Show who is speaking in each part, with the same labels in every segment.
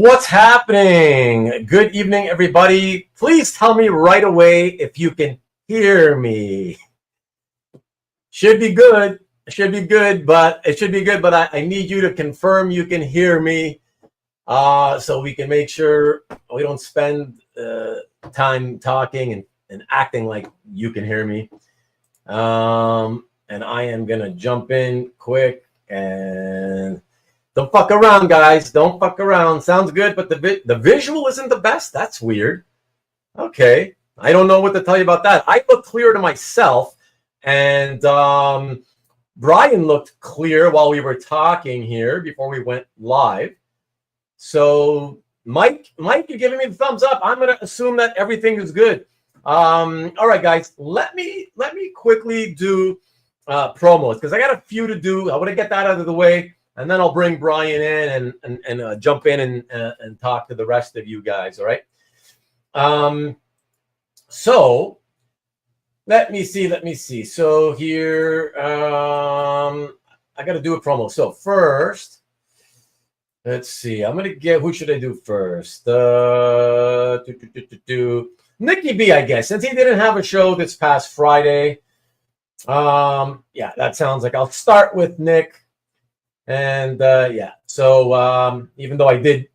Speaker 1: What's happening? Good evening, everybody. Please tell me right away if you can hear me. Should be good. But I need you to confirm you can hear me, so we can make sure we don't spend time talking and acting like you can hear me. And I am gonna jump in quick and. Don't fuck around, guys. Don't fuck around. Sounds good, but the visual isn't the best. That's weird. Okay. I don't know what to tell you about that. I look clear to myself, and Bryan looked clear while we were talking here before we went live. So, Mike, you're giving me the thumbs up. I'm going to assume that everything is good. All right, guys. Let me quickly do promos because I got a few to do. I want to get that out of the way. And then I'll bring Bryan in and jump in and talk to the rest of you guys. All right. So let me see. So here, I got to do a promo. So first, let's see. I'm gonna get. Who should I do first? Nicky B, I guess, since he didn't have a show this past Friday. Yeah, that sounds like I'll start with Nick. And yeah, so even though I did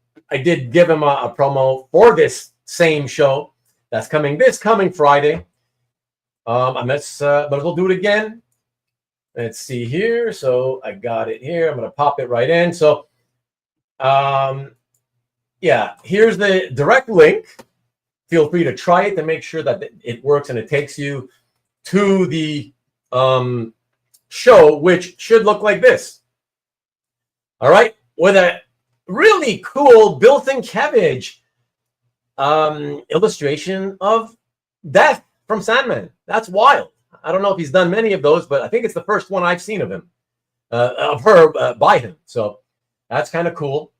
Speaker 1: give him a promo for this same show that's coming this coming Friday, but we'll do it again. Let's see here. So I got it here. I'm gonna pop it right in. So yeah, here's the direct link. Feel free to try it to make sure that it works and it takes you to the show, which should look like this. All right, with a really cool built-in cabbage illustration of Death from Sandman. That's wild. I don't know if he's done many of those, but I think it's the first one I've seen of him, of her by him. So that's kind of cool.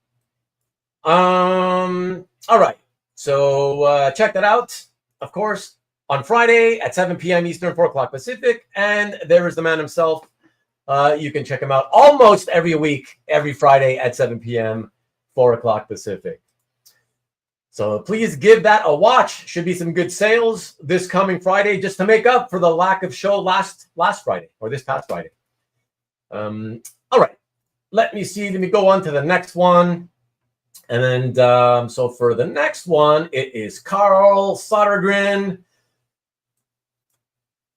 Speaker 1: All right, so check that out. Of course, on Friday at 7 p.m. Eastern, 4 o'clock Pacific, and there is the man himself. You can check him out almost every week, every Friday at 7 p.m., 4 o'clock Pacific. So please give that a watch. Should be some good sales this coming Friday, just to make up for the lack of show last Friday or this past Friday. All right. Let me go on to the next one. And then, so for the next one, it is Carl Sodergren.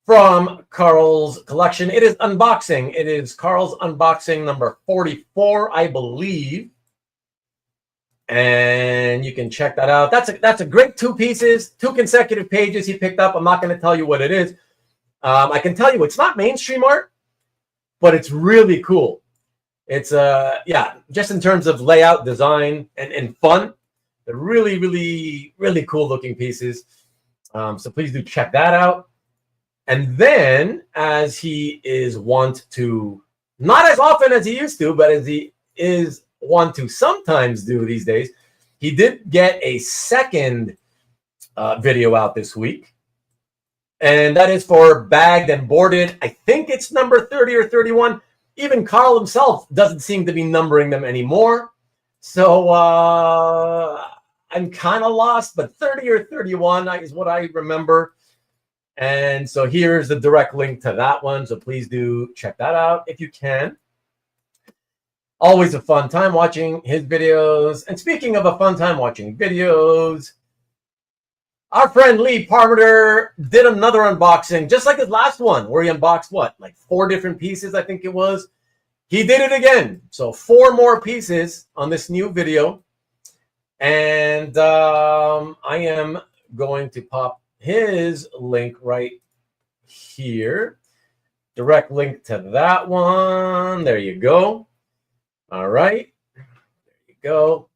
Speaker 1: From Carl's collection. It is unboxing. It is Carl's unboxing number 44, I believe. And you can check that out. That's a great 2 pieces, 2 consecutive pages he picked up. I'm not going to tell you what it is. I can tell you it's not mainstream art, but it's really cool. It's yeah, just in terms of layout, design, and fun. They're really, really, really cool looking pieces. So please do check that out. And then, as he is wont to, not as often as he used to, but as he is wont to sometimes do these days, he did get a second video out this week. And that is for Bagged and Boarded. I think it's number 30 or 31. Even Carl himself doesn't seem to be numbering them anymore. So I'm kind of lost, but 30 or 31 is what I remember. And so here's the direct link to that one. So please do check that out if you can. Always a fun time watching his videos. And speaking of a fun time watching videos, our friend Lee Parmerter did another unboxing, just like his last one, where he unboxed what, like 4 different pieces, I think it was. He did it again. So 4 more pieces on this new video. And I am going to pop his link right here. Direct link to that one. There you go. All right. There you go.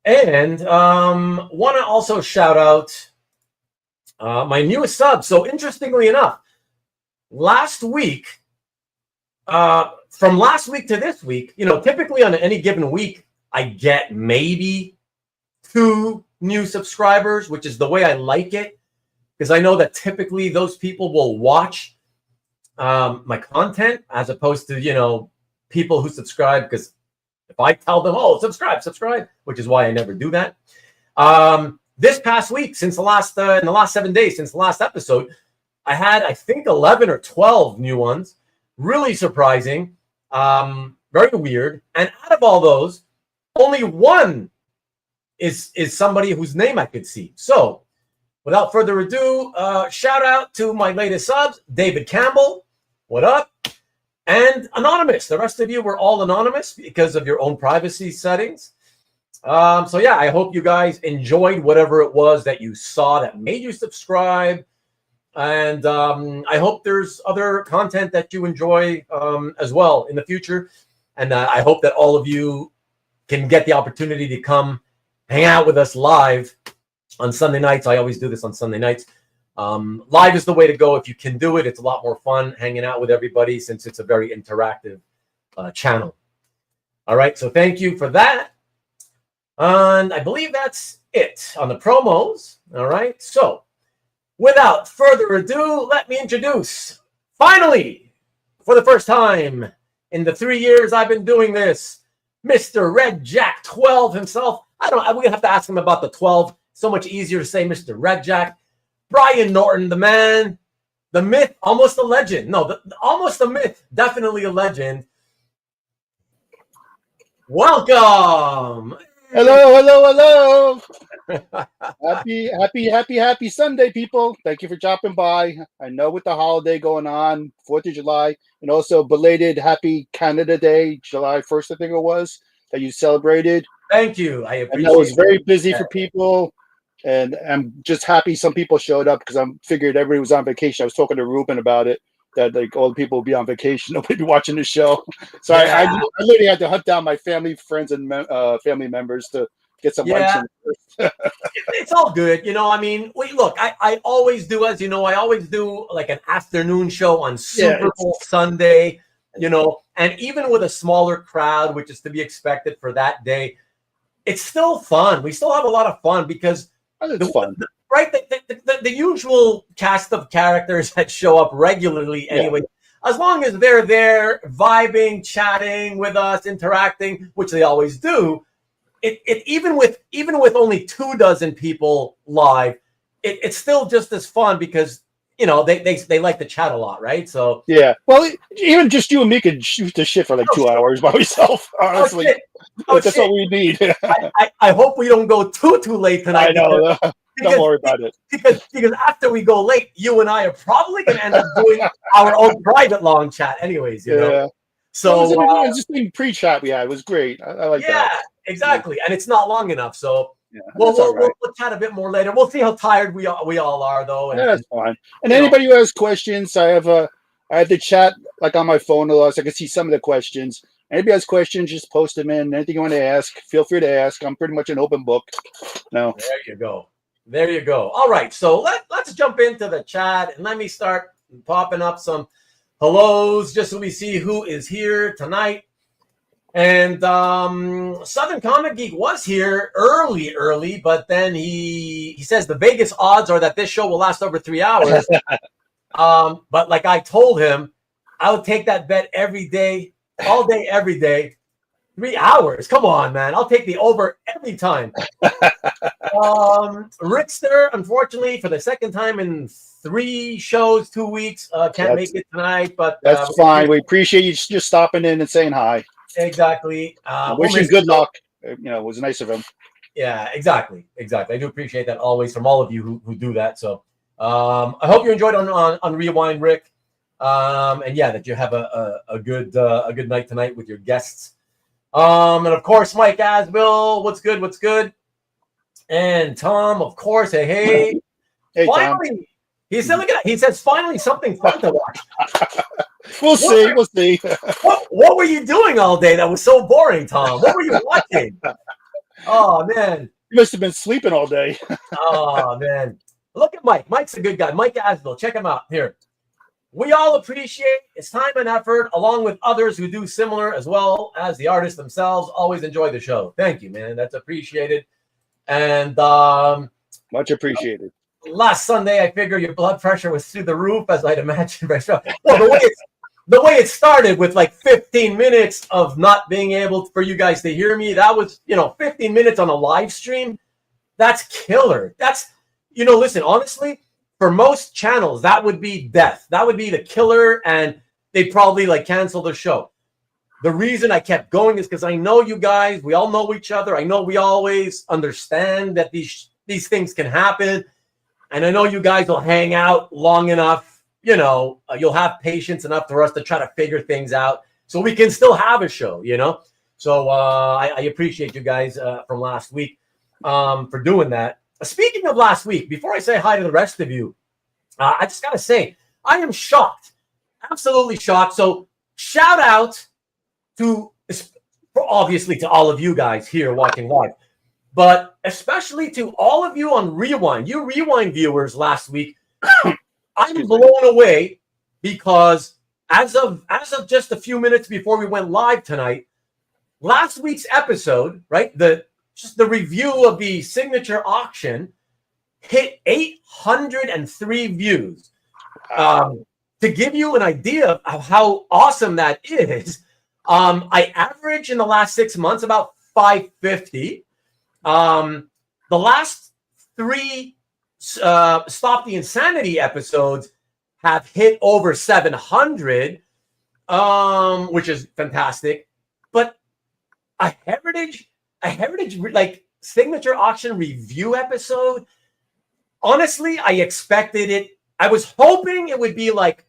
Speaker 1: And want to also shout out my newest sub. So interestingly enough, last week, from last week to this week, you know, typically on any given week, I get maybe 2 new subscribers, which is the way I like it. Because I know that typically those people will watch my content as opposed to, you know, people who subscribe because If I tell them, oh, subscribe, which is why I never do that. This past week, since the last in the last 7 days since the last episode, I had, I think, 11 or 12 new ones. Really surprising, very weird. And out of all those, only one is somebody whose name I could see. So, without further ado, shout out to my latest subs, David Campbell. What up? And anonymous. The rest of you were all anonymous because of your own privacy settings. So yeah, I hope you guys enjoyed whatever it was that you saw that made you subscribe. And I hope there's other content that you enjoy as well in the future. And I hope that all of you can get the opportunity to come hang out with us live on Sunday nights. I always do this on Sunday nights. Live is the way to go if you can do it. It's a lot more fun hanging out with everybody since it's a very interactive channel. All right, so thank you for that. And I believe that's it on the promos. All right, so without further ado, let me introduce, finally, for the first time in the 3 years I've been doing this, MrRedjack12 himself. We're going to have to ask him about the 12. So much easier to say Mr. Redjack. Bryan Norton, the man, the myth, almost a legend. No, almost a myth, definitely a legend. Welcome.
Speaker 2: Hello. Happy Sunday, people. Thank you for dropping by. I know with the holiday going on, 4th of July, and also belated Happy Canada Day, July 1st, I think it was, that you celebrated.
Speaker 1: Thank you. I appreciate it.
Speaker 2: I know it was very busy for people, and I'm just happy some people showed up because I figured everybody was on vacation. I was talking to Ruben about it, that like all the people would be on vacation, nobody be watching the show. So yeah. I literally had to hunt down my family, friends, and family members to get some likes.
Speaker 1: It's all good. You know, I mean, look, I always do, as you know, I always do like an afternoon show on Super Bowl Sunday, you know, and even with a smaller crowd, which is to be expected for that day, it's still fun. We still have a lot of fun because
Speaker 2: it's fun.
Speaker 1: Right, the usual cast of characters that show up regularly anyway, as long as they're there vibing, chatting with us, interacting, which they always do, it even with only 24 people live, it's still just as fun because, you know, they like to chat a lot, right? So
Speaker 2: yeah, well, even just you and me could shoot the shit for like 2 hours by myself. Honestly, that's what we need.
Speaker 1: I hope we don't go too late tonight.
Speaker 2: I know. Don't worry about it.
Speaker 1: Because after we go late, you and I are probably going to end up doing our own private long chat anyways, you know? So
Speaker 2: just being pre-chat we had was great. I like that.
Speaker 1: Yeah, exactly. And it's not long enough. So we'll chat a bit more later. We'll see how tired we all are, though. And,
Speaker 2: that's fine. And anybody who has questions, I have the chat like on my phone a lot, so I can see some of the questions. Anybody has questions, just post them in. Anything you want to ask, feel free to ask. I'm pretty much an open book. No.
Speaker 1: There you go. There you go. All right, so let's jump into the chat and let me start popping up some hellos just so we see who is here tonight. And Southern Comic Geek was here early, but then he says the Vegas odds are that this show will last over 3 hours. But like I told him, I would take that bet every day, all day, every day. 3 hours. Come on, man. I'll take the over every time. Rickster, unfortunately, for the second time in 3 shows, 2 weeks, can't make it tonight. But
Speaker 2: that's fine. We appreciate you just stopping in and saying hi.
Speaker 1: Exactly.
Speaker 2: Wish you good luck. You know, it was nice of him.
Speaker 1: Yeah, exactly. I do appreciate that always from all of you who do that. So I hope you enjoyed on Rewind, Rick. And yeah, that you have a good night tonight with your guests. And of course, Mike Asbill, what's good? And Tom, of course, hey, finally, Tom. He said, look at that. He says, finally, something fun to watch.
Speaker 2: We'll see.
Speaker 1: What were you doing all day that was so boring, Tom? What were you watching? Oh, man.
Speaker 2: You must have been sleeping all day.
Speaker 1: Oh, man. Look at Mike. Mike's a good guy. Mike Asbill. Check him out. Here. We all appreciate his time and effort, along with others who do similar, as well as the artists themselves. Always enjoy the show. Thank you, man. That's appreciated. And
Speaker 2: much appreciated.
Speaker 1: Last Sunday, I figure your blood pressure was through the roof, as I'd imagine. Well, the way it started with like 15 minutes of not being able for you guys to hear me, that was, 15 minutes on a live stream. That's killer. That's, listen, honestly, for most channels, that would be death. That would be the killer, and they'd probably like cancel the show. The reason I kept going is because I know you guys, we all know each other. I know we always understand that these things can happen. And I know you guys will hang out long enough, you'll have patience enough for us to try to figure things out so we can still have a show, So I appreciate you guys from last week for doing that. Speaking of last week, before I say hi to the rest of you, I just got to say, I am shocked, absolutely shocked. So shout out to, obviously, to all of you guys here watching live, but especially to all of you on Rewind, you Rewind viewers last week. I'm blown away because as of just a few minutes before we went live tonight, last week's episode, right, just the review of the signature auction hit 803 views. To give you an idea of how awesome that is, I average in the last 6 months about 550. The last 3 Stop the Insanity episodes have hit over 700, which is fantastic. But a heritage like signature auction review episode, honestly, I expected it. I was hoping it would be like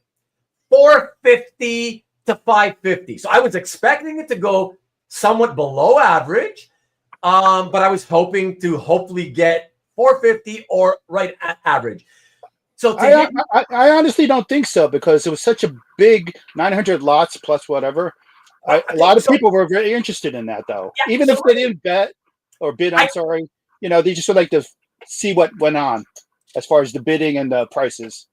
Speaker 1: 450 to 550. So I was expecting it to go somewhat below average, but I was hoping to hopefully get 450 or right at average. So
Speaker 2: I honestly don't think so, because it was such a big 900 lots plus whatever. A lot of people were very interested in that, though. Yeah, even if they didn't bet or bid, they just would like to see what went on as far as the bidding and the prices.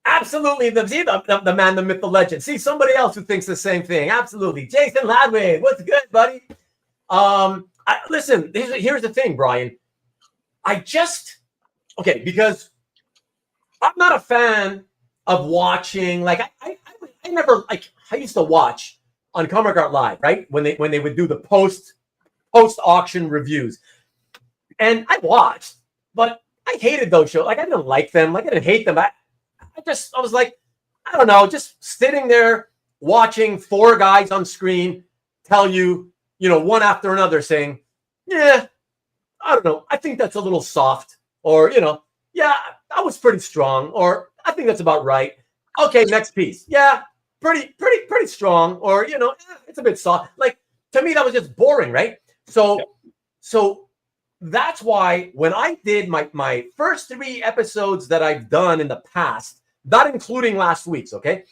Speaker 1: Absolutely. The man, the myth, the legend. See, somebody else who thinks the same thing. Absolutely. Jason Ladwig, what's good, buddy? Listen, here's the thing, Bryan. Because I'm not a fan of watching, like, I never, like, I used to watch on Comic Art Live, right? When they would do the post-auction reviews. And I watched, but I hated those shows. Like, I didn't like them. Like, I didn't hate them. I was like, I don't know, just sitting there watching 4 guys on screen tell you, one after another saying, yeah, I don't know, I think that's a little soft. Or, yeah, that was pretty strong. Or I think that's about right. Okay, next piece. Yeah, pretty strong. Or, it's a bit soft. Like, to me, that was just boring, right? So that's why when I did my first 3 episodes that I've done in the past, not including last week's, okay?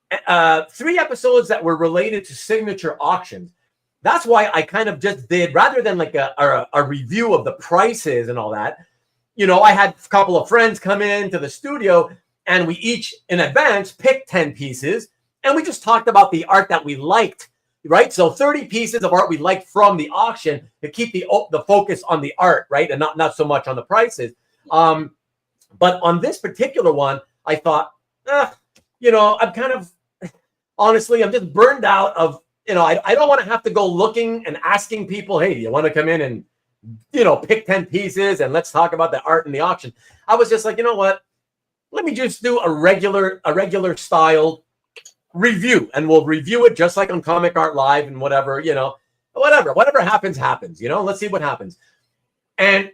Speaker 1: 3 episodes that were related to signature auctions. That's why I kind of just did, rather than like a review of the prices and all that, I had a couple of friends come into the studio and we each in advance picked 10 pieces and we just talked about the art that we liked, right? So 30 pieces of art we liked from the auction to keep the focus on the art, right? And not so much on the prices. But on this particular one, I thought, I'm kind of, honestly, I'm just burned out of, I don't want to have to go looking and asking people, hey, do you want to come in and, pick 10 pieces and let's talk about the art in the auction. I was just like, you know what? Let me just do a regular style review, and we'll review it just like on Comic Art Live and whatever happens. Let's see what happens. And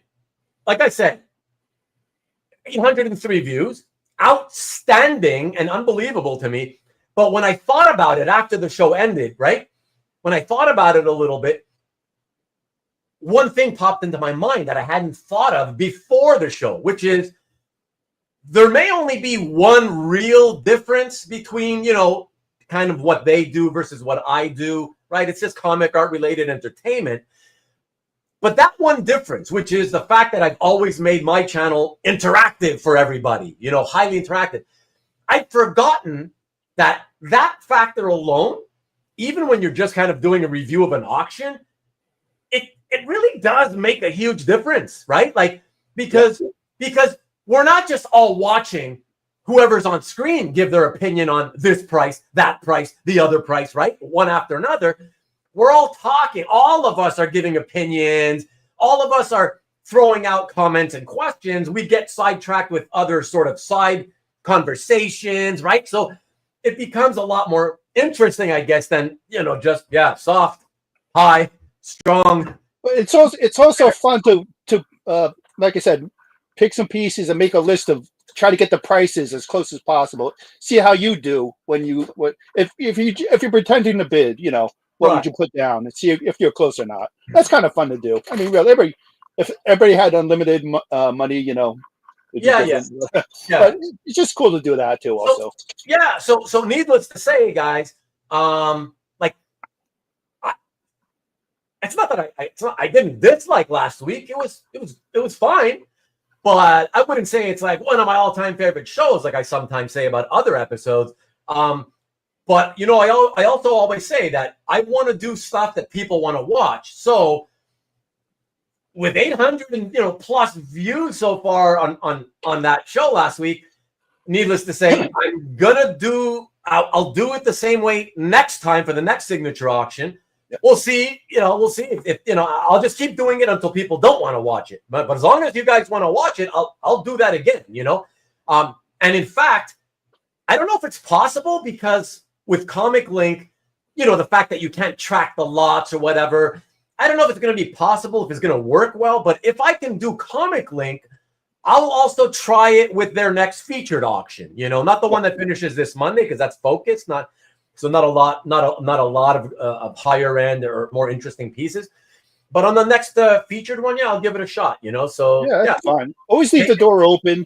Speaker 1: like I said, 803 views, outstanding and unbelievable to me. But when I thought about it after the show ended, right? When I thought about it a little bit, one thing popped into my mind that I hadn't thought of before the show, which is there may only be one real difference between, kind of what they do versus what I do, right? It's just comic art related entertainment. But that one difference, which is the fact that I've always made my channel interactive for everybody, highly interactive. I'd forgotten that factor alone, even when you're just kind of doing a review of an auction, it really does make a huge difference, right? Like, because we're not just all watching whoever's on screen give their opinion on this price, that price, the other price, right? One after another. We're all talking. All of us are giving opinions. All of us are throwing out comments and questions. We get sidetracked with other sort of side conversations, right? So it becomes a lot more interesting, I guess, than, just, soft, high, strong.
Speaker 2: But it's also fun to like I said, pick some pieces and make a list of, try to get the prices as close as possible. See how you do if you're pretending to bid, what would you put down, and see if you're close or not. That's kind of fun to do. I mean, really, if everybody had unlimited money,
Speaker 1: Yeah.
Speaker 2: But it's just cool to do that too. Also,
Speaker 1: So needless to say, guys, it's not that I didn't dislike last week. It was fine, but I wouldn't say it's like one of my all-time favorite shows, like I sometimes say about other episodes. But I also always say that I want to do stuff that people want to watch. So with 800 and plus views so far on that show last week, needless to say, I'll do it the same way next time for the next signature auction. Yep. We'll see if I'll just keep doing it until people don't want to watch it. But as long as you guys want to watch it, I'll do that again. And in fact, I don't know if it's possible because with Comic Link, the fact that you can't track the lots or whatever, I don't know if it's going to be possible, if it's going to work well. But if I can do Comic Link, I'll also try it with their next featured auction. Not the one that finishes this Monday because that's focused, not a lot of higher end or more interesting pieces. But on the next featured one, I'll give it a shot. So
Speaker 2: that's fine. Always leave the door open.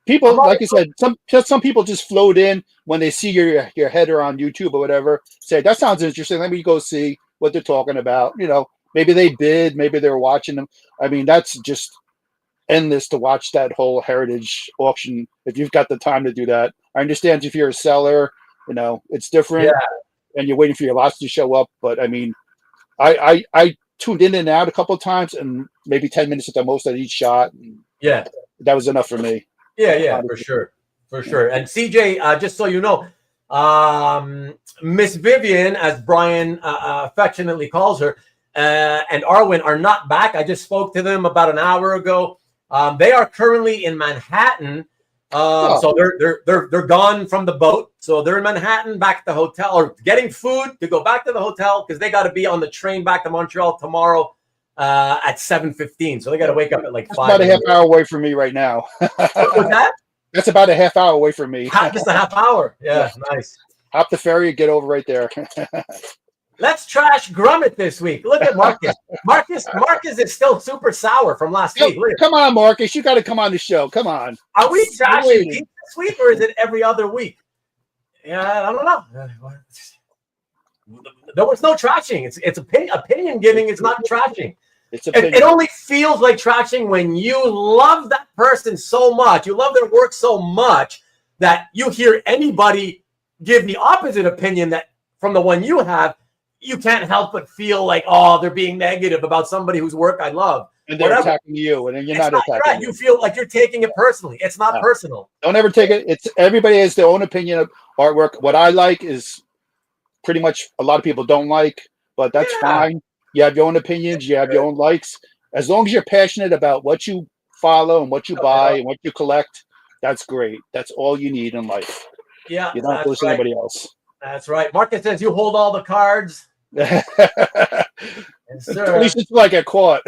Speaker 2: People, like I said, some people just float in when they see your header on YouTube or whatever. Say that sounds interesting. Let me go see what they're talking about. Maybe they bid, maybe they're watching them. I mean, that's just endless to watch that whole heritage auction if you've got the time to do that. I understand if you're a seller, it's different, and you're waiting for your lots to show up. But I mean, I tuned in and out a couple of times, and maybe 10 minutes at the most at each shot.
Speaker 1: Yeah,
Speaker 2: that was enough for me.
Speaker 1: Yeah, for sure. And CJ, just so you know, Miss Vivian, as Bryan affectionately calls her, and Arwen are not back. I just spoke to them about an hour ago. They are currently in Manhattan. So they're gone from the boat. So they're in Manhattan, back at the hotel, or getting food to go back to the hotel because they got to be on the train back to Montreal tomorrow at 7:15. So they got to wake up at like 5.
Speaker 2: About a half hour away from me right now.
Speaker 1: What's that?
Speaker 2: That's about a half hour away from me.
Speaker 1: Just a half hour. Yeah, nice.
Speaker 2: Hop the ferry and get over right there.
Speaker 1: Let's trash Grummet this week. Look at Marcus. Marcus is still super sour from last week.
Speaker 2: Come on, Marcus. You got to come on the show. Come on.
Speaker 1: Are we trashing Pete this week, or is it every other week? Yeah, I don't know. There was no trashing. It's opinion giving. It's not trashing. It only feels like trashing when you love that person so much, you love their work so much that you hear anybody give the opposite opinion that from the one you have, you can't help but feel like, oh, they're being negative about somebody whose work I love.
Speaker 2: And they're attacking you, and then you're not attacking.
Speaker 1: Right. You feel like you're taking it personally. It's not personal.
Speaker 2: Don't ever take it. It's everybody has their own opinion of artwork. What I like is pretty much a lot of people don't like, but that's fine. You have your own opinions. You have your own likes. As long as you're passionate about what you follow and what you buy and what you collect, that's great. That's all you need in life.
Speaker 1: Yeah,
Speaker 2: you don't have to listen to anybody else.
Speaker 1: That's right. Marcus says you hold all the cards.
Speaker 2: Yes, at least until I get caught.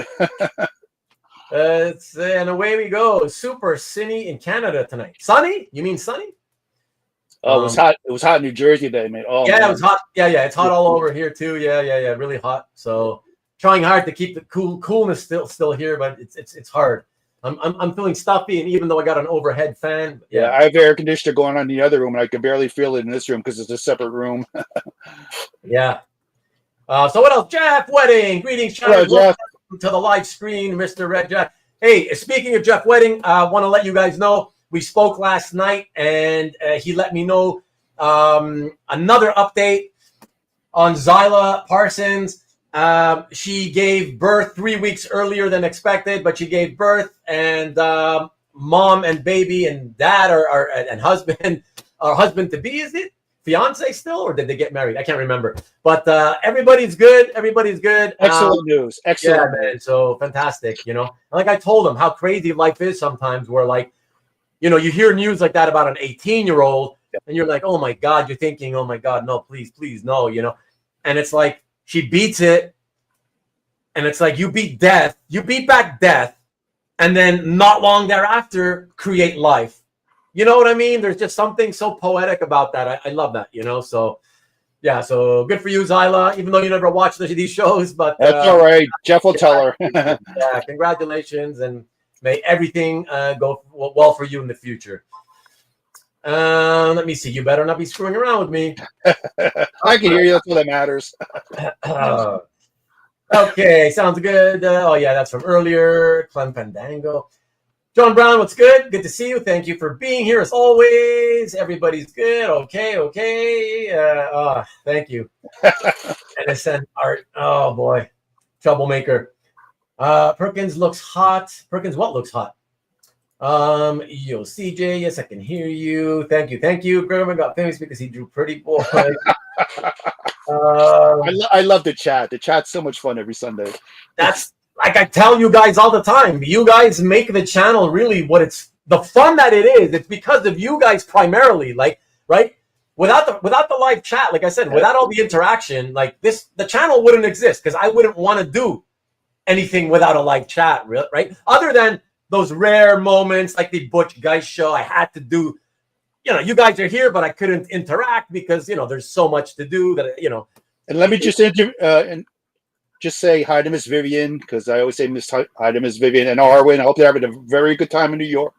Speaker 1: And away we go. Super sunny in Canada tonight. Sunny? You mean sunny?
Speaker 2: Oh, it was hot. It was hot in New Jersey today, man. Oh,
Speaker 1: yeah, man. It was hot. Yeah, it's hot all over here too. Yeah, really hot. So trying hard to keep the coolness still here, but it's hard. I'm feeling stuffy, and even though I got an overhead fan,
Speaker 2: I have air conditioner going on in the other room, and I can barely feel it in this room because it's a separate room.
Speaker 1: Yeah. So what else? Jeff Wedding. Greetings, Jeff. Welcome to the live screen, Mr. Red Jack. Hey, speaking of Jeff Wedding, I want to let you guys know we spoke last night, and he let me know another update on Zyla Parsons. She gave birth 3 weeks earlier than expected, but she gave birth, and mom and baby and dad and husband or husband to be. Is it fiance still, or did they get married? I can't remember. But everybody's good. Everybody's good.
Speaker 2: Excellent news. Excellent.
Speaker 1: Yeah, man. So fantastic. You know, like I told them how crazy life is sometimes. Where like, you know, you hear news like that about an 18-year-old, and you're like, oh my God. You're thinking, oh my God, no, please, please, no. You know, and it's like she beats it, and it's like you beat death. You beat back death, and then not long thereafter create life. You know what I mean? There's just something so poetic about that. I love that, you know? So, yeah, so good for you, Zyla, even though you never watched these shows. But
Speaker 2: that's all right. Jeff will tell her.
Speaker 1: Yeah, congratulations, and may everything go well for you in the future. Let me see. You better not be screwing around with me.
Speaker 2: I can hear you. That's all that matters.
Speaker 1: Okay, sounds good. Oh, yeah, that's from earlier. Clem Fandango. John Brown, what's good? Good to see you. Thank you for being here as always. Everybody's good. Okay. Thank you. NSN Art. Oh boy. Troublemaker. Perkins looks hot. Perkins, what looks hot? Yo, CJ, yes, I can hear you. Thank you. Kramer got famous because he drew pretty boys.
Speaker 2: I love the chat. The chat's so much fun every Sunday.
Speaker 1: That's like I tell you guys all the time. You guys make the channel really what it's the fun that it is. It's because of you guys primarily. Like, right? Without the live chat, like I said, without all the interaction, like this, the channel wouldn't exist because I wouldn't want to do anything without a live chat, right? Other than those rare moments like the Butch Guice show, I had to do. You know, you guys are here, but I couldn't interact because you know there's so much to do that you know.
Speaker 2: And let me just just say hi to Miss Vivian, because I always say hi to Miss Vivian and Arwen. I hope they're having a very good time in New York,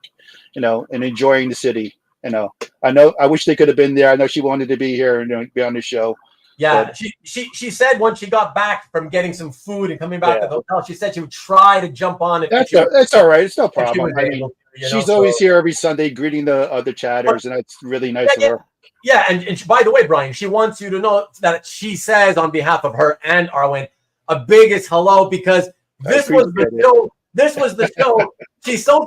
Speaker 2: you know, and enjoying the city. You know, I wish they could have been there. I know she wanted to be here and be on the show.
Speaker 1: Yeah, but she said once she got back from getting some food and coming back to the hotel, she said she would try to jump on it.
Speaker 2: That's all right. It's no problem. I mean, she's always here every Sunday greeting the other chatters, and that's really nice of her.
Speaker 1: Yeah, and by the way, Brian, she wants you to know that she says on behalf of her and Arwen, a biggest hello, because this was the show. This was the show.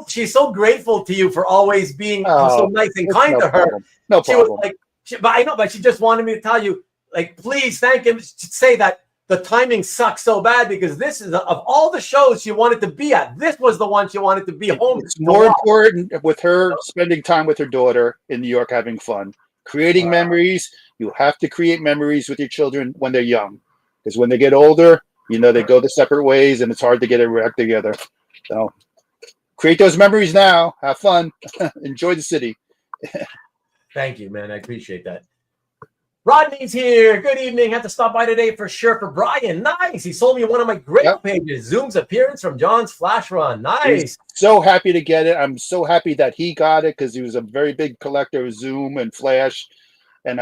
Speaker 1: She's so grateful to you for always being so nice and kind to her.
Speaker 2: No problem.
Speaker 1: She was like, but I know, but she just wanted me to tell you, like, please thank him. Say that the timing sucks so bad because this is of all the shows she wanted to be at. This was the one she wanted to be home.
Speaker 2: It's more important with her spending time with her daughter in New York, having fun, creating memories. You have to create memories with your children when they're young, because when they get older, you know, they go the separate ways and it's hard to get it back together. So create those memories now. Have fun. Enjoy the city.
Speaker 1: Thank you, man. I appreciate that. Rodney's here. Good evening. Had to stop by today for sure for Bryan. Nice. He sold me one of my great pages. Zoom's appearance from John's Flash Run. Nice.
Speaker 2: He's so happy to get it. I'm so happy that he got it because he was a very big collector of Zoom and Flash. And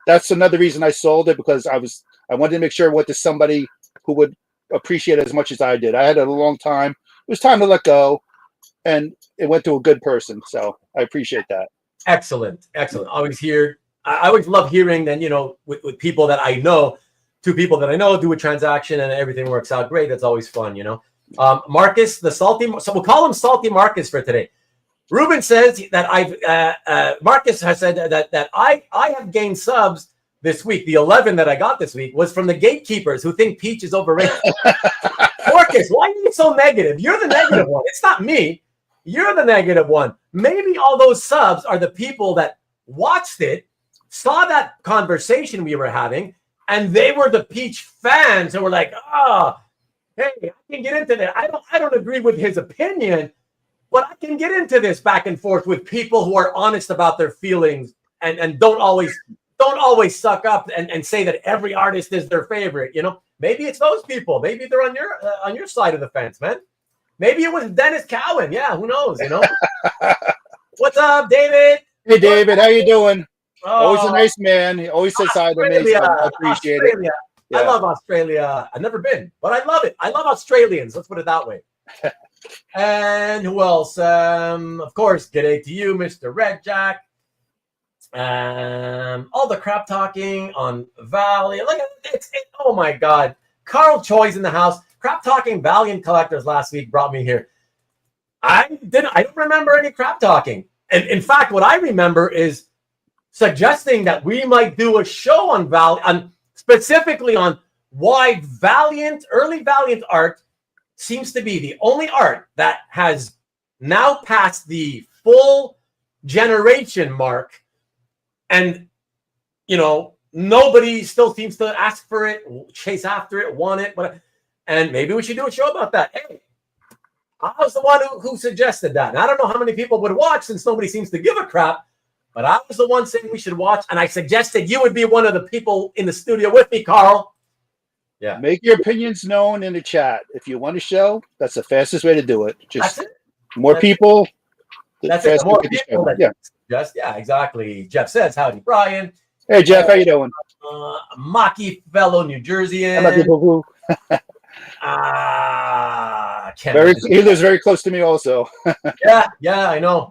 Speaker 2: that's another reason I sold it, because I wanted to make sure it went to somebody who would appreciate it as much as I did. I had it a long time. It was time to let go, and it went to a good person. So I appreciate that.
Speaker 1: Excellent. I always love hearing that, you know, with people that I know, two people that I know do a transaction and everything works out great. That's always fun, you know. Marcus, so we'll call him Salty Marcus for today. Ruben says that Marcus has said that I have gained subs this week. The 11 that I got this week was from the gatekeepers who think Peach is overrated. Marcus, why are you so negative? You're the negative one. It's not me. You're the negative one. Maybe all those subs are the people that watched it, saw that conversation we were having, and they were the Peach fans who were like, hey, I can get into that. I don't agree with his opinion, but I can get into this back and forth with people who are honest about their feelings and don't always suck up and say that every artist is their favorite. You know, maybe it's those people. Maybe they're on your side of the fence, man. Maybe it was Dennis Cowan. Yeah, who knows? You know. What's up, David?
Speaker 2: Hey, David, how you doing? Always a nice man. He always says hi to me. So I appreciate it.
Speaker 1: Yeah. I love Australia. I've never been, but I love it. I love Australians. Let's put it that way. And who else? Of course, g'day to you, Mr. Redjack. All the crap talking on Valley. Like oh my God. Carl Choi's in the house. Crap talking Valiant collectors last week brought me here. I don't remember any crap talking. And in fact, what I remember is suggesting that we might do a show on specifically on why early Valiant art seems to be the only art that has now passed the full generation mark, and nobody still seems to ask for it, chase after it, want it, and maybe we should do a show about that. Hey, I was the one who suggested that. And I don't know how many people would watch since nobody seems to give a crap, but I was the one saying we should watch, and I suggested you would be one of the people in the studio with me, Carl. Yeah.
Speaker 2: Make your opinions known in the chat. If you want a show, that's the fastest way to do it. Just more people.
Speaker 1: That's it. More people. Yeah, exactly. Jeff says, howdy, Bryan.
Speaker 2: Hey, Jeff, how you doing?
Speaker 1: Maki fellow New Jerseyan.
Speaker 2: He lives very close to me also.
Speaker 1: yeah, I know.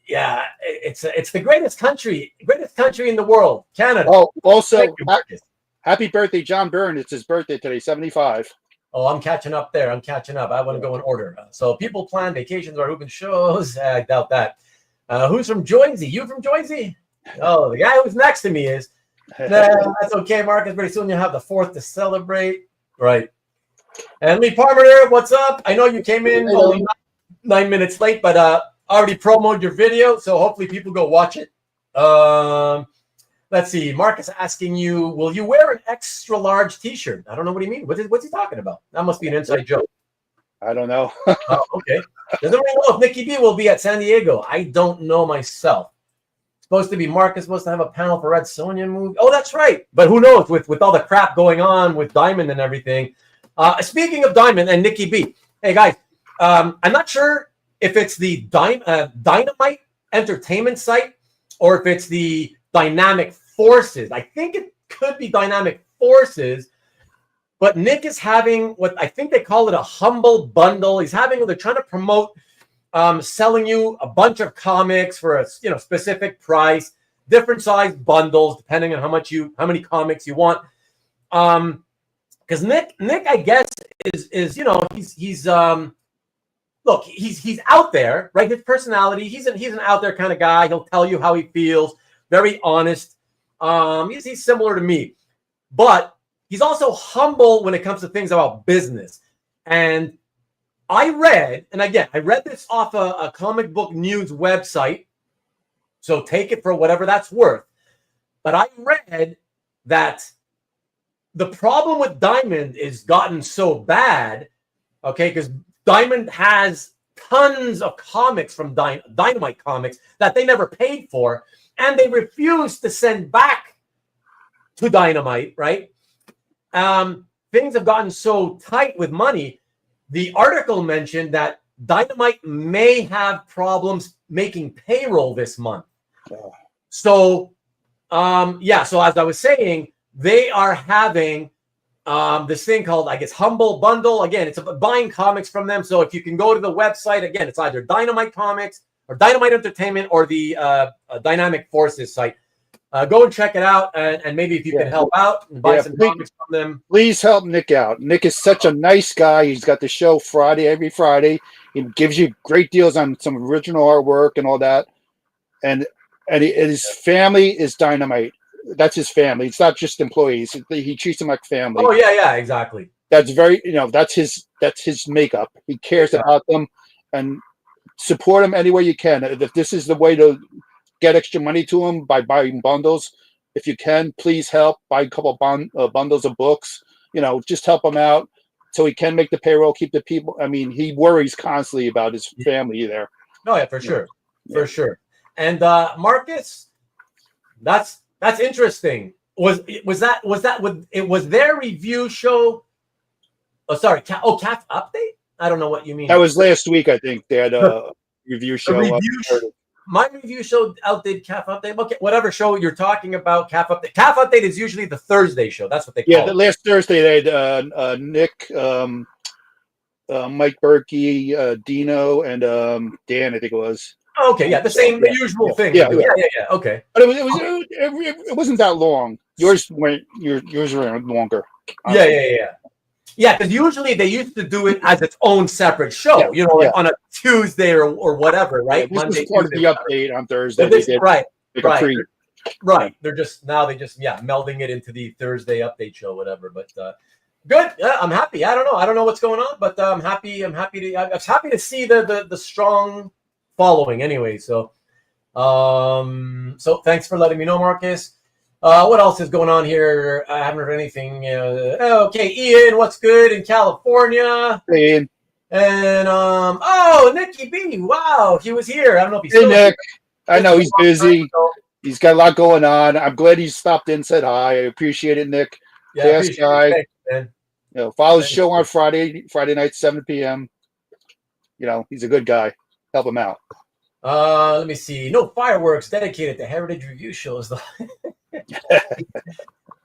Speaker 1: Yeah, it's the greatest country in the world, Canada.
Speaker 2: Oh, also, happy birthday, John Byrne. It's his birthday today, 75.
Speaker 1: Oh, I'm catching up there. I'm catching up. I want to go in order. So people plan vacations or open shows. I doubt that. Who's from Jersey? You from Jersey? Oh, the guy who's next to me is. That's okay, Marcus. Pretty soon you'll have the 4th to celebrate. Right. And Lee Parmerter, what's up? I know you came in only 9 minutes late, but already promoted your video, so hopefully people go watch it. Let's see. Marcus asking you, will you wear an extra large T-shirt? I don't know what he means. What's he talking about? That must be an inside joke.
Speaker 2: I don't know.
Speaker 1: Okay. Doesn't really know if Nicky B will be at San Diego. I don't know myself. Supposed to be Marcus, supposed to have a panel for Red Sonja movie. Oh, that's right. But who knows with all the crap going on with Diamond and everything. Speaking of Diamond and Nicky B, hey guys, I'm not sure if it's the Dynamite Entertainment site or if it's the Dynamic Forces. I think it could be Dynamic Forces, but Nick is having what I think they call it a humble bundle. They're trying to promote selling you a bunch of comics for a specific price, different size bundles depending on how many comics you want. Because Nick, I guess is he's look, he's out there, right? His personality, he's an out there kind of guy. He'll tell you how he feels, very honest. He's similar to me, but he's also humble when it comes to things about business. And I read this off a comic book news website, so take it for whatever that's worth. But I read that the problem with Diamond is gotten so bad, okay, because Diamond has tons of comics from Dynamite Comics that they never paid for, and they refuse to send back to Dynamite, right? Things have gotten so tight with money. The article mentioned that Dynamite may have problems making payroll this month. So, so as I was saying, they are having this thing called, I guess, Humble Bundle. Again, it's about buying comics from them. So if you can go to the website, again, it's either Dynamite Comics or Dynamite Entertainment or the Dynamic Forces site. Go and check it out, and maybe if you can help out and buy some comics from them.
Speaker 2: Please help Nick out. Nick is such a nice guy. He's got the show every Friday. He gives you great deals on some original artwork and all that. And his family is Dynamite. That's his family. It's not just employees. He treats them like family.
Speaker 1: Oh yeah, exactly.
Speaker 2: That's very, that's his makeup. He cares about them, and support him any way you can. If this is the way to get extra money to him by buying bundles, if you can, please help buy a couple bundles of books. Just help him out so he can make the payroll, keep the people. I mean, he worries constantly about his family there.
Speaker 1: Oh yeah, for sure, for sure. And Marcus, that's interesting. Was their review show? Oh, sorry. Cat update. I don't know what you mean.
Speaker 2: That was last week, I think. They had a review show.
Speaker 1: My review show outdid CAF Update. Okay, whatever show you're talking about, CAF Update. CAF Update is usually the Thursday show. That's what they call it.
Speaker 2: Yeah, last Thursday they had Nick, Mike Berkey, Dino, and Dan, I think it was.
Speaker 1: Okay, yeah, the usual thing. Yeah. Okay.
Speaker 2: But it wasn't that long. Yours were longer.
Speaker 1: Yeah. Yeah, because usually they used to do it as its own separate show, like on a Tuesday or whatever, right?
Speaker 2: Yeah, this
Speaker 1: Monday,
Speaker 2: was part
Speaker 1: Tuesday,
Speaker 2: of the update on Thursday.
Speaker 1: This,
Speaker 2: they did
Speaker 1: right,
Speaker 2: like
Speaker 1: right,
Speaker 2: a pre.
Speaker 1: right. They're just melding it into the Thursday update show, whatever. But good. Yeah, I'm happy. I don't know what's going on, but I'm happy. I was happy to see the strong following anyway. So, so thanks for letting me know, Marcus. What else is going on here? I haven't heard anything. Okay, Ian, what's good in California?
Speaker 2: Hey, Ian.
Speaker 1: And Nicky B. Wow, he was here. I don't know if he's
Speaker 2: Hey,
Speaker 1: still
Speaker 2: Nick.
Speaker 1: here.
Speaker 2: I know he's busy. He's got a lot going on. I'm glad he stopped in, said hi. I appreciate it, Nick.
Speaker 1: Yeah, appreciate
Speaker 2: guy.
Speaker 1: it. Thanks, man.
Speaker 2: Follow the show on Friday night, 7 p.m. He's a good guy. Help him out.
Speaker 1: Let me see. No fireworks dedicated to Heritage Review shows, though.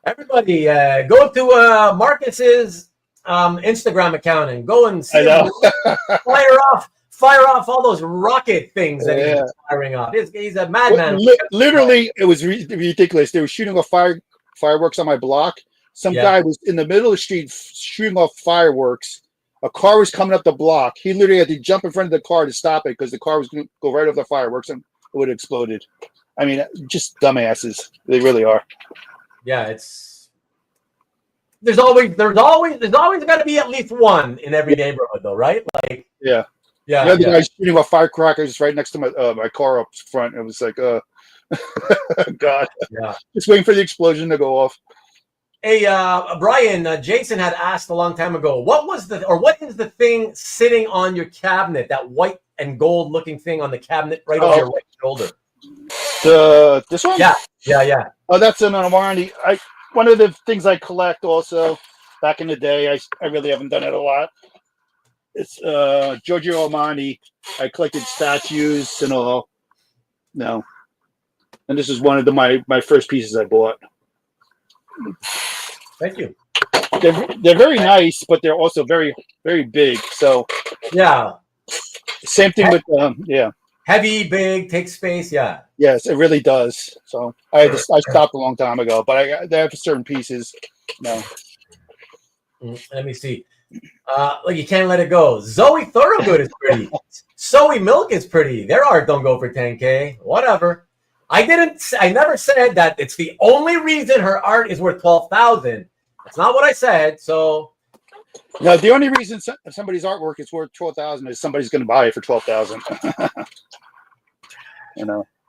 Speaker 1: Everybody, go to Marcus's Instagram account and go and see him fire off all those rocket things that he's firing off. He's a madman.
Speaker 2: Literally, it was ridiculous. They were shooting off fireworks on my block. Some guy was in the middle of the street shooting off fireworks. A car was coming up the block. He literally had to jump in front of the car to stop it because the car was going to go right over the fireworks and it would have exploded. I mean, just dumbasses. They really are. Yeah,
Speaker 1: there's always got to be at least one in every neighborhood, though, right? Like,
Speaker 2: the other guy shooting off firecrackers right next to my car up front. It was like, God, just waiting for the explosion to go off.
Speaker 1: Hey, Bryan, Jason had asked a long time ago, what is the thing sitting on your cabinet? That white and gold looking thing on the cabinet right over your right shoulder.
Speaker 2: This one?
Speaker 1: Yeah.
Speaker 2: Oh, that's an Armani. One of the things I collect also back in the day. I really haven't done it a lot. It's Giorgio Armani. I collected statues and all. No, and this is one of my first pieces I bought.
Speaker 1: Thank you.
Speaker 2: They're very nice, but they're also very, very big. So same thing with
Speaker 1: heavy, big, takes space. Yeah.
Speaker 2: Yes, it really does. So I stopped a long time ago, but they have certain pieces. No.
Speaker 1: Let me see. Like you can't let it go. Zoe Thorogood is pretty. Zoe Milk is pretty. Their art don't go for 10K. Whatever. I never said that it's the only reason her art is worth 12,000. That's not what I said. So
Speaker 2: no, the only reason somebody's artwork is worth 12,000 is somebody's going to buy it for 12,000.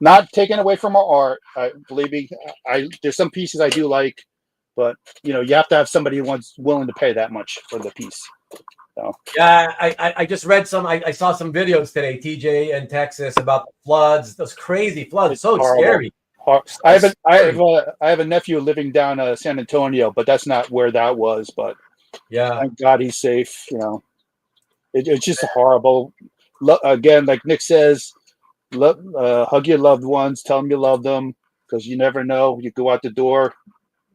Speaker 2: Not taking away from our art. Believe me, there's some pieces I do like, but you have to have somebody who's willing to pay that much for the piece. So.
Speaker 1: Yeah, I just read I saw some videos today, TJ in Texas, about the floods. Those crazy floods. It's so horrible. Scary.
Speaker 2: I have a nephew living down San Antonio, but that's not where that was. But thank God he's safe. It's just horrible. Again, like Nick says, hug your loved ones. Tell them you love them because you never know. You go out the door,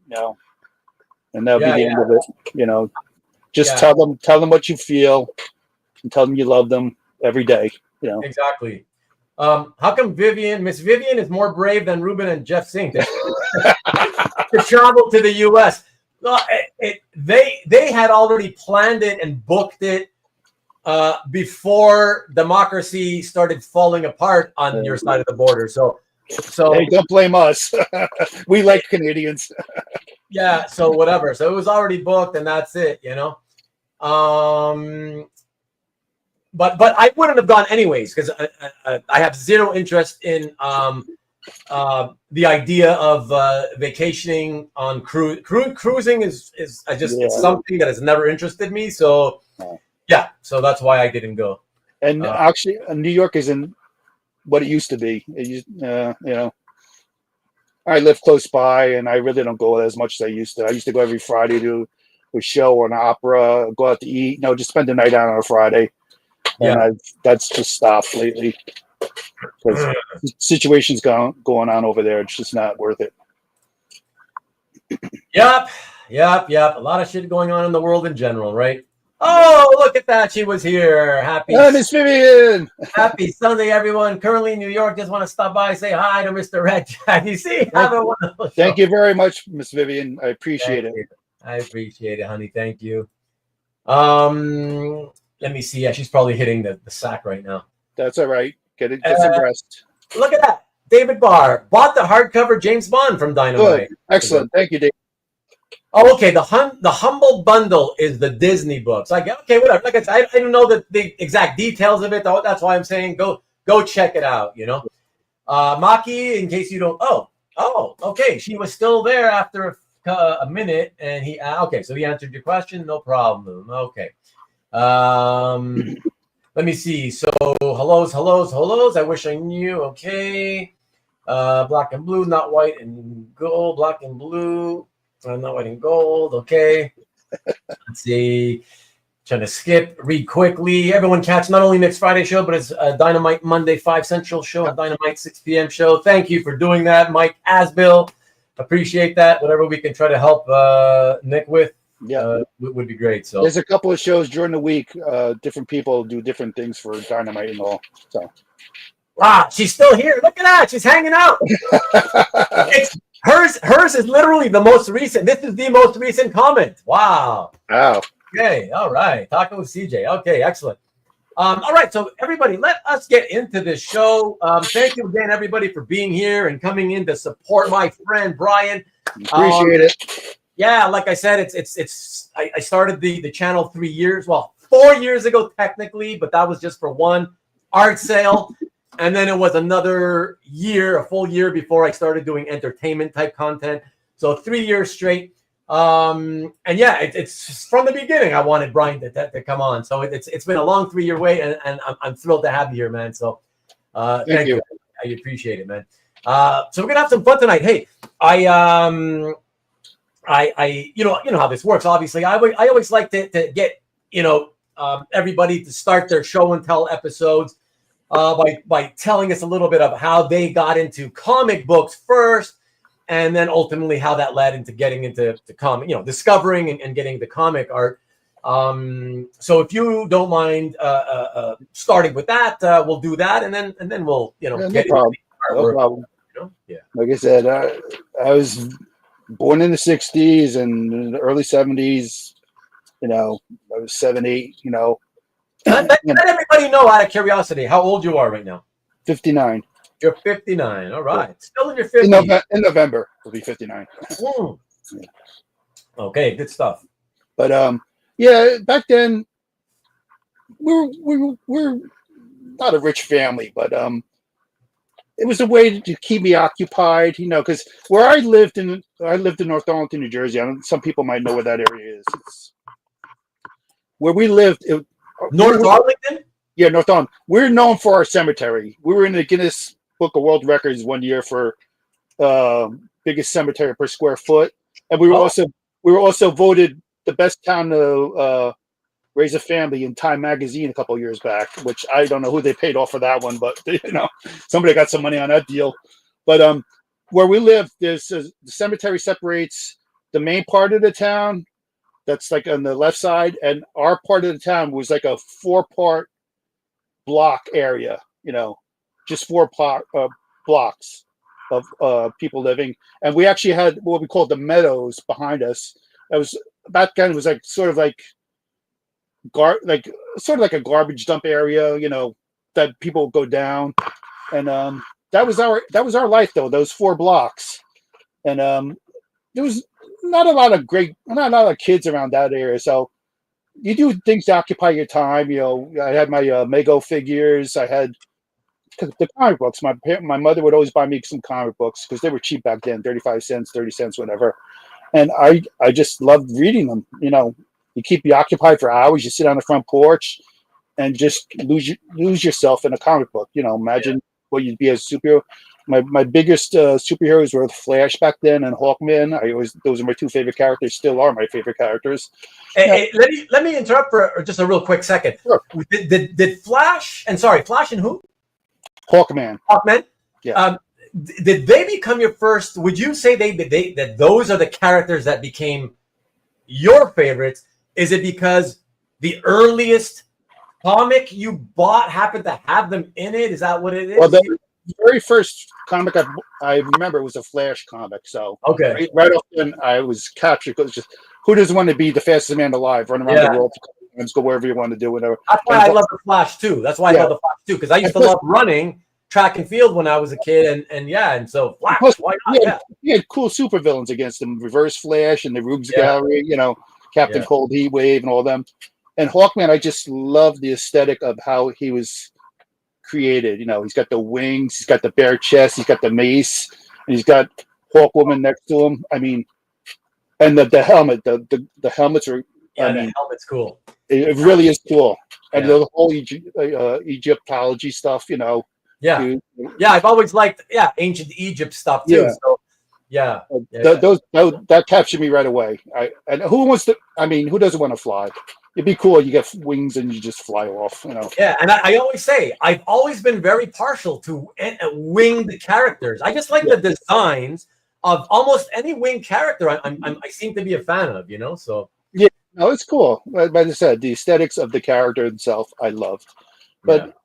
Speaker 2: and that'll be the end of it. Just tell them what you feel, and tell them you love them every day.
Speaker 1: Exactly. How come Miss Vivian is more brave than Ruben and Jeff Sink to travel to the U.S.? No, they had already planned it and booked it before democracy started falling apart on your side of the border. So
Speaker 2: hey, don't blame us. We like Canadians.
Speaker 1: Yeah, so whatever. So it was already booked, and that's it. But I wouldn't have gone anyways because I have zero interest in the idea of vacationing on cruising is it's something that has never interested me. So so that's why I didn't go.
Speaker 2: And actually, New York isn't what it used to be. I live close by, and I really don't go as much as I used to. I used to go every Friday to a show or an opera, go out to eat. Just spend the night out on a Friday. And that's just stopped lately because situations going on over there. It's just not worth it.
Speaker 1: Yep. A lot of shit going on in the world in general, right? Oh, look at that. She was here. Happy
Speaker 2: Miss Vivian.
Speaker 1: Happy Sunday, everyone. Currently in New York. Just want to stop by and say hi to Mr. Redjack. You see?
Speaker 2: Thank you very much, Miss Vivian. I appreciate it.
Speaker 1: I appreciate it, honey. Thank you. Let me see. Yeah, she's probably hitting the sack right now.
Speaker 2: That's all right. Get some rest.
Speaker 1: Look at that. David Barr bought the hardcover James Bond from Dynamite.
Speaker 2: Good. Excellent. Thank you, Dave.
Speaker 1: Oh, okay. The Humble Bundle is the Disney books. Okay, whatever. Like I said, I don't know the exact details of it. Though. That's why I'm saying go check it out. You know, Maki. In case you don't. Oh, okay. She was still there after a minute, and okay. So he answered your question. No problem. Okay. Let me see. So hellos. I wish I knew. Okay. Black and blue, not white and gold. Black and blue. Not white and gold. Okay. Let's see. Trying to read quickly. Everyone catch not only next Friday show, but it's a Dynamite Monday 5 Central show and Dynamite 6 p.m. show. Thank you for doing that, Mike Asbill. Appreciate that. Whatever we can try to help Nick with, would be great. So
Speaker 2: there's a couple of shows during the week. Different people do different things for Dynamite and all. So
Speaker 1: she's still here. Look at that. She's hanging out. It's hers is literally the most recent. This is the most recent comment. Wow. Okay. All right. Talking with CJ. Okay. Excellent. All right. So everybody, let us get into this show. Thank you again, everybody, for being here and coming in to support my friend Bryan.
Speaker 2: Appreciate it.
Speaker 1: Yeah. Like I said, I started the channel 4 years ago, technically, but that was just for one art sale. And then it was another year, a full year before I started doing entertainment type content. So 3 years straight. And yeah, it's from the beginning. I wanted Bryan to come on. So it's been a long 3 year wait, and I'm thrilled to have you here, man. So thank you. I appreciate it, man. So we're gonna have some fun tonight. Hey, I you know how this works. Obviously, I always like to get everybody to start their show and tell episodes. By telling us a little bit of how they got into comic books first, and then ultimately how that led into getting into comic, discovering and getting the comic art. So if you don't mind starting with that, we'll do that, and then we'll get
Speaker 2: no
Speaker 1: into
Speaker 2: problem.
Speaker 1: the
Speaker 2: No
Speaker 1: artwork.
Speaker 2: problem.
Speaker 1: Yeah.
Speaker 2: Like I said, I was born in the '60s and in the early '70s. I was 7, 8.
Speaker 1: Let everybody know, out of curiosity, how old you are right now.
Speaker 2: 59.
Speaker 1: You're 59. All right. Still in your 50s.
Speaker 2: In November, will be 59.
Speaker 1: Yeah. Okay, good stuff.
Speaker 2: But yeah, back then we're not a rich family, but it was a way to keep me occupied, because where I lived in North Arlington, New Jersey. Some people might know where that area is. It's where we lived.
Speaker 1: North Arlington?
Speaker 2: Yeah, North Arlington. We're known for our cemetery. We were in the Guinness Book of World Records one year for biggest cemetery per square foot, and we were also voted the best town to raise a family in Time Magazine a couple of years back. Which I don't know who they paid off for that one, but somebody got some money on that deal. But where we live, the cemetery separates the main part of the town. That's like on the left side, and our part of the town was like a 4-part block area, just 4 blocks of people living. And we actually had what we called the meadows behind us. That was back then. It was like sort of like a garbage dump area, that people would go down. And that was our life though. Those 4 blocks, and there was not a lot of kids around that area, so you do things to occupy your time. I had my Mego figures. I had the comic books. My mother would always buy me some comic books because they were cheap back then, 35 cents, 30 cents, whatever. And I just loved reading them. You keep you occupied for hours. You sit on the front porch and just lose yourself in a comic book. Imagine what you'd be as a superhero. My biggest superheroes were the Flash back then and Hawkman. Those are my 2 favorite characters. Still are my favorite characters.
Speaker 1: Hey, let me interrupt for just a real quick second.
Speaker 2: Sure.
Speaker 1: Did Flash and who?
Speaker 2: Hawkman.
Speaker 1: Yeah. Did they become your first? Would you say that those are the characters that became your favorites? Is it because the earliest comic you bought happened to have them in it? Is that what it is?
Speaker 2: Well, the very first comic I remember was a Flash comic. So
Speaker 1: okay,
Speaker 2: right off then I was captured because just who doesn't want to be the fastest man alive, run around the world times, go wherever you want to do, whatever.
Speaker 1: That's why I love the Flash too. That's why I love the Flash too, because I used to love running track and field when I was a kid, and so Flash.
Speaker 2: Plus,
Speaker 1: why not?
Speaker 2: he had cool supervillains against him, Reverse Flash and the Rubes Gallery, Captain Cold Heat Wave and all them. And Hawkman, I just love the aesthetic of how he was created. He's got the wings, he's got the bare chest, he's got the mace, and he's got Hawkwoman next to him. I mean, and the helmet, the helmets are.
Speaker 1: The helmet's cool.
Speaker 2: It really is cool, and the whole Egyptology stuff.
Speaker 1: Yeah, I've always liked ancient Egypt stuff too. So
Speaker 2: that captured me right away. And who wants to? I mean, who doesn't want to fly? It'd be cool. You get wings and you just fly off.
Speaker 1: Yeah, and I always say I've always been very partial to winged characters. I just like the designs of almost any winged character. I seem to be a fan of. So
Speaker 2: yeah, no, it's cool. Like I said, the aesthetics of the character itself, I loved. But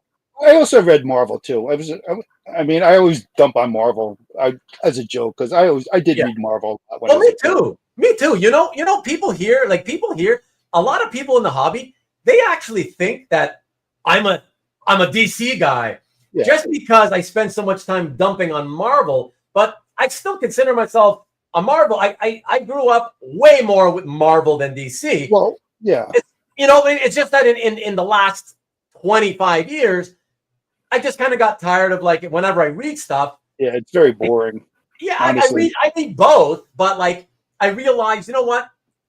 Speaker 2: I also read Marvel too. I always dump on Marvel as a joke because I did read Marvel.
Speaker 1: Me too. People here, a lot of people in the hobby, they actually think that I'm a DC guy just because I spend so much time dumping on Marvel. But I still consider myself a Marvel. I grew up way more with Marvel than DC.
Speaker 2: Well, yeah.
Speaker 1: It's just that in the last 25 years, I just kind of got tired of whenever I read stuff.
Speaker 2: Yeah, it's very boring.
Speaker 1: I read both, but I realized, what?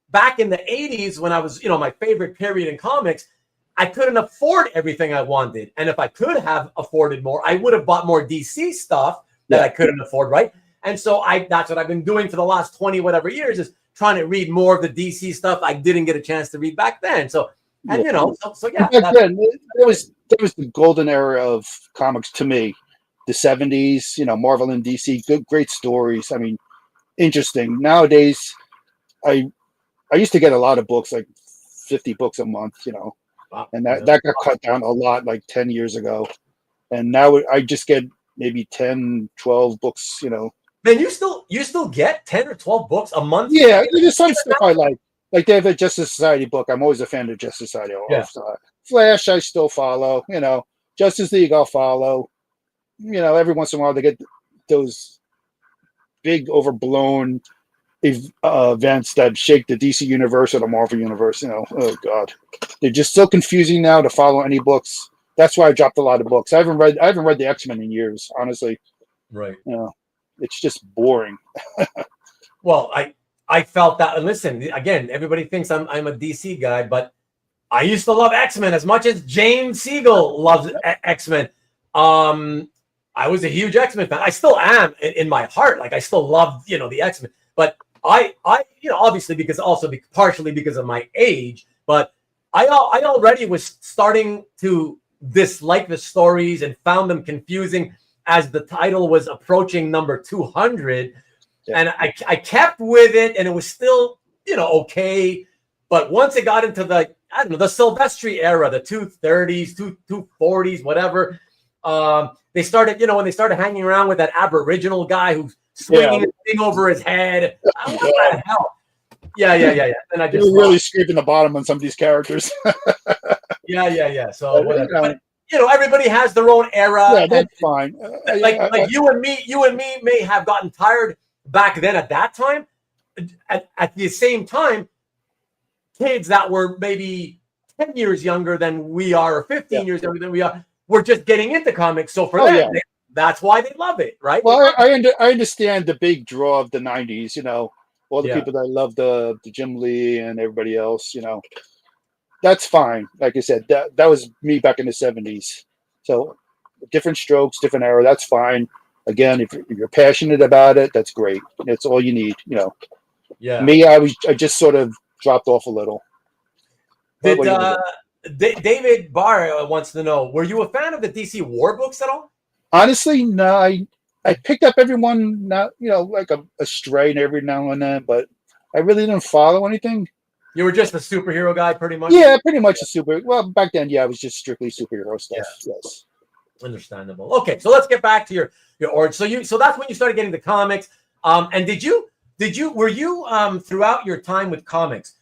Speaker 1: Back in the 80s when I was, my favorite period in comics, I couldn't afford everything I wanted. And if I could have afforded more, I would have bought more DC stuff that I couldn't afford, right? And so that's what I've been doing for the last 20 whatever years is trying to read more of the DC stuff I didn't get a chance to read back then. So, and
Speaker 2: Back then, there was the golden era of comics to me. The 70s, Marvel and DC, great stories. I mean, interesting. Nowadays, I used to get a lot of books, like 50 books a month, and that got cut down a lot, like 10 years ago. And now I just get maybe 10, 12 books,
Speaker 1: Man, you still get 10 or 12 books a month?
Speaker 2: Yeah, there's some stuff I like. Like they have a Justice Society book. I'm always a fan of Justice Society. Flash, I still follow. Justice League, I'll follow. Every once in a while they get those big overblown events that shake the DC universe or the Marvel universe. Oh god, they're just so confusing now to follow any books. That's why I dropped a lot of books. I haven't read the X-Men in years, honestly.
Speaker 1: Right.
Speaker 2: It's just boring.
Speaker 1: Well, I felt that. And listen, again, everybody thinks I'm a DC guy, but I used to love X-Men as much as James Siegel loves X-Men. I was a huge X-Men fan. I still am in my heart. I still love, the X-Men. But I obviously partially because of my age, but I already was starting to dislike the stories and found them confusing as the title was approaching number 200. Yeah. And I kept with it, and it was still, okay. But once it got into the Silvestri era, the 230s, 240s, whatever, they started, when they started hanging around with that Aboriginal guy who's swinging the thing over his head. What the hell? Yeah. And I just
Speaker 2: really scraping the bottom on some of these characters.
Speaker 1: Yeah. So whatever. But, everybody has their own era.
Speaker 2: Yeah, that's fine.
Speaker 1: You and me may have gotten tired back then at that time. At the same time, kids that were maybe 10 years younger than we are or 15 years younger than we are were just getting into comics. So for them, that's why they love it, right?
Speaker 2: Well, I understand the big draw of the 90s, all the people that loved the Jim Lee and everybody else, that's fine. Like I said, that was me back in the 70s. So different strokes, different era, that's fine. Again, if you're passionate about it, that's great. That's all you need,
Speaker 1: Yeah.
Speaker 2: Me, I just sort of dropped off a little.
Speaker 1: David Barr wants to know, were you a fan of the DC War books at all?
Speaker 2: Honestly, no. I picked up everyone, like a stray every now and then, but I really didn't follow anything.
Speaker 1: You were just a superhero guy, pretty much?
Speaker 2: Yeah, pretty much a super. Well, back then, I was just strictly superhero stuff. Yeah. Yes.
Speaker 1: Understandable. Okay, so let's get back to your origin. So that's when you started getting the comics. And were you throughout your time with comics,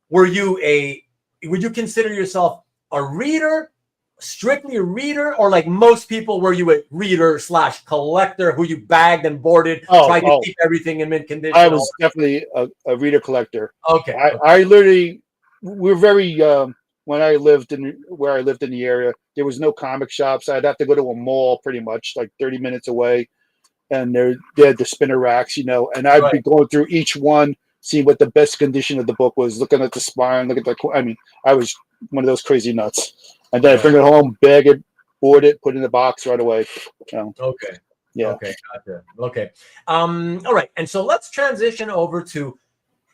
Speaker 1: were you a would you consider yourself a reader, strictly a reader, or like most people, were you a reader/collector who you bagged and boarded, tried to keep everything in mint condition?
Speaker 2: I was definitely a reader collector.
Speaker 1: Okay.
Speaker 2: I literally, we're very when I lived in the area, there was no comic shops. I'd have to go to a mall pretty much like 30 minutes away, and they had the spinner racks, and I'd be going through each one, seeing what the best condition of the book was, looking at the spine, looking at I was one of those crazy nuts. And then I bring it home, bag it, board it, put it in the box right away.
Speaker 1: Okay.
Speaker 2: Yeah.
Speaker 1: Okay. Gotcha. Okay. All right. And so let's transition over to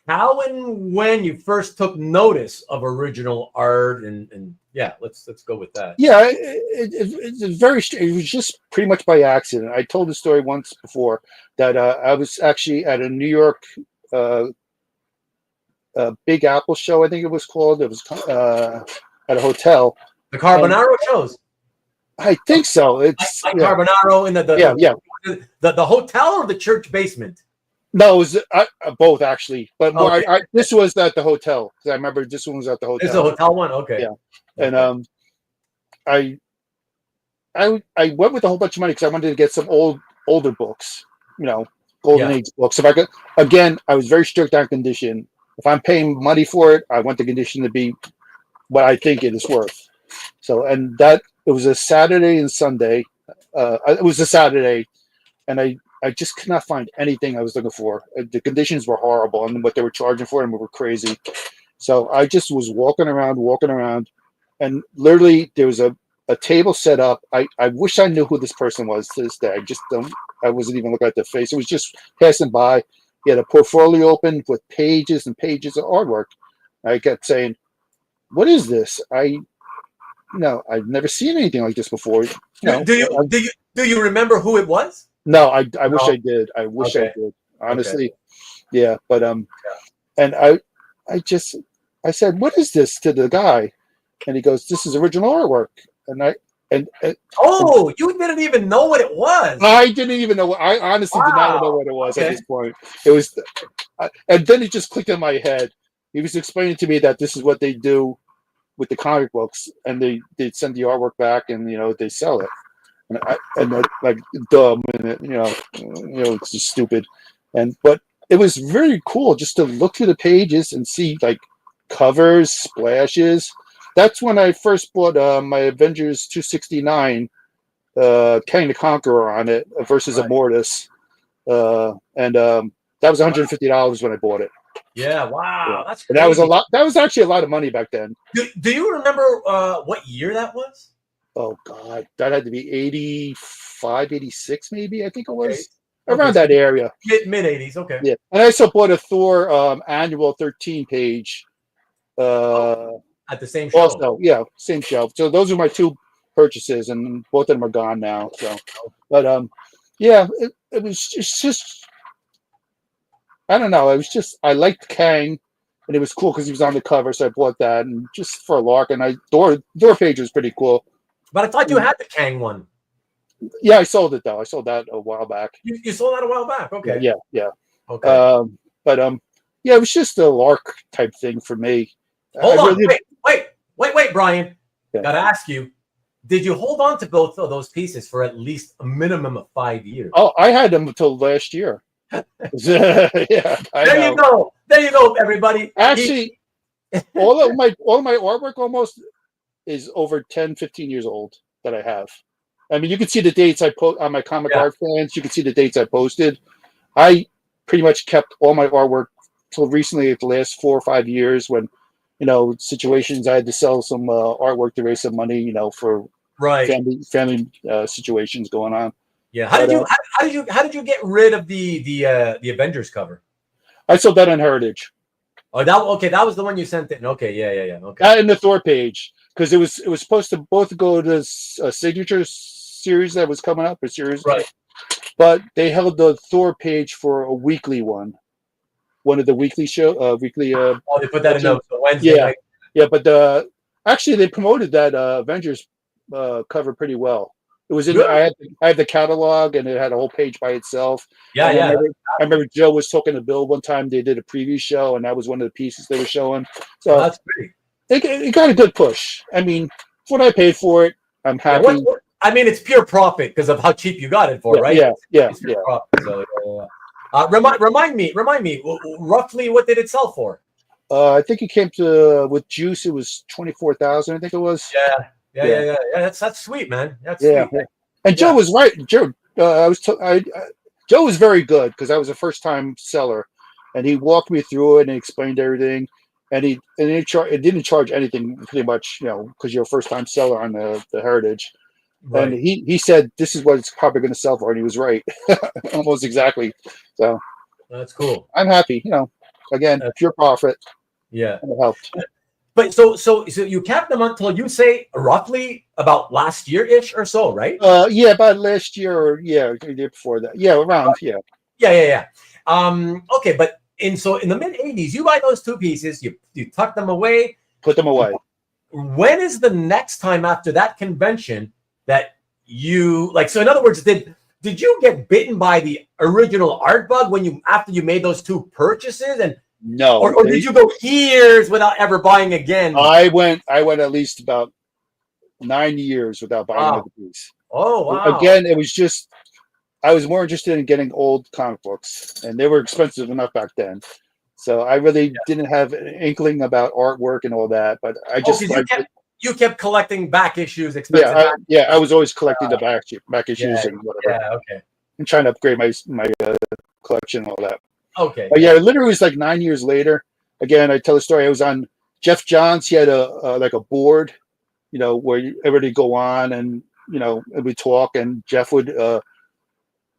Speaker 1: how and when you first took notice of original art, and yeah, let's go with that.
Speaker 2: Yeah, it was just pretty much by accident. I told the story once before that I was actually at a New York Big Apple show, I think it was called. It was at a hotel.
Speaker 1: The Carbonaro shows.
Speaker 2: I think so. It's
Speaker 1: like Carbonaro in the hotel or the church basement.
Speaker 2: No, it was both actually, but more, this was at the hotel because I remember this one was at the hotel.
Speaker 1: It's a hotel one, okay.
Speaker 2: Yeah, and I went with a whole bunch of money because I wanted to get some older books, Golden Age books. If I could, again, I was very strict on condition. If I'm paying money for it, I want the condition to be what I think it is worth. So, and that it was a Saturday and Sunday. It was a Saturday, and I just could not find anything I was looking for. The conditions were horrible, and what they were charging for them were crazy. So I just was walking around, and literally there was a table set up. I wish I knew who this person was to this day. I wasn't even looking at their face. It was just passing by. He had a portfolio open with pages and pages of artwork. I kept saying, "What is this? I've never seen anything like this before."
Speaker 1: Do you remember who it was?
Speaker 2: No, I wish I did. I wish I did. Honestly, yeah. But and I said, "What is this?" to the guy, and he goes, "This is original artwork." And
Speaker 1: you didn't even know what it was.
Speaker 2: I didn't even know. I honestly did not know what it was at this point. It was, and then it just clicked in my head. He was explaining to me that this is what they do with the comic books, and they send the artwork back, and they sell it. And like dumb, and it's just stupid. But it was very cool just to look through the pages and see like covers, splashes. That's when I first bought my Avengers 269, Kang the Conqueror on it versus a Mortis, and that was $150 when I bought it.
Speaker 1: Yeah, wow, that's crazy.
Speaker 2: And that was a lot. That was actually a lot of money back then.
Speaker 1: Do you remember what year that was?
Speaker 2: Oh God, that had to be 85, 86 maybe. I think it was around that area.
Speaker 1: Mid 80s. Okay.
Speaker 2: Yeah, and I also bought a Thor annual 13 page.
Speaker 1: At the same shelf.
Speaker 2: Also, yeah, same shelf. So those are my two purchases, and both of them are gone now. So, but it was just I don't know. It was just I liked Kang, and it was cool because he was on the cover, so I bought that, and just for a lark. And door page was pretty cool.
Speaker 1: But I thought you had the Kang one.
Speaker 2: Yeah, I sold it though. I sold that a while back.
Speaker 1: You sold that a while back. Okay.
Speaker 2: Yeah.
Speaker 1: Okay.
Speaker 2: But it was just a lark type thing for me.
Speaker 1: Hold on. Wait, Bryan. Gotta ask you, did you hold on to both of those pieces for at least a minimum of 5 years?
Speaker 2: Oh, I had them until last year. Yeah,
Speaker 1: there you go. There you go, everybody.
Speaker 2: Actually, all of my artwork almost is over 10, 15 years old that I have. I mean, you can see the dates I put on my comic art fans. You can see the dates I posted. I pretty much kept all my artwork till recently, the last 4 or 5 years, when situations I had to sell some artwork to raise some money, for family situations going on.
Speaker 1: Yeah. How did you get rid of the Avengers cover?
Speaker 2: I sold that on Heritage.
Speaker 1: Oh, that was the one you sent in. Okay, yeah. Okay.
Speaker 2: That and the Thor page, because it was supposed to both go to this signature series that was coming up, a series,
Speaker 1: right?
Speaker 2: But they held the Thor page for a weekly one of the weekly show,
Speaker 1: they put that in the Wednesday.
Speaker 2: Yeah. But actually, they promoted that Avengers cover pretty well. It was in. I had the catalog, and it had a whole page by itself.
Speaker 1: Yeah,
Speaker 2: I remember Joe was talking to Bill one time. They did a preview show, and that was one of the pieces they were showing. So
Speaker 1: that's great.
Speaker 2: it got a good push. I mean, for what I paid for it, I'm
Speaker 1: Yeah,
Speaker 2: happy.
Speaker 1: I mean, it's pure profit because of how cheap you got it for, right? It's pure profit. So, remind me, roughly what did it sell for?
Speaker 2: I think it came to with juice. It was 24,000. I think it was.
Speaker 1: Yeah. That's sweet, man. That's
Speaker 2: sweet.
Speaker 1: Yeah.
Speaker 2: And Joe was right. Joe, Joe was very good because I was a first time seller, and he walked me through it and explained everything. And it didn't charge anything pretty much, because you're a first time seller on the Heritage. Right. And he said this is what it's probably going to sell for, and he was right, almost exactly. So
Speaker 1: that's cool.
Speaker 2: I'm happy. Again, pure profit.
Speaker 1: Yeah,
Speaker 2: and it helped.
Speaker 1: But so you kept them until you say roughly about last year-ish or so, right?
Speaker 2: Yeah, about last year or the year before that. Yeah, around.
Speaker 1: Yeah. Okay, but in the mid '80s, you buy those two pieces, you tuck them away,
Speaker 2: put them away.
Speaker 1: When is the next time after that convention that you like? So in other words, did you get bitten by the original art bug after you made those two purchases and?
Speaker 2: No.
Speaker 1: Or did you go years without ever buying again?
Speaker 2: I went at least about 9 years without buying another piece.
Speaker 1: Oh, wow.
Speaker 2: Again, it was just, I was more interested in getting old comic books, and they were expensive enough back then. So I really didn't have an inkling about artwork and all that, but I just...
Speaker 1: you kept collecting back issues,
Speaker 2: expensive I was always collecting the back issues and whatever.
Speaker 1: Yeah, okay.
Speaker 2: And trying to upgrade my collection and all that.
Speaker 1: Okay.
Speaker 2: But it literally was like 9 years later. Again, I tell the story. I was on Jeff Johns. He had a board, where everybody go on and we talk, and Jeff would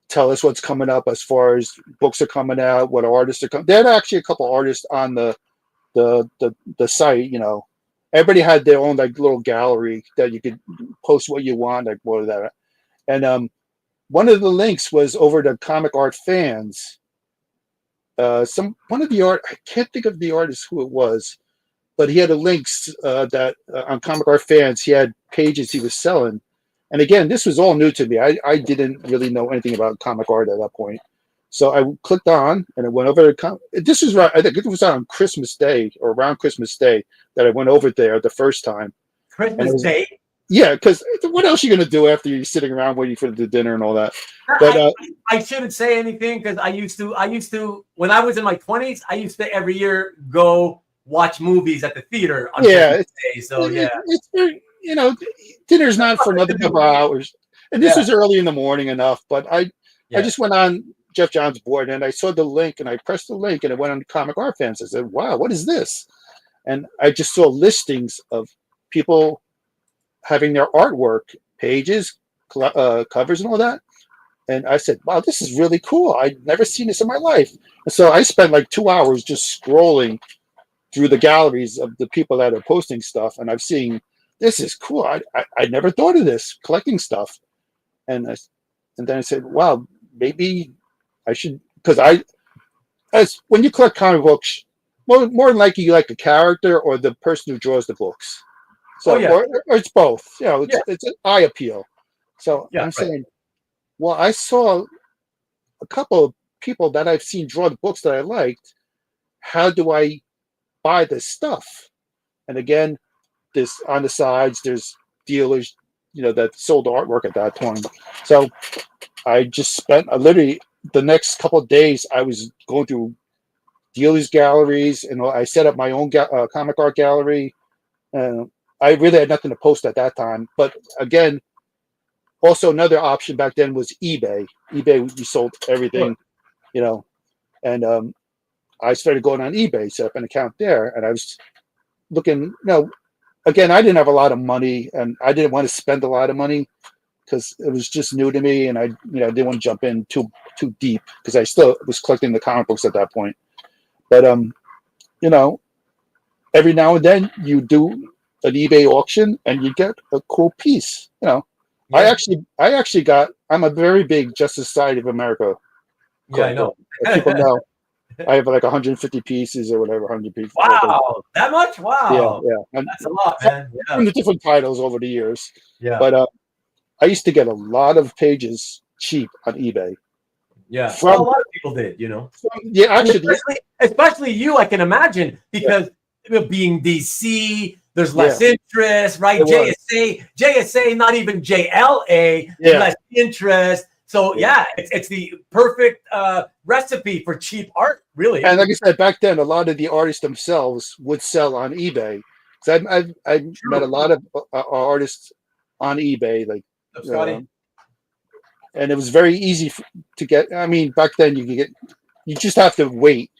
Speaker 2: tell us what's coming up as far as books are coming out, what artists are coming. They had actually a couple artists on the site. Everybody had their own little gallery that you could post what you want, what of that. And one of the links was over to Comic Art Fans. One of the art, I can't think of the artist who it was, but he had links that on Comic Art Fans, he had pages he was selling. And again, this was all new to me. I didn't really know anything about comic art at that point. So I clicked on and I went over to this was right. I think it was on Christmas Day or around Christmas Day that I went over there the first time.
Speaker 1: Christmas Day?
Speaker 2: Yeah, because what else are you going to do after you're sitting around waiting for the dinner and all that? But
Speaker 1: I shouldn't say anything because I used to when I was in my 20s, I used to every year go watch movies at the theater on Christmas Day. So
Speaker 2: it's very, dinner's not for another couple hours. And this was early in the morning enough, but I just went on Jeff Johns' board and I saw the link and I pressed the link and it went on Comic Art Fans. I said, wow, what is this? And I just saw listings of people having their artwork, pages, covers and all that. And I said, wow, this is really cool. I'd never seen this in my life. And so I spent like 2 hours just scrolling through the galleries of the people that are posting stuff. And I've seen, this is cool. I never thought of this, collecting stuff. And then I said, wow, maybe I should, because when you collect comic books, more than likely you like the character or the person who draws the books. So, or it's both. It's an eye appeal. So I'm saying, well, I saw a couple of people that I've seen draw the books that I liked. How do I buy this stuff? And again, this on the sides, there's dealers, that sold artwork at that point. So I just spent literally the next couple of days. I was going through dealers' galleries, and I set up my own comic art gallery. I really had nothing to post at that time. But again, also another option back then was eBay. eBay, you sold everything, and I started going on eBay, set up an account there, and I was looking, again, I didn't have a lot of money and I didn't want to spend a lot of money because it was just new to me. And I didn't want to jump in too deep because I still was collecting the comic books at that point. But, every now and then you do an eBay auction and you get a cool piece, I actually got, I'm a very big Justice Society of America collector.
Speaker 1: I know.
Speaker 2: People know. I have like 150 pieces or whatever, 100 pieces.
Speaker 1: Wow, that much? Wow.
Speaker 2: Yeah. And
Speaker 1: that's a lot, man.
Speaker 2: From the different titles over the years.
Speaker 1: Yeah.
Speaker 2: But I used to get a lot of pages cheap on eBay.
Speaker 1: Yeah. A lot of people did,
Speaker 2: Actually.
Speaker 1: Especially you, I can imagine, because being DC, there's
Speaker 2: Yeah.
Speaker 1: less interest, right?
Speaker 2: It was.
Speaker 1: JSA, not even JLA,
Speaker 2: Yeah.
Speaker 1: less interest. So yeah, it's the perfect recipe for cheap art, really.
Speaker 2: And like I said, back then, a lot of the artists themselves would sell on eBay. So I've met a lot of artists on eBay, like, and it was very easy to get. I mean, back then you just have to wait.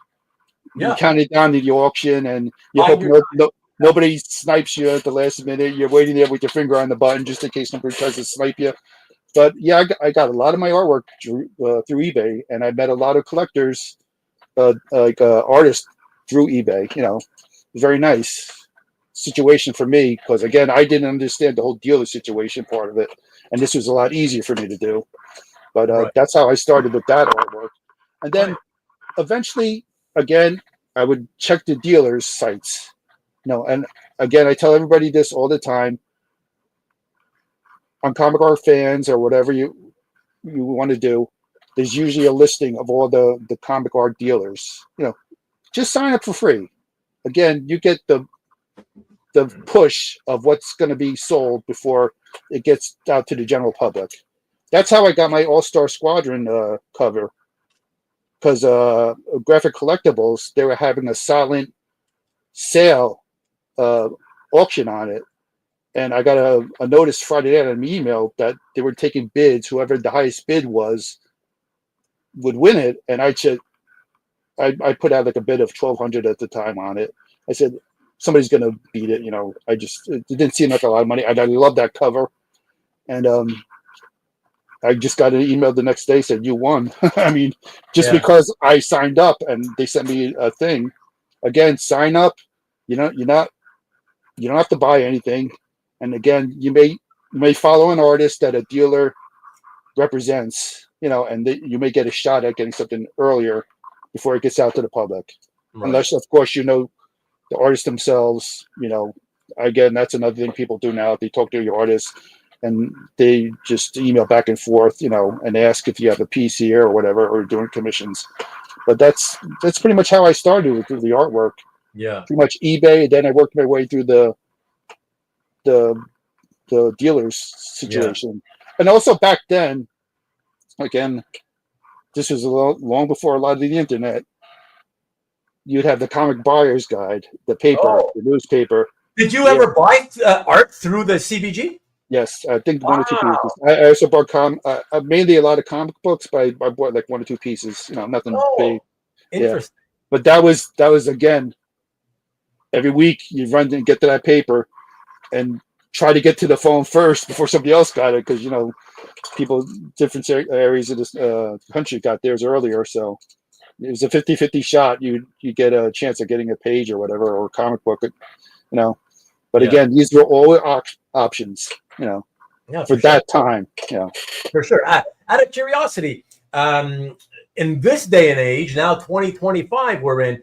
Speaker 2: You count it down to the auction, and you hope nobody snipes you at the last minute. You're waiting there with your finger on the button just in case somebody tries to snipe you. But yeah, I got a lot of my artwork through eBay, and I met a lot of collectors, artists through eBay. You know, very nice situation for me because again, I didn't understand the whole dealer situation part of it, and this was a lot easier for me to do. But that's how I started with that artwork, and then eventually, again, I would check the dealers' sites. You know, and again, I tell everybody this all the time. On Comic Art Fans or whatever you want to do, there's usually a listing of all the comic art dealers. You know, just sign up for free. Again, you get the push of what's going to be sold before it gets out to the general public. That's how I got my All-Star Squadron cover, because Graphic Collectibles, they were having a silent sale auction on it. And I got a notice Friday night on an email that they were taking bids. Whoever the highest bid was would win it. And I put out like a bid of $1,200 at the time on it. I said, somebody's going to beat it. You know, it didn't seem like a lot of money. I love that cover. And I just got an email the next day said, you won. I mean, just because I signed up and they sent me a thing. Again, sign up. You don't have to buy anything. And again, you may follow an artist that a dealer represents, you know, and you may get a shot at getting something earlier before it gets out to the public. Right. Unless, of course, you know the artists themselves. You know, again, that's another thing people do now. They talk to your artists and they just email back and forth, you know, and ask if you have a piece here or whatever, or doing commissions. But that's pretty much how I started with the artwork.
Speaker 1: Yeah,
Speaker 2: pretty much eBay. And then I worked my way through the dealers situation. And also back then, again, this was long before a lot of the internet. You'd have the comic buyer's guide, the paper, the newspaper.
Speaker 1: Did you ever buy art through the CBG?
Speaker 2: Yes, I think 1 or 2 pieces. I also bought mainly a lot of comic books, but I bought like 1 or 2 pieces. You know, nothing big.
Speaker 1: Interesting.
Speaker 2: Yeah. But that was again, every week you run and get to that paper and try to get to the phone first before somebody else got it, because you know, people different areas of this country got theirs earlier, so it was a 50-50 shot. You get a chance of getting a page or whatever, or a comic book, you know. But again, these were all options, you know, for that time. Yeah,
Speaker 1: for sure. Out of curiosity, in this day and age, now 2025, we're in,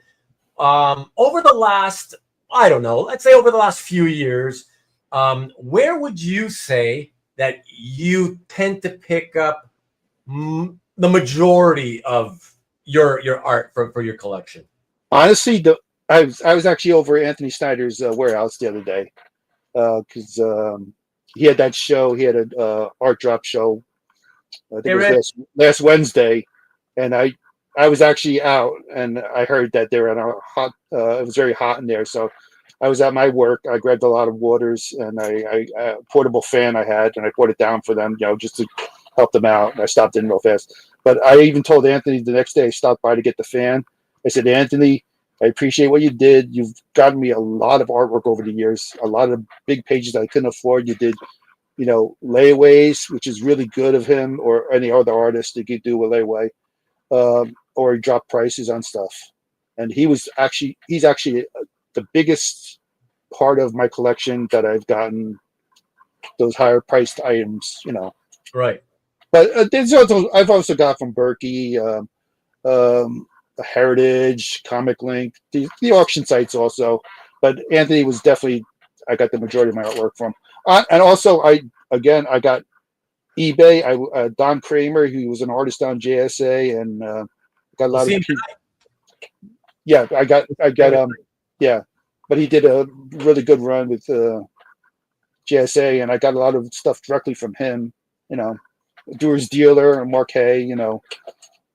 Speaker 1: over the last, I don't know, let's say over the last few years, where would you say that you tend to pick up the majority of your art for your collection?
Speaker 2: Honestly, I was actually over at Anthony Snyder's warehouse the other day, because he had that show. He had a art drop show. I think it was last Wednesday, and I was actually out, and I heard that they were in a hot. It was very hot in there, so I was at my work. I grabbed a lot of waters and a portable fan I had, and I poured it down for them, you know, just to help them out. And I stopped in real fast. But I even told Anthony the next day I stopped by to get the fan. I said, Anthony, I appreciate what you did. You've gotten me a lot of artwork over the years, a lot of big pages that I couldn't afford. You did, you know, layaways, which is really good of him or any other artist that could do a layaway, or he dropped prices on stuff. And he's actually the biggest part of my collection that I've gotten those higher priced items, you know.
Speaker 1: Right.
Speaker 2: But I've also got from Berkey, Heritage, Comic Link, the auction sites also. But Anthony was definitely, I got the majority of my artwork from. And also, I got eBay. Don Kramer, who was an artist on JSA, and got a lot of. Yeah, I got but he did a really good run with JSA, and I got a lot of stuff directly from him. You know, Doers Dealer and Mark Hay. You know,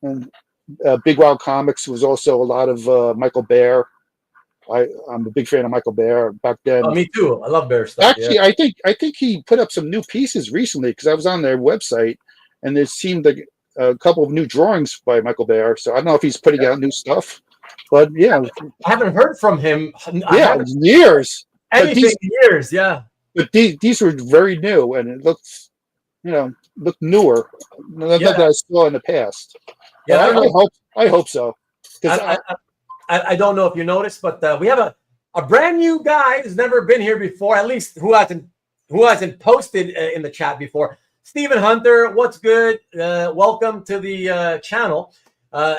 Speaker 2: and Big Wild Comics was also a lot of Michael Baer. I'm a big fan of Michael Baer back then.
Speaker 1: Oh, me too. I love Baer stuff.
Speaker 2: Actually, I think he put up some new pieces recently because I was on their website and there seemed like a couple of new drawings by Michael Baer. So I don't know if he's putting out new stuff, but yeah,
Speaker 1: I haven't heard from him.
Speaker 2: Years.
Speaker 1: Anything years, yeah.
Speaker 2: But these were very new, and it looks, looked newer than I saw in the past. Yeah, I hope so.
Speaker 1: I don't know if you noticed, but we have a brand new guy who's never been here before, at least who hasn't posted in the chat before. Stephen Hunter, what's good? Welcome to the channel.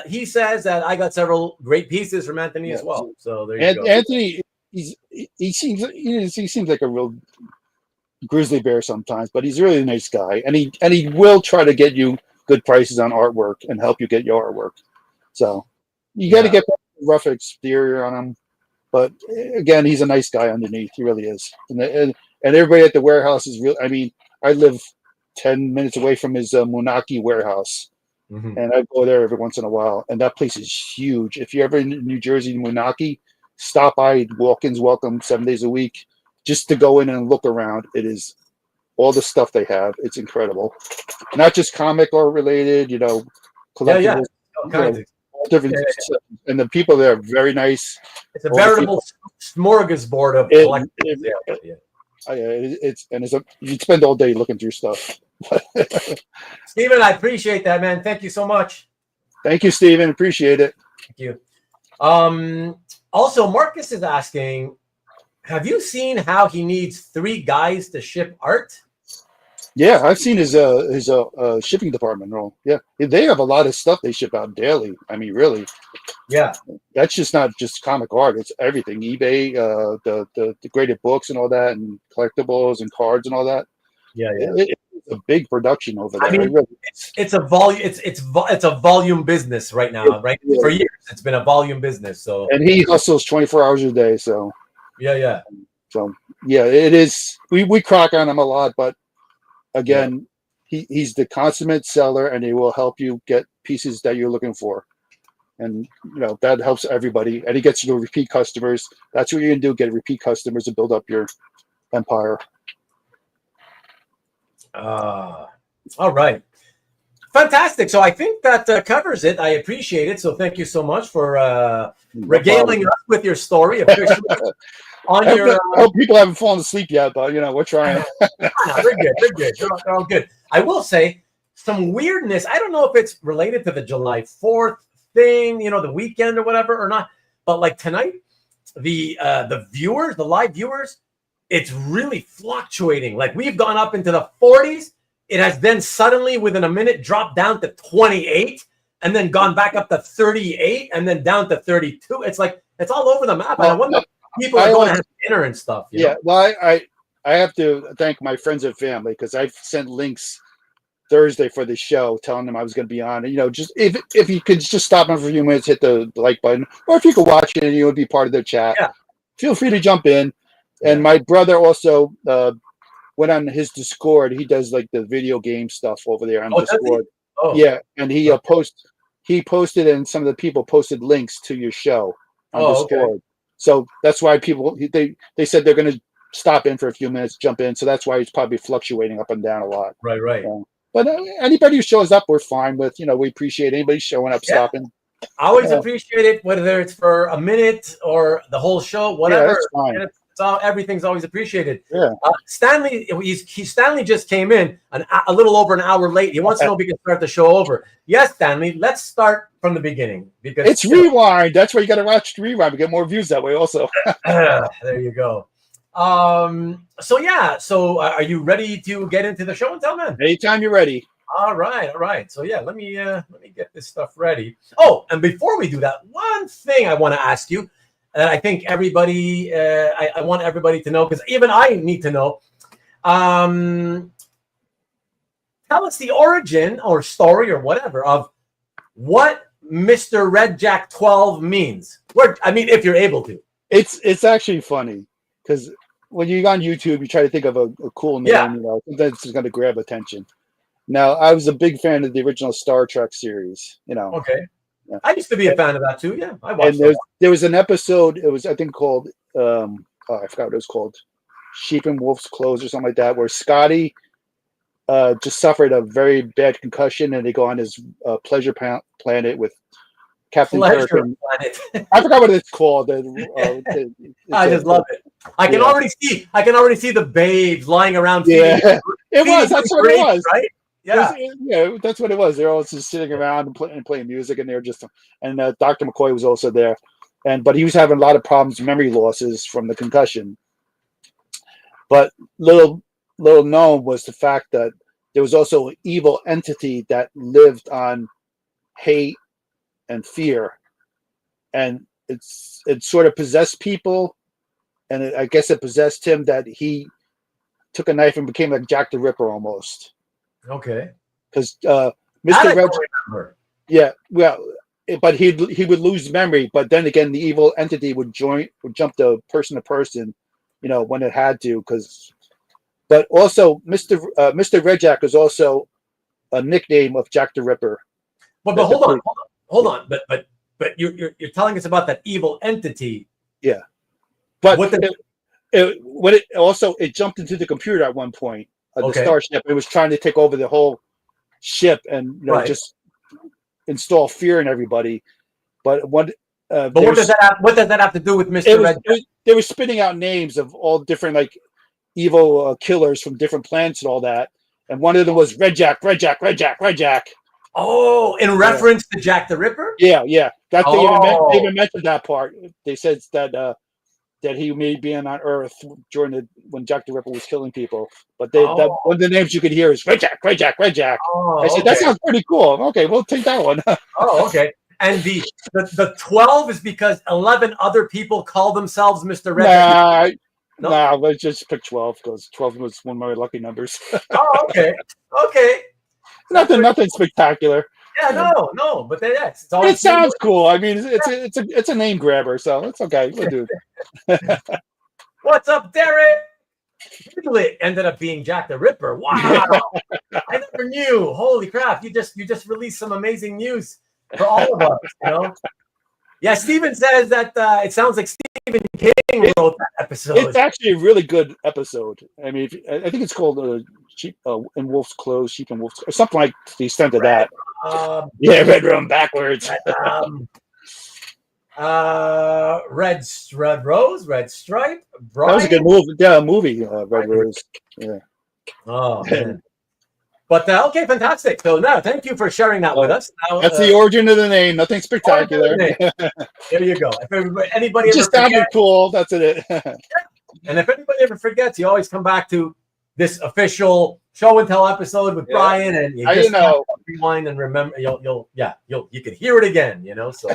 Speaker 1: He says that I got several great pieces from Anthony as well. So there you go.
Speaker 2: Anthony, he seems like a real grizzly bear sometimes, but he's really a nice guy, and he will try to get you good prices on artwork and help you get your artwork. So you got to get rough exterior on him, but again, he's a nice guy underneath. He really is, and everybody at the warehouse is real. I mean, I live 10 minutes away from his Munaki warehouse, and I go there every once in a while, and that place is huge. If you're ever in New Jersey, Munaki, stop by. Walk-ins welcome 7 days a week, just to go in and look around. It is all the stuff they have. It's incredible. Not just comic or related, collectibles. Different stuff. And the people there are very nice.
Speaker 1: It's a veritable smorgasbord of collectibles.
Speaker 2: You'd spend all day looking through stuff.
Speaker 1: Steven, I appreciate that, man. Thank you so much.
Speaker 2: Thank you, Steven. Appreciate it.
Speaker 1: Thank you. Also, Marcus is asking, have you seen how he needs 3 guys to ship art?
Speaker 2: Yeah, I've seen his shipping department role. Yeah, they have a lot of stuff they ship out daily. I mean, really.
Speaker 1: Yeah,
Speaker 2: that's just not just comic art; it's everything. eBay, the graded books and all that, and collectibles and cards and all that.
Speaker 1: Yeah.
Speaker 2: It's a big production over there.
Speaker 1: I mean, it's a volume. It's a volume business right now, right? Yeah. For years, it's been a volume business. So,
Speaker 2: and he hustles 24 hours a day. So,
Speaker 1: yeah.
Speaker 2: So, yeah, it is. We crack on him a lot, but. Again, he's the consummate seller, and he will help you get pieces that you're looking for. And, that helps everybody. And he gets you repeat customers. That's what you're going to do, get repeat customers to build up your empire.
Speaker 1: All right. Fantastic. So I think that covers it. I appreciate it. So thank you so much for regaling us with your story officially. I
Speaker 2: hope people haven't fallen asleep yet, but we're trying.
Speaker 1: They're good. They're all good. I will say some weirdness. I don't know if it's related to the July 4th thing, the weekend or whatever or not. But like tonight, the viewers, the live viewers, it's really fluctuating. Like we've gone up into the 40s. It has then suddenly within a minute dropped down to 28 and then gone back up to 38 and then down to 32. It's like it's all over the map. And I wonder. People are going to have dinner and stuff.
Speaker 2: Well, I have to thank my friends and family because I've sent links Thursday for the show, telling them I was going to be on. And, just if you could just stop on for a few minutes, hit the like button, or if you could watch it and you would be part of the chat, feel free to jump in. And my brother also went on his Discord. He does like the video game stuff over there on Discord. Yeah, and he posted, and some of the people posted links to your show on Discord. Okay. So that's why people they said they're going to stop in for a few minutes, jump in. So that's why it's probably fluctuating up and down a lot.
Speaker 1: Right.
Speaker 2: But anybody who shows up, we're fine with. We appreciate anybody showing up, stopping.
Speaker 1: I always appreciate it, whether it's for a minute or the whole show, whatever.
Speaker 2: Yeah, that's fine.
Speaker 1: Everything's always appreciated.
Speaker 2: Yeah.
Speaker 1: Stanley, Stanley just came in a little over an hour late. He wants to know if we can start the show over. Yes, Stanley, let's start from the beginning because
Speaker 2: it's rewind. That's why you got to watch rewind. We get more views that way, also.
Speaker 1: There you go. So are you ready to get into the show and tell, man?
Speaker 2: Anytime you're ready.
Speaker 1: All right. So let me get this stuff ready. Oh, and before we do that, one thing I want to ask you. And I think everybody, I want everybody to know, because even I need to know. Tell us the origin or story or whatever of what MrRedjack12 means. If you're able to.
Speaker 2: It's actually funny because when you're on YouTube, you try to think of a cool name,
Speaker 1: Yeah.
Speaker 2: something that's going to grab attention. Now, I was a big fan of the original Star Trek series,
Speaker 1: Okay.
Speaker 2: Yeah.
Speaker 1: I used to be a fan of that too. Yeah, I watched
Speaker 2: And there was an episode. It was, I think, called I forgot what it was called, Sheep in Wolf's Clothes or something like that, where Scotty just suffered a very bad concussion, and they go on his pleasure planet with Captain Kirk. And, I forgot what it's called.
Speaker 1: I just love it. I can already see the babes lying around.
Speaker 2: Yeah, it was. That's what it was,
Speaker 1: right? Yeah,
Speaker 2: that's what it was. They're all just sitting around and playing music, and they're just. And Dr. McCoy was also there, but he was having a lot of problems, memory losses from the concussion. But little known was the fact that there was also an evil entity that lived on hate and fear, and it sort of possessed people, and I guess it possessed him that he took a knife and became like Jack the Ripper almost.
Speaker 1: Okay.
Speaker 2: Because Mr. Red, yeah, well, but he would lose memory, but then again, the evil entity would jump to person, when it had to. But also, Mr. Redjack is also a nickname of Jack the Ripper.
Speaker 1: But hold on. But you're telling us about that evil entity.
Speaker 2: Yeah. But it jumped into the computer at one point. The starship. It was trying to take over the whole ship and just install fear in everybody. But what does that have to do with Mr. Red? They were spitting out names of all different like evil killers from different planets and all that. And one of them was Redjack.
Speaker 1: Oh, in reference to Jack the Ripper?
Speaker 2: Yeah. They even mentioned that part. They said that he may be on Earth when Jack the Ripper was killing people. But one of the names you could hear is Redjack. I said, that sounds pretty cool. Okay, we'll take that one.
Speaker 1: Oh, okay. And the 12 is because 11 other people call themselves Mr. Redjack?
Speaker 2: Nah, let's just pick 12 because 12 was one of my lucky numbers.
Speaker 1: Oh, okay.
Speaker 2: Nothing spectacular.
Speaker 1: Yeah, no, but
Speaker 2: it sounds cool. I mean, it's a name grabber, so it's okay. We'll do it.
Speaker 1: What's up, Derek? It ended up being Jack the Ripper. Wow, I never knew. Holy crap! You just released some amazing news for all of us. Yeah, Steven says that it sounds like Stephen King wrote that episode.
Speaker 2: It's actually a really good episode. I mean, I think it's called Sheep in Wolf's Clothes, Sheep in Wolf's Clothes, or something like the extent of that. Red Room backwards.
Speaker 1: Red Rose, Red Stripe. Bryan.
Speaker 2: That was a good movie. Yeah, movie. Red Rose. Yeah.
Speaker 1: Oh man. But okay, fantastic. So now, thank you for sharing that with us. Now,
Speaker 2: that's the origin of the name. Nothing spectacular.
Speaker 1: There you go. If anybody
Speaker 2: just sounded cool. That's it.
Speaker 1: And if anybody ever forgets, you always come back to this official show and tell episode with Bryan, and you just rewind and remember. You can hear it again. So.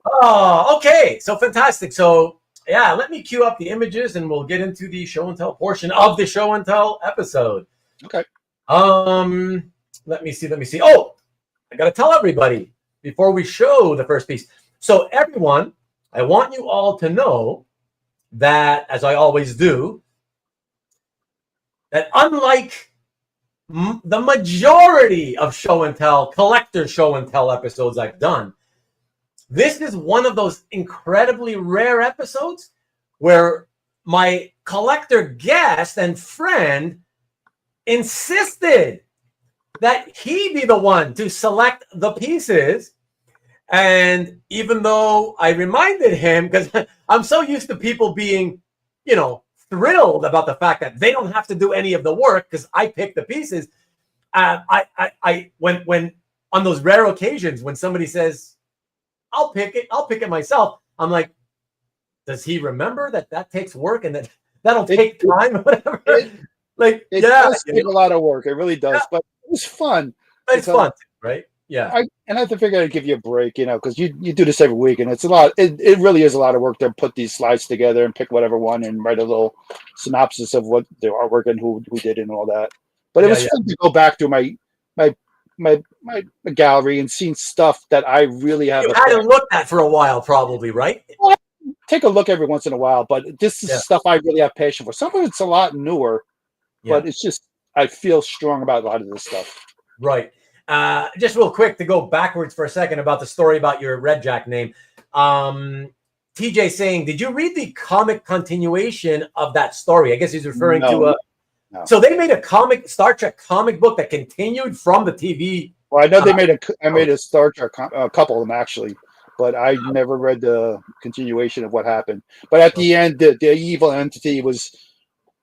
Speaker 1: Oh, okay. So fantastic. So yeah, let me cue up the images, and we'll get into the show and tell portion of the show and tell episode.
Speaker 2: Okay.
Speaker 1: Let me see. Oh, I got to tell everybody before we show the first piece. So everyone, I want you all to know that, as I always do, that unlike the majority of show and tell, collector show and tell episodes I've done, this is one of those incredibly rare episodes where my collector guest and friend insisted that he be the one to select the pieces. And even though I reminded him, because I'm so used to people being, thrilled about the fact that they don't have to do any of the work because I pick the pieces. When on those rare occasions when somebody says, I'll pick it myself, I'm like, does he remember that takes work and that'll take time or whatever? It
Speaker 2: does take a lot of work. It really does, but it was fun.
Speaker 1: It's fun, right? Yeah.
Speaker 2: I have to figure I'd give you a break, because you do this every week, and it's a lot. It really is a lot of work to put these slides together and pick whatever one and write a little synopsis of what the artwork and who did it and all that. But it was fun to go back to my gallery and seeing stuff that I really have.
Speaker 1: You hadn't looked at for a while, probably, right?
Speaker 2: take a look every once in a while, but this is stuff I really have passion for. Some of it's a lot newer, but it's just I feel strong about a lot of this stuff.
Speaker 1: Right. Just real quick to go backwards for a second about the story about your Red Jack name. TJ saying, did you read the comic continuation of that story? I guess he's referring to
Speaker 2: No.
Speaker 1: So they made a Star Trek comic book that continued from the TV.
Speaker 2: Well, I know they made a Star Trek, a couple of them actually, but I never read the continuation of what happened. But at the end, the evil entity was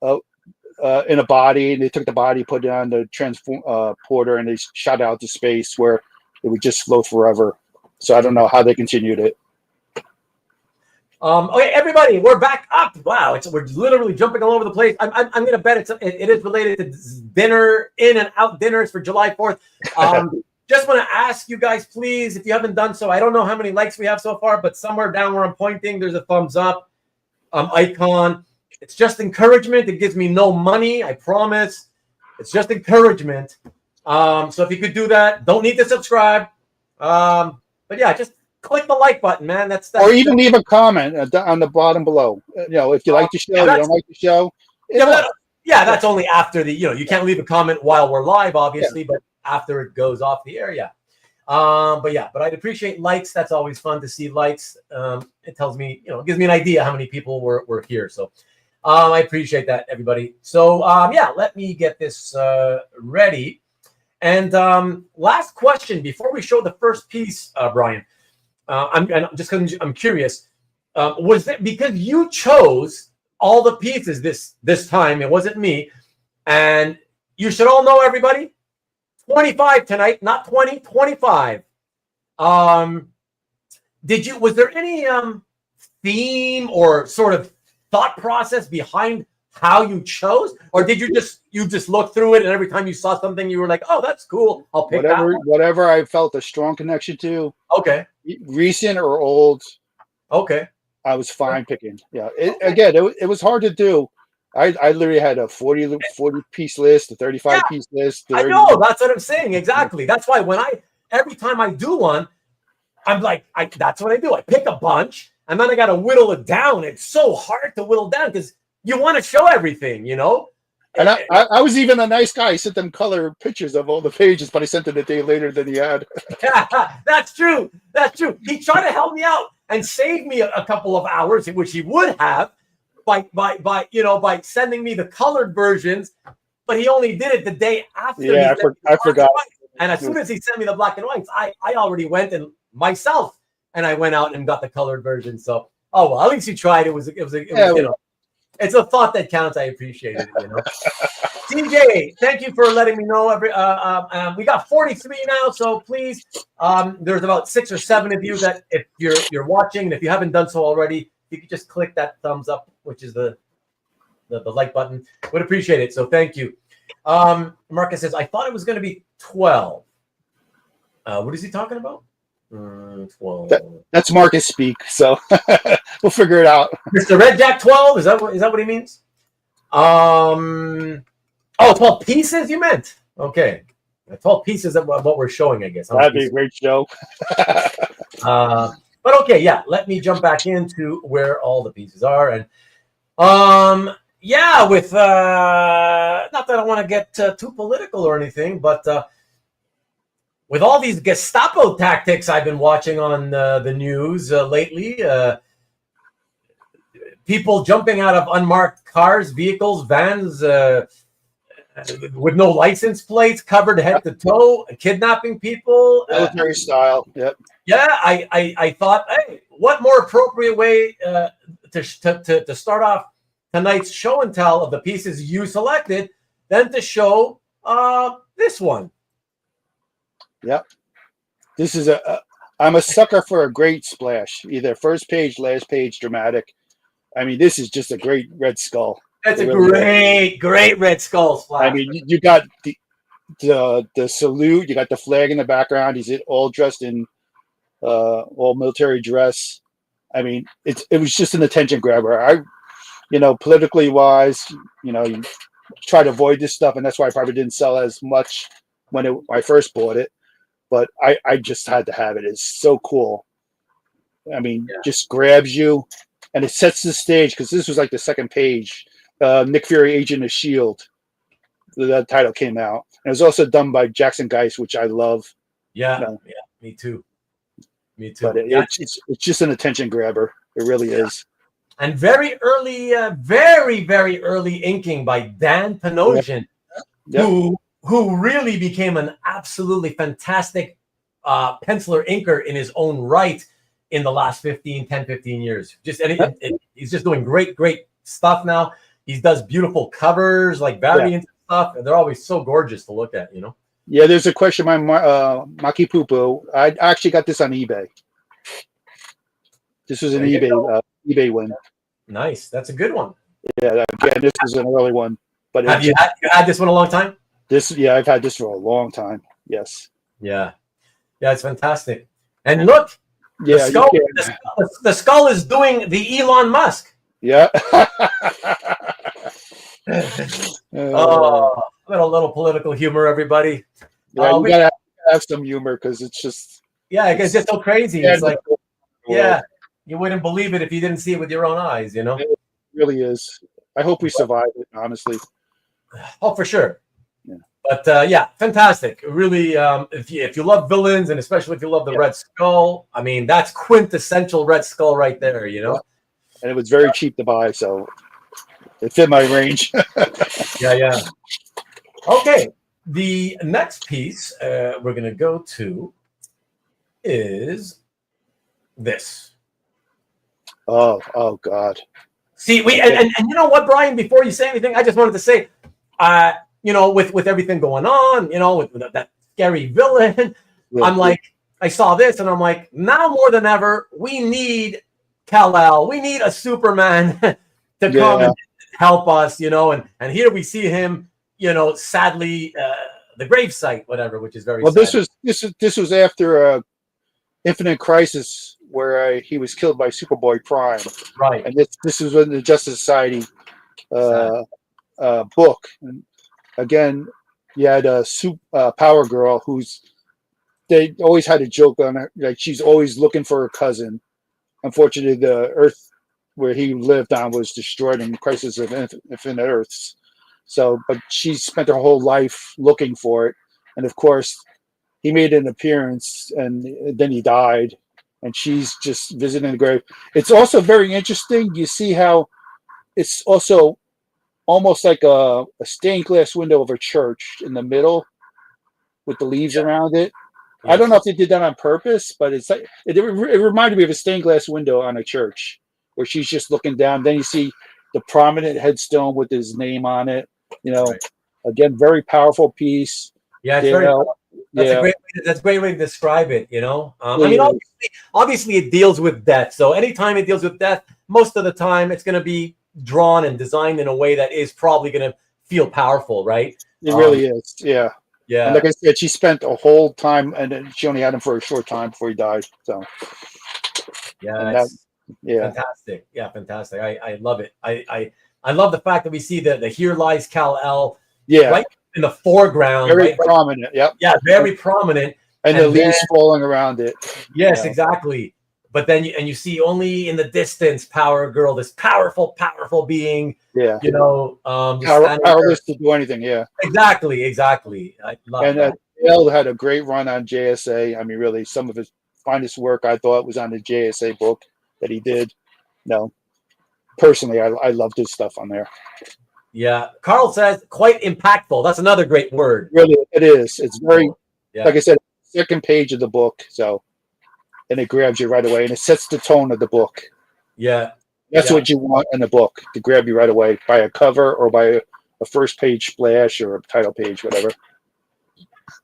Speaker 2: in a body, and they took the body, put it on the transporter, and they shot out to space where it would just float forever. So I don't know how they continued it.
Speaker 1: Okay, everybody, we're back up. Wow, we're literally jumping all over the place. I'm going to bet it is related to dinner, in and out dinners for July 4th. Just want to ask you guys, please, if you haven't done so, I don't know how many likes we have so far, but somewhere down where I'm pointing, there's a thumbs up icon. It's just encouragement. It gives me no money, I promise. It's just encouragement. So if you could do that, don't need to subscribe. But yeah, just click the like button, man. That's
Speaker 2: or even leave a comment on the bottom below. If you like the show, you don't like the show.
Speaker 1: That's only after the, you can't leave a comment while we're live, obviously, but after it goes off the air, but I'd appreciate likes. That's always fun to see likes. It tells me, it gives me an idea how many people were here. So I appreciate that, everybody. So let me get this ready. And last question before we show the first piece, Bryan. I'm curious. Was it because you chose all the pieces this time? It wasn't me. And you should all know, everybody, 25 tonight, not 20, 25. Was there any theme or sort of thought process behind how you chose, or did you just look through it and every time you saw something you were like, oh, that's cool, I'll pick
Speaker 2: whatever I felt a strong connection to.
Speaker 1: Okay.
Speaker 2: Recent or old.
Speaker 1: Okay.
Speaker 2: I was fine picking. Yeah. It was hard to do. I literally had a 40 piece list, a 35 piece list.
Speaker 1: I know, that's what I'm saying. Exactly. That's why every time I do one, I'm like, that's what I do. I pick a bunch and then I got to whittle it down. It's so hard to whittle down because you want to show everything,
Speaker 2: And I was even a nice guy. I sent them color pictures of all the pages, but I sent it a day later than he had.
Speaker 1: That's true. That's true. He tried to help me out and save me a couple of hours, which he would have by sending me the colored versions, but he only did it the day after.
Speaker 2: Yeah, I forgot.
Speaker 1: And as soon as he sent me the black and whites, I already went and myself I went out and got the colored version. So, at least you tried. It was it's a thought that counts. I appreciate it. TJ, thank you for letting me know. We got 43 now, so please, there's about 6 or 7 of you that if you're watching, and if you haven't done so already, you can just click that thumbs up, which is the like button. Would appreciate it. So thank you. Marcus says, I thought it was going to be 12. What is he talking about? 12.
Speaker 2: That's Marcus speak. So we'll figure it out.
Speaker 1: MrRedjack12. Is that what he means? 12 pieces you meant? Okay. 12 pieces of what we're showing, I guess.
Speaker 2: That'd be a great show.
Speaker 1: But okay, let me jump back into where all the pieces are. And with not that I want to get too political or anything, but with all these Gestapo tactics I've been watching on the news lately, people jumping out of unmarked cars, vehicles, vans, with no license plates, covered head to toe, kidnapping people.
Speaker 2: Military style. Yep.
Speaker 1: Yeah, I thought, hey, what more appropriate way to start off tonight's show and tell of the pieces you selected than to show this one.
Speaker 2: Yep. This is I'm a sucker for a great splash, either first page, last page, dramatic. I mean, this is just a great Red Skull.
Speaker 1: That's great Red Skull splash.
Speaker 2: I mean, you got the salute, you got the flag in the background. He's all dressed in all military dress. I mean, it was just an attention grabber. Politically wise, you try to avoid this stuff, and that's why I probably didn't sell as much when I first bought it. But I just had to have it. It's so cool. I mean, just grabs you. and it sets the stage because this was like the second page. Nick Fury, Agent of S.H.I.E.L.D. That title came out. And it was also done by Jackson Guice, which I love.
Speaker 1: Yeah, yeah, me too. Me too.
Speaker 2: But it's just an attention grabber. It really is.
Speaker 1: And very early, very early inking by Dan Panosian, who really became an absolutely fantastic penciler inker in his own right in the last 10, 15 years. He's just doing great stuff now. He does beautiful covers, like variants and stuff, and they're always so gorgeous to look at, you know?
Speaker 2: Yeah, there's a question by Maki Pupu. I actually got this on eBay. This was an eBay win.
Speaker 1: Nice. That's a good one.
Speaker 2: Yeah, again, this is an early one. But
Speaker 1: have you had this one a long time?
Speaker 2: I've had this for a long time. Yes.
Speaker 1: Yeah, it's fantastic. And look,
Speaker 2: yeah,
Speaker 1: the skull is doing the Elon Musk.
Speaker 2: Yeah.
Speaker 1: Oh, a little political humor, everybody.
Speaker 2: Yeah, you gotta have some humor because it's just.
Speaker 1: Yeah, it's just so crazy. It's like, you wouldn't believe it if you didn't see it with your own eyes, you know?
Speaker 2: It really is. I hope we survive it, honestly.
Speaker 1: Oh, for sure.
Speaker 2: Yeah.
Speaker 1: But fantastic. Really, if you love villains and especially if you love the Red Skull, I mean, that's quintessential Red Skull right there, you know?
Speaker 2: Yeah. And it was very cheap to buy, so it fit my range.
Speaker 1: Yeah. Okay. The next piece we're going to go to is this.
Speaker 2: Oh God.
Speaker 1: See, and you know what, Bryan, before you say anything, I just wanted to say, you know, with everything going on, you know, with that scary villain, I'm like, I saw this and I'm like, now more than ever, we need Kal-El. We need a Superman to come and help us, you know, and here we see him, you know, sadly, the gravesite, whatever, which is very sad.
Speaker 2: This was after Infinite Crisis, where he was killed by Superboy Prime.
Speaker 1: Right.
Speaker 2: And this was in the Justice Society book. And again, you had Power Girl, they always had a joke on her, like she's always looking for her cousin. Unfortunately, the Earth where he lived on was destroyed in Crisis of Infinite Earths. So, but she spent her whole life looking for it. And of course, he made an appearance and then he died. And she's just visiting the grave. It's also very interesting. You see how it's also almost like a stained glass window of a church in the middle with the leaves around it. Yes. I don't know if they did that on purpose, but it's like it reminded me of a stained glass window on a church where she's just looking down. Then you see the prominent headstone with his name on it. You know, again, very powerful piece.
Speaker 1: Yeah, it's that's a great way to describe it, you know. I mean, obviously it deals with death. So anytime it deals with death, most of the time it's going to be drawn and designed in a way that is probably going to feel powerful, right?
Speaker 2: It really is. Yeah.
Speaker 1: Yeah.
Speaker 2: And like I said, she spent a whole time, and she only had him for a short time before he died. So.
Speaker 1: Yeah. Fantastic. Yeah, fantastic. I love it. I love the fact that we see the Here Lies Kal-El. Yeah. Right in the foreground.
Speaker 2: Very prominent. Yep.
Speaker 1: Yeah, very prominent.
Speaker 2: And the leaves falling around it.
Speaker 1: Yes, exactly. But then you see only in the distance Power Girl, this powerful being. Yeah. You know,
Speaker 2: powerless to do anything. Yeah.
Speaker 1: Exactly. I love that.
Speaker 2: S.H.I.E.L.D. had a great run on JSA. I mean, really, some of his finest work I thought was on the JSA book that he did. No, personally, I loved his stuff on there.
Speaker 1: Yeah, Carl says quite impactful. That's another great word.
Speaker 2: Really, it is. It's very, like I said, second page of the book. So, and it grabs you right away, and it sets the tone of the book.
Speaker 1: Yeah,
Speaker 2: that's what you want in a book, to grab you right away by a cover or by a first page splash or a title page, whatever.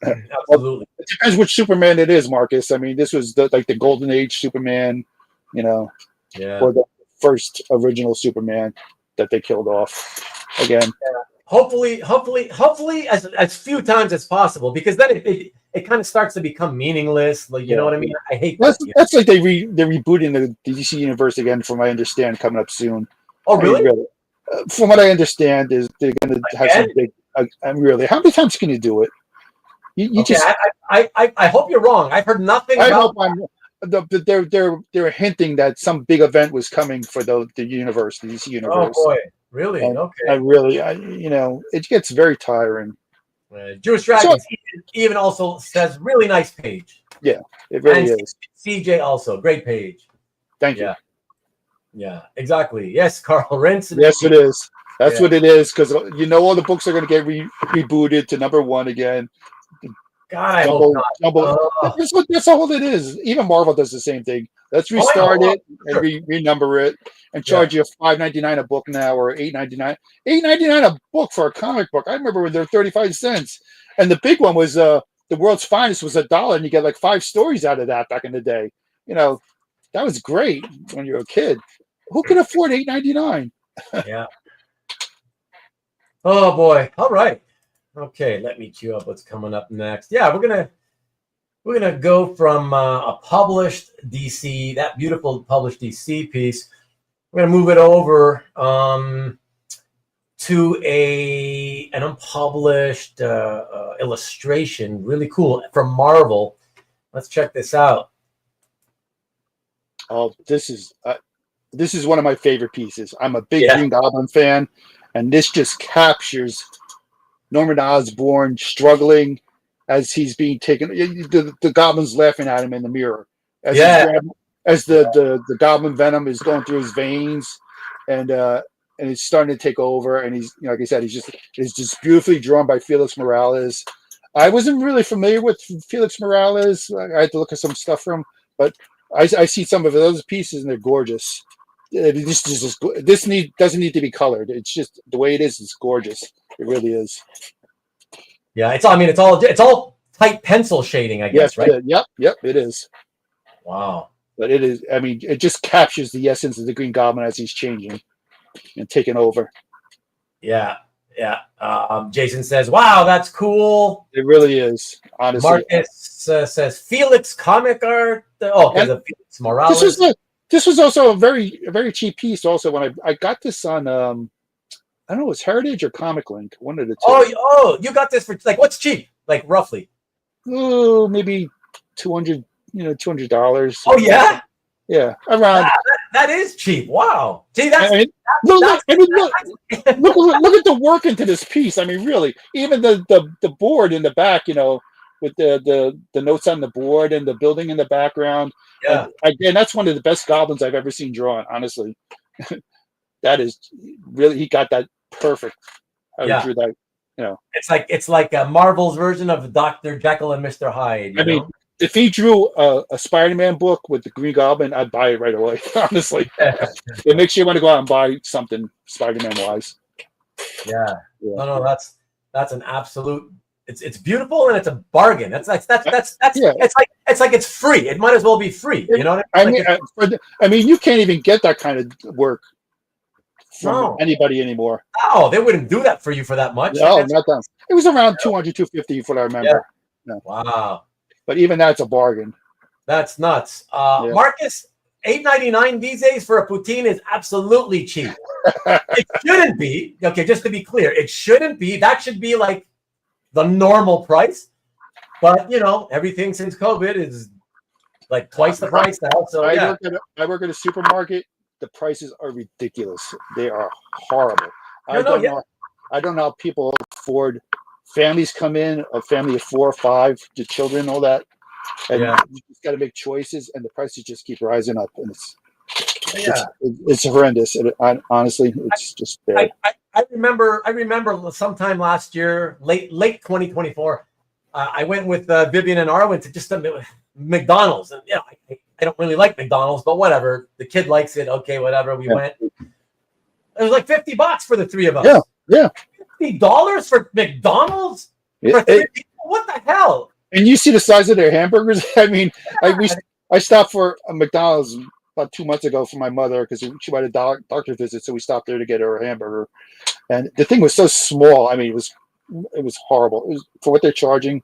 Speaker 1: Absolutely.
Speaker 2: It depends which Superman it is, Marcus. I mean, this was like the Golden Age Superman, you know, or the first original Superman that they killed off. Again,
Speaker 1: hopefully as few times as possible, because then it kind of starts to become meaningless. Like, you know what I mean? I hate
Speaker 2: that's like they're rebooting the DC universe again, from what I understand, coming up soon.
Speaker 1: Oh, really?
Speaker 2: From what I understand, is they're going to have some big. Really, how many times can you do it? You just.
Speaker 1: I hope you're wrong. I've heard nothing.
Speaker 2: they're hinting that some big event was coming for the universe, the DC
Speaker 1: Oh
Speaker 2: universe.
Speaker 1: boy, really?
Speaker 2: And
Speaker 1: Okay.
Speaker 2: it gets very tiring.
Speaker 1: Jewish Dragons even also says really nice page.
Speaker 2: Yeah, it really is.
Speaker 1: CJ also great page.
Speaker 2: Thank you.
Speaker 1: Yeah, exactly. Yes, Carl Rentz.
Speaker 2: Yes, it is. That's what it is, because all the books are going to get rebooted to #1 again.
Speaker 1: God, I hope not.
Speaker 2: That's all it is. Even Marvel does the same thing. Let's restart it and renumber it and charge you $5.99 a book now, or $8.99. $8.99 a book for a comic book. I remember when they were 35 cents, and the big one was The World's Finest was $1, and you get like 5 stories out of that back in the day. That was great when you were a kid. Who can afford $8.99?
Speaker 1: Yeah. Oh boy. All right. Okay, let me queue up what's coming up next. Yeah, we're gonna go from a published DC, that beautiful published DC piece. We're gonna move it over to an unpublished illustration, really cool, from Marvel. Let's check this out.
Speaker 2: Oh, this is one of my favorite pieces. I'm a big Green Goblin fan, and this just captures Norman Osborn struggling as he's being taken. The Goblin's laughing at him in the mirror as the Goblin venom is going through his veins, and it's starting to take over. And he's, like I said, it's just beautifully drawn by Felix Morales. I wasn't really familiar with Felix Morales. I had to look at some stuff from him, but I see some of those pieces and they're gorgeous. This doesn't need to be colored. It's just the way it is. It's gorgeous. It really is.
Speaker 1: Yeah, it's all tight pencil shading, I guess, right?
Speaker 2: Yep, it is.
Speaker 1: Wow.
Speaker 2: But it is. I mean, it just captures the essence of the Green Goblin as he's changing and taking over.
Speaker 1: Yeah. Jason says, "Wow, that's cool."
Speaker 2: It really is. Honestly,
Speaker 1: Marcus says Felix comic art. Because of Felix Morales.
Speaker 2: This was also a very cheap piece. Also, when I got this on, I don't know, it was Heritage or Comic Link, one of the two.
Speaker 1: Oh, you got this for like what's cheap? Like roughly?
Speaker 2: Oh, maybe $200.
Speaker 1: Oh yeah.
Speaker 2: Yeah, around.
Speaker 1: That is cheap. Wow. See,
Speaker 2: look at the work into this piece. I mean, really, even the board in the back, with the notes on the board and the building in the background.
Speaker 1: Yeah.
Speaker 2: And again, that's one of the best Goblins I've ever seen drawn. Honestly, that is really, he got that perfect. Drew that.
Speaker 1: It's like a Marvel's version of Dr. Jekyll and Mr. Hyde.
Speaker 2: I mean, if he drew a Spider-Man book with the Green Goblin, I'd buy it right away. Honestly, it makes you want to go out and buy something Spider-Man wise.
Speaker 1: Yeah. No, that's an absolute. It's beautiful and it's a bargain. That's it's like it's free. It might as well be free. You know what
Speaker 2: I mean, you can't even get that kind of work from anybody anymore.
Speaker 1: No, they wouldn't do that for you for that much.
Speaker 2: No, not that. It was around $200, $250 for what I remember.
Speaker 1: Yeah. Wow.
Speaker 2: But even that's a bargain.
Speaker 1: That's nuts. Marcus, $8.99 these days for a poutine is absolutely cheap. It shouldn't be. Okay, just to be clear, it shouldn't be. That should be like the normal price. But everything since COVID is like twice the price now. So
Speaker 2: I work at a supermarket. The prices are ridiculous. They are horrible. I don't know how people afford. Families come in, a family of 4 or 5, the children, all that, and you just got to make choices, and the prices just keep rising up, and it's horrendous. Honestly, it's just bad.
Speaker 1: I remember sometime last year, late 2024, I went with Vivian and Arwen to just McDonald's, and I don't really like McDonald's, but whatever. The kid likes it. Okay, whatever. We went. It was like $50 for the 3 of us.
Speaker 2: Yeah.
Speaker 1: $50 for McDonald's? For 3 people? What the hell?
Speaker 2: And you see the size of their hamburgers? I mean, I stopped for a McDonald's about 2 months ago for my mother because she had a doctor visit, so we stopped there to get her a hamburger. And the thing was so small. I mean, it was horrible. It was, for what they're charging.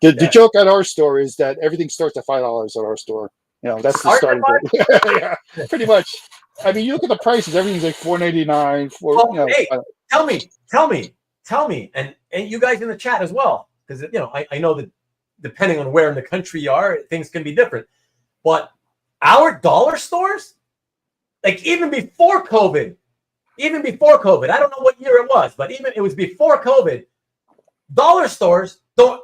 Speaker 2: The joke at our store is that everything starts at $5 at our store. That's the starting point. Yeah, pretty much. I mean, you look at the prices. Everything's like $4.99.
Speaker 1: Hey, tell me, and you guys in the chat as well, because I know that depending on where in the country you are, things can be different. But our dollar stores, like even before COVID, I don't know what year it was, but even it was before COVID, dollar stores don't.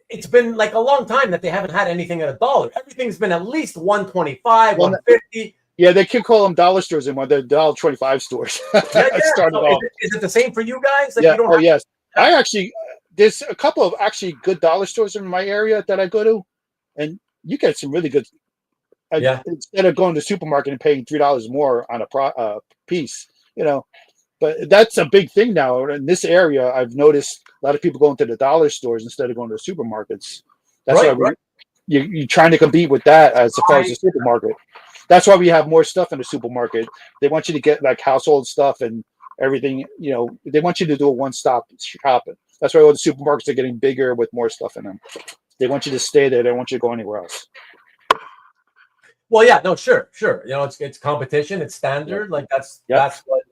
Speaker 1: It's been like a long time that they haven't had anything at $1. Everything's been at least $1.25, $1.50.
Speaker 2: Yeah, they could call them dollar stores anymore. They're $1.25 stores.
Speaker 1: Yeah.
Speaker 2: Started
Speaker 1: So
Speaker 2: off.
Speaker 1: is it the same for you guys? Like
Speaker 2: Yeah.
Speaker 1: You don't
Speaker 2: Yes. I actually, there's a couple of actually good dollar stores in my area that I go to, and you get some really good. Instead of going to the supermarket and paying $3 more on a piece, But that's a big thing now in this area. I've noticed a lot of people going to the dollar stores instead of going to the supermarkets. That's why you're trying to compete with that as far as the supermarket. That's why we have more stuff in the supermarket. They want you to get like household stuff and everything. They want you to do a one-stop shopping. That's why all the supermarkets are getting bigger with more stuff in them. They want you to stay there. They don't want you to go anywhere else.
Speaker 1: Well, yeah, no, sure. It's competition. It's standard. Like that's what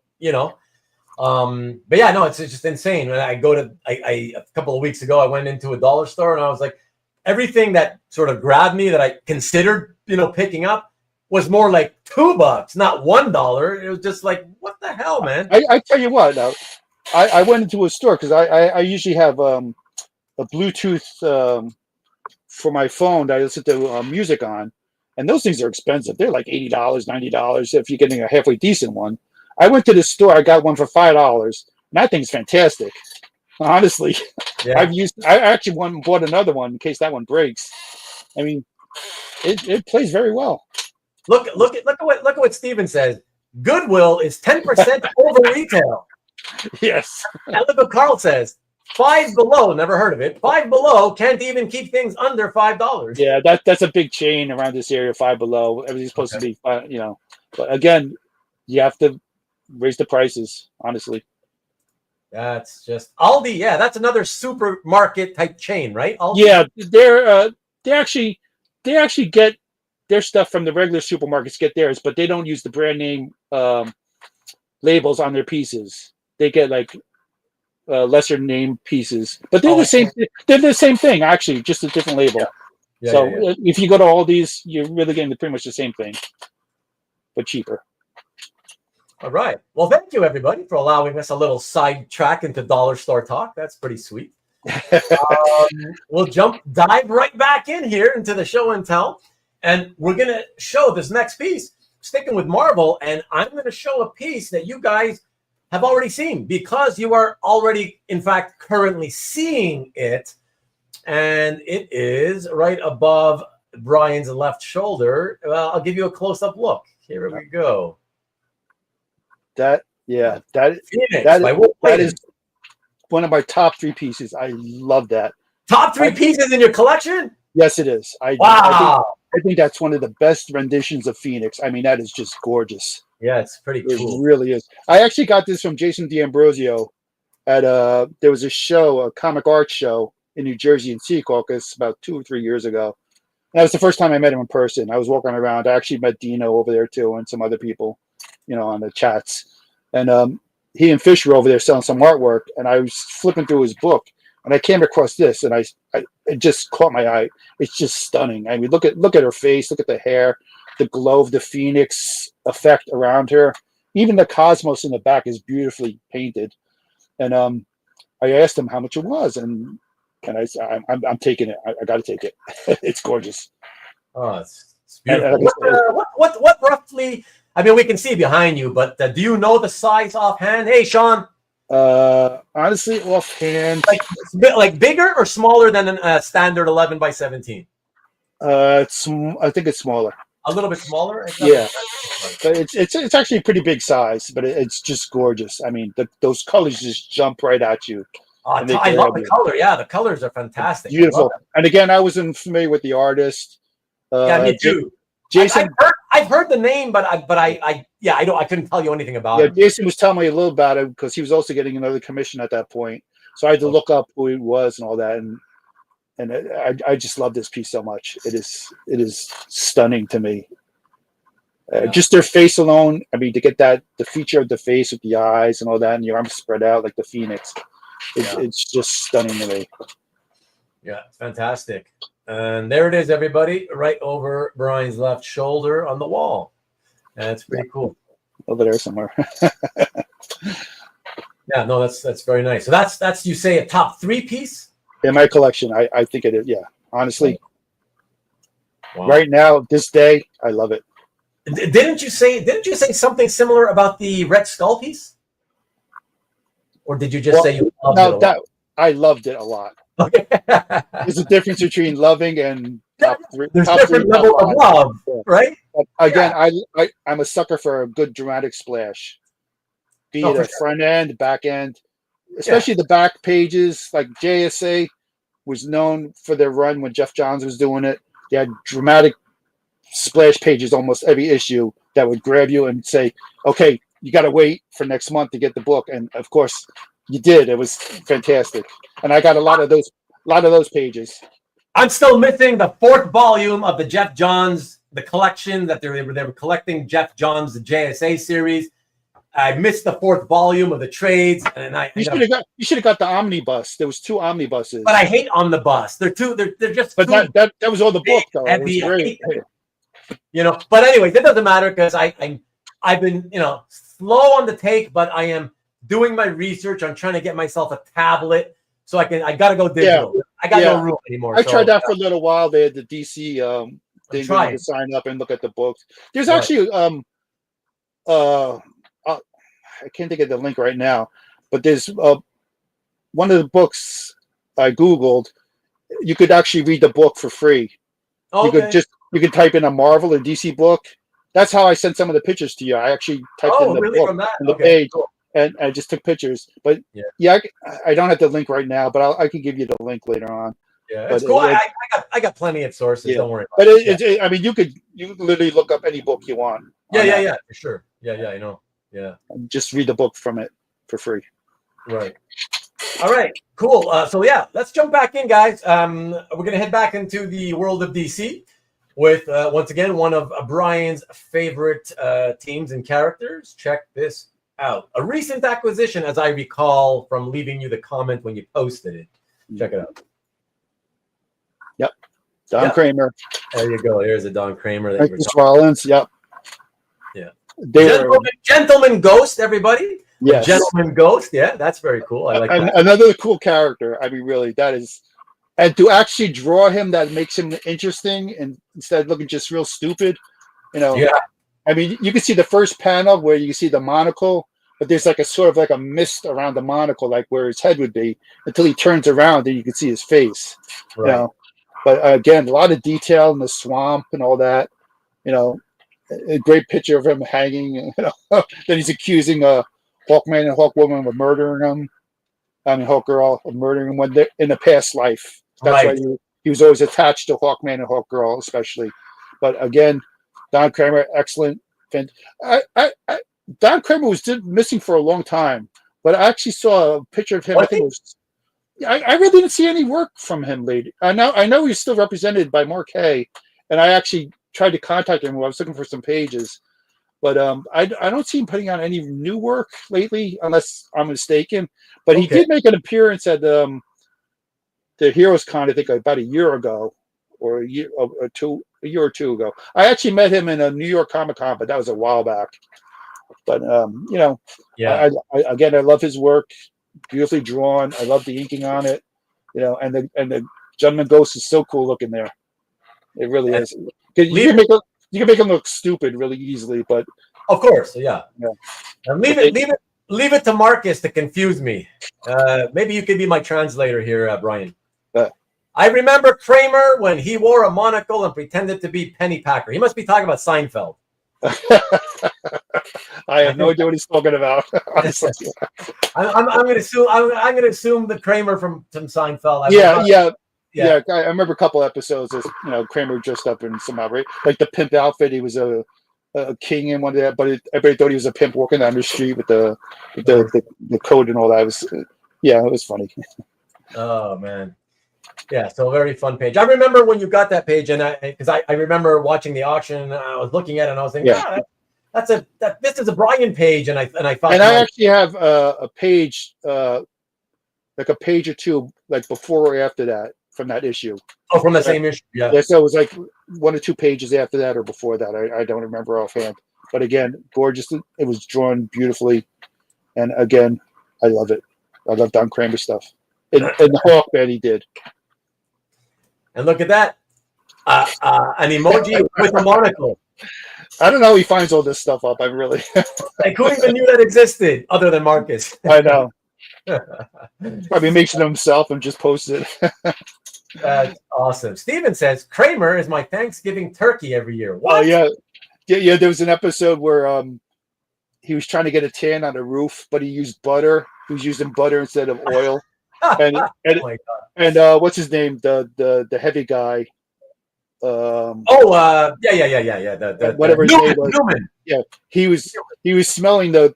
Speaker 1: But yeah, no, it's just insane. When I go to, a couple of weeks ago, I went into a dollar store and I was like, everything that sort of grabbed me that I considered, picking up was more like $2, not $1. It was just like, what the hell, man?
Speaker 2: I tell you what, now, I went into a store because I usually have a Bluetooth for my phone that I listen to music on, and those things are expensive. They're like $80, $90 if you're getting a halfway decent one. I went to the store. I got one for $5, and that thing's fantastic. Honestly, I actually bought another one in case that one breaks. I mean, it plays very well.
Speaker 1: Look at what Steven says. Goodwill is 10% over retail.
Speaker 2: Yes.
Speaker 1: And look what Carl says. Five Below, never heard of it. Five Below can't even keep things under $5.
Speaker 2: Yeah, that's a big chain around this area. Five Below, everything's supposed to be, But again, you have to raise the prices. Honestly,
Speaker 1: that's just Aldi. Yeah, that's another supermarket type chain, right? Aldi?
Speaker 2: Yeah, they actually get their stuff from the regular supermarkets. Get theirs, but they don't use the brand name labels on their pieces. They get like lesser name pieces, but they're the same. They're the same thing, actually, just a different label. Yeah, if you go to all these, you're really getting pretty much the same thing, but cheaper.
Speaker 1: All right. Well, thank you, everybody, for allowing us a little sidetrack into dollar store talk. That's pretty sweet. We'll dive right back in here into the show and tell, and we're going to show this next piece, sticking with Marvel, and I'm going to show a piece that you guys have already seen because you are already, in fact, currently seeing it, and it is right above Bryan's left shoulder. I'll give you a close-up look. Here we go.
Speaker 2: That is one of my top 3 pieces. I love that.
Speaker 1: Top 3 pieces in your collection?
Speaker 2: Yes, it is.
Speaker 1: Wow.
Speaker 2: I think that's one of the best renditions of Phoenix. I mean, that is just gorgeous.
Speaker 1: Yeah, it's pretty cool.
Speaker 2: It really is. I actually got this from Jason D'Ambrosio at there was a show, a comic art show in New Jersey in Secaucus about 2 or 3 years ago. And that was the first time I met him in person. I was walking around. I actually met Dino over there too and some other people, on the chats. And he and Fish were over there selling some artwork, and I was flipping through his book, and I came across this, and it just caught my eye. It's just stunning. I mean, look at her face, look at the hair, the glow of the Phoenix effect around her. Even the cosmos in the back is beautifully painted. And I asked him how much it was, and I said, I'm taking it. I got to take it. It's gorgeous.
Speaker 1: Oh, it's beautiful. What roughly? I mean, we can see behind you, but do you know the size offhand? Hey, Sean.
Speaker 2: Honestly, offhand,
Speaker 1: like bigger or smaller than a standard 11 by 17?
Speaker 2: I think it's smaller.
Speaker 1: A little bit smaller.
Speaker 2: Yeah, but it's actually a pretty big size, but it's just gorgeous. I mean, those colors just jump right at you.
Speaker 1: I love the color. Yeah, the colors are fantastic.
Speaker 2: Beautiful. And again, I wasn't familiar with the artist.
Speaker 1: Yeah, me too.
Speaker 2: Jason,
Speaker 1: I've heard the name, but I couldn't tell you anything about it.
Speaker 2: Jason was telling me a little about it because he was also getting another commission at that point. So I had to look up who he was and all that, and I just love this piece so much. It is stunning to me. Just their face alone. I mean, to get the feature of the face with the eyes and all that, and your arms spread out like the Phoenix. It's just stunning to me.
Speaker 1: Yeah, it's fantastic. And there it is, everybody, right over Bryan's left shoulder on the wall. That's pretty cool.
Speaker 2: Over there somewhere.
Speaker 1: Yeah, no, that's very nice. So that's you say a top 3 piece
Speaker 2: in my collection. I think it is. Yeah, honestly,
Speaker 1: wow.
Speaker 2: Right now, this day, I love it.
Speaker 1: Didn't you say something similar about the Red Skull piece? Or did you just say you loved it a lot?
Speaker 2: I loved it a lot.
Speaker 1: Okay.
Speaker 2: There's a difference between loving and top 3.
Speaker 1: There's
Speaker 2: top
Speaker 1: different
Speaker 2: 3,
Speaker 1: level of love, right?
Speaker 2: But again, I'm a sucker for a good dramatic splash. Be it a front end, back end, especially the back pages. Like JSA was known for their run when Jeff Johns was doing it. They had dramatic splash pages almost every issue that would grab you and say, okay, you got to wait for next month to get the book. And of course you did. It was fantastic. And I got a lot of those pages.
Speaker 1: I'm still missing the 4th volume of the Jeff Johns, the collection that they were collecting Jeff Johns, the JSA series. I missed the 4th volume of the trades, and you
Speaker 2: should have got the omnibus. There was 2 omnibuses.
Speaker 1: But I hate omnibus. They're just.
Speaker 2: But that was all the book though. It was great.
Speaker 1: But anyway, that doesn't matter because I've been slow on the take, but I am doing my research. I'm trying to get myself a tablet so I got to go digital. I got no room anymore.
Speaker 2: I tried that for a little while. They had the DC thing to sign up and look at the books. There's actually I can't think of the link right now, but there's one of the books I Googled. You could actually read the book for free. Okay. You could type in a Marvel and DC book. That's how I sent some of the pictures to you. I actually typed in the book on the page, and I just took pictures. But I don't have the link right now, but I can give you the link later on.
Speaker 1: Yeah, it's cool. I got plenty of sources. Yeah. Don't worry about
Speaker 2: it. I mean, you could literally look up any book you want.
Speaker 1: Yeah, for sure. Yeah, I know. Yeah.
Speaker 2: And just read the book from it for free.
Speaker 1: Right. All right. Cool. So let's jump back in, guys. We're gonna head back into the world of DC with once again one of Bryan's favorite teams and characters. Check this out. A recent acquisition, as I recall from leaving you the comment when you posted it. Check it out.
Speaker 2: Yep. Don Kramer.
Speaker 1: There you go. Here's a Don Kramer.
Speaker 2: Rollins. Yep.
Speaker 1: Yeah. Gentleman Ghost, everybody. Yes. Gentleman Ghost. Yeah, that's very cool. I like that.
Speaker 2: Another cool character. I mean, really, that is. And to actually draw him, that makes him interesting, and instead of looking just real stupid, Yeah. I mean, you can see the first panel where you can see the monocle, but there's like a sort of like a mist around the monocle, like where his head would be, until he turns around and you can see his face. Right. But again, a lot of detail in the swamp and all that. A great picture of him hanging. Then he's accusing Hawkman and Hawkwoman of murdering him. I mean, Hawkgirl of murdering him when in a past life. That's why he was always attached to Hawkman and Hawkgirl, especially. But again, Don Kramer, excellent. Don Kramer was missing for a long time, but I actually saw a picture of him. I think it was. I really didn't see any work from him lately. I know he's still represented by Mark Hay, and I actually tried to contact him when I was looking for some pages, but I don't see him putting on any new work lately, unless I'm mistaken. But he did make an appearance at the Heroes Con, I think, about a year ago, or a year or two ago. I actually met him in a New York Comic Con, but that was a while back. But I love his work, beautifully drawn. I love the inking on it, and the Gentleman Ghost is so cool looking there. It really is. You can make him look stupid really easily, but
Speaker 1: of course, yeah. And leave it to Marcus to confuse me. Maybe you could be my translator here, Bryan. I remember Kramer when he wore a monocle and pretended to be Pennypacker. He must be talking about Seinfeld.
Speaker 2: I have no idea what he's talking about. Honestly.
Speaker 1: I'm going to assume the Kramer from Seinfeld.
Speaker 2: Yeah, I remember a couple episodes of Kramer dressed up in some outright, like the pimp outfit. He was a king in one of that, but everybody thought he was a pimp walking down the street with the coat and all that. It was funny. Oh
Speaker 1: man, yeah. So a very fun page. I remember when you got that page, and because I remember watching the auction, and I was looking at it, and I was thinking, this is a Bryan page, and I thought.
Speaker 2: And I actually have a page, like a page or two, like before or after that. from that issue.
Speaker 1: Oh, from the same issue. Yeah.
Speaker 2: Yeah, so it was like 1 or 2 pages after that or before that. I don't remember offhand. But again, gorgeous. It was drawn beautifully. And again, I love it. I love Don Kramer stuff. And the Hawkman he did.
Speaker 1: And look at that. An emoji with a monocle.
Speaker 2: I don't know how he finds all this stuff up. I really.
Speaker 1: Like, who even knew that existed other than Marcus?
Speaker 2: I know. Probably makes it himself and just posts it.
Speaker 1: That's awesome. Steven says, Kramer is my Thanksgiving turkey every year. What?
Speaker 2: Oh, yeah. Yeah, there was an episode where he was trying to get a tan on a roof, but he used butter. He was using butter instead of oil. And
Speaker 1: oh my God.
Speaker 2: What's his name? The heavy guy.
Speaker 1: Yeah.
Speaker 2: Whatever his name was.
Speaker 1: Newman.
Speaker 2: Yeah, he was smelling the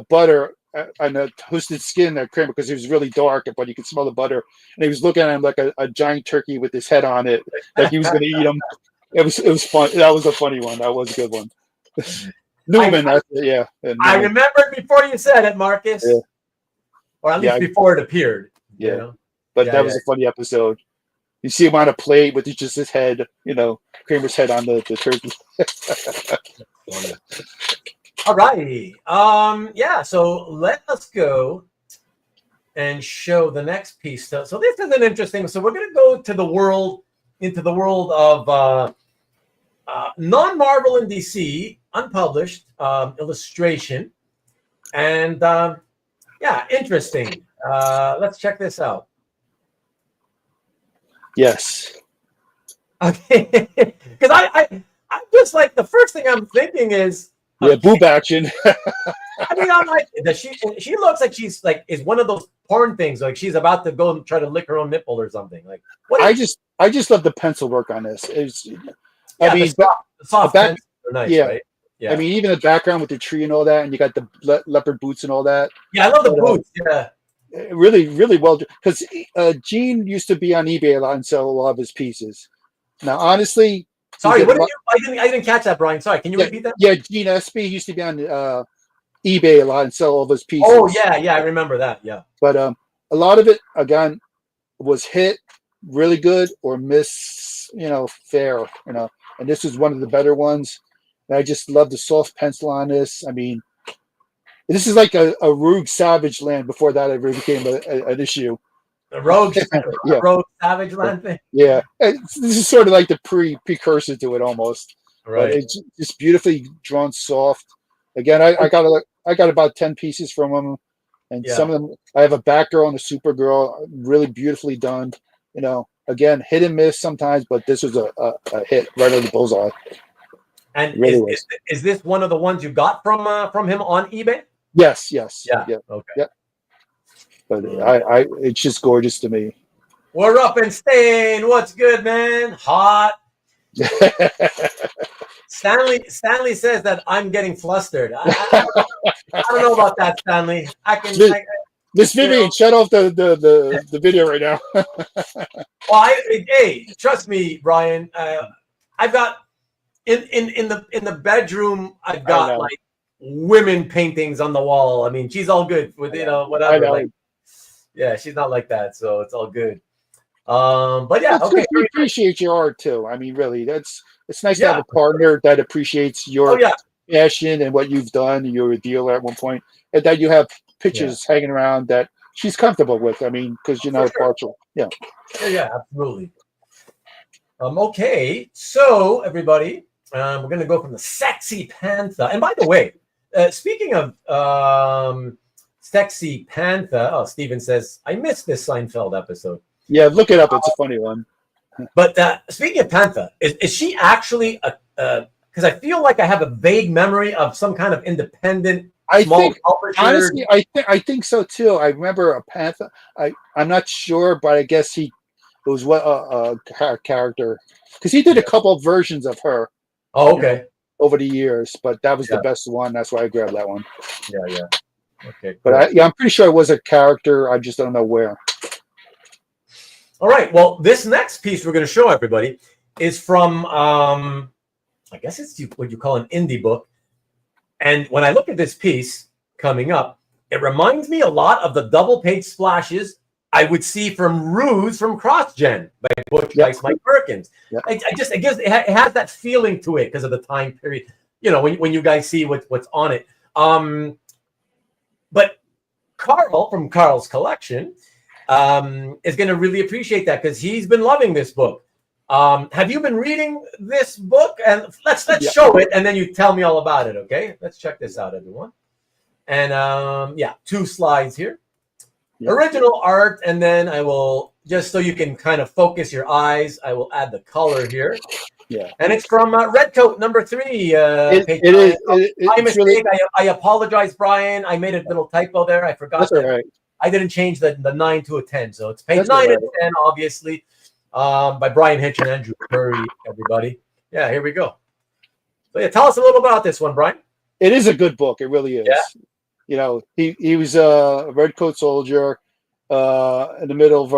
Speaker 2: butter on the twisted skin of Kramer because he was really dark, but you could smell the butter. And he was looking at him like a giant turkey with his head on it, like he was going to eat him. It was fun. That was a funny one. That was a good one. Newman, yeah.
Speaker 1: I remembered before you said it, Marcus.
Speaker 2: Yeah.
Speaker 1: Or at least before it appeared.
Speaker 2: Yeah.
Speaker 1: You know?
Speaker 2: But that was a funny episode. You see him on a plate with just his head, Kramer's head on the turkey.
Speaker 1: All righty. So let us go and show the next piece. So this is an interesting. So we're going to go to into the world of non-Marvel and DC, unpublished illustration. And interesting. Let's check this out.
Speaker 2: Yes.
Speaker 1: Okay. Because I'm just like, the first thing I'm thinking is,
Speaker 2: boob action.
Speaker 1: I mean, I'm like, she looks like she's like, is one of those porn things, like she's about to go and try to lick her own nipple or something. Like,
Speaker 2: I just love the pencil work on this. I mean,
Speaker 1: the soft pencils are nice, right? Yeah.
Speaker 2: I mean, even the background with the tree and all that, and you got the leopard boots and all that.
Speaker 1: Yeah, I love the boots. Yeah.
Speaker 2: Really, really well. Because Gene used to be on eBay a lot and sell a lot of his pieces. Now, honestly,
Speaker 1: sorry, I didn't catch that, Brian. Sorry, can you repeat that?
Speaker 2: Yeah, Gene Espy used to be on eBay a lot and sell all of his pieces.
Speaker 1: Oh yeah, I remember that. Yeah,
Speaker 2: but a lot of it again was hit really good or miss, fair, and this is one of the better ones. And I just love the soft pencil on this. I mean, this is like a Rogue Savage Land before that ever became an issue.
Speaker 1: The Rogue Savage Land thing.
Speaker 2: Yeah, this is sort of like the precursor to it almost.
Speaker 1: Right.
Speaker 2: But it's just beautifully drawn, soft. Again, I got about 10 pieces from them, and some of them I have a Batgirl and a Supergirl, really beautifully done. Again, hit and miss sometimes, but this was a hit right on the bullseye.
Speaker 1: And really is this one of the ones you got from him on eBay?
Speaker 2: Yes. Yeah.
Speaker 1: Okay.
Speaker 2: Yeah. But it's just gorgeous to me.
Speaker 1: We're up and staying. What's good, man? Hot. Stanley says that I'm getting flustered. I don't know about that, Stanley.
Speaker 2: Miss Vivian, shut off the video right now.
Speaker 1: Well, hey, trust me, Brian. I've got in the bedroom. I've got like women paintings on the wall. I mean, she's all good with whatever. Like, yeah, she's not like that, so it's all good. But yeah, okay.
Speaker 2: We appreciate your art too. I mean, really, it's nice to have a partner that appreciates your passion and what you've done. You're a dealer at one point, and that you have pictures hanging around that she's comfortable with. I mean, because you're not partial. Yeah.
Speaker 1: Yeah, absolutely. Okay, so everybody, we're gonna go from the sexy Pantha. And by the way, speaking of sexy Pantha, Steven says I missed this Seinfeld episode.
Speaker 2: Yeah, look it up. It's a funny one.
Speaker 1: But speaking of Pantha, is she actually because I feel like I have a vague memory of some kind of independent
Speaker 2: honestly, I think so too. I remember a Pantha. I'm not sure, but I guess it was what a character because he did a couple of versions of her.
Speaker 1: Oh, okay.
Speaker 2: Over the years, but that was the best one. That's why I grabbed that one.
Speaker 1: Yeah. Okay. Cool.
Speaker 2: But I'm pretty sure it was a character. I just don't know where.
Speaker 1: All right. Well, this next piece we're going to show everybody is from, I guess it's what you call an indie book. And when I look at this piece coming up, it reminds me a lot of the double page splashes I would see from Ruse from CrossGen by Butch Guice, Mike Perkins. It has that feeling to it because of the time period. You know, when you guys see what's on it. But Carl from Carl's Collection is going to really appreciate that because he's been loving this book. Have you been reading this book? And let's show it, and then you tell me all about it. Okay, let's check this out, everyone. And 2 slides here. Original art, and then I will, just so you can kind of focus your eyes, I will add the color here. Yeah. And it's from Redcoat number 3. I apologize, Brian. I made a little typo there. I forgot. That's all right. I didn't change the 9 to a 10. So it's page 9 and 10, obviously, by Brian Hitch and Andrew Currie, everybody. Yeah, here we go. So yeah, tell us a little about this one, Brian.
Speaker 2: It is a good book. It really is. Yeah. You know, he was a Redcoat soldier in the middle of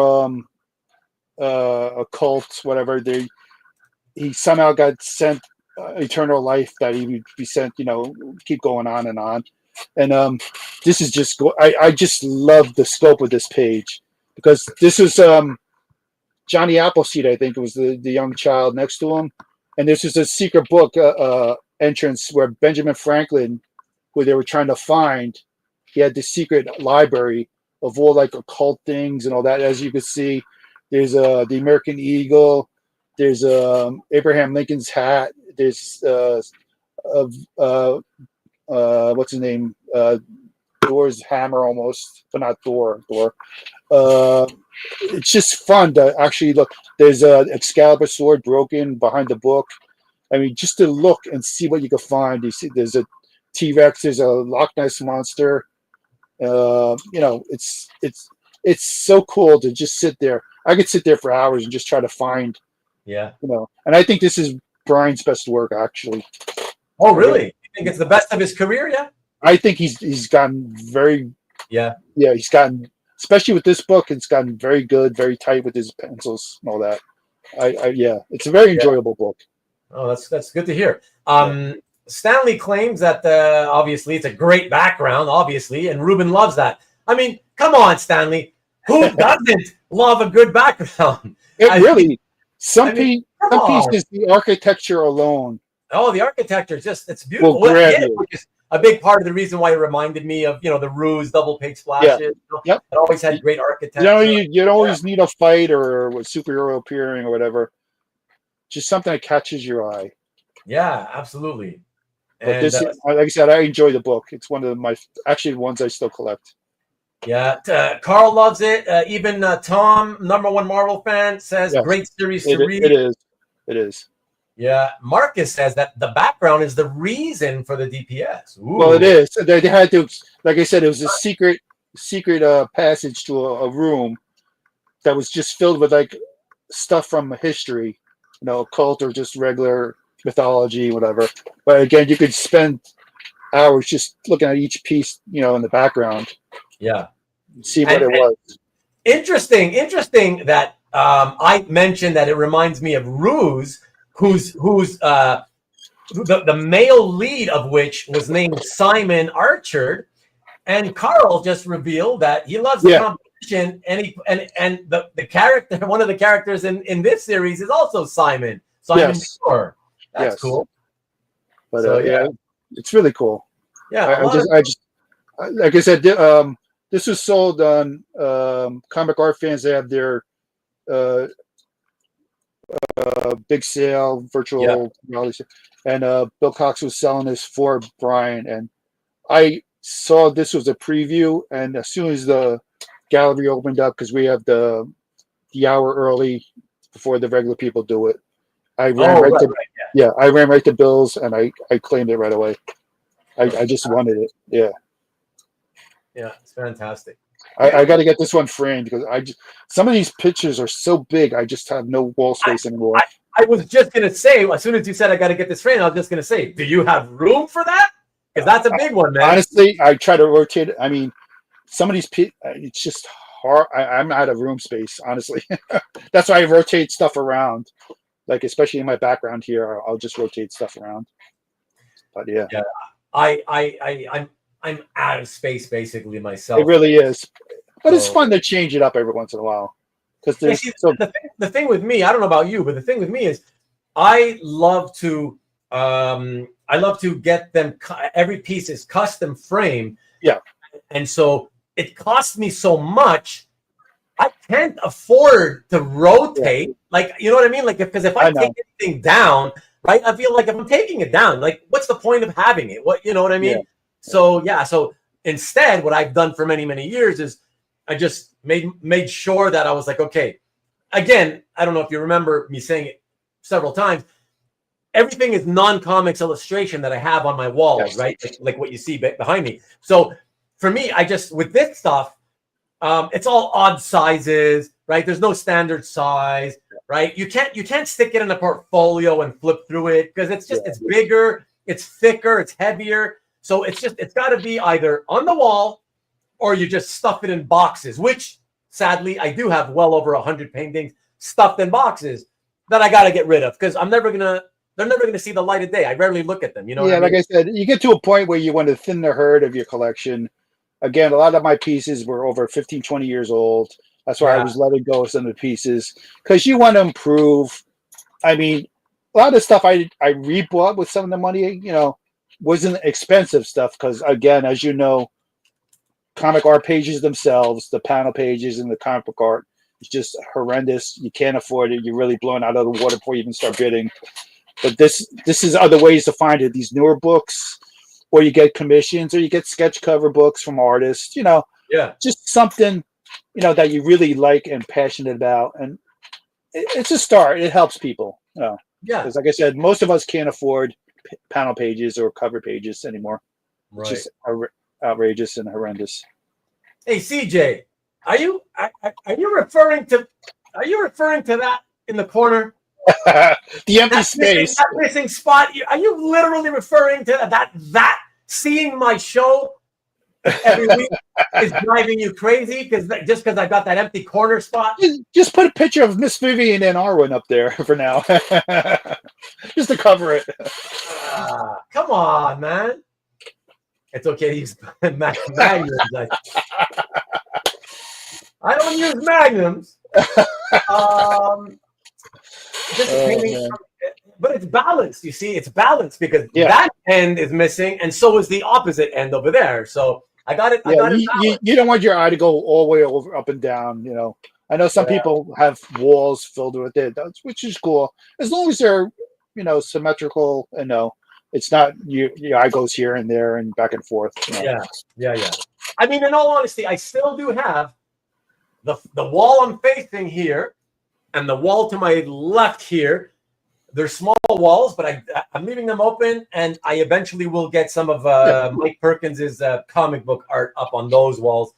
Speaker 2: a cult, whatever. He somehow got sent eternal life that he would be sent, you know, keep going on and on. And this is just I just love the scope of this page because this was Johnny Appleseed, I think it was the young child next to him. And this is a secret book entrance where Benjamin Franklin, who they were trying to find, he had this secret library of all like occult things and all that. As you can see, there's the American Eagle, there's Abraham Lincoln's hat, there's what's his name? Thor's hammer almost, but not Thor. It's just fun to actually look. There's a Excalibur sword broken behind the book. I mean, just to look and see what you can find. You see, there's a T-Rex, there's a Loch Ness monster. You know, it's so cool to just sit there. I could sit there for hours and just try to find. Yeah. You know, and I think this is Brian's best work, actually.
Speaker 1: Oh, really? You think it's the best of his career? Yeah.
Speaker 2: I think he's gotten very. Yeah. He's gotten, especially with this book, it's gotten very good, very tight with his pencils and all that. It's a very enjoyable book.
Speaker 1: Oh, that's good to hear. Stanley claims that obviously it's a great background, obviously, and Ruben loves that. I mean, come on, Stanley. Who doesn't love a good background?
Speaker 2: Some pieces, the architecture alone.
Speaker 1: Oh, the architecture, it's beautiful. Which is a big part of the reason why it reminded me of, you know, the Ruse double pig splashes. Yeah. You know, it always had great architecture.
Speaker 2: You don't always need a fight or a superhero appearing or whatever. Just something that catches your eye.
Speaker 1: Yeah, absolutely.
Speaker 2: But this, like I said, I enjoy the book. It's one of my ones I still collect.
Speaker 1: Yeah, Carl loves it. Even Tom, #1 Marvel fan, says great series to read.
Speaker 2: It is.
Speaker 1: Yeah, Marcus says that the background is the reason for the DPS. Ooh.
Speaker 2: Well, it is. They had to, like I said, it was a secret passage to a room that was just filled with like stuff from history, you know, occult or just regular mythology, whatever. But again, you could spend hours just looking at each piece, you know, in the background.
Speaker 1: Yeah,
Speaker 2: see what it was.
Speaker 1: Interesting that I mentioned that it reminds me of Ruse, who's the male lead of which was named Simon Archer, and Carl just revealed that he loves the competition, and the character, one of the characters in this series is also Simon Thor. That's cool.
Speaker 2: But it's really cool.
Speaker 1: Yeah,
Speaker 2: I just like I said, this was sold on Comic Art Fans. They have their big sale, virtual reality, and Bill Cox was selling this for Bryan, and I saw this was a preview, and as soon as the gallery opened up, because we have the hour early before the regular people do it, I ran I ran right to Bill's, and I claimed it right away. I just wanted it.
Speaker 1: Yeah, it's fantastic.
Speaker 2: I got to get this one framed because some of these pictures are so big. I just have no wall space anymore.
Speaker 1: I was just gonna say, as soon as you said I got to get this framed, I was just gonna say, do you have room for that? Because that's a big one, man.
Speaker 2: Honestly, I try to rotate it. I mean, some of these it's just hard. I'm out of room space, honestly. That's why I rotate stuff around. Like especially in my background here, I'll just rotate stuff around. But yeah.
Speaker 1: I'm out of space basically myself.
Speaker 2: It really is. But it's fun to change it up every once in a while. Because there's
Speaker 1: the thing with me, I don't know about you, but the thing with me is I love to get them, every piece is custom framed.
Speaker 2: Yeah.
Speaker 1: And so it costs me so much, I can't afford to rotate. Yeah. Like, you know what I mean? Like, because if I take anything down, right, I feel like if I'm taking it down, like, what's the point of having it? What, you know what I mean? Yeah. So instead, what I've done for many, many years is I just made sure that I was like, okay, again, I don't know if you remember me saying it several times, everything is non-comics illustration that I have on my walls, right? Like what you see behind me. So for me, I just, with this stuff, it's all odd sizes, right? There's no standard size, right? You can't stick it in a portfolio and flip through it because it's just, it's bigger, it's thicker, it's heavier. So it's got to be either on the wall or you just stuff it in boxes, which sadly, I do have well over 100 paintings stuffed in boxes that I got to get rid of because they're never going to see the light of day. I rarely look at them. You know what I mean?
Speaker 2: Like I said, you get to a point where you want to thin the herd of your collection. Again, a lot of my pieces were over 15, 20 years old. That's why I was letting go of some of the pieces because you want to improve. I mean, a lot of stuff I rebought with some of the money, wasn't expensive stuff because, again, as you know, comic art pages themselves, the panel pages and the comic book art, is just horrendous. You can't afford it. You're really blown out of the water before you even start bidding. But this is other ways to find it. These newer books, or you get commissions, or you get sketch cover books from artists. Just something that you really like and passionate about, and it's a start. It helps people. Because like I said, most of us can't afford panel pages or cover pages anymore. Right. It's just outrageous and horrendous.
Speaker 1: Hey CJ, are you referring to that in the corner?
Speaker 2: The empty space.
Speaker 1: That missing spot. Are you literally referring to that seeing my show every week is driving you crazy because I got that empty corner spot?
Speaker 2: Just put a picture of Miss Vivian and Arwen up there for now. Just to cover it.
Speaker 1: Come on, man. It's okay to use magnums. I don't use magnums. But it's balanced. You see, it's balanced because that end is missing, and so is the opposite end over there. So I got it.
Speaker 2: You don't want your eye to go all the way over, up and down. I know some people have walls filled with it, which is cool as long as they're symmetrical and it's not your eye goes here and there and back and forth.
Speaker 1: Yeah. I mean, in all honesty, I still do have the wall I'm facing here and the wall to my left here. They're small walls, but I'm leaving them open, and I eventually will get some of Mike Perkins's comic book art up on those walls.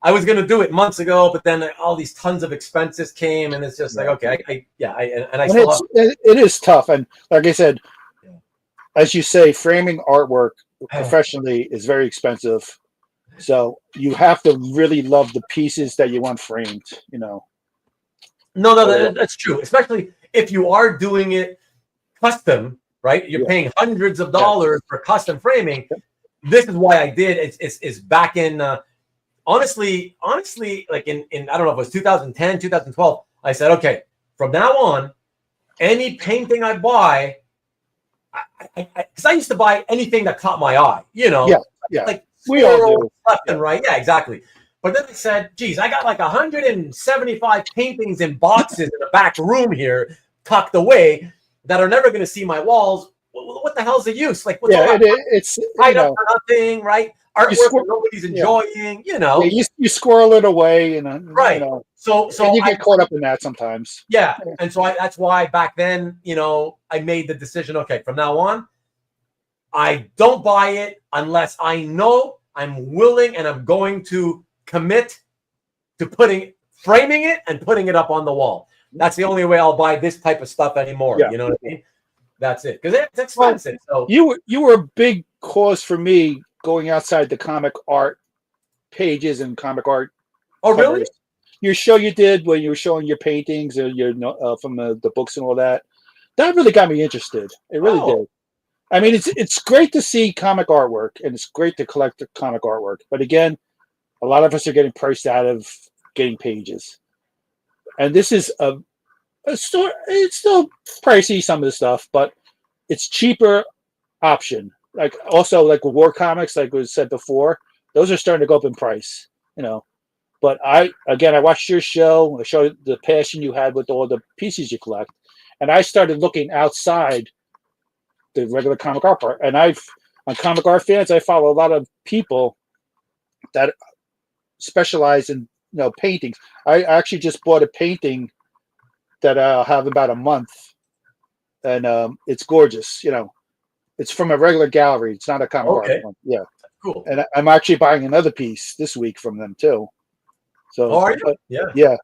Speaker 1: I was going to do it months ago, but then all these tons of expenses came, and it's just like, okay,
Speaker 2: it is tough. And like I said, as you say, framing artwork professionally is very expensive. So you have to really love the pieces that you want framed, No,
Speaker 1: that's true. Especially if you are doing it custom, right? You're paying hundreds of dollars for custom framing. This is why I did. It's back in, honestly, like in I don't know if it was 2010, 2012. I said, okay, from now on, any painting I buy, because I used to buy anything that caught my eye, like
Speaker 2: we all do.
Speaker 1: Left and right. Yeah, exactly. But then I said, geez, I got like 175 paintings in boxes in the back room here, tucked away, that are never going to see my walls. What the hell's the use? Like,
Speaker 2: it's
Speaker 1: tied up for nothing, right? Artwork that nobody's enjoying,
Speaker 2: you squirrel it away,
Speaker 1: right. So
Speaker 2: you get caught up in that sometimes.
Speaker 1: Yeah, and so that's why back then, I made the decision. Okay, from now on, I don't buy it unless I know I'm willing and I'm going to commit to framing it and putting it up on the wall. That's the only way I'll buy this type of stuff anymore. You know what I mean? That's it. Because it's expensive. So
Speaker 2: you were a big cause for me going outside the comic art pages and comic art.
Speaker 1: Oh, covers. Really?
Speaker 2: Your show you did when you were showing your paintings and from the books and all that. That really got me interested. It really did. I mean, it's great to see comic artwork and it's great to collect the comic artwork. But again, a lot of us are getting priced out of getting pages. And this is a store. It's still pricey, some of the stuff, but it's cheaper option. Like also like with War Comics, like was said before, those are starting to go up in price, But I watched your show. I showed the passion you had with all the pieces you collect, and I started looking outside the regular comic art part. And on Comic Art Fans, I follow a lot of people that specialize in paintings. I actually just bought a painting that I'll have about a month, and it's gorgeous. It's from a regular gallery. It's not a comic art one. Yeah,
Speaker 1: cool.
Speaker 2: And I'm actually buying another piece this week from them too. So,
Speaker 1: are you?
Speaker 2: But,
Speaker 1: yeah,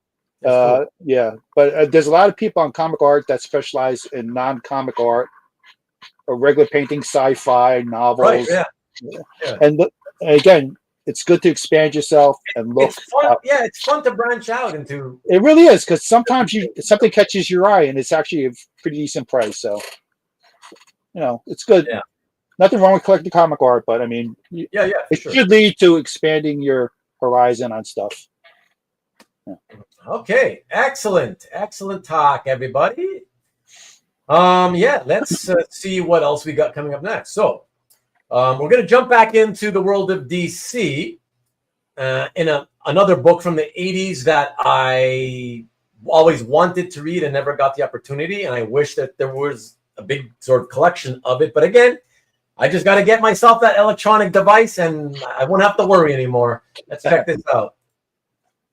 Speaker 2: cool. Yeah. But there's a lot of people on comic art that specialize in non-comic art or regular painting, sci-fi novels.
Speaker 1: Right. Yeah.
Speaker 2: And again, it's good to expand yourself and look.
Speaker 1: It's fun. Yeah, it's fun to branch out into.
Speaker 2: It really is, because sometimes something catches your eye and it's actually a pretty decent price. So, it's good.
Speaker 1: Yeah.
Speaker 2: Nothing wrong with collecting comic art, but I mean, it should lead to expanding your horizon on stuff. Yeah.
Speaker 1: Okay, excellent talk, everybody. Let's see what else we got coming up next. So, we're going to jump back into the world of DC in another book from the 80s that I always wanted to read and never got the opportunity, and I wish that there was a big sort of collection of it. But again, I just got to get myself that electronic device, and I won't have to worry anymore. Let's check this out.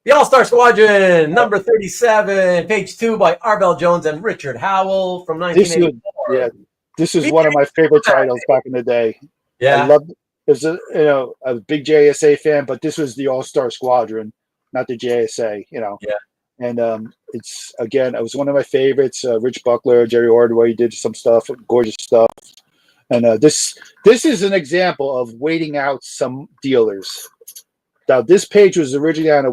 Speaker 1: The All-Star Squadron, number 37, page 2 by Arvell Jones and Richard Howell from 1984.
Speaker 2: This is one of my favorite titles back in the day.
Speaker 1: Yeah,
Speaker 2: I loved it. It was a big JSA fan, but this was the All-Star Squadron, not the JSA. Yeah. And it was one of my favorites. Rich Buckler, Jerry Ordway did some stuff, gorgeous stuff. And this is an example of waiting out some dealers. Now, this page was originally on a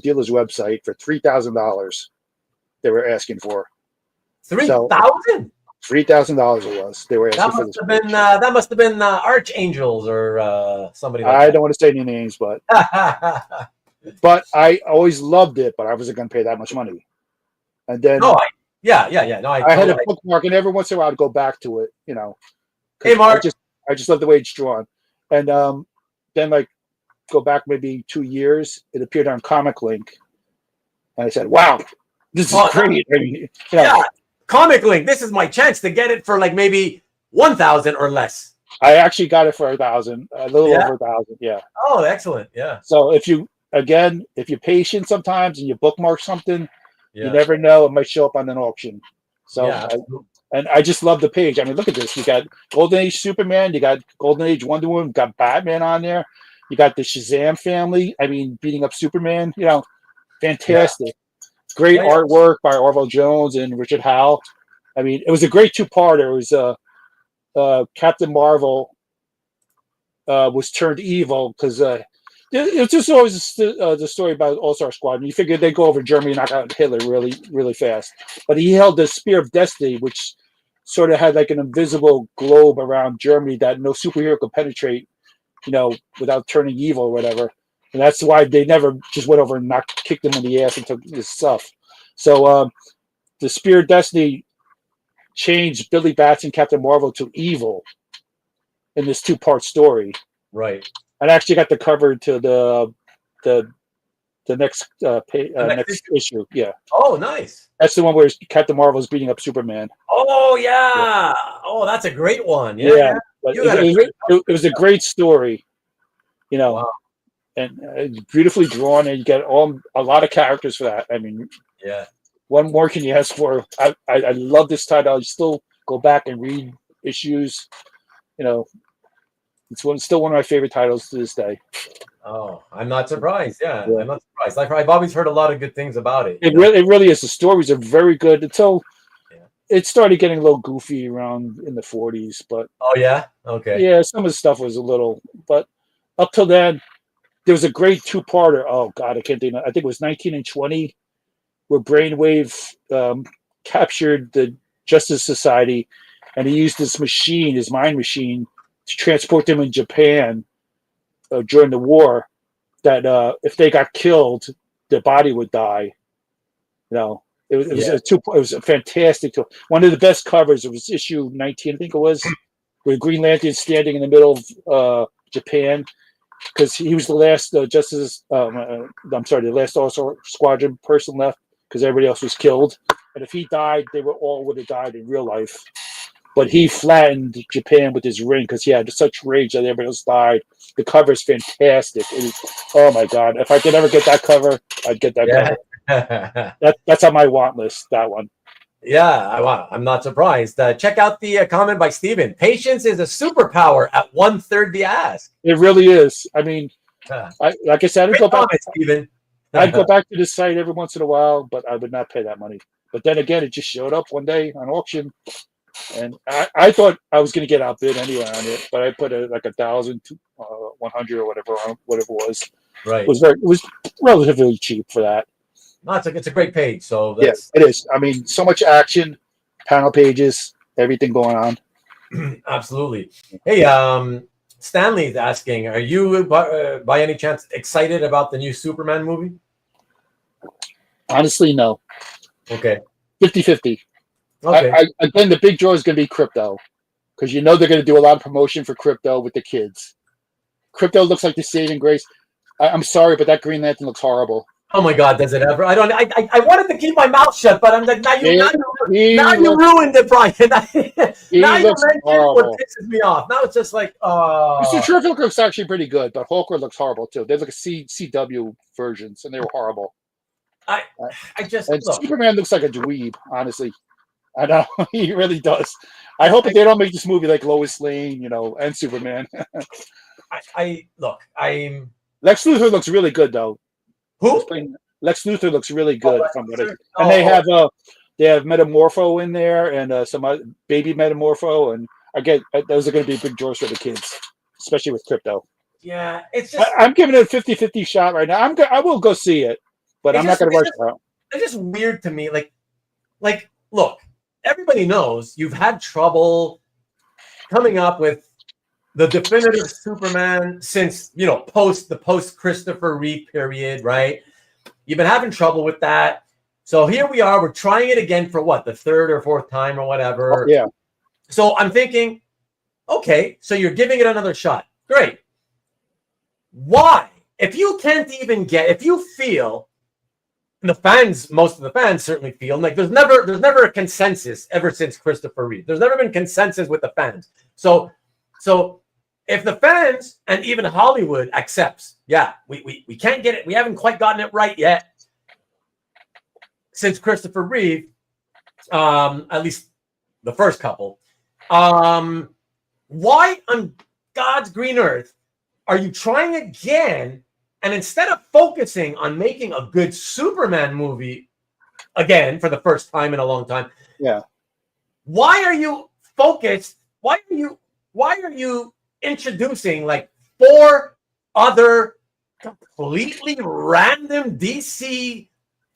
Speaker 2: dealer's website, for $3,000. They were asking for
Speaker 1: $3,000.
Speaker 2: $3,000 it was. They were asking for this.
Speaker 1: That must have been Archangels or somebody like that.
Speaker 2: I don't want to say any names, but but I always loved it, but I wasn't going to pay that much money. And then I had a bookmark, and every once in a while I'd go back to it.
Speaker 1: Hey, Mark.
Speaker 2: I just love the way it's drawn. And then go back maybe 2 years, it appeared on Comic Link, and I said, "Wow, this is great!"
Speaker 1: Comic Link. This is my chance to get it for maybe 1,000 or less.
Speaker 2: I actually got it for 1,000, a little over 1,000. Yeah.
Speaker 1: Oh, excellent. Yeah.
Speaker 2: So if you're patient sometimes and you bookmark something, you never know, it might show up on an auction. So I just love the page. I mean, look at this. You got Golden Age Superman, you got Golden Age Wonder Woman, you got Batman on there. You got the Shazam family. I mean, beating up Superman. Fantastic. Yeah. Great artwork by Arvell Jones and Richard Howell. I mean, it was a great two-parter. It was Captain Marvel was turned evil because it's just always the story about All-Star Squadron. You figured they'd go over Germany and knock out Hitler really, really fast. But he held the Spear of Destiny, which sort of had like an invisible globe around Germany that no superhero could penetrate, without turning evil or whatever. And that's why they never just went over and kicked him in the ass and took his stuff. So the Spear of Destiny changed Billy Bats and Captain Marvel to evil in this two-part story.
Speaker 1: Right.
Speaker 2: I actually got the cover to the next next issue. Yeah.
Speaker 1: Oh, nice.
Speaker 2: That's the one where Captain Marvel's beating up Superman.
Speaker 1: Oh, yeah. Oh, that's a great one.
Speaker 2: Yeah. But it was a great story,
Speaker 1: Wow.
Speaker 2: And beautifully drawn, and you get a lot of characters for that. I mean, what more can you ask for? I love this title. I still go back and read issues. It's still one of my favorite titles to this day.
Speaker 1: Oh, I'm not surprised. Yeah. I'm not surprised. I've always heard a lot of good things about it.
Speaker 2: It really is. The stories are very good until it started getting a little goofy around in the 40s. But
Speaker 1: okay.
Speaker 2: Yeah, some of the stuff was a little, but up till then, there was a great two-parter. Oh God, I can't think. I think it was 19 and 20, where Brainwave captured the Justice Society, and he used this machine, his mind machine, to transport them in Japan during the war. that if they got killed, their body would die. You know, it was a fantastic tool. One of the best covers. It was issue 19, I think it was, where Green Lantern's standing in the middle of Japan, because he was the last the last also Squadron person left, because everybody else was killed. And if he died, they would have died in real life. But he flattened Japan with his ring because he had such rage that everybody else died. The cover is fantastic. Oh my God! If I could ever get that cover, I'd get that cover. That's on my want list. That one.
Speaker 1: Yeah, I'm not surprised. Check out the comment by Steven. Patience is a superpower at 1/3 the ask.
Speaker 2: It really is. I mean, like I said, I'd go back.
Speaker 1: Steven.
Speaker 2: I'd go back to the site every once in a while, but I would not pay that money. But then again, it just showed up one day on auction, and I thought I was going to get outbid anyway on it, but I put like 1,000, 100 or whatever it was.
Speaker 1: Right.
Speaker 2: It was relatively cheap for that.
Speaker 1: No, it's a great page. So
Speaker 2: yes, it is. I mean, so much action, panel pages, everything going on.
Speaker 1: Absolutely. Hey, Stanley's asking, are you by any chance excited about the new Superman movie?
Speaker 2: Honestly, no.
Speaker 1: Okay.
Speaker 2: 50-50.
Speaker 1: Okay.
Speaker 2: Again, the big draw is going to be Crypto, because you know they're going to do a lot of promotion for Crypto with the kids. Crypto looks like the saving grace. I'm sorry, but that Green Lantern looks horrible.
Speaker 1: Oh my God, does it ever? I wanted to keep my mouth shut, but I'm like, now you ruined it, Bryan. Now you mentioned what pisses me off. Now it's just like,
Speaker 2: Mr. Terrific looks actually pretty good, but Hawker looks horrible too. They look like CW versions, and they were horrible. Superman looks like a dweeb, honestly. I know he really does. I hope that they don't make this movie like Lois Lane, and Superman. Lex Luthor looks really good though.
Speaker 1: Who?
Speaker 2: Lex Luthor looks really good. And they have Metamorpho in there, and some baby Metamorpho, and again, those are going to be big draws for the kids, especially with Crypto.
Speaker 1: Yeah, it's just
Speaker 2: I'm giving it a 50-50 shot right now. I will go see it, but I'm not going to rush it out.
Speaker 1: It's just weird to me. Like, look, everybody knows you've had trouble coming up with the definitive Superman since, post Christopher Reeve period, right? You've been having trouble with that. So here we are. We're trying it again for what, the third or fourth time or whatever.
Speaker 2: Yeah.
Speaker 1: So I'm thinking, okay, so you're giving it another shot. Great. Why? If you feel, and most of the fans certainly feel, like there's never a consensus ever since Christopher Reeve. There's never been consensus with the fans. So if the fans and even Hollywood accepts, we can't get it, we haven't quite gotten it right yet since Christopher Reeve, at least the first couple. Why on God's green earth are you trying again? And instead of focusing on making a good Superman movie again for the first time in a long time, why are you focused? Why are you introducing like 4 other completely random DC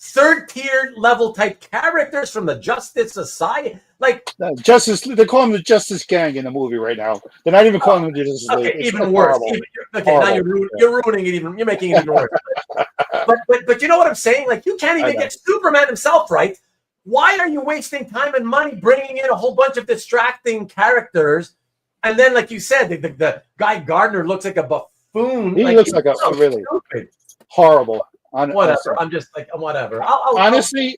Speaker 1: third-tier level type characters from the Justice Society? Like
Speaker 2: they call them the Justice Gang in the movie right now. They're not even calling them the Justice League.
Speaker 1: Okay, even worse. Now you're ruining it even. You're making it even worse. but you know what I'm saying? Like, you can't even get Superman himself right. Why are you wasting time and money bringing in a whole bunch of distracting characters? And then, like you said, the guy Gardner looks like a buffoon.
Speaker 2: He looks like a really stupid. Horrible.
Speaker 1: Whatever. I'm just like, whatever.
Speaker 2: Honestly,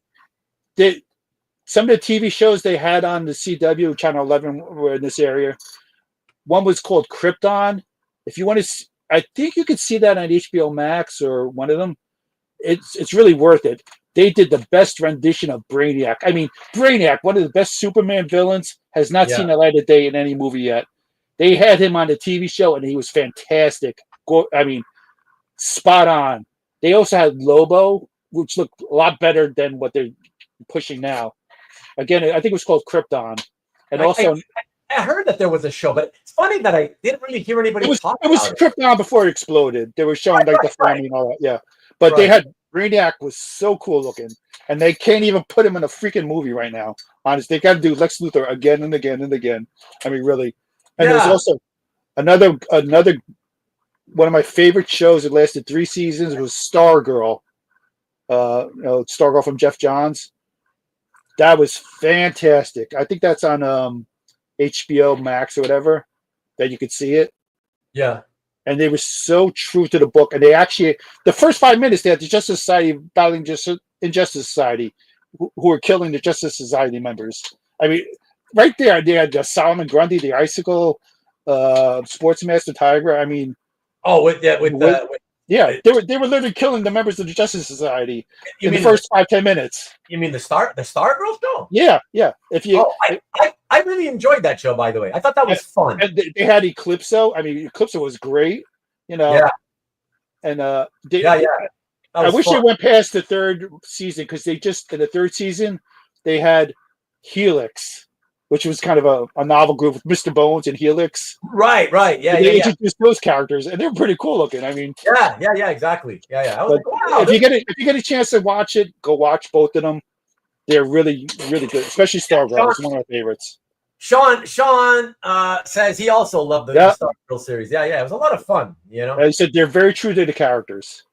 Speaker 2: some of the TV shows they had on the CW, Channel 11, were in this area. One was called Krypton. If you want to, I think you could see that on HBO Max or one of them. It's really worth it. They did the best rendition of Brainiac. I mean, Brainiac, one of the best Superman villains, has not seen the light of day in any movie yet. They had him on the TV show, and he was fantastic. I mean, spot on. They also had Lobo, which looked a lot better than what they're pushing now. Again, I think it was called Krypton. And
Speaker 1: I heard that there was a show, but it's funny that I didn't really hear anybody talk about it.
Speaker 2: It was Krypton before it exploded. They were showing the family and all that. Yeah. But they had Brainiac was so cool looking, and they can't even put him in a freaking movie right now. Honestly, they got to do Lex Luthor again and again and again. I mean, really. And there's also another one of my favorite shows that lasted 3 seasons was Stargirl. Stargirl from Jeff Johns. That was fantastic. I think that's on HBO Max or whatever that you could see it.
Speaker 1: Yeah.
Speaker 2: And they were so true to the book. And they actually, the first 5 minutes, they had the Justice Society battling Injustice Society, who were killing the Justice Society members. I mean, right there, they had Solomon Grundy, the Icicle, Sportsmaster Tiger. I mean,
Speaker 1: they were
Speaker 2: literally killing the members of the Justice Society in the first 5-10 minutes.
Speaker 1: You mean the Stargirl show?
Speaker 2: Yeah. If you,
Speaker 1: I really enjoyed that show. By the way, I thought that was fun.
Speaker 2: And they had Eclipso. I mean, Eclipso was great.
Speaker 1: Yeah.
Speaker 2: And
Speaker 1: I
Speaker 2: wish they went past the 3rd season, because they just in the 3rd season they had Helix, which was kind of a novel group with Mr. Bones and Helix.
Speaker 1: Right. Yeah.
Speaker 2: They introduced those characters, and they're pretty cool looking. I mean,
Speaker 1: yeah, exactly. Yeah. I was like, wow,
Speaker 2: if you get a chance to watch it, go watch both of them. They're really, really good, especially Stargirl. It's one of my favorites.
Speaker 1: Sean says he also loved the Stargirl series. Yeah, it was a lot of fun. You know,
Speaker 2: he said they're very true to the characters,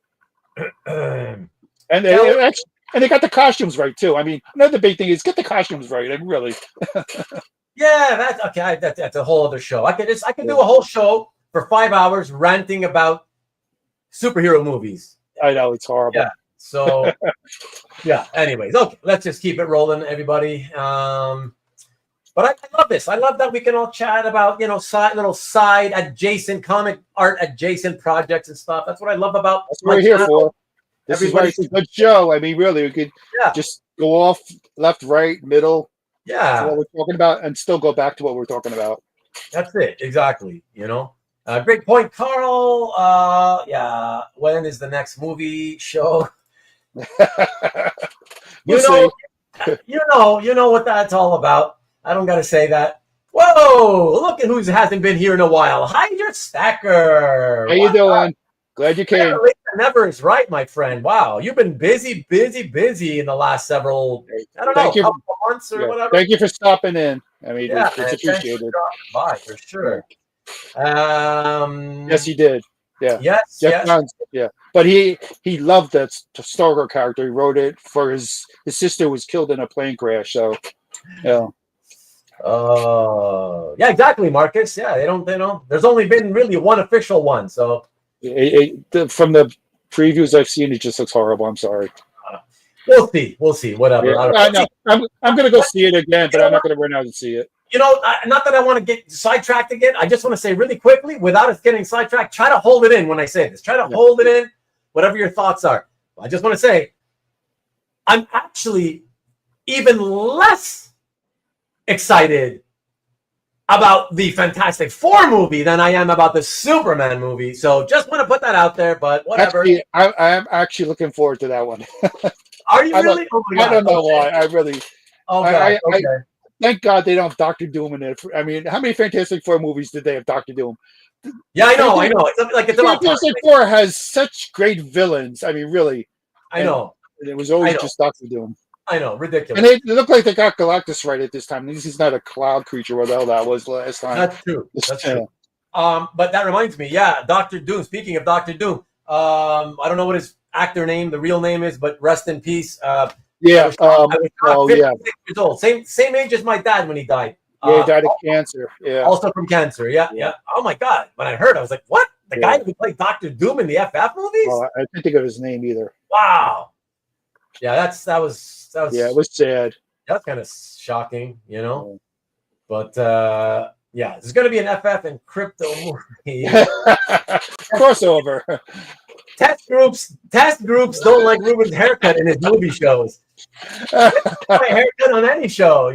Speaker 2: and they got the costumes right too. I mean, another big thing is get the costumes right. Like, really.
Speaker 1: Yeah, that's okay. That's a whole other show. I could do a whole show for 5 hours ranting about superhero movies.
Speaker 2: I know, it's horrible.
Speaker 1: Yeah. So, yeah. Anyways, okay, let's just keep it rolling, everybody. But I love this. I love that we can all chat about, little side adjacent comic art adjacent projects and stuff. That's what I love about.
Speaker 2: That's what we're here for. This is why it's a good show. I mean, really, we could just go off left, right, middle.
Speaker 1: Yeah.
Speaker 2: What we're talking about, and still go back to what we're talking about.
Speaker 1: That's it. Exactly. Great point, Carl. When is the next movie show?
Speaker 2: We'll
Speaker 1: you know what that's all about. I don't got to say that. Whoa! Look at who hasn't been here in a while. Hydra Stacker.
Speaker 2: How you doing? Glad you came.
Speaker 1: Never is right, my friend. Wow, you've been busy in the last several, couple months or whatever.
Speaker 2: Thank you for stopping in. I mean, it's appreciated.
Speaker 1: Bye, for sure.
Speaker 2: Yes, he did. Yeah.
Speaker 1: Yes.
Speaker 2: Yeah. But he loved that Stargirl character. He wrote it for his sister was killed in a plane crash. So, yeah.
Speaker 1: Yeah, exactly, Marcus. Yeah, they don't. There's only been really one official one. So,
Speaker 2: from the previews I've seen, it just looks horrible. I'm sorry.
Speaker 1: We'll see. Whatever.
Speaker 2: Yeah, I know. I'm gonna go see it again, but I'm not gonna run out and see it.
Speaker 1: Not that I want to get sidetracked again. I just want to say really quickly, without us getting sidetracked, try to hold it in when I say this. Try to hold it in, whatever your thoughts are. I just want to say, I'm actually even less excited about the Fantastic Four movie than I am about the Superman movie. So just want to put that out there, but whatever.
Speaker 2: Actually, I am actually looking forward to that one.
Speaker 1: Are you really?
Speaker 2: I don't know why. I really.
Speaker 1: Oh, God. Okay.
Speaker 2: Thank God they don't have Dr. Doom in it. I mean, how many Fantastic Four movies did they have Dr. Doom?
Speaker 1: Yeah, I know. It's
Speaker 2: Fantastic Four has such great villains. I mean, really.
Speaker 1: I know.
Speaker 2: It was always just Dr. Doom.
Speaker 1: I know, ridiculous.
Speaker 2: And they look like they got Galactus right at this time. At least he's not a cloud creature, what the hell that was last time.
Speaker 1: That's true. But that reminds me, Dr. Doom. Speaking of Dr. Doom, I don't know what his actor name, the real name is, but rest in peace. I was 56 years old. Same age as my dad when he died.
Speaker 2: Yeah, he died of cancer. Yeah.
Speaker 1: Also from cancer. Yeah. Oh my God. When I heard, I was like, what? The guy who played Dr. Doom in the FF movies?
Speaker 2: Oh, I can't think of his name either.
Speaker 1: Wow. Yeah, that was
Speaker 2: it was sad.
Speaker 1: That's kind of shocking, But there's going to be an FF and crypto movie.
Speaker 2: Crossover.
Speaker 1: Test groups don't like Ruben's haircut in his movie shows. My haircut on any show,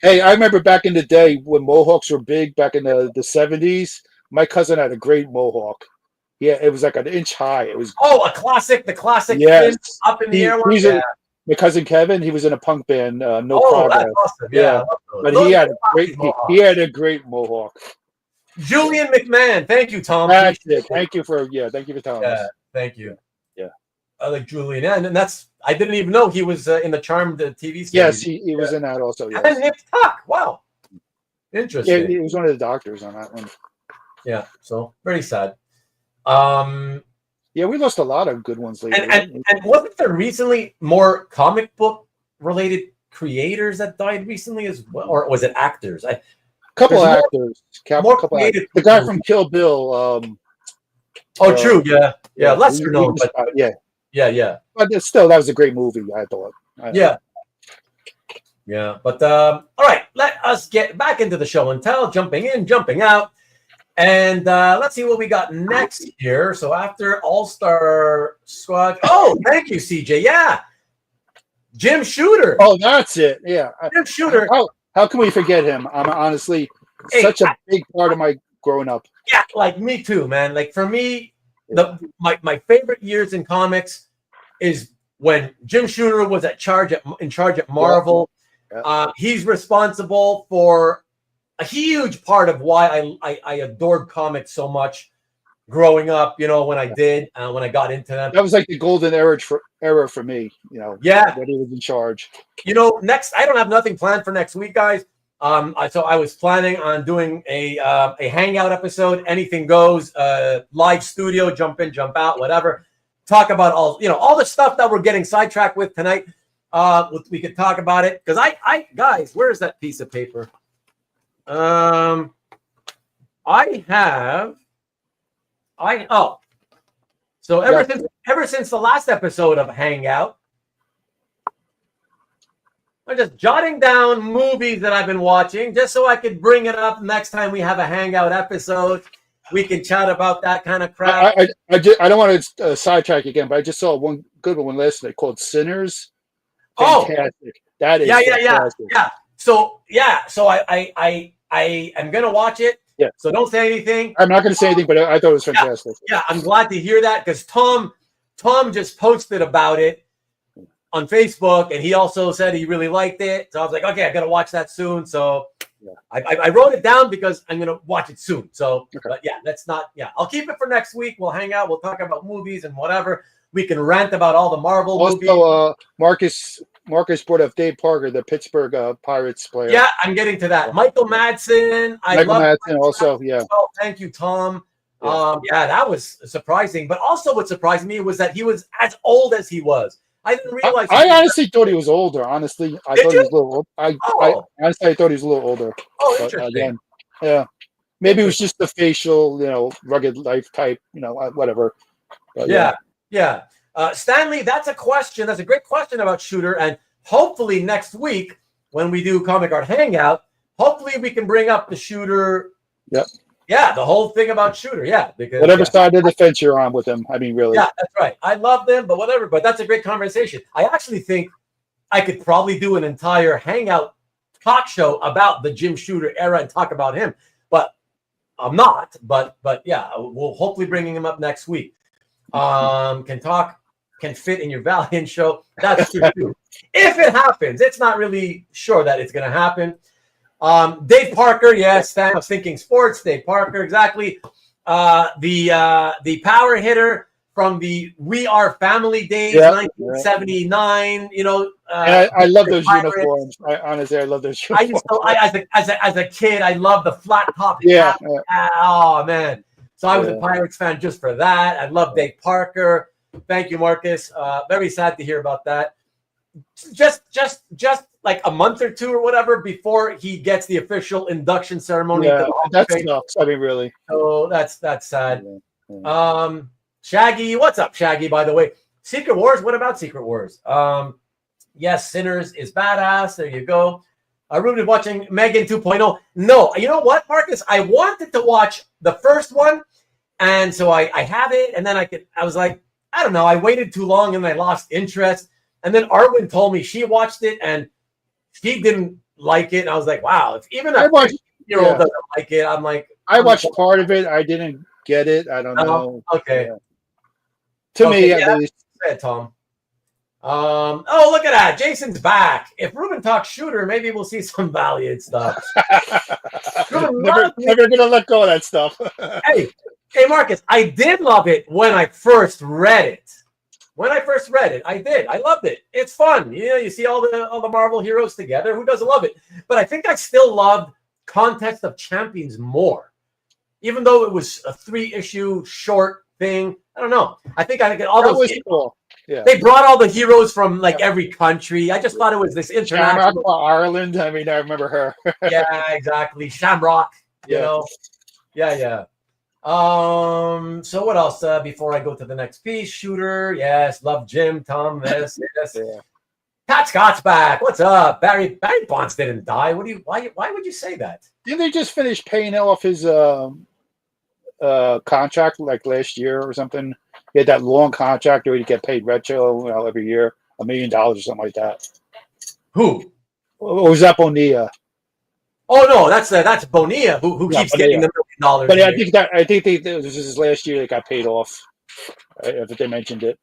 Speaker 2: Hey, I remember back in the day when mohawks were big, back in the 70s. My cousin had a great mohawk. Yeah, it was like an inch high. It was
Speaker 1: the classic
Speaker 2: yes.
Speaker 1: up in the air one.
Speaker 2: My cousin Kevin, he was in a punk band, No Progress.
Speaker 1: That's awesome. Yeah.
Speaker 2: But he had a great mohawk.
Speaker 1: Julian McMahon, thank you, Tom.
Speaker 2: That's it. Thank you for telling us.
Speaker 1: Thank you.
Speaker 2: Yeah.
Speaker 1: I like Julian, and I didn't even know he was in the Charmed TV series.
Speaker 2: Yes, he was in that also. Yes.
Speaker 1: And Nip Tuck. Wow. Interesting.
Speaker 2: Yeah, he was one of the doctors on that one.
Speaker 1: Yeah, so very sad.
Speaker 2: Yeah, we lost a lot of good ones lately.
Speaker 1: And wasn't there recently more comic book related creators that died recently as well, or was it actors?
Speaker 2: Couple of actors. The guy from Kill Bill.
Speaker 1: True. Yeah. Lesser known, but yeah.
Speaker 2: But still, that was a great movie. I thought.
Speaker 1: Yeah. But all right, let us get back into the show and tell. Jumping in, jumping out, and let's see what we got next here. So after All-Star Squad. Oh, thank you, CJ. Yeah. Jim Shooter.
Speaker 2: Oh, that's it. Yeah.
Speaker 1: Jim Shooter.
Speaker 2: How can we forget him? I'm honestly such a big part of my growing up.
Speaker 1: Yeah, like me too, man. Like for me, my favorite years in comics is when Jim Shooter was in charge at Marvel. Yeah. He's responsible for a huge part of why I adored comics so much growing up, when I got into them.
Speaker 2: That was like the golden era for me, when he was in charge.
Speaker 1: Next, I don't have nothing planned for next week, guys. So I was planning on doing a hangout episode, anything goes, live studio, jump in, jump out, whatever. Talk about all the stuff that we're getting sidetracked with tonight. We could talk about it because I guys, where is that piece of paper? So ever since the last episode of Hangout, I'm just jotting down movies that I've been watching just so I could bring it up next time we have a Hangout episode. We can chat about that kind of crap.
Speaker 2: I don't want to sidetrack again, but I just saw one good one last night called Sinners. Fantastic. That is fantastic.
Speaker 1: Yeah. So I am gonna watch it.
Speaker 2: Yeah.
Speaker 1: So don't say anything.
Speaker 2: I'm not going to say anything, but I thought it was fantastic.
Speaker 1: Yeah, I'm glad to hear that because Tom just posted about it on Facebook, and he also said he really liked it. So I was like, okay, I got to watch that soon. So I wrote it down because I'm going to watch it soon. So, but I'll keep it for next week. We'll hang out. We'll talk about movies and whatever. We can rant about all the Marvel movies.
Speaker 2: Also, Marcus brought up Dave Parker, the Pittsburgh Pirates player.
Speaker 1: Yeah, I'm getting to that. Michael Madsen.
Speaker 2: Also, yeah.
Speaker 1: Oh, thank you, Tom. That was surprising. But also what surprised me was that he was as old as he was. I didn't realize.
Speaker 2: I honestly thought he was older. Honestly, I thought he was a little old. I thought he was a little older.
Speaker 1: Oh, interesting.
Speaker 2: Again, maybe it was just the facial, rugged life type, whatever. But,
Speaker 1: yeah. Stanley, that's a question. That's a great question about Shooter. And hopefully next week when we do Comic Art Hangout, hopefully we can bring up the Shooter.
Speaker 2: Yep.
Speaker 1: Yeah, the whole thing about Shooter. Yeah. Because
Speaker 2: whatever side of the fence you're on with him. I mean, really.
Speaker 1: Yeah, that's right. I love them, but whatever. But that's a great conversation. I actually think I could probably do an entire Hangout talk show about the Jim Shooter era and talk about him. But I'm not. But yeah, we'll hopefully bringing him up next week. Can fit in your Valiant show. That's true too. If it happens, it's not really sure that it's going to happen. Dave Parker, yes, I was thinking sports. Dave Parker, exactly. The power hitter from the We Are Family days, 1979.
Speaker 2: I love those uniforms. Honestly, I love those uniforms.
Speaker 1: As a kid, I loved the flat top hat. Oh man. So I was a Pirates fan just for that. I love Dave Parker. Thank you, Marcus. Very sad to hear about that. Just like a month or two or whatever before he gets the official induction ceremony.
Speaker 2: Yeah, that sucks. I mean, really.
Speaker 1: So that's sad. Yeah. Shaggy, what's up, Shaggy? By the way, Secret Wars. What about Secret Wars? Yes, Sinners is badass. There you go. Ruben watching Megan 2.0. No, you know what, Marcus? I wanted to watch the first one, and so I have it, and then I was like, I don't know. I waited too long, and I lost interest. And then Arwen told me she watched it, and she didn't like it. And I was like, wow, if even a 50-year-old doesn't like it, I'm like.
Speaker 2: I watched part of it. I didn't get it. I don't know.
Speaker 1: Okay.
Speaker 2: Yeah. To me, at least.
Speaker 1: Say it, Tom. Oh, look at that. Jason's back. If Ruben talks Shooter, maybe we'll see some Valiant stuff.
Speaker 2: never going to let go of that stuff.
Speaker 1: Hey, Marcus, I did love it when I first read it. I did. I loved it. It's fun. You see all the Marvel heroes together. Who doesn't love it? But I think I still loved Contest of Champions more. Even though it was a 3-issue short thing. I don't know. I think all
Speaker 2: That
Speaker 1: those.
Speaker 2: was cool. Yeah.
Speaker 1: They brought all the heroes from like every country. I just thought it was this international.
Speaker 2: Ireland. I mean, I remember her.
Speaker 1: Yeah, exactly. Shamrock. You
Speaker 2: Yeah.
Speaker 1: know. Yeah. So what else? Before I go to the next piece, Shooter. Yes, love Jim, Tom. Yes.
Speaker 2: Yeah.
Speaker 1: Pat Scott's back. What's up? Barry Bonds didn't die. Why would you say that?
Speaker 2: Didn't they just finish paying off his contract like last year or something? He had that long contract where he'd get paid retro every year, $1 million or something like that.
Speaker 1: Who?
Speaker 2: Or was that Bonilla?
Speaker 1: Oh no, that's Bonilla who keeps getting the $1 million.
Speaker 2: But I think this is his last year. They got paid off. If they mentioned it.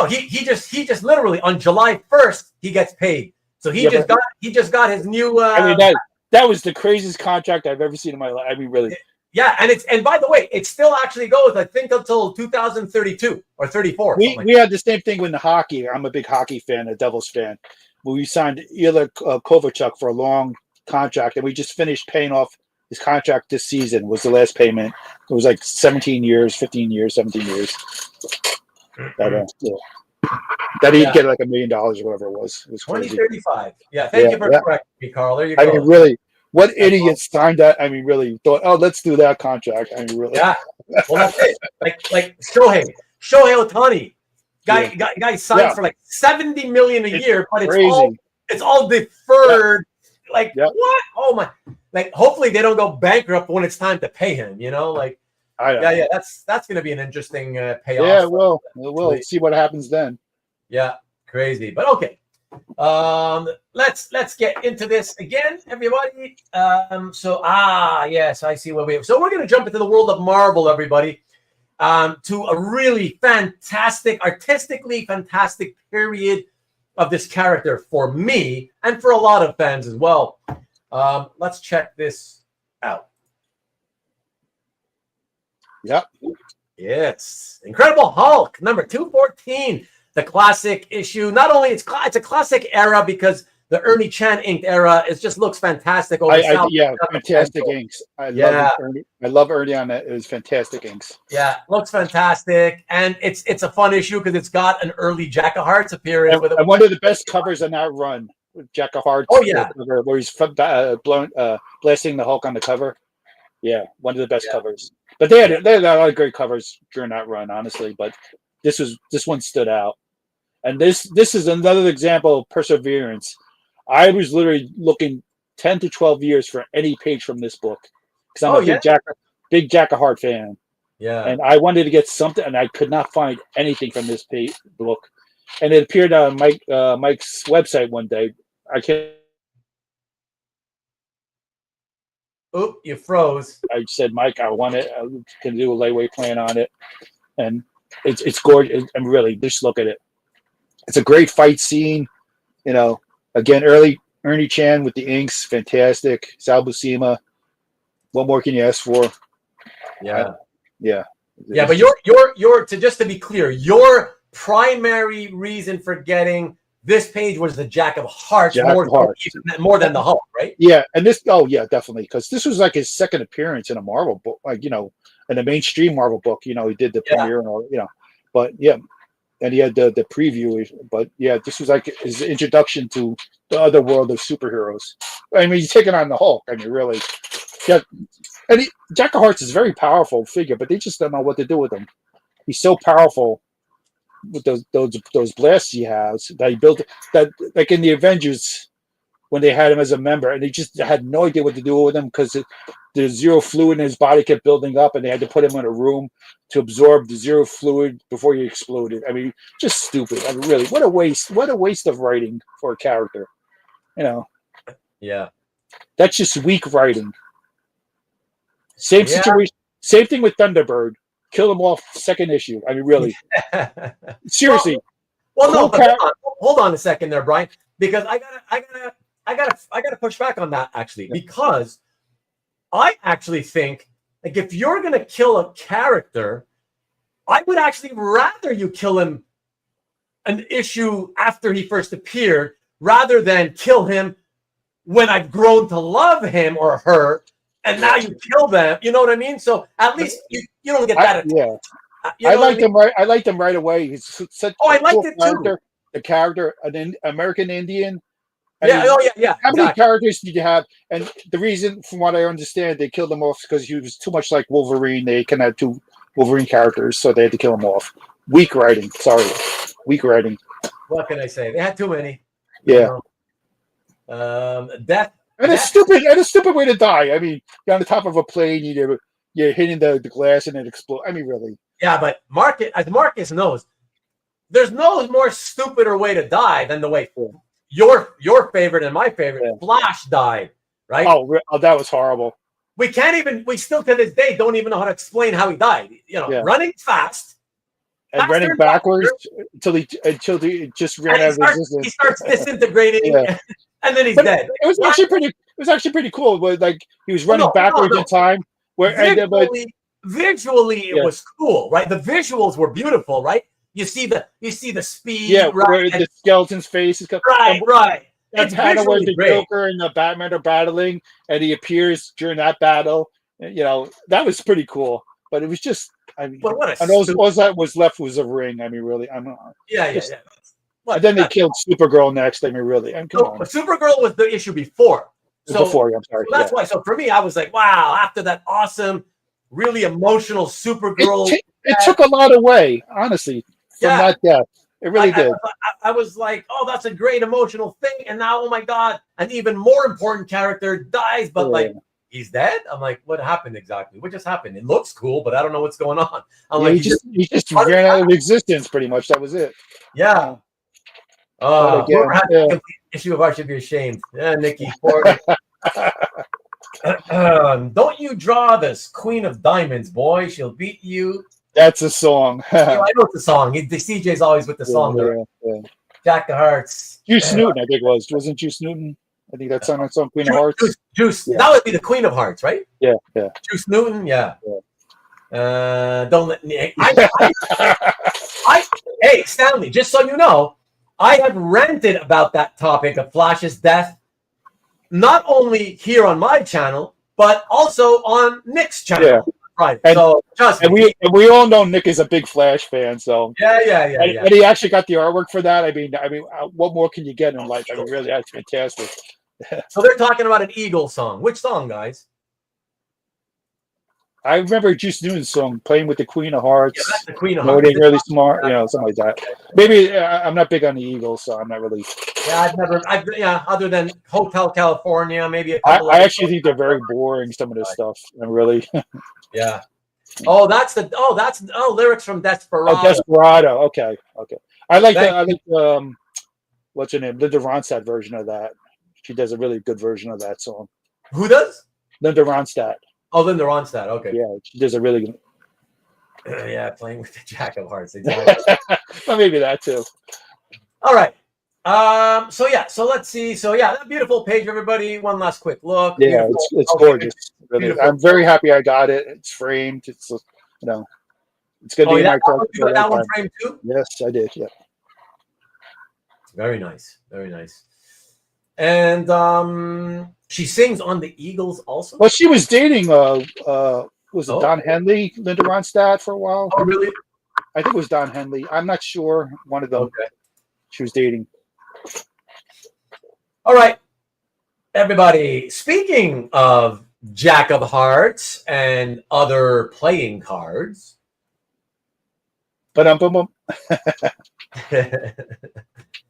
Speaker 1: He just literally on July 1st he gets paid. So he just got his new.
Speaker 2: I mean that was the craziest contract I've ever seen in my life. I mean, really.
Speaker 1: Yeah, and by the way, it still actually goes, I think, until 2032 or 34.
Speaker 2: We had the same thing with the hockey. I'm a big hockey fan, a Devils fan. We signed Ilya Kovalchuk for a long contract, and we just finished paying off his contract this season. Was the last payment. It was like 17 years, 15 years, 17 years. That he'd get like $1 million or whatever it was. It was crazy.
Speaker 1: 2035. Yeah, thank you for correcting me, Carl. There you go.
Speaker 2: I mean, really. What idiots signed that? I mean, really thought, oh, let's do that contract. I mean, really.
Speaker 1: Yeah. Well, that's it. Like Shohei Ohtani, guy signed for like $70 million a year, but it's all deferred. Like what? Oh my! Like hopefully they don't go bankrupt when it's time to pay him. You know, like that's going to be an interesting payoff.
Speaker 2: Yeah, well, we'll see what happens then.
Speaker 1: Yeah, crazy, but okay. Let's get into this again, everybody. Yes, I see what we have. So we're going to jump into the world of Marvel, everybody, to a really fantastic, artistically fantastic period of this character for me and for a lot of fans as well. Let's check this out.
Speaker 2: Yep.
Speaker 1: It's Incredible Hulk, number 214. The classic issue. Not only it's a classic era because the Ernie Chan inked era just looks fantastic.
Speaker 2: Fantastic inks. I love Ernie on that. It was fantastic inks.
Speaker 1: Yeah, looks fantastic, and it's a fun issue because it's got an early Jack of Hearts appearance.
Speaker 2: And one of the best covers on that run with Jack of Hearts.
Speaker 1: Oh yeah,
Speaker 2: where he's blasting the Hulk on the cover. Yeah, one of the best covers. But they had a lot of great covers during that run, honestly. But this one stood out. And this is another example of perseverance. I was literally looking 10 to 12 years for any page from this book because I'm a big Jack of Heart fan.
Speaker 1: Yeah.
Speaker 2: And I wanted to get something, and I could not find anything from this book. And it appeared on Mike's website one day. I can't.
Speaker 1: Oop, you froze.
Speaker 2: I said, Mike, I want it. I can do a layaway plan on it. And it's gorgeous. And really, just look at it. It's a great fight scene, Again, early Ernie Chan with the inks, fantastic. Sal Buscema, what more can you ask for?
Speaker 1: Yeah.
Speaker 2: But
Speaker 1: your just to be clear, your primary reason for getting this page was the Jack of Hearts, more than the Hulk, right?
Speaker 2: Yeah, and this, definitely, because this was like his second appearance in a Marvel book, in a mainstream Marvel book. He did the premiere and all, but yeah. And he had the preview, but yeah, this was like his introduction to the other world of superheroes. I mean, he's taking on the Hulk. I mean, really, yeah. And Jack of Hearts is a very powerful figure, but they just don't know what to do with him. He's so powerful with those blasts he has that he built. That like in the Avengers when they had him as a member, and they just had no idea what to do with him because the zero fluid in his body kept building up, and they had to put him in a room to absorb the zero fluid before he exploded. I mean, just stupid. I mean, really, what a waste! What a waste of writing for a character.
Speaker 1: Yeah, that's
Speaker 2: just weak writing. Same situation. Same thing with Thunderbird. Kill him off second issue. I mean, really. Seriously.
Speaker 1: Well, no, but hold on a second there, Brian, because I gotta push back on that actually, because I actually think like if you're gonna kill a character, I would actually rather you kill him an issue after he first appeared rather than kill him when I've grown to love him or her, and now you kill them. You know what I mean? So at least you don't get that.
Speaker 2: Yeah. I liked him right. I liked him right away. He's such
Speaker 1: Oh, I
Speaker 2: a cool
Speaker 1: liked it
Speaker 2: character.
Speaker 1: too.
Speaker 2: The character, an American Indian.
Speaker 1: Yeah. Oh, yeah.
Speaker 2: How many
Speaker 1: Exactly.
Speaker 2: characters did you have? And the reason, from what I understand, they killed him off because he was too much like Wolverine. They can have 2 Wolverine characters, so they had to kill him off. Weak writing. Sorry, weak writing.
Speaker 1: What can I say? They had too many.
Speaker 2: Yeah.
Speaker 1: Death.
Speaker 2: And a stupid way to die. I mean, you're on the top of a plane, you're hitting the glass and it explodes. I mean, really.
Speaker 1: Yeah, but as Marcus knows, there's no more stupider way to die than the way your favorite and my favorite Flash died, right?
Speaker 2: Oh, that was horrible.
Speaker 1: We still to this day don't even know how to explain how he died. Running fast
Speaker 2: and running backwards until he just ran out of resistance.
Speaker 1: He starts disintegrating, and then he's dead.
Speaker 2: It was actually pretty cool. But like he was running backwards in time.
Speaker 1: Visually, it was cool, right? The visuals were beautiful, right? You see the speed,
Speaker 2: where the skeleton's face is
Speaker 1: right.
Speaker 2: That panel where the Joker and the Batman are battling, and he appears during that battle. That was pretty cool. But it was just, I mean, all that was left was a ring. I mean, really, I'm not.
Speaker 1: Yeah.
Speaker 2: And then they killed Supergirl next. I mean, really, come on.
Speaker 1: But Supergirl was the issue before.
Speaker 2: I'm sorry.
Speaker 1: So that's why. So for me, I was like, wow. After that awesome, really emotional Supergirl,
Speaker 2: it took a lot away, honestly, from that death. It really did.
Speaker 1: I was like, oh, that's a great emotional thing. And now, oh my God, an even more important character dies, but he's dead? I'm like, what happened exactly? What just happened? It looks cool, but I don't know what's going on.
Speaker 2: He just ran out of existence, pretty much. That was it.
Speaker 1: Yeah. Whoever had the complete issue of I should be ashamed. Yeah, Nicky. Don't you draw this Queen of Diamonds, boy. She'll beat you.
Speaker 2: That's a song.
Speaker 1: I know it's a song. The CJ's always with the song. Yeah. Jack of Hearts.
Speaker 2: Juice Newton, I think it was. Wasn't Juice Newton? I think that's on Queen of Hearts.
Speaker 1: Juice. Yeah. That would be the Queen of Hearts, right?
Speaker 2: Yeah.
Speaker 1: Juice Newton, yeah. Don't let me. Hey, Stanley, just so you know, I have ranted about that topic of Flash's death, not only here on my channel, but also on Nick's channel. Yeah. Right. So
Speaker 2: we all know Nick is a big Flash fan. So and he actually got the artwork for that. I mean, what more can you get in life? I mean, really, that's fantastic.
Speaker 1: So they're talking about an Eagle song. Which song, guys?
Speaker 2: I remember Juice Newton's song, "Playing with the Queen of Hearts."
Speaker 1: Yeah, that's the Queen of Hearts.
Speaker 2: They really smart, something like that. Maybe I'm not big on the Eagles, so I'm not really.
Speaker 1: Yeah, other than Hotel California, maybe.
Speaker 2: I actually think they're very boring. Some of this stuff, and really.
Speaker 1: Yeah. That's lyrics from Desperado.
Speaker 2: Oh, Desperado. Okay. I like what's her name? Linda Ronstadt version of that. She does a really good version of that song.
Speaker 1: Who does?
Speaker 2: Linda Ronstadt.
Speaker 1: Oh, Linda Ronstadt. Okay.
Speaker 2: Yeah, she does a really good.
Speaker 1: Playing with the Jack of Hearts. Exactly.
Speaker 2: Well, maybe that too.
Speaker 1: All right. So let's see. So that beautiful page, everybody. One last quick look.
Speaker 2: Yeah, it's gorgeous. Really. I'm very happy I got it. It's framed. It's it's gonna be my collection.
Speaker 1: You got that one framed too?
Speaker 2: Yes, I did. Yeah.
Speaker 1: Very nice. Very nice. And she sings on the Eagles also.
Speaker 2: Well, she was dating was it Don Henley, Linda Ronstadt for a while?
Speaker 1: Oh, really?
Speaker 2: I think it was Don Henley. I'm not sure. One of them.
Speaker 1: Okay.
Speaker 2: She was dating.
Speaker 1: All right, everybody. Speaking of Jack of Hearts and other playing cards.
Speaker 2: But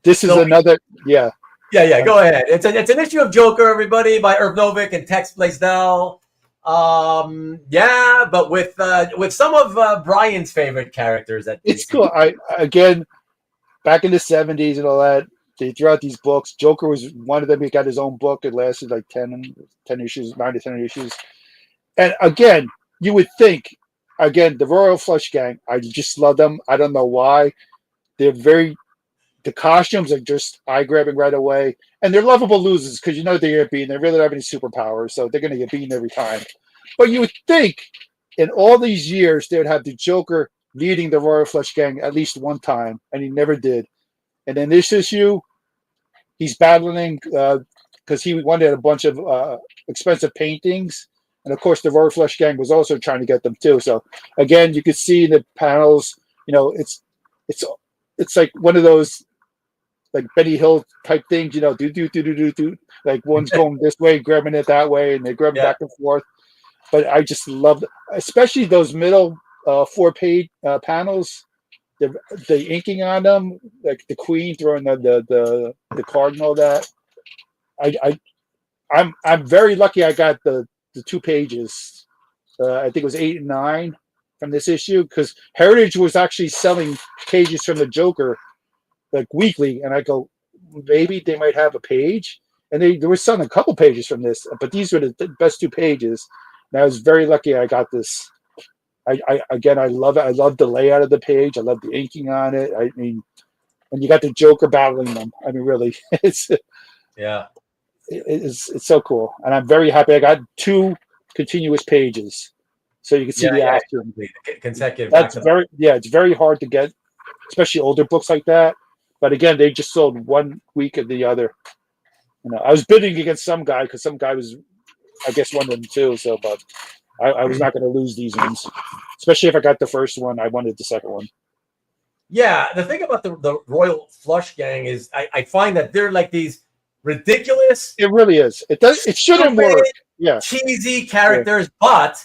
Speaker 2: this is another. Yeah.
Speaker 1: Go ahead. It's an issue of Joker, everybody, by Irv Novick and Tex Blaisdell. But with some of Bryan's favorite characters.
Speaker 2: It's cool. Again, back in the 70s and all that, they threw out these books. Joker was one of them. He got his own book. It lasted like 10 issues, 9 to 10 issues. And again, you would think, the Royal Flush Gang, I just love them. I don't know why. The costumes are just eye-grabbing right away. And they're lovable losers because they're getting beaten. They really don't have any superpowers, so they're going to get beaten every time. But you would think in all these years they would have the Joker leading the Royal Flush Gang at least one time, and he never did. And in this issue, he's battling because he wanted a bunch of expensive paintings And of course, the Royal Flush Gang was also trying to get them too. So again, you could see in the panels, it's like one of those like Benny Hill type things, do. Like one's going this way, grabbing it that way, and they're grabbing back and forth. But I just love, especially those middle 4-page panels, the inking on them, like the Queen throwing the card and all that. I'm very lucky I got the 2 pages. I think it was 8 and 9 from this issue, because Heritage was actually selling pages from the Joker like weekly, and I go, maybe they might have a page, and they were selling a couple pages from this, but these were the best 2 pages, and I was very lucky I got this. I love it. I love the layout of the page. I love the inking on it. I mean, when you got the Joker battling them, I mean, really, it's so cool, and I'm very happy I got 2 continuous pages, so you can see the action.
Speaker 1: Consecutive.
Speaker 2: That's it's very hard to get, especially older books like that. But again, they just sold 1 week of the other. I was bidding against some guy because some guy was, I guess, one of them too. So, but I was not going to lose these ones, especially if I got the first one. I wanted the second one.
Speaker 1: Yeah, the thing about the Royal Flush Gang is I find that they're like these ridiculous.
Speaker 2: It really is. It shouldn't work. Yeah,
Speaker 1: cheesy characters, but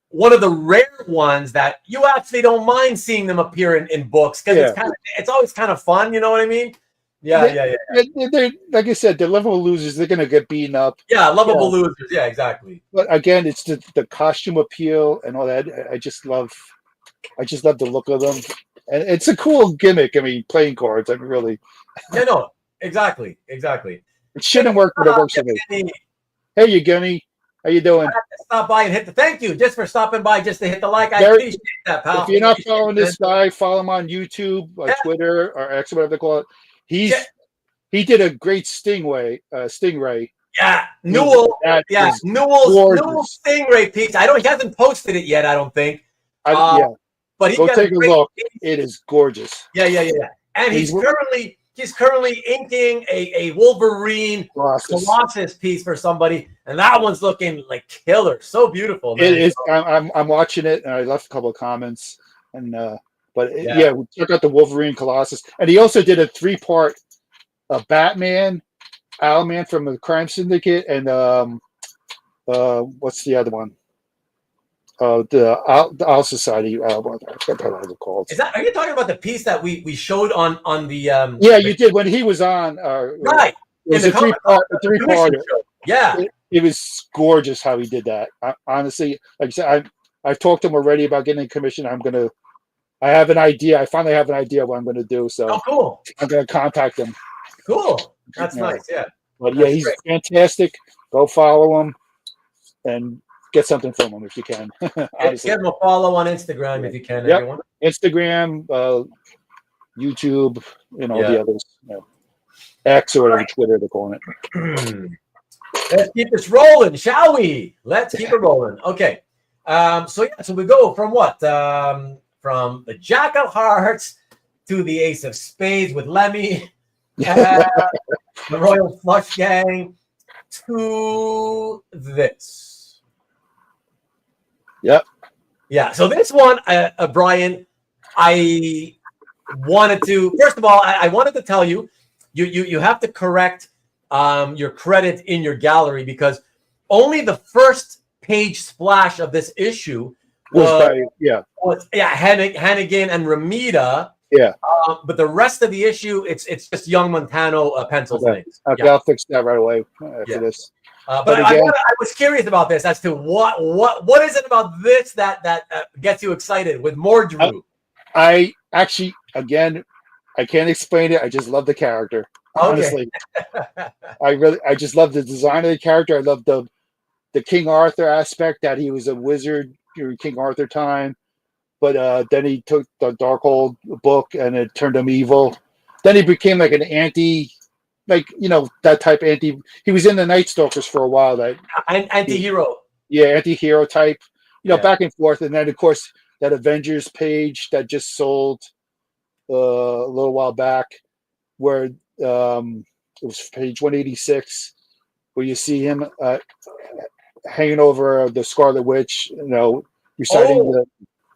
Speaker 1: one of the rare ones that you actually don't mind seeing them appear in books, because it's always kind of fun. You know what I mean? Yeah.
Speaker 2: They're, like I said, they're lovable losers. They're gonna get beaten up.
Speaker 1: Yeah, lovable losers. Yeah, exactly.
Speaker 2: But again, it's the costume appeal and all that. I just love the look of them, and it's a cool gimmick. I mean, playing cards. I mean, really.
Speaker 1: Yeah, no, exactly.
Speaker 2: It shouldn't work, but it works for me. Hey, Yevgeny. How you doing?
Speaker 1: Stop by and hit the thank you just for stopping by, just to hit the like. I appreciate that, pal.
Speaker 2: If you're not following this guy, follow him on YouTube, Twitter, or X, whatever they call it. He did a great Stingray.
Speaker 1: Yeah, Newell. Newell's Stingray piece. He hasn't posted it yet. I don't think. But he
Speaker 2: go take a look. It is gorgeous.
Speaker 1: Yeah. And he's currently inking a Wolverine Colossus piece for somebody, and that one's looking like killer. So beautiful, man.
Speaker 2: It is. I'm watching it, and I left a couple of comments, and we check out the Wolverine Colossus, and he also did a 3-part Batman, Owlman from the Crime Syndicate, and what's the other one? The Owl Society. I forgot what it's called.
Speaker 1: Are you talking about the piece that we showed on the?
Speaker 2: Yeah, you did when he was on.
Speaker 1: Right.
Speaker 2: It was a 3-part.
Speaker 1: Yeah.
Speaker 2: It was gorgeous how he did that. Honestly, like I said, I've talked to him already about getting a commission. I have an idea. I finally have an idea of what I'm gonna do. So
Speaker 1: cool.
Speaker 2: I'm gonna contact him.
Speaker 1: Cool. That's nice. Yeah.
Speaker 2: But he's fantastic. Go follow him and get something from him if you can.
Speaker 1: Give him a follow on Instagram if you can.
Speaker 2: Yep.
Speaker 1: Everyone.
Speaker 2: Instagram, YouTube, the others. X or whatever Twitter they're calling it.
Speaker 1: Let's keep this rolling, shall we? Let's keep it rolling. Okay. So we go from what? From the Jack of Hearts to the Ace of Spades with Lemmy, the Royal Flush Gang, to this.
Speaker 2: Yep.
Speaker 1: Yeah. So this one, Bryan, I wanted to. First of all, I wanted to tell you, you have to correct your credit in your gallery, because only the first page splash of this issue was Hannigan and Ramita.
Speaker 2: Yeah.
Speaker 1: But the rest of the issue, it's just Young Montano pencil things.
Speaker 2: Okay, I'll fix that right away after this.
Speaker 1: But again, I was curious about this as to what is it about this that gets you excited with Mordru?
Speaker 2: I actually, again, I can't explain it. I just love the character. Honestly, I just love the design of the character. I love the King Arthur aspect, that he was a wizard during King Arthur time, but then he took the Darkhold book and it turned him evil. Then he became like an anti. That type anti. He was in the Night Stalkers for a while. That
Speaker 1: anti-hero.
Speaker 2: Anti-hero type. Back and forth, and then of course that Avengers page that just sold a little while back, where it was page 186, where you see him hanging over the Scarlet Witch, reciting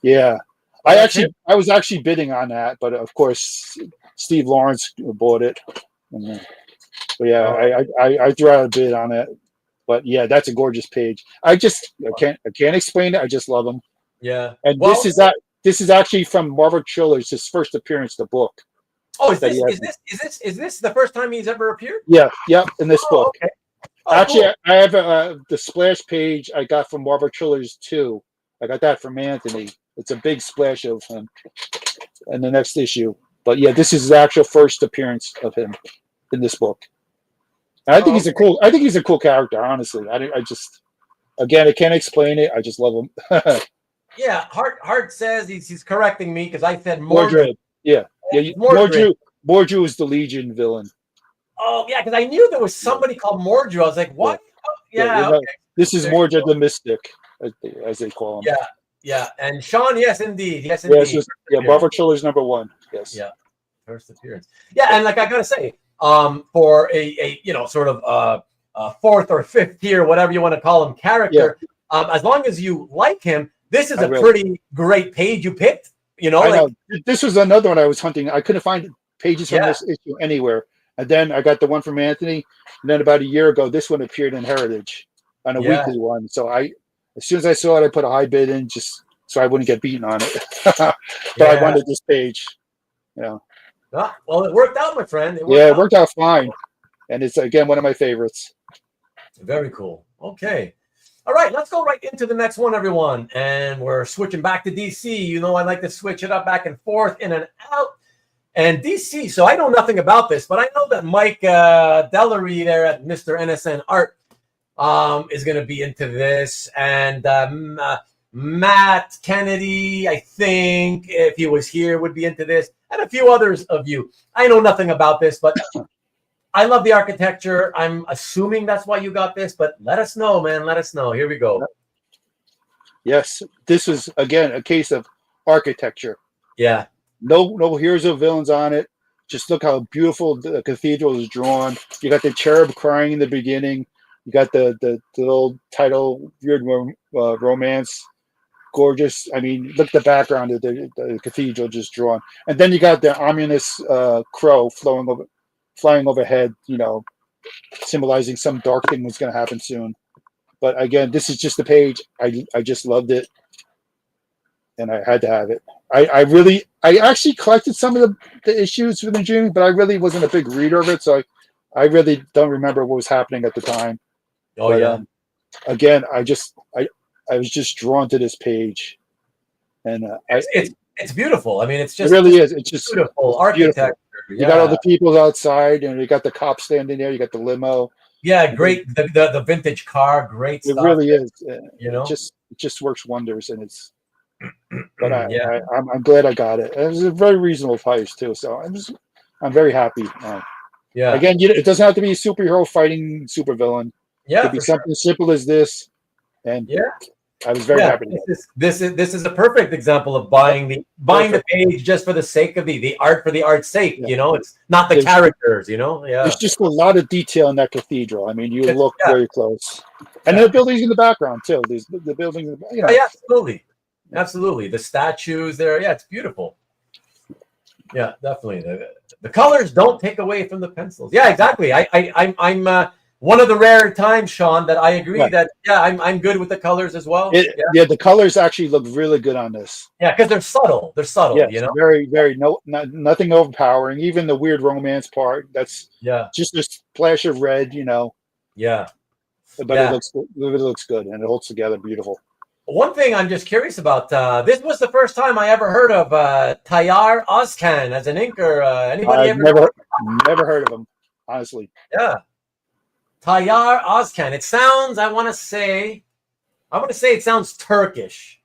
Speaker 1: Oh.
Speaker 2: I was actually bidding on that, but of course Steve Lawrence bought it. But yeah, I threw out a bid on it. But yeah, that's a gorgeous page. I can't explain it. I just love them.
Speaker 1: Yeah.
Speaker 2: And this is actually from Marvel Chiller's his first appearance in the book.
Speaker 1: Oh, is this the first time he's ever appeared?
Speaker 2: Yeah, in this book.
Speaker 1: Okay. Oh,
Speaker 2: actually,
Speaker 1: cool.
Speaker 2: I have the splash page I got from Marvel Chiller's 2. I got that from Anthony. It's a big splash of him in the next issue. But yeah, this is his actual first appearance of him in this book. And I think he's a cool character, honestly. I just, again, I can't explain it. I just love him.
Speaker 1: Yeah, Hart says he's correcting me because I said Mordru.
Speaker 2: Yeah. Mordru is the Legion villain.
Speaker 1: Oh yeah, because I knew there was somebody called Mordru. I was like, what? Yeah. Okay.
Speaker 2: This is Mordru the Mystic, as they call him.
Speaker 1: Yeah. And Sean, yes, indeed.
Speaker 2: Marvel Chiller's #1. Yes.
Speaker 1: Yeah. First appearance. Yeah, and like I gotta say, for a sort of fourth or fifth tier, whatever you want to call him, character, as long as you like him, this is a pretty great page you picked. I
Speaker 2: know. This was another one I was hunting. I couldn't find pages from this issue anywhere. And then I got the one from Anthony. And then about a year ago, this one appeared in Heritage on a weekly one. So as soon as I saw it, I put a high bid in just so I wouldn't get beaten on it. But I wanted this page. Well,
Speaker 1: it worked out, my friend.
Speaker 2: It worked out fine. And it's, again, one of my favorites.
Speaker 1: Very cool. Okay. All right, let's go right into the next one, everyone. And we're switching back to DC. I like to switch it up back and forth, in and out. And DC, so I know nothing about this, but I know that Mike Dellery there at Mr. NSN Art is going to be into this. And Matt Kennedy, I think, if he was here, would be into this. And a few others of you. I know nothing about this, but I love the architecture. I'm assuming that's why you got this, but let us know, man. Let us know. Here we go.
Speaker 2: Yes, this is, again, a case of architecture.
Speaker 1: Yeah.
Speaker 2: No heroes or villains on it. Just look how beautiful the cathedral is drawn. You got the cherub crying in the beginning. You got the little title, weird romance. Gorgeous. I mean, look at the background of the cathedral just drawn. And then you got the ominous crow flying overhead, symbolizing some dark thing was going to happen soon. But again, this is just the page. I just loved it. And I had to have it. I actually collected some of the issues within June, but I really wasn't a big reader of it, so I really don't remember what was happening at the time. Again, I was just drawn to this page, and
Speaker 1: it's beautiful. I mean, it
Speaker 2: really is. It's just
Speaker 1: beautiful architecture.
Speaker 2: You got all the people outside, and you got the cop standing there. You got the limo.
Speaker 1: Yeah, great. The vintage car, great stuff.
Speaker 2: It really is. It just works wonders, and it's. But I'm glad I got it. It was a very reasonable price too, so I'm very happy. Again, it doesn't have to be a superhero fighting supervillain. It could be something simple as this, and I was very happy.
Speaker 1: This is a perfect example of buying the page just for the sake of the art for the art's sake. It's not the characters.
Speaker 2: There's just a lot of detail in that cathedral. I mean, you look very close, and the buildings in the background too. There's the buildings.
Speaker 1: Absolutely. The statues there. Yeah, it's beautiful. Yeah, definitely. The colors don't take away from the pencils. Yeah, exactly. I'm one of the rare times, Sean, that I agree that I'm good with the colors as well.
Speaker 2: The colors actually look really good on this.
Speaker 1: Yeah, because they're subtle. They're subtle.
Speaker 2: Very, very nothing overpowering. Even the weird romance part. That's just a splash of red.
Speaker 1: Yeah.
Speaker 2: But it looks good and it holds together beautiful.
Speaker 1: One thing I'm just curious about, this was the first time I ever heard of Tayyar Ozcan as an inker. Anybody ever?
Speaker 2: Never heard of him, honestly.
Speaker 1: Yeah. Tayyar Ozcan. It sounds, I want to say it sounds Turkish.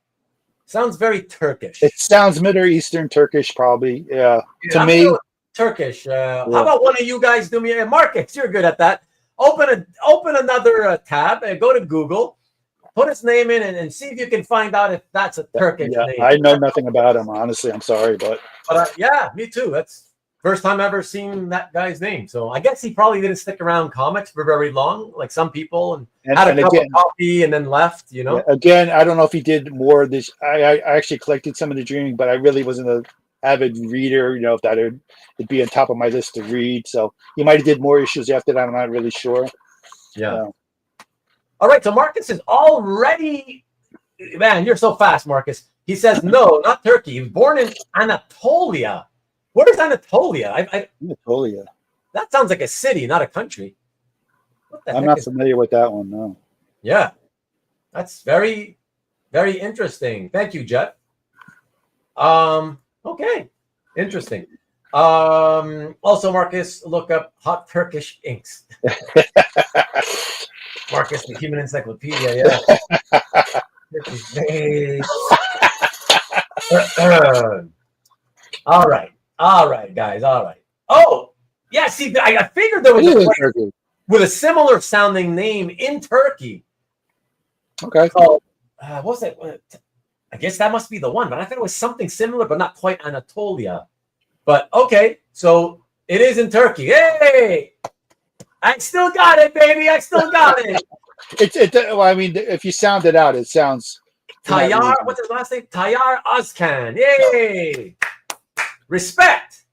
Speaker 1: Sounds very Turkish.
Speaker 2: It sounds Middle Eastern Turkish, probably. Yeah. To me.
Speaker 1: Turkish. How about one of you guys do me, Marcus, you're good at that. Open another tab and go to Google. Put his name in and see if you can find out if that's a Turkish name.
Speaker 2: I know nothing about him, honestly. I'm sorry, but
Speaker 1: me too. First time ever seen that guy's name. So I guess he probably didn't stick around comics for very long, like some people, and had a cup of coffee and then left, you know?
Speaker 2: Yeah, again, I don't know if he did more of this. I actually collected some of the Dreaming, but I really wasn't an avid reader, you know, if that it'd be on top of my list to read. So he might have did more issues after that. I'm not really sure.
Speaker 1: Yeah. All right, so Marcus is already, man, you're so fast, Marcus. He says, no, not Turkey. He was born in Anatolia. Where is Anatolia?
Speaker 2: Anatolia.
Speaker 1: That sounds like a city, not a country.
Speaker 2: I'm not familiar with that one, no.
Speaker 1: Yeah. That's very, very interesting. Thank you, Jet. Okay. Interesting. Also, Marcus, look up hot Turkish inks. Marcus, the Human Encyclopedia, yeah. All right, guys. All right. Oh, yeah. See, I figured there was a place with a similar sounding name in Turkey.
Speaker 2: Okay.
Speaker 1: So, what was it? I guess that must be the one, but I thought it was something similar, but not quite Anatolia. But okay, so it is in Turkey. Hey, I still got it, baby. I still got it.
Speaker 2: Well, I mean, if you sound it out, it sounds.
Speaker 1: Tayyar, what's his last name? Tayyar Özkan. Yay! Respect.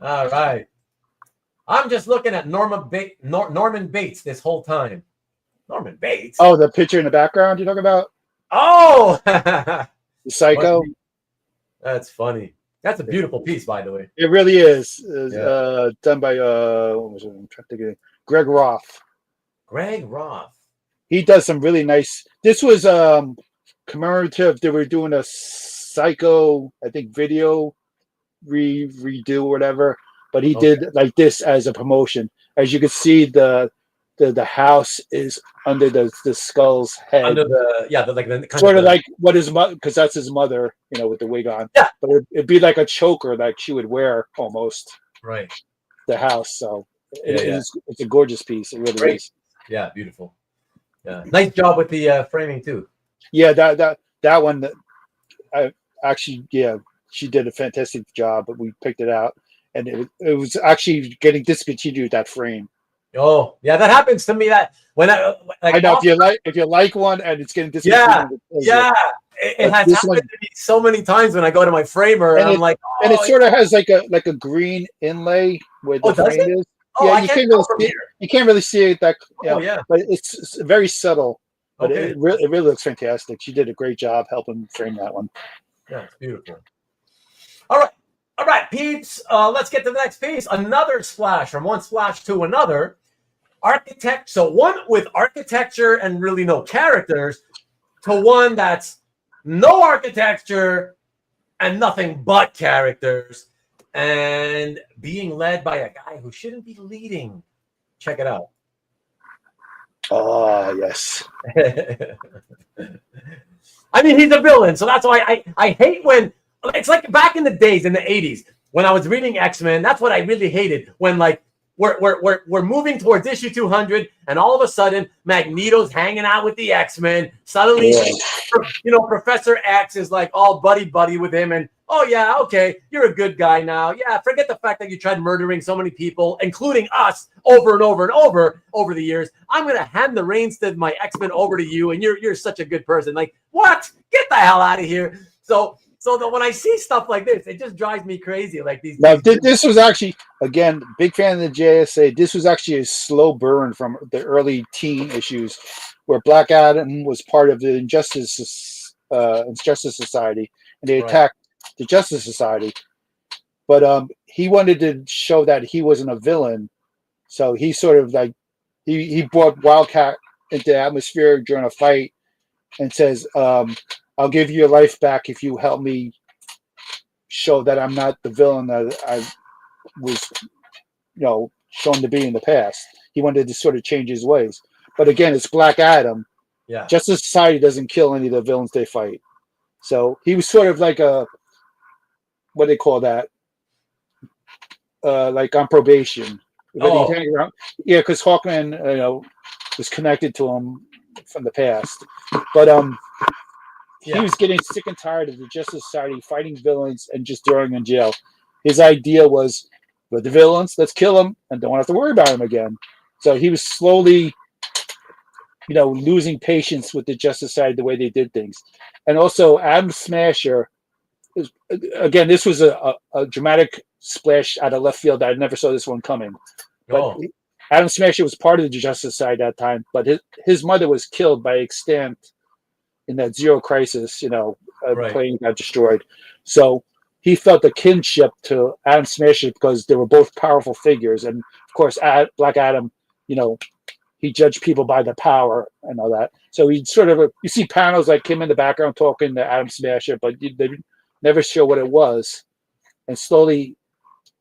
Speaker 1: All right. I'm just looking at Norman Bates this whole time. Norman Bates?
Speaker 2: Oh, the picture in the background you're talking about?
Speaker 1: Oh!
Speaker 2: The Psycho?
Speaker 1: That's funny. That's a beautiful piece, by the way.
Speaker 2: It really is. Done by, what was it? I'm trying to think of it. Greg Roth.
Speaker 1: Greg Roth.
Speaker 2: He does some really nice. This was commemorative. They were doing a Psycho, I think, video redo or whatever. But he did like this as a promotion. As you can see, the house is under the skull's head.
Speaker 1: Under the
Speaker 2: sort of like what his mother, because that's his mother, you know, with the wig on.
Speaker 1: Yeah.
Speaker 2: But it'd be like a choker like she would wear almost.
Speaker 1: Right.
Speaker 2: The house. So it's a gorgeous piece. It really is.
Speaker 1: Yeah, beautiful. Yeah, nice job with the framing too.
Speaker 2: Yeah, that one. I actually, she did a fantastic job. But we picked it out, and it was actually getting discontinued, that frame.
Speaker 1: Oh, yeah, that happens to me. That when I
Speaker 2: know if you like one and it's getting discontinued.
Speaker 1: It has happened to me so many times when I go to my framer, and I'm like,
Speaker 2: and it sort of has like a green inlay where the frame is. Yeah, you can't really see it that. But it's very subtle. But it really looks fantastic. She did a great job helping frame that one.
Speaker 1: Yeah, it's beautiful. All right, peeps. Let's get to the next piece. Another splash from one splash to another. So one with architecture and really no characters, to one that's no architecture and nothing but characters, and being led by a guy who shouldn't be leading. Check it out.
Speaker 2: Oh, yes.
Speaker 1: I mean, he's a villain, so that's why I hate when it's like back in the days in the 80s when I was reading X-Men. That's what I really hated, when like we're moving towards issue 200, and all of a sudden Magneto's hanging out with the X-Men. Suddenly, Professor X is like all buddy with him, and oh yeah, okay, you're a good guy now. Yeah, forget the fact that you tried murdering so many people, including us, over and over and over the years. I'm gonna hand the reins to my X-Men over to you, and you're such a good person. Like, what? Get the hell out of here. So that when I see stuff like this, it just drives me crazy. Like these.
Speaker 2: Now, this was actually, again, big fan of the JSA. This was actually a slow burn from the early teen issues, where Black Adam was part of the Injustice Society, and they attacked the Justice Society. But he wanted to show that he wasn't a villain, so he sort of like he brought Wildcat into the atmosphere during a fight, and says, I'll give you your life back if you help me show that I'm not the villain that I was, shown to be in the past. He wanted to sort of change his ways. But again, it's Black Adam.
Speaker 1: Yeah.
Speaker 2: Justice Society doesn't kill any of the villains they fight. So he was sort of like what do they call that? Like on probation.
Speaker 1: Oh.
Speaker 2: Yeah, because Hawkman, was connected to him from the past. But he was getting sick and tired of the Justice Society fighting villains and just throwing them in jail. his idea was, with the villains, let's kill them and don't have to worry about them again. So he was slowly, losing patience with the Justice Society, the way they did things. And also Adam Smasher, again, this was a dramatic splash out of left field. I never saw this one coming. But Adam Smasher was part of the Justice Society at that time, but his mother was killed by extent in that Zero Crisis, plane got destroyed. So he felt a kinship to Adam Smasher because they were both powerful figures. And of course, Black Adam, he judged people by the power and all that. So he you see panels like him in the background talking to Adam Smasher, but they never show what it was. And slowly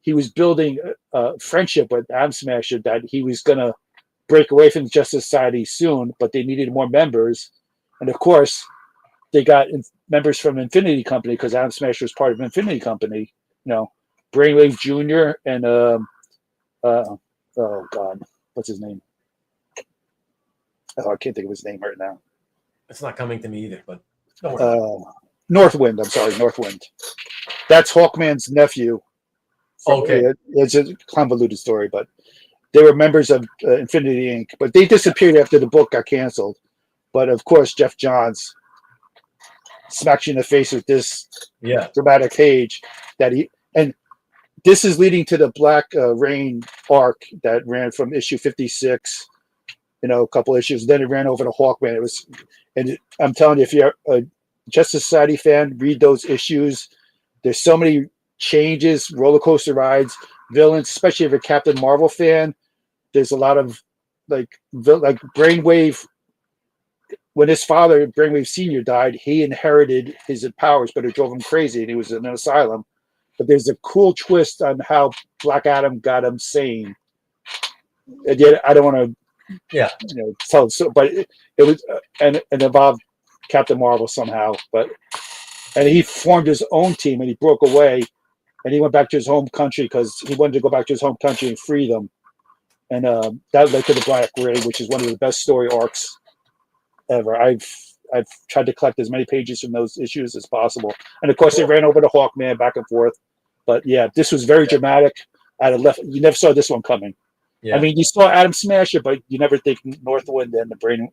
Speaker 2: he was building a friendship with Adam Smasher that he was going to break away from the Justice Society soon, but they needed more members. And of course, they got members from Infinity Company because Adam Smasher was part of Infinity Company. Brainwave Jr. and oh God, what's his name? Oh, I can't think of his name right now.
Speaker 1: It's not coming to me either, but don't worry.
Speaker 2: Northwind. I'm sorry, Northwind. That's Hawkman's nephew.
Speaker 1: Okay.
Speaker 2: It's a convoluted story, but they were members of Infinity Inc., but they disappeared after the book got canceled. But of course, Jeff Johns smacks you in the face with this dramatic page and this is leading to the Black Rain arc that ran from issue 56, a couple issues. Then it ran over to Hawkman. I'm telling you, if you're a Justice Society fan, read those issues. There's so many changes, roller coaster rides, villains, especially if you're a Captain Marvel fan. There's a lot of like Brainwave. When his father, Brainwave Sr., died, he inherited his powers, but it drove him crazy, and he was in an asylum. But there's a cool twist on how Black Adam got him sane. And yet, I don't want to, tell. So, but it was and involved Captain Marvel somehow. And he formed his own team, and he broke away, and he went back to his home country because he wanted to go back to his home country and free them. And that led to the Black Rain, which is one of the best story arcs ever. I've tried to collect as many pages from those issues as possible, and of course they ran over to Hawkman back and forth. But yeah, this was very dramatic. Out of left, you never saw this one coming. Yeah. I mean, you saw Adam Smasher, but you never think Northwind and the Brain,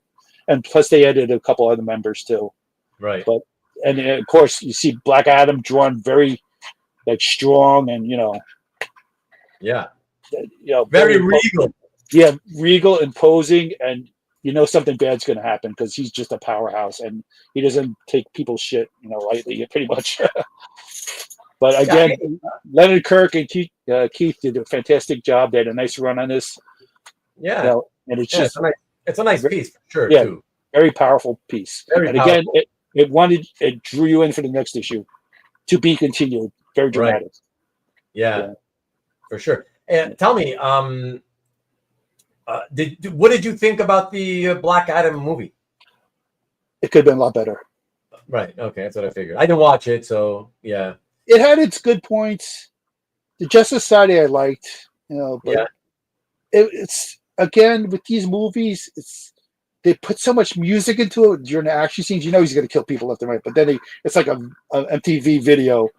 Speaker 2: and plus they added a couple other members too.
Speaker 1: Right.
Speaker 2: But of course you see Black Adam drawn very strong and
Speaker 1: very regal.
Speaker 2: Yeah, regal, imposing, and something bad's going to happen because he's just a powerhouse and he doesn't take people's shit, lightly, pretty much. But again, Leonard Kirk and Keith did a fantastic job. They had a nice run on this.
Speaker 1: Yeah.
Speaker 2: And it's
Speaker 1: it's a nice piece, for sure,
Speaker 2: yeah,
Speaker 1: too.
Speaker 2: Very powerful piece. Again, it drew you in for the next issue. To be continued. Very dramatic.
Speaker 1: Right. Yeah, for sure. And tell me, what did you think about the Black Adam movie?
Speaker 2: It could have been a lot better.
Speaker 1: Right. Okay, that's what I figured. I didn't watch it, so yeah.
Speaker 2: It had its good points. The Justice Society I liked, but it's again with these movies, they put so much music into it during the action scenes. He's going to kill people left and right, but then it's like a MTV video,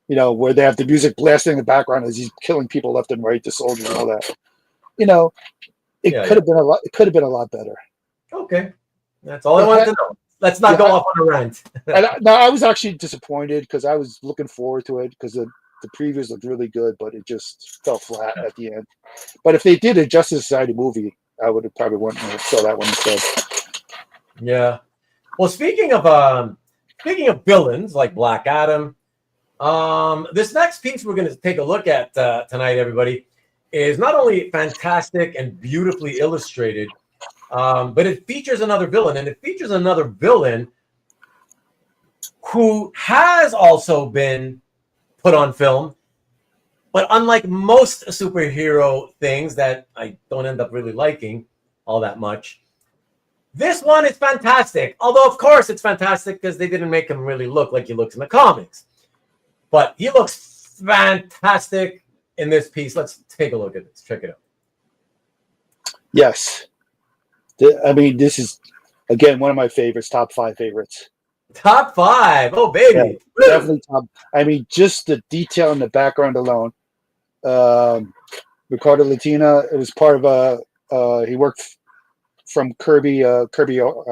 Speaker 2: where they have the music blasting in the background as he's killing people left and right, the soldiers and all that. It could have been a lot. It could have been a lot better.
Speaker 1: Okay, that's all I wanted to know. Let's not go off on a rant.
Speaker 2: I was actually disappointed because I was looking forward to it because the previews looked really good, but it just fell flat at the end. But if they did a Justice Society movie, I would have probably wanted to sell that one instead.
Speaker 1: Yeah. Well, speaking of villains like Black Adam, this next piece we're going to take a look at tonight, everybody, is not only fantastic and beautifully illustrated, but it features another villain, and it features another villain who has also been put on film, but unlike most superhero things that I don't end up really liking all that much, this one is fantastic. Although, of course, it's fantastic because they didn't make him really look like he looks in the comics. But he looks fantastic in this piece. Let's take a look at this. Check it out.
Speaker 2: Yes. I mean, this is, again, one of my favorites, top 5 favorites.
Speaker 1: Top 5. Oh, baby.
Speaker 2: Yeah, definitely top. I mean, just the detail in the background alone. Ricardo Latina, it was part of he worked from Currie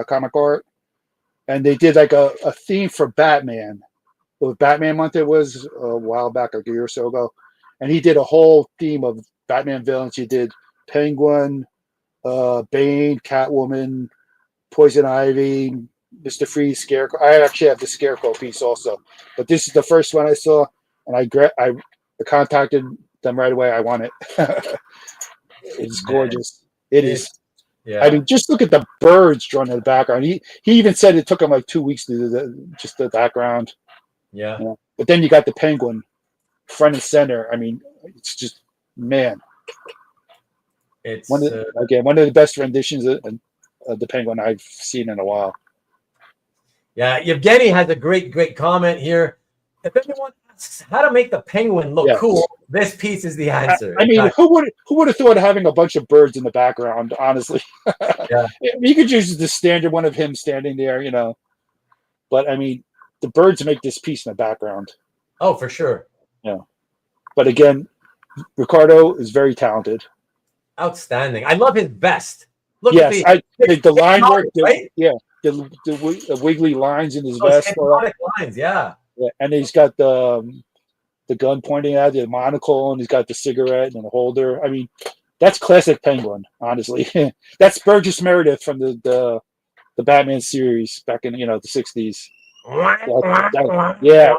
Speaker 2: comic art, and they did like a theme for Batman. With Batman month, it was a while back, like a year or so ago, and he did a whole theme of Batman villains. He did Penguin, Bane, Catwoman, Poison Ivy, Mr. Freeze, Scarecrow. I actually have the Scarecrow piece also, but this is the first one I saw, and I contacted them right away. I want it. It's gorgeous. It is.
Speaker 1: Yeah.
Speaker 2: I mean, just look at the birds drawn in the background. He even said it took him like 2 weeks to do just the background.
Speaker 1: Yeah.
Speaker 2: But then you got the Penguin front and center. I mean, it's just, man.
Speaker 1: It's
Speaker 2: one of the best renditions of the Penguin I've seen in a while.
Speaker 1: Yeah, Yevgeny has a great comment here. If anyone asks how to make the Penguin look cool, this piece is the answer.
Speaker 2: I mean, who would have thought of having a bunch of birds in the background? Honestly,
Speaker 1: yeah,
Speaker 2: you could use the standard one of him standing there, you know. But I mean, the birds make this piece in the background.
Speaker 1: Oh, for sure.
Speaker 2: Yeah, but again, Ricardo is very talented.
Speaker 1: Outstanding. I love his vest. Look
Speaker 2: at the line work.
Speaker 1: Right?
Speaker 2: The wiggly lines in his vest.
Speaker 1: Lines, yeah.
Speaker 2: And he's got the gun pointing at the monocle, and he's got the cigarette and the holder. I mean, that's classic Penguin, honestly. That's Burgess Meredith from the Batman series back in the 60s. Yeah.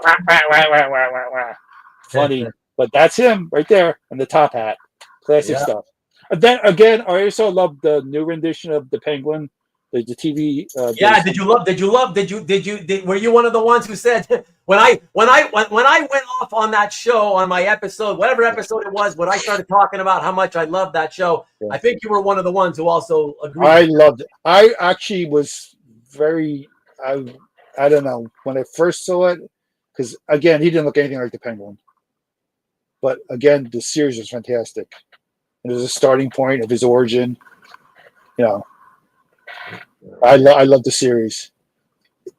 Speaker 2: Funny. But that's him right there in the top hat. Classic stuff. And then again, I also love the new rendition of the Penguin, the TV.
Speaker 1: Were you one of the ones who said when I went off on that show on my episode, whatever episode it was, when I started talking about how much I loved that show? I think you were one of the ones who also agreed.
Speaker 2: I loved it. I actually was very. I don't know when I first saw it, because again, he didn't look anything like the Penguin. But again, the series was fantastic. It was a starting point of his origin. I love the series.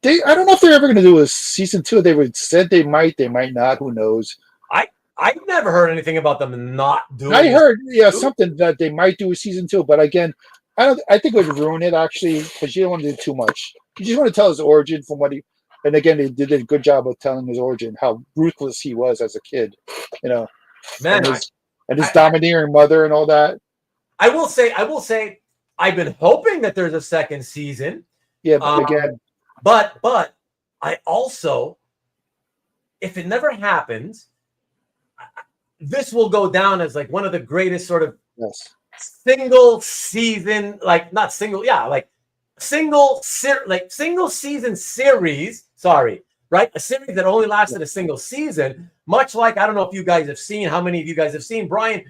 Speaker 2: I don't know if they're ever going to do a season 2. They said they might not. Who knows?
Speaker 1: I've never heard anything about them not doing.
Speaker 2: I heard something that they might do a season 2, but again, I think it would ruin it actually, because you don't want to do too much. You just want to tell his origin from what he. And again, they did a good job of telling his origin, how ruthless he was as a kid.
Speaker 1: Man,
Speaker 2: and his domineering mother and all that.
Speaker 1: I will say, I've been hoping that there's a second season.
Speaker 2: Yeah, but again,
Speaker 1: but I also, if it never happens, this will go down as like one of the greatest sort of single season, single season series. Sorry, right? A series that only lasted a single season. Much like, I don't know if you guys have seen. How many of you guys have seen? Bryan,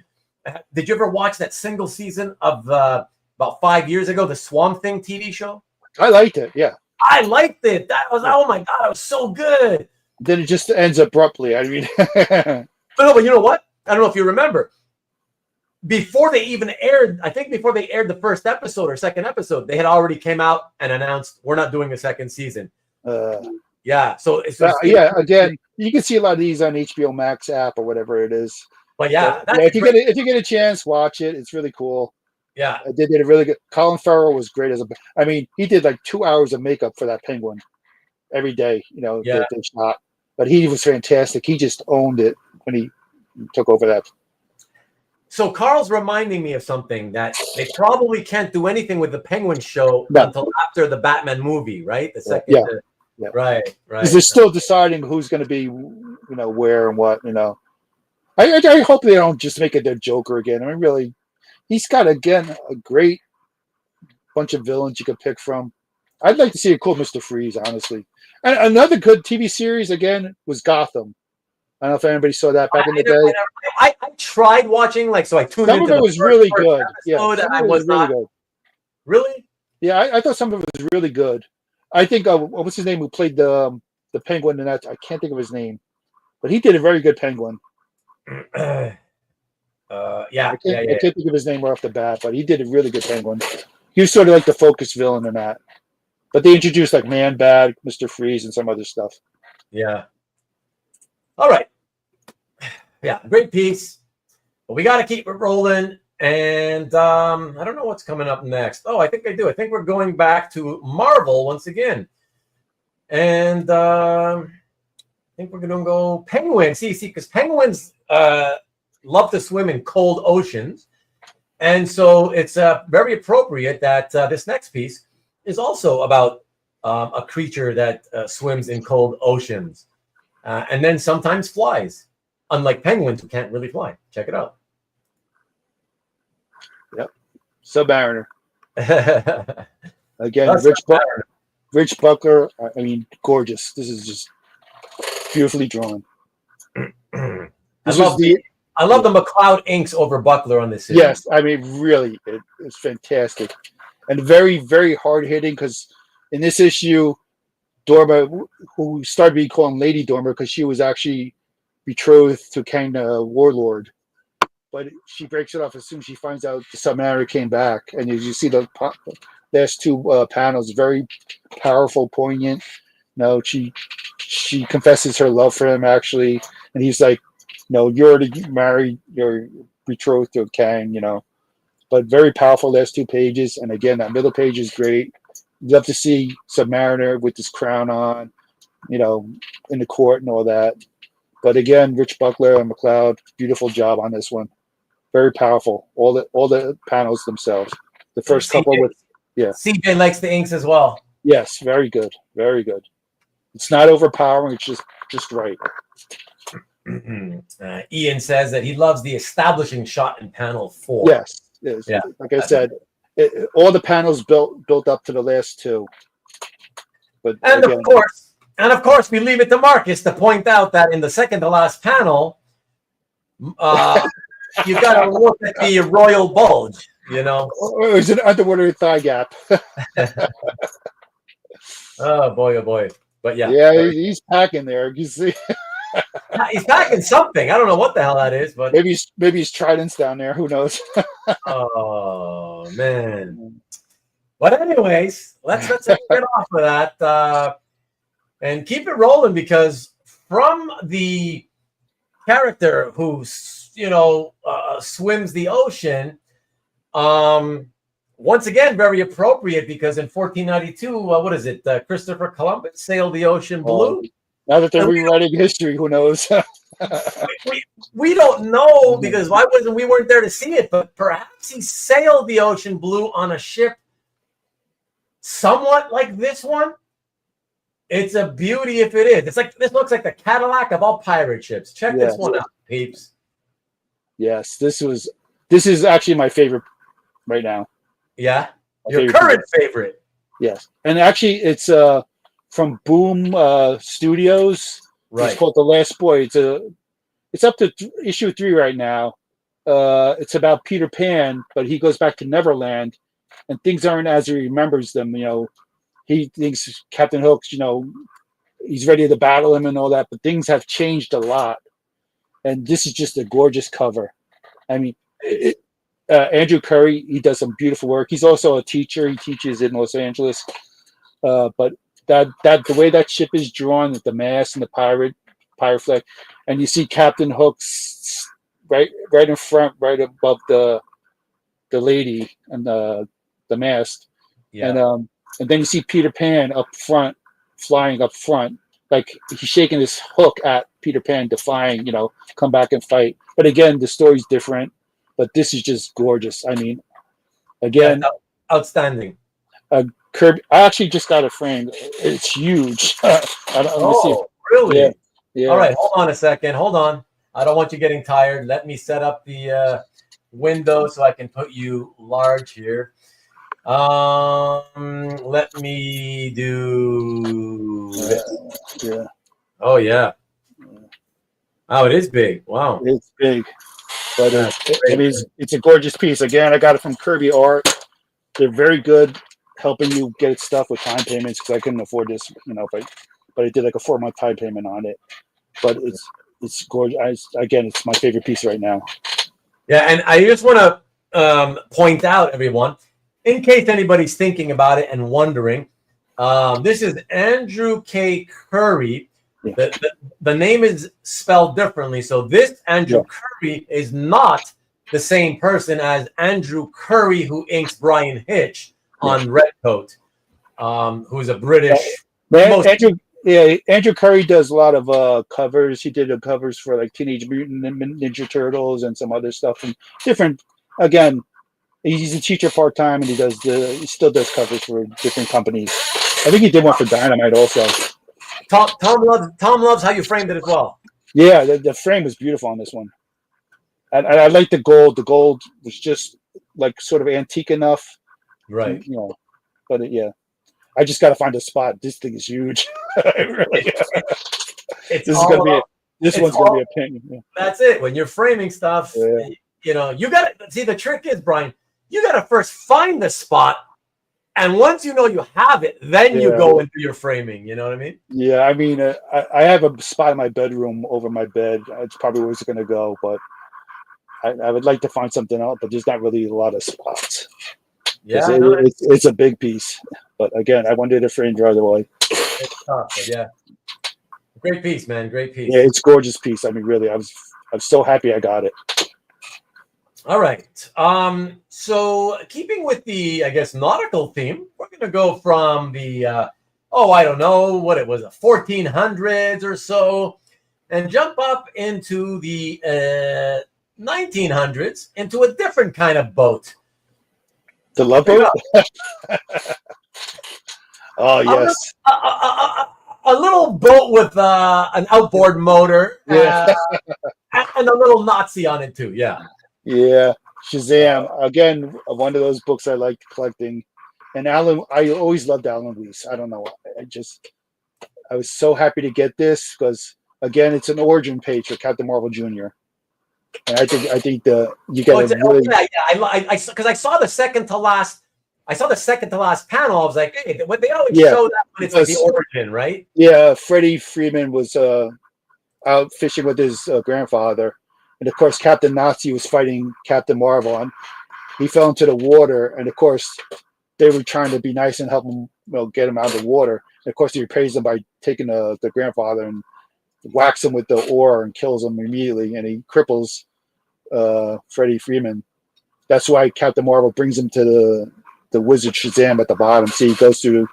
Speaker 1: did you ever watch that single season of about 5 years ago, the Swamp Thing TV show?
Speaker 2: I liked it. Yeah,
Speaker 1: I liked it. That was, oh my God, it was so good.
Speaker 2: Then it just ends abruptly. I mean,
Speaker 1: but you know what? I don't know if you remember. Before they even aired, I think before they aired the first episode or second episode, they had already came out and announced we're not doing a second season. Yeah. So
Speaker 2: again, you can see a lot of these on HBO Max app or whatever it is.
Speaker 1: But yeah,
Speaker 2: if you get a chance, watch it. It's really cool.
Speaker 1: Yeah,
Speaker 2: they did a really good. Colin Farrell was great he did like 2 hours of makeup for that Penguin every day. They shot, but he was fantastic. He just owned it when he took over that.
Speaker 1: So Carl's reminding me of something that they probably can't do anything with the Penguin show until after the Batman movie, right? The second, right.
Speaker 2: Because they're still deciding who's going to be, where and what. I hope they don't just make it their Joker again. I mean, really, he's got again a great bunch of villains you could pick from. I'd like to see a cool Mr. Freeze, honestly. And another good TV series again was Gotham. I don't know if anybody saw that back in the day.
Speaker 1: I tried watching, I tuned
Speaker 2: into some of it was really good. Yeah,
Speaker 1: I was really good. Really?
Speaker 2: Yeah, I thought some of it was really good. I think what's his name who played the Penguin in that? I can't think of his name, but he did a very good Penguin.
Speaker 1: I can't
Speaker 2: think of his name right off the bat, but he did a really good Penguin. He was sort of like the focus villain in that. But they introduced like Man Bad, Mr. Freeze, and some other stuff.
Speaker 1: Yeah. All right. Yeah, great piece. But we got to keep it rolling. And I don't know what's coming up next. Oh, I think I do. I think we're going back to Marvel once again. And I think we're going to go Penguin. See, because Penguins love to swim in cold oceans. And so it's very appropriate that this next piece is also about a creature that swims in cold oceans and then sometimes flies, unlike penguins who can't really fly. Check it out.
Speaker 2: Yep. Submariner. Again,
Speaker 1: That's
Speaker 2: Rich Buckler. I mean, gorgeous. This is just beautifully drawn.
Speaker 1: I love the McLeod inks over Buckler on this series.
Speaker 2: Yes, I mean, really, it's fantastic. And very, very hard-hitting because in this issue, Dorma, who started being called Lady Dorma because she was actually betrothed to Kang Warlord. But she breaks it off as soon as she finds out the Submariner came back. And as you see the last two panels, very powerful, poignant. No, she confesses her love for him, actually. And he's like, no, you're to marry, you're betrothed to Kang, But very powerful last 2 pages. And again, that middle page is great. You'd love to see Submariner with this crown on, in the court and all that. But again, Rich Buckler and McLeod, beautiful job on this one. Very powerful. All the panels themselves. The first couple with
Speaker 1: CJ likes the inks as well.
Speaker 2: Yes, very good. Very good. It's not overpowering, it's just right.
Speaker 1: Ian says that he loves the establishing shot in panel 4.
Speaker 2: Yes. Yeah. Like I said, all the panels built up to the last 2. But
Speaker 1: and again, of course, we leave it to Marcus to point out that in the second to last panel, you got to look at the royal bulge.
Speaker 2: Or is it underwater thigh gap?
Speaker 1: Oh boy! But yeah,
Speaker 2: he's packing there. You see,
Speaker 1: he's packing something. I don't know what the hell that is, but
Speaker 2: maybe he's tridents down there. Who knows?
Speaker 1: Oh man! But anyways, let's get off of that and keep it rolling, because from the character who swims the ocean, once again very appropriate, because in 1492, what is it? Christopher Columbus sailed the ocean blue.
Speaker 2: Now that they're rewriting history, who knows?
Speaker 1: we don't know, because we weren't there to see it, but perhaps he sailed the ocean blue on a ship somewhat like this one. It's a beauty if it is. This looks like the Cadillac of all pirate ships. Check this one out, peeps.
Speaker 2: Yes, this is actually my favorite right now.
Speaker 1: Yeah, your current favorite.
Speaker 2: Yes, and actually it's from Boom Studios. Right. It's called The Last Boy. It's up to issue 3 right now. It's about Peter Pan, but he goes back to Neverland, and things aren't as he remembers them. He thinks Captain Hook's, he's ready to battle him and all that, but things have changed a lot. And this is just a gorgeous cover. I mean, Andrew Currie, he does some beautiful work. He's also a teacher. He teaches in Los Angeles. But that the way that ship is drawn with the mast and the pirate flag, and you see Captain Hook's right in front, right above the lady and the mast. Yeah. And then you see Peter Pan up front, flying up front, like he's shaking his hook at Peter Pan, defying, come back and fight. But again, the story's different. But this is just gorgeous. I mean, again,
Speaker 1: outstanding.
Speaker 2: Kirby, I actually just got a frame. It's huge.
Speaker 1: Really?
Speaker 2: Yeah.
Speaker 1: All right, hold on a second. Hold on. I don't want you getting tired. Let me set up the window so I can put you large here. Let me do this.
Speaker 2: Yeah.
Speaker 1: Oh yeah. Oh, it is big. Wow.
Speaker 2: It's big. But it's a gorgeous piece. Again, I got it from Kirby Art. They're very good helping you get stuff with time payments, because I couldn't afford this, but I did like a 4-month time payment on it. But it's gorgeous. Again, it's my favorite piece right now.
Speaker 1: Yeah, and I just want to point out, everyone, in case anybody's thinking about it and wondering, This is Andrew K. Currie.
Speaker 2: Yeah.
Speaker 1: The name is spelled differently. So this Andrew Currie is not the same person as Andrew Currie, who inks Bryan Hitch on Redcoat, who's a British.
Speaker 2: Andrew Currie does a lot of covers. He did covers for like Teenage Mutant Ninja Turtles and some other stuff and different. Again, he's a teacher part time, and he still does covers for different companies. I think he did one for Dynamite also.
Speaker 1: Tom loves how you framed it as well.
Speaker 2: Yeah, the frame was beautiful on this one. And I like the gold. The gold was just like sort of antique enough.
Speaker 1: Right.
Speaker 2: You know, but I just got to find a spot. This thing is huge. Really. This one's going to be a pain. Yeah.
Speaker 1: That's it. When you're framing stuff, you know, you got to see, the trick is, Bryan, you got to first find the spot. And once you know you have it, then you go into your framing. You know what I mean?
Speaker 2: Yeah. I mean, I have a spot in my bedroom over my bed. It's probably where it's going to go, but I would like to find something else, but there's not really a lot of spots.
Speaker 1: Yeah,
Speaker 2: it's a big piece. But again, I wanted to frame right away.
Speaker 1: It's tough, but yeah. Great piece, man. Great piece.
Speaker 2: Yeah, it's a gorgeous piece. I mean, really, I'm so happy I got it.
Speaker 1: All right. So keeping with the, I guess, nautical theme, we're going to go from the, I don't know what it was, 1400s or so, and jump up into the 1900s into a different kind of boat.
Speaker 2: The Love Boat? Oh, yes.
Speaker 1: A little boat with an outboard motor and a little Nazi on it too. Yeah.
Speaker 2: Yeah. Shazam. Again, one of those books I like collecting. And I always loved Alan Weiss. I don't know. I was so happy to get this because, again, it's an origin page for Captain Marvel Jr. And I think you got to really.
Speaker 1: Because I saw the second to last. I saw the second to last panel. I was like, hey, what they always show that when it's like the origin, right?
Speaker 2: Yeah, Freddie Freeman was out fishing with his grandfather, and of course, Captain Nazi was fighting Captain Marvel, and he fell into the water. And of course, they were trying to be nice and help him, get him out of the water. And of course, he repays them by taking the grandfather and whacks him with the oar and kills him immediately, and he cripples Freddie Freeman. That's why Captain Marvel brings him to the wizard Shazam at the bottom. See, he goes through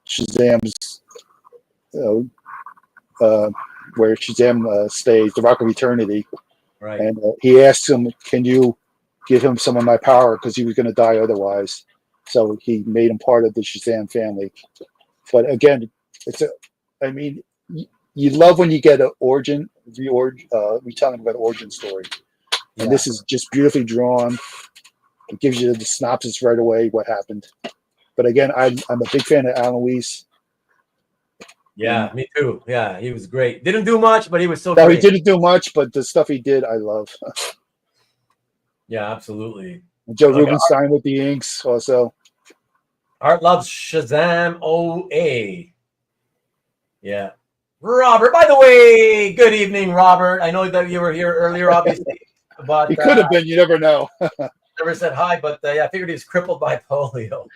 Speaker 2: Shazam's where Shazam stays, the Rock of Eternity.
Speaker 1: Right.
Speaker 2: And he asks him, "Can you give him some of my power?" Because he was going to die otherwise. So he made him part of the Shazam family. But again, you love when you get an origin, retelling about an origin story. And this is just beautifully drawn. It gives you the synopsis right away, what happened. But again, I'm a big fan of Alan Weiss.
Speaker 1: Yeah, me too. Yeah, he was great. Didn't do much, but he was so
Speaker 2: great.
Speaker 1: He
Speaker 2: didn't do much, but the stuff he did, I love.
Speaker 1: Yeah, absolutely.
Speaker 2: Joe Rubenstein with the inks also.
Speaker 1: Art loves Shazam OA. Yeah. Robert, by the way, good evening, Robert. I know that you were here earlier, obviously. But
Speaker 2: he could have been, you never know.
Speaker 1: Never said hi, but I figured he was crippled by polio.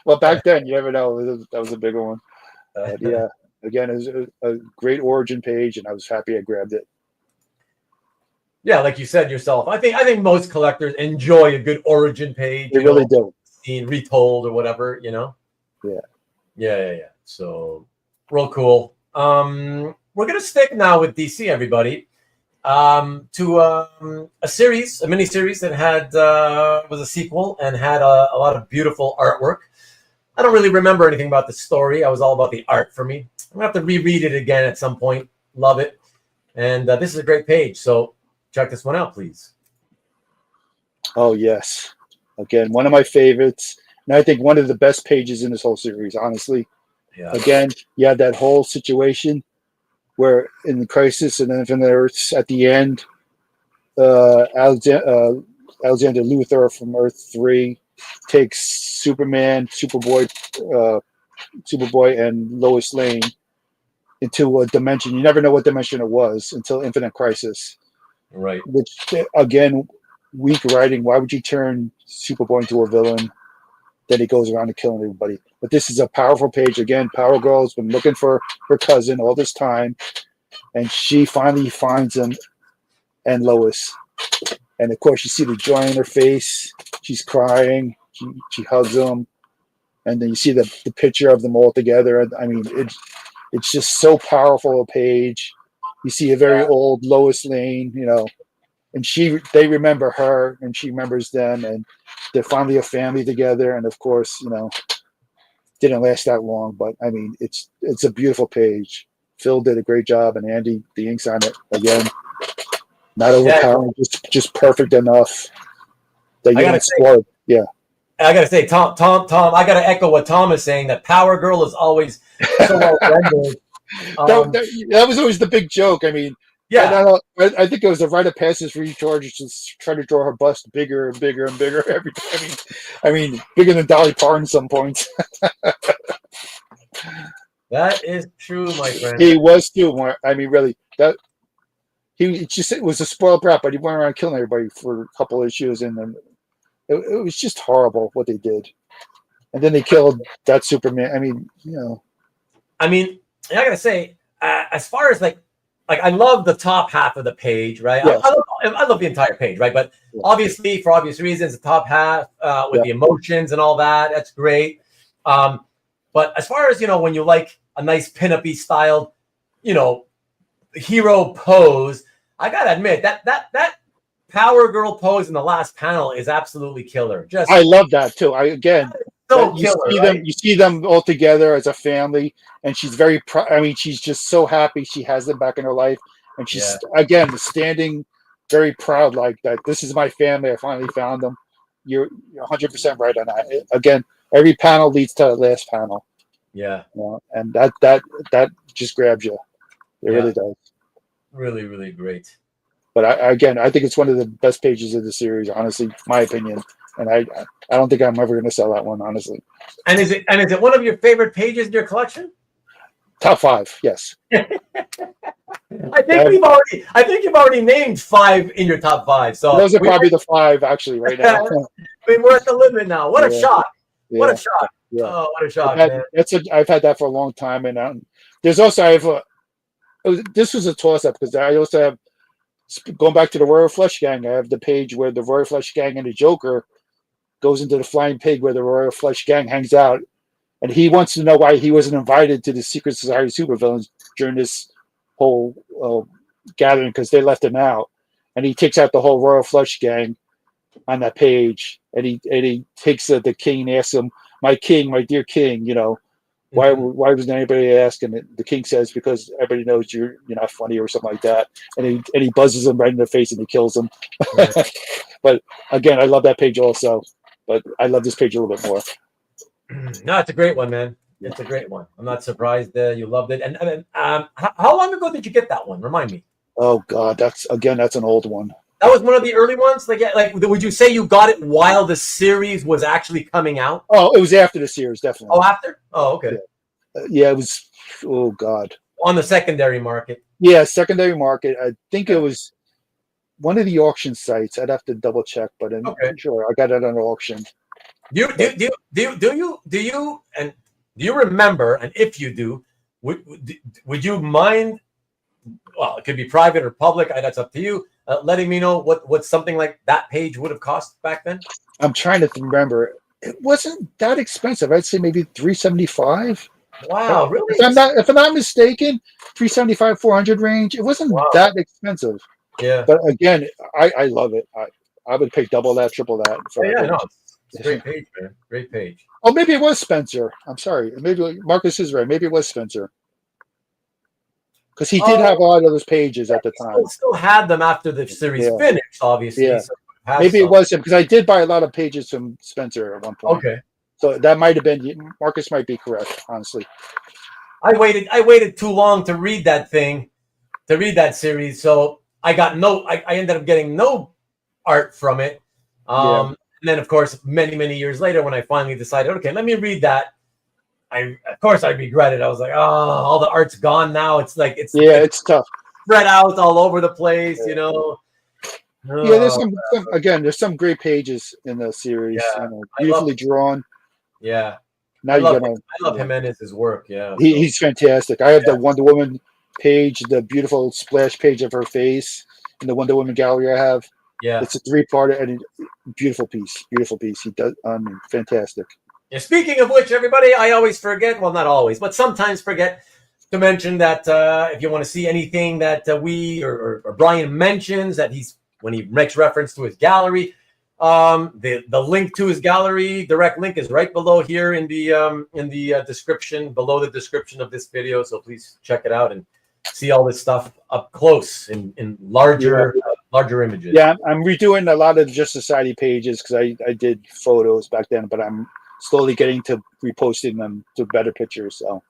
Speaker 2: Well, back then, you never know. That was a bigger one. Yeah, again, it was a great origin page, and I was happy I grabbed it.
Speaker 1: Yeah, like you said yourself, I think most collectors enjoy a good origin page.
Speaker 2: They really do.
Speaker 1: Being retold or whatever, Yeah. So, real cool. We're gonna stick now with DC, everybody, to a mini series that had was a sequel and had a lot of beautiful artwork. I don't really remember anything about the story. I was all about the art for me. I'm gonna have to reread it again at some point. Love it, and this is a great page. So check this one out, please.
Speaker 2: Oh yes, again, one of my favorites, and I think one of the best pages in this whole series. Honestly, Again, you had that whole situation where in the Crisis and Infinite Earths at the end, Alexander Luthor from Earth 3 takes Superman, Superboy, and Lois Lane into a dimension. You never know what dimension it was until Infinite Crisis.
Speaker 1: Right.
Speaker 2: Which, again, weak writing. Why would you turn Superboy into a villain? then he goes around and killing everybody. But this is a powerful page. Again, Power Girl's been looking for her cousin all this time, and she finally finds him and Lois. And of course, you see the joy in her face. She's crying. She hugs him, and then you see the picture of them all together. I mean, it's just so powerful a page. You see a very old Lois Lane, you know, and they remember her, and she remembers them, and they're finally a family together. And of course, you know, didn't last that long, but I mean, it's a beautiful page. Phil did a great job, and Andy, the inks on it again, not overpowering, just perfect enough that you don't spoil it. Yeah.
Speaker 1: I gotta say, Tom, I gotta echo what Tom is saying, that Power Girl is always so well rendered.
Speaker 2: That was always the big joke. I mean, I think it was a rite of passage for each George to try to draw her bust bigger and bigger and bigger every time. I mean, bigger than Dolly Parton some points.
Speaker 1: That is true, my friend.
Speaker 2: He was too. I mean, really, it was a spoiled brat, but he went around killing everybody for a couple issues, and then it was just horrible what they did. And then they killed that Superman. I mean, you know. I
Speaker 1: mean, I gotta say, as far as like I love the top half of the page, right? Yes. I love the entire page, right? But obviously, for obvious reasons, the top half with the emotions and all that, that's great. But as far as, you know, when you like a nice pin-up-y styled, you know, hero pose, I gotta admit that Power Girl pose in the last panel is absolutely killer. I
Speaker 2: love that too. You see them all together as a family, and she's very proud. I mean, she's just so happy she has them back in her life, and she's again standing very proud, like that. This is my family. I finally found them. You're 100% right on that. Again, every panel leads to the last panel.
Speaker 1: Yeah.
Speaker 2: You know, and that just grabs you. It really does.
Speaker 1: Really, really great.
Speaker 2: But I think it's one of the best pages of the series, honestly, my opinion. And I don't think I'm ever going to sell that one, honestly.
Speaker 1: And is it one of your favorite pages in your collection?
Speaker 2: Top 5, yes.
Speaker 1: I think you've already named 5 in your top 5. So
Speaker 2: those are probably the 5 actually right now.
Speaker 1: I mean, we're at the limit now. What a shock! Yeah. What a shock! Yeah. Oh, what a shock!
Speaker 2: I've had that for a long time, and there's also this was a toss-up because I also have, going back to the Royal Flush Gang, I have the page where the Royal Flush Gang and the Joker goes into the Flying Pig where the Royal Flush Gang hangs out, and he wants to know why he wasn't invited to the Secret Society of Supervillains during this whole gathering because they left him out, and he takes out the whole Royal Flush Gang on that page, and he takes the king and asks him, my king, my dear king, you know, why wasn't anybody asking? The king says, because everybody knows you're not funny or something like that. And he buzzes him right in the face and he kills him. Right. But again, I love that page also. But I love this page a little bit more.
Speaker 1: No, it's a great one, man. It's a great one. I'm not surprised you loved it. And how long ago did you get that one? Remind me.
Speaker 2: Oh God, that's an old one.
Speaker 1: That was one of the early ones. Like, would you say you got it while the series was actually coming out?
Speaker 2: Oh, it was after the series, definitely.
Speaker 1: Oh, after? Oh, okay.
Speaker 2: Yeah, it was. Oh God.
Speaker 1: On the secondary market.
Speaker 2: Yeah, secondary market. I think it was one of the auction sites. I'd have to double check, but I'm sure I got it on auction.
Speaker 1: Do you remember? And if you do, would you mind? Well, it could be private or public. That's up to you. Letting me know what something like that page would have cost back then.
Speaker 2: I'm trying to remember. It wasn't that expensive. I'd say maybe $375.
Speaker 1: Wow, really?
Speaker 2: If I'm not mistaken, $375, $400 range. It wasn't that expensive.
Speaker 1: Yeah.
Speaker 2: But again, I love it. I would pay double that, triple that.
Speaker 1: It's a great page, man. Great page.
Speaker 2: Oh, maybe it was Spencer. I'm sorry. Maybe Marcus is right. Maybe it was Spencer. Because he did have a lot of those pages at the time.
Speaker 1: Still had them after the series finished, obviously.
Speaker 2: Yeah.
Speaker 1: So
Speaker 2: maybe it was him, because I did buy a lot of pages from Spencer at one point.
Speaker 1: Okay.
Speaker 2: So that might have been, Marcus might be correct, honestly.
Speaker 1: I waited too long to read that series. So I ended up getting no art from it. And then, of course, many, many years later, when I finally decided, okay, let me read that, I regret it. I was like, oh, all the art's gone now. It's
Speaker 2: tough.
Speaker 1: Spread out all over the place, you know.
Speaker 2: Yeah, there's some great pages in the series.
Speaker 1: Yeah,
Speaker 2: beautifully drawn.
Speaker 1: Yeah.
Speaker 2: Now
Speaker 1: I
Speaker 2: you
Speaker 1: love,
Speaker 2: got
Speaker 1: I love Jimenez's work. Yeah.
Speaker 2: He's fantastic. I have the Wonder Woman page, the beautiful splash page of her face in the Wonder Woman gallery I have.
Speaker 1: Yeah.
Speaker 2: It's a 3-part and beautiful piece. Beautiful piece. He does fantastic.
Speaker 1: Yeah, speaking of which, everybody, I always forget, well, not always, but sometimes forget to mention that if you want to see anything that we or Bryan mentions, that when he makes reference to his gallery, the link to his gallery, direct link, is right below here in the description, below the description of this video. So please check it out and see all this stuff up close in larger images.
Speaker 2: Yeah, I'm redoing a lot of Just Society pages because I did photos back then, but I'm slowly getting to reposting them to better pictures. So,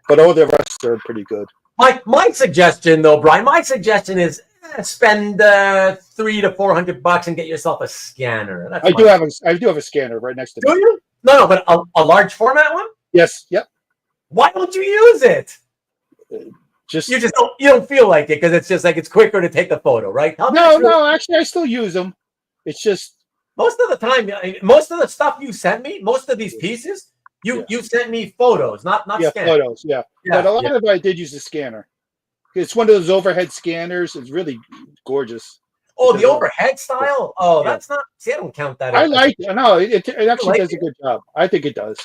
Speaker 2: but all the rest are pretty good.
Speaker 1: My suggestion, though, Bryan, is spend $300 to $400 and get yourself a scanner.
Speaker 2: I do have a scanner right next to me.
Speaker 1: Do you? No, but a large format one.
Speaker 2: Yes. Yep.
Speaker 1: Why don't you use it? You don't feel like it because it's just like it's quicker to take a photo, right?
Speaker 2: No, actually, I still use them. It's just
Speaker 1: most of the time, most of the stuff you sent me, most of these pieces, you sent me photos, not scanners.
Speaker 2: Photos. Yeah, but a lot of it I did use the scanner. It's one of those overhead scanners. It's really gorgeous.
Speaker 1: Oh, the overhead style? Oh, that's not. See, I don't count that.
Speaker 2: I like it. No, it actually does a good job. I think it does.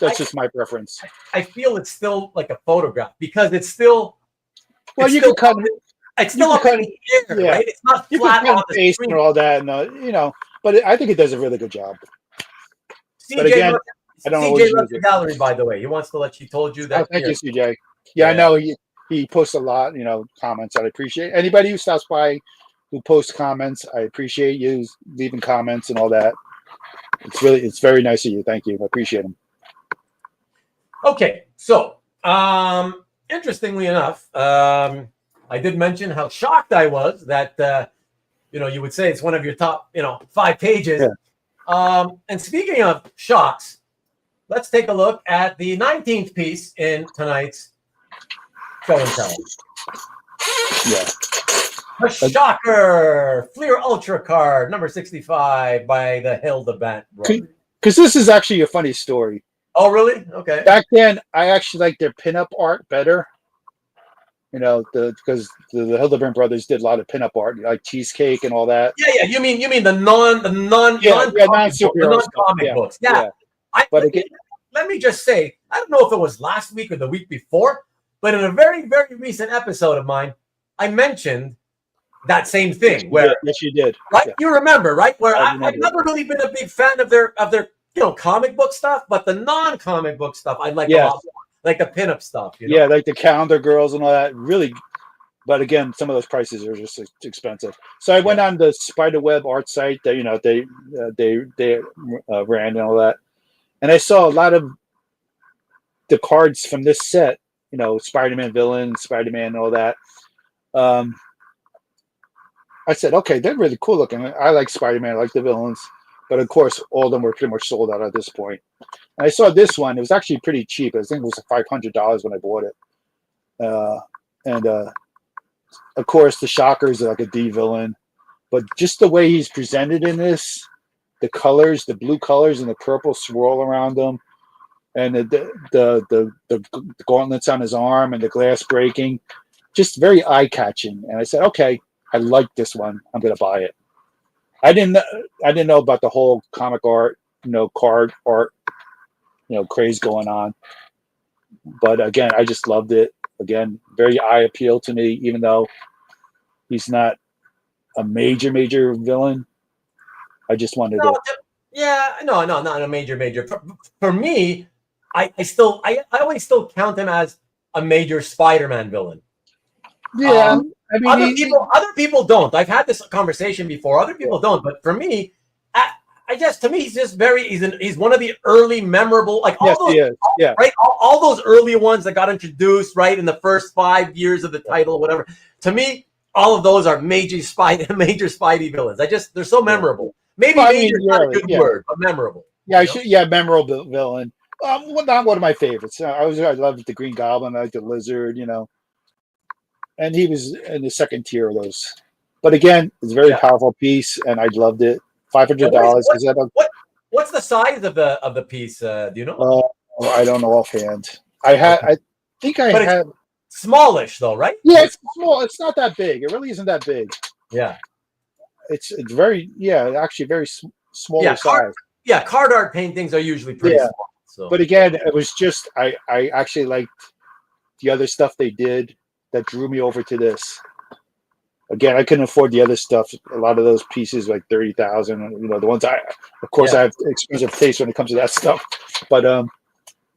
Speaker 2: That's just my preference.
Speaker 1: I feel it's still like a photograph because it's still.
Speaker 2: Well, you can cut it.
Speaker 1: It's still up in the air, right? It's not flat on the
Speaker 2: face
Speaker 1: screen
Speaker 2: and all that, and but I think it does a really good job. But again, I don't know.
Speaker 1: CJ loves the gallery, by the way. He wants to let you. Told you that.
Speaker 2: Oh, thank you, CJ. Yeah, I know he posts a lot. Comments. I appreciate anybody who stops by, who posts comments. I appreciate you leaving comments and all that. It's very nice of you. Thank you. I appreciate them.
Speaker 1: Okay, so interestingly enough, I did mention how shocked I was that you would say it's one of your top 5 pages. Yeah. And speaking of shocks, let's take a look at the 19th piece in tonight's show and tell.
Speaker 2: Yeah.
Speaker 1: A shocker! Fleer Ultra card, number 65 by the Hildebrandt brothers.
Speaker 2: Because this is actually a funny story.
Speaker 1: Oh, really? Okay.
Speaker 2: Back then, I actually liked their pinup art better. Because the Hildebrandt brothers did a lot of pinup art, like Cheesecake and all that.
Speaker 1: Yeah. You mean the non-comic books. Yeah. Let me just say, I don't know if it was last week or the week before, but in a very, very recent episode of mine, I mentioned that same thing.
Speaker 2: Yes, you did.
Speaker 1: Right?
Speaker 2: Yeah.
Speaker 1: You remember, right? Where I've never really been a big fan of their comic book stuff, but the non-comic book stuff I like a lot more. Like the pinup stuff.
Speaker 2: Yeah, like the calendar girls and all that. Really, but again, some of those prices are just expensive. So I went on the Spiderweb art site that they ran and all that, and I saw a lot of the cards from this set. Spider-Man villain, Spider-Man, and all that. I said, okay, they're really cool looking. I like Spider-Man, I like the villains, but of course, all of them were pretty much sold out at this point. And I saw this one; it was actually pretty cheap. I think it was $500 when I bought it. And of course, the Shockers are like a D villain, but just the way he's presented in this, the colors, the blue colors, and the purple swirl around them, and the gauntlets on his arm and the glass breaking, just very eye catching. And I said, okay, I like this one. I'm going to buy it. I didn't know about the whole comic art, card art, craze going on. But again, I just loved it. Again, very eye appeal to me, even though he's not a major villain. I just wanted it.
Speaker 1: Yeah, no, not a major. For me, I always still count him as a major Spider-Man villain.
Speaker 2: Yeah, I mean,
Speaker 1: other people don't. I've had this conversation before. Other people don't, but for me, to me, he's just he's one of the early memorable, like all those, right? All those early ones that got introduced, right, in the first 5 years of the title, or whatever. To me, all of those are major Spidey villains. They're so memorable. Maybe major is not a good word, but memorable.
Speaker 2: Yeah, memorable villain. Not one of my favorites. I loved the Green Goblin. I liked the Lizard, and he was in the second tier of those. But again, it's a very powerful piece, and I loved it. $500.
Speaker 1: What What's the size of the piece? Do you know?
Speaker 2: I don't know offhand. I think I have.
Speaker 1: Smallish though, right?
Speaker 2: Yeah, it's small. It's not that big. It really isn't that big.
Speaker 1: Yeah.
Speaker 2: It's very actually very smaller size.
Speaker 1: Card art paintings are usually pretty small. So.
Speaker 2: But again, it was just I actually liked the other stuff they did that drew me over to this. Again, I couldn't afford the other stuff. A lot of those pieces, like 30,000. You know, the ones I have expensive taste when it comes to that stuff. But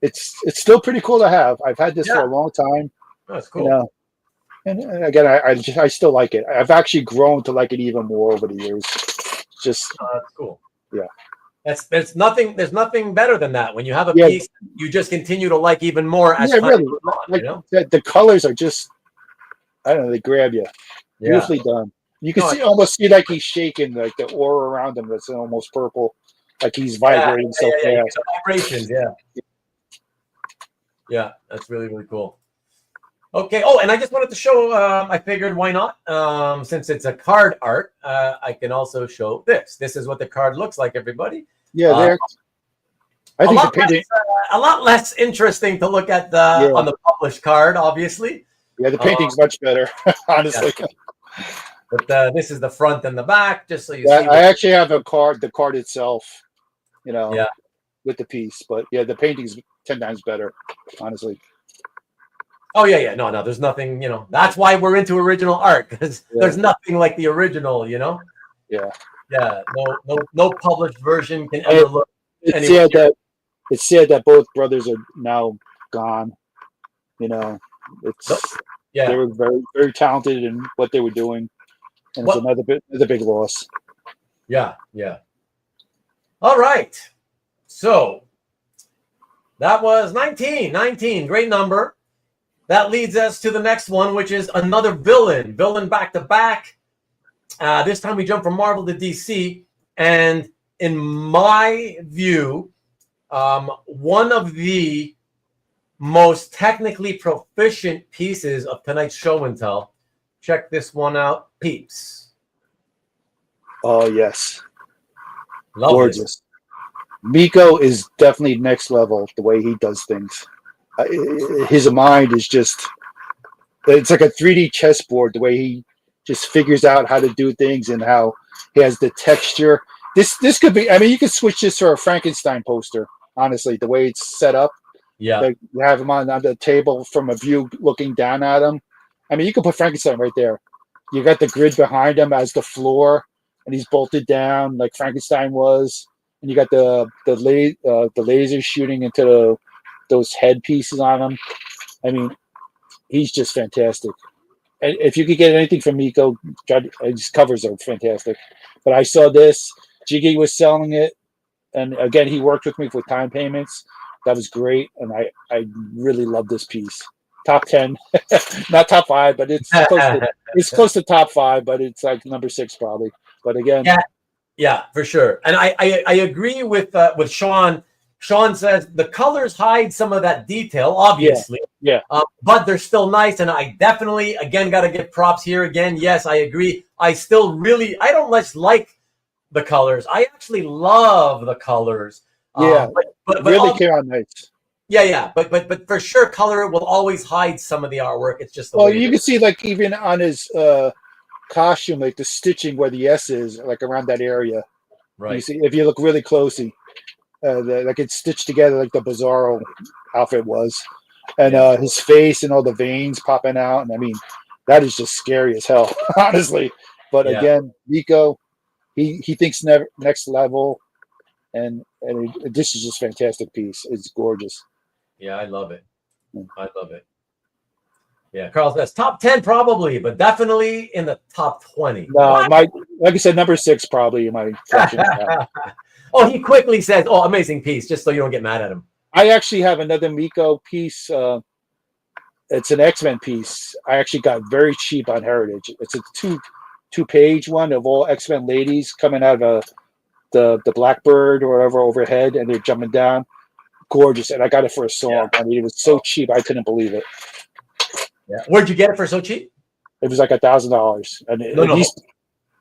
Speaker 2: it's still pretty cool to have. I've had this for a long time.
Speaker 1: Oh, that's cool.
Speaker 2: You know, and again, I still like it. I've actually grown to like it even more over the years. Just
Speaker 1: that's cool.
Speaker 2: Yeah.
Speaker 1: There's nothing better than that. When you have a piece, you just continue to like even more as time
Speaker 2: really.
Speaker 1: goes on,
Speaker 2: like,
Speaker 1: you know?
Speaker 2: the colors are just, I don't know, they grab you. Beautifully done. You can almost see like he's shaking, like the aura around him that's almost purple, like he's vibrating so fast.
Speaker 1: The vibrations, yeah, that's really, really cool. Okay. Oh, and I just wanted to show. I figured why not? Since it's a card art, I can also show this. This is what the card looks like, everybody.
Speaker 2: Yeah, there. I think the painting
Speaker 1: a lot less interesting to look at on the published card, obviously.
Speaker 2: Yeah, the painting's much better, honestly.
Speaker 1: Yeah. But this is the front and the back, just so you see.
Speaker 2: I actually have the card itself, you know, with the piece. But yeah, the painting's 10 times better, honestly.
Speaker 1: Oh yeah. No. There's nothing, you know. That's why we're into original art, because there's nothing like the original, you know.
Speaker 2: Yeah.
Speaker 1: Yeah. No published version can ever look.
Speaker 2: It's sad that both brothers are now gone. You know, they were very, very talented in what they were doing, and it's another big loss.
Speaker 1: Yeah. All right. So that was 19. Great number. That leads us to the next one, which is another villain back to back. This time we jump from Marvel to DC. And in my view, one of the most technically proficient pieces of tonight's show and tell. Check this one out, peeps.
Speaker 2: Oh, yes.
Speaker 1: Love
Speaker 2: gorgeous. It. Miko is definitely next level, the way he does things. His mind is just, it's like a 3D chessboard, the way he just figures out how to do things and how he has the texture. This could be, I mean, you could switch this for a Frankenstein poster, honestly, the way it's set up.
Speaker 1: Yeah.
Speaker 2: Like you have him on the table from a view looking down at him. I mean, you could put Frankenstein right there. You got the grid behind him as the floor, and he's bolted down like Frankenstein was. And you got the laser shooting into those head pieces on him. I mean, he's just fantastic. And if you could get anything from Miko, his covers are fantastic. But I saw this. Jiggy was selling it, and again, he worked with me for time payments. That was great, and I really love this piece. Top 10, not top 5, but it's close to top 5, but it's like number 6 probably. But again,
Speaker 1: yeah, for sure. And I agree with Sean. Sean says the colors hide some of that detail, obviously.
Speaker 2: Yeah.
Speaker 1: But they're still nice, and I definitely again got to give props here again. Yes, I agree. I don't just like the colors. I actually love the colors.
Speaker 2: Yeah, but really came out nice.
Speaker 1: Yeah. But for sure, color will always hide some of the artwork. It's just
Speaker 2: you can see like even on his costume, like the stitching where the S is, like around that area.
Speaker 1: Right.
Speaker 2: You see if you look really closely, like it's stitched together like the Bizarro outfit was, and his face and all the veins popping out. And I mean, that is just scary as hell, honestly. But again, Miko, he thinks next level. And this is just a fantastic piece. It's gorgeous.
Speaker 1: Yeah, I love it. Yeah, Carl says top 10 probably, but definitely in the top 20.
Speaker 2: No, like I said, number 6 probably in my section.
Speaker 1: Oh, he quickly says, "Oh, amazing piece," just so you don't get mad at him.
Speaker 2: I actually have another Miko piece. It's an X-Men piece. I actually got very cheap on Heritage. It's a two-page one of all X-Men ladies coming out of the Blackbird or whatever overhead, and they're jumping down. Gorgeous. And I got it for a song. Yeah. I mean, it was so cheap, I couldn't believe it.
Speaker 1: Yeah. Where'd you get it for so cheap?
Speaker 2: It was like $1,000. And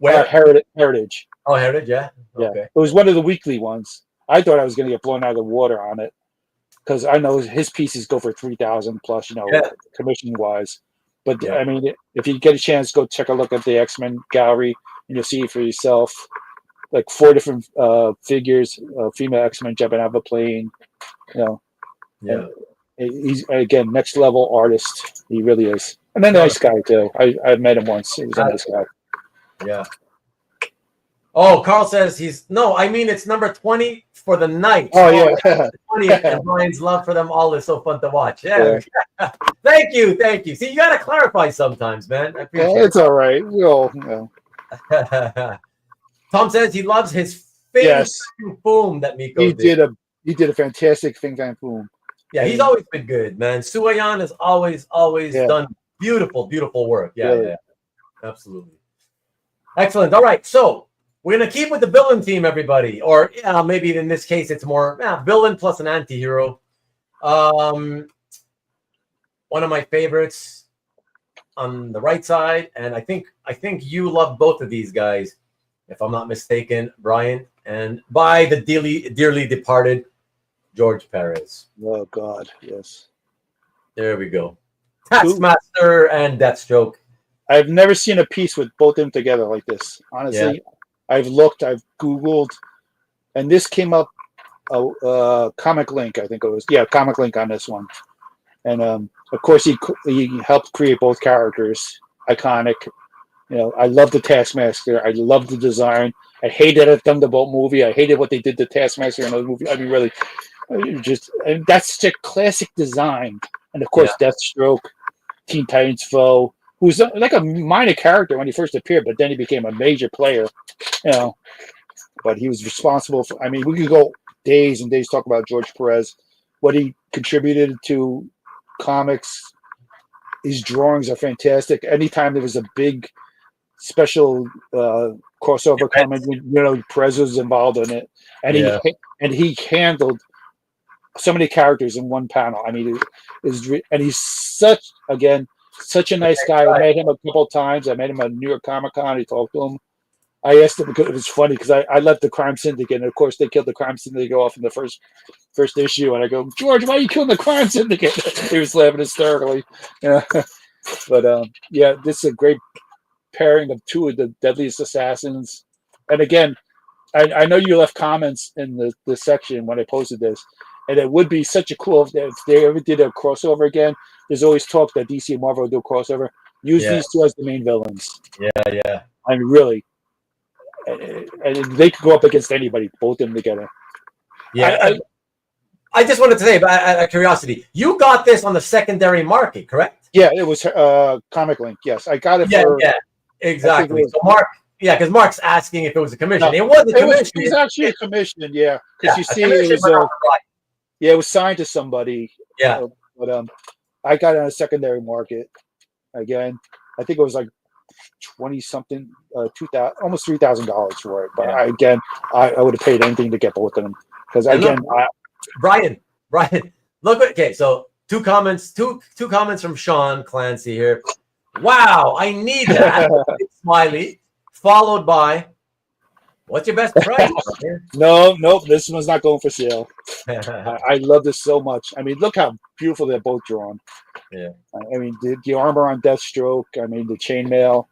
Speaker 1: Where?
Speaker 2: Heritage.
Speaker 1: Oh, Heritage, yeah.
Speaker 2: Okay. It was one of the weekly ones. I thought I was going to get blown out of the water on it because I know his pieces go for 3,000 plus, commission wise. But I mean, if you get a chance, go check a look at the X-Men gallery and you'll see it for yourself. Like 4 different figures, female X-Men jumping out of a plane.
Speaker 1: Yeah.
Speaker 2: He's again next level artist. He really is, and a nice guy too. I met him once. He was a nice guy.
Speaker 1: Yeah. Oh, Carl says it's number 20 for the night.
Speaker 2: Oh yeah.
Speaker 1: 20, and Brian's love for them all is so fun to watch. Yeah. Thank you. See, you got to clarify sometimes, man. I appreciate
Speaker 2: it's all right. We all.
Speaker 1: Tom says he loves his boom that Miko did.
Speaker 2: He did a fantastic Fing Fang Boom.
Speaker 1: Yeah, he's always been good, man. Suayan has always done beautiful work. Yeah. Absolutely. Excellent. All right, so we're going to keep with the villain theme, everybody. Or maybe in this case, it's more villain plus an anti-hero. One of my favorites on the right side, and I think you love both of these guys, if I'm not mistaken, Bryan, and by the dearly departed George Perez.
Speaker 2: Oh, God, yes.
Speaker 1: There we go. Taskmaster and Deathstroke.
Speaker 2: I've never seen a piece with both of them together like this. Honestly, I've looked, I've Googled, and this came up, Comic Link, I think it was. Yeah, Comic Link on this one. And, of course, he helped create both characters. Iconic. I love the Taskmaster. I love the design. I hated a Thunderbolt movie. I hated what they did to Taskmaster in those movies. I mean, really, and that's such a classic design. And of course, Deathstroke, Teen Titans foe, who's like a minor character when he first appeared, but then he became a major player. But he was responsible for. I mean, we could go days and days talk about George Perez, what he contributed to comics. His drawings are fantastic. Anytime there was a big special crossover coming, Perez was involved in it, and he handled so many characters in one panel. I mean, he's such a nice guy. I met him a couple of times. I met him at New York Comic Con. I talked to him. I asked him because it was funny because I left the Crime Syndicate, and of course they killed the Crime Syndicate off in the first issue, and I go, George, why are you killing the Crime Syndicate? He was laughing hysterically. But this is a great pairing of 2 of the deadliest assassins. And again, I know you left comments in the section when I posted this, and it would be such a cool if they ever did a crossover again. There's always talk that DC and Marvel will do a crossover. Use these 2 as the main villains.
Speaker 1: Yeah.
Speaker 2: I mean, really. And they could go up against anybody, both of them together.
Speaker 1: Yeah. I just wanted to say, out of curiosity, you got this on the secondary market, correct?
Speaker 2: Yeah, it was Comic Link. Yes, I got it.
Speaker 1: Yeah, exactly. So Mark, because Mark's asking if it was a commission. It was a commission.
Speaker 2: It was actually a commission. Yeah, because you see, it was it was signed to somebody.
Speaker 1: Yeah,
Speaker 2: but I got it on a secondary market. Again, I think it was like 20-something, $2,000, almost $3,000 for it. But I would have paid anything to get both of them because
Speaker 1: Bryan, look. Okay, so 2 comments from Sean Clancy here. Wow, I need that. Smiley, followed by, what's your best price?
Speaker 2: No, this one's not going for sale. I love this so much. I mean, look how beautiful they're both drawn.
Speaker 1: Yeah.
Speaker 2: I mean, the armor on Deathstroke. I mean, the chainmail,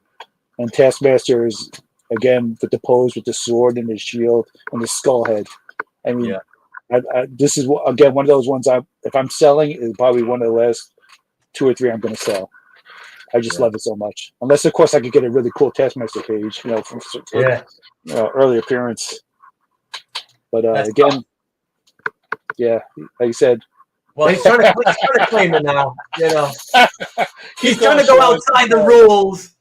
Speaker 2: and Taskmaster is again with the pose with the sword and the shield and the skull head. I mean, this is again one of those ones. If I'm selling, it's probably one of the last 2 or 3 I'm going to sell. I just love it so much. Unless, of course, I could get a really cool Taskmaster page, from early appearance. But again, like I said.
Speaker 1: Well, he's trying to claim it now. He's trying to go outside the rules.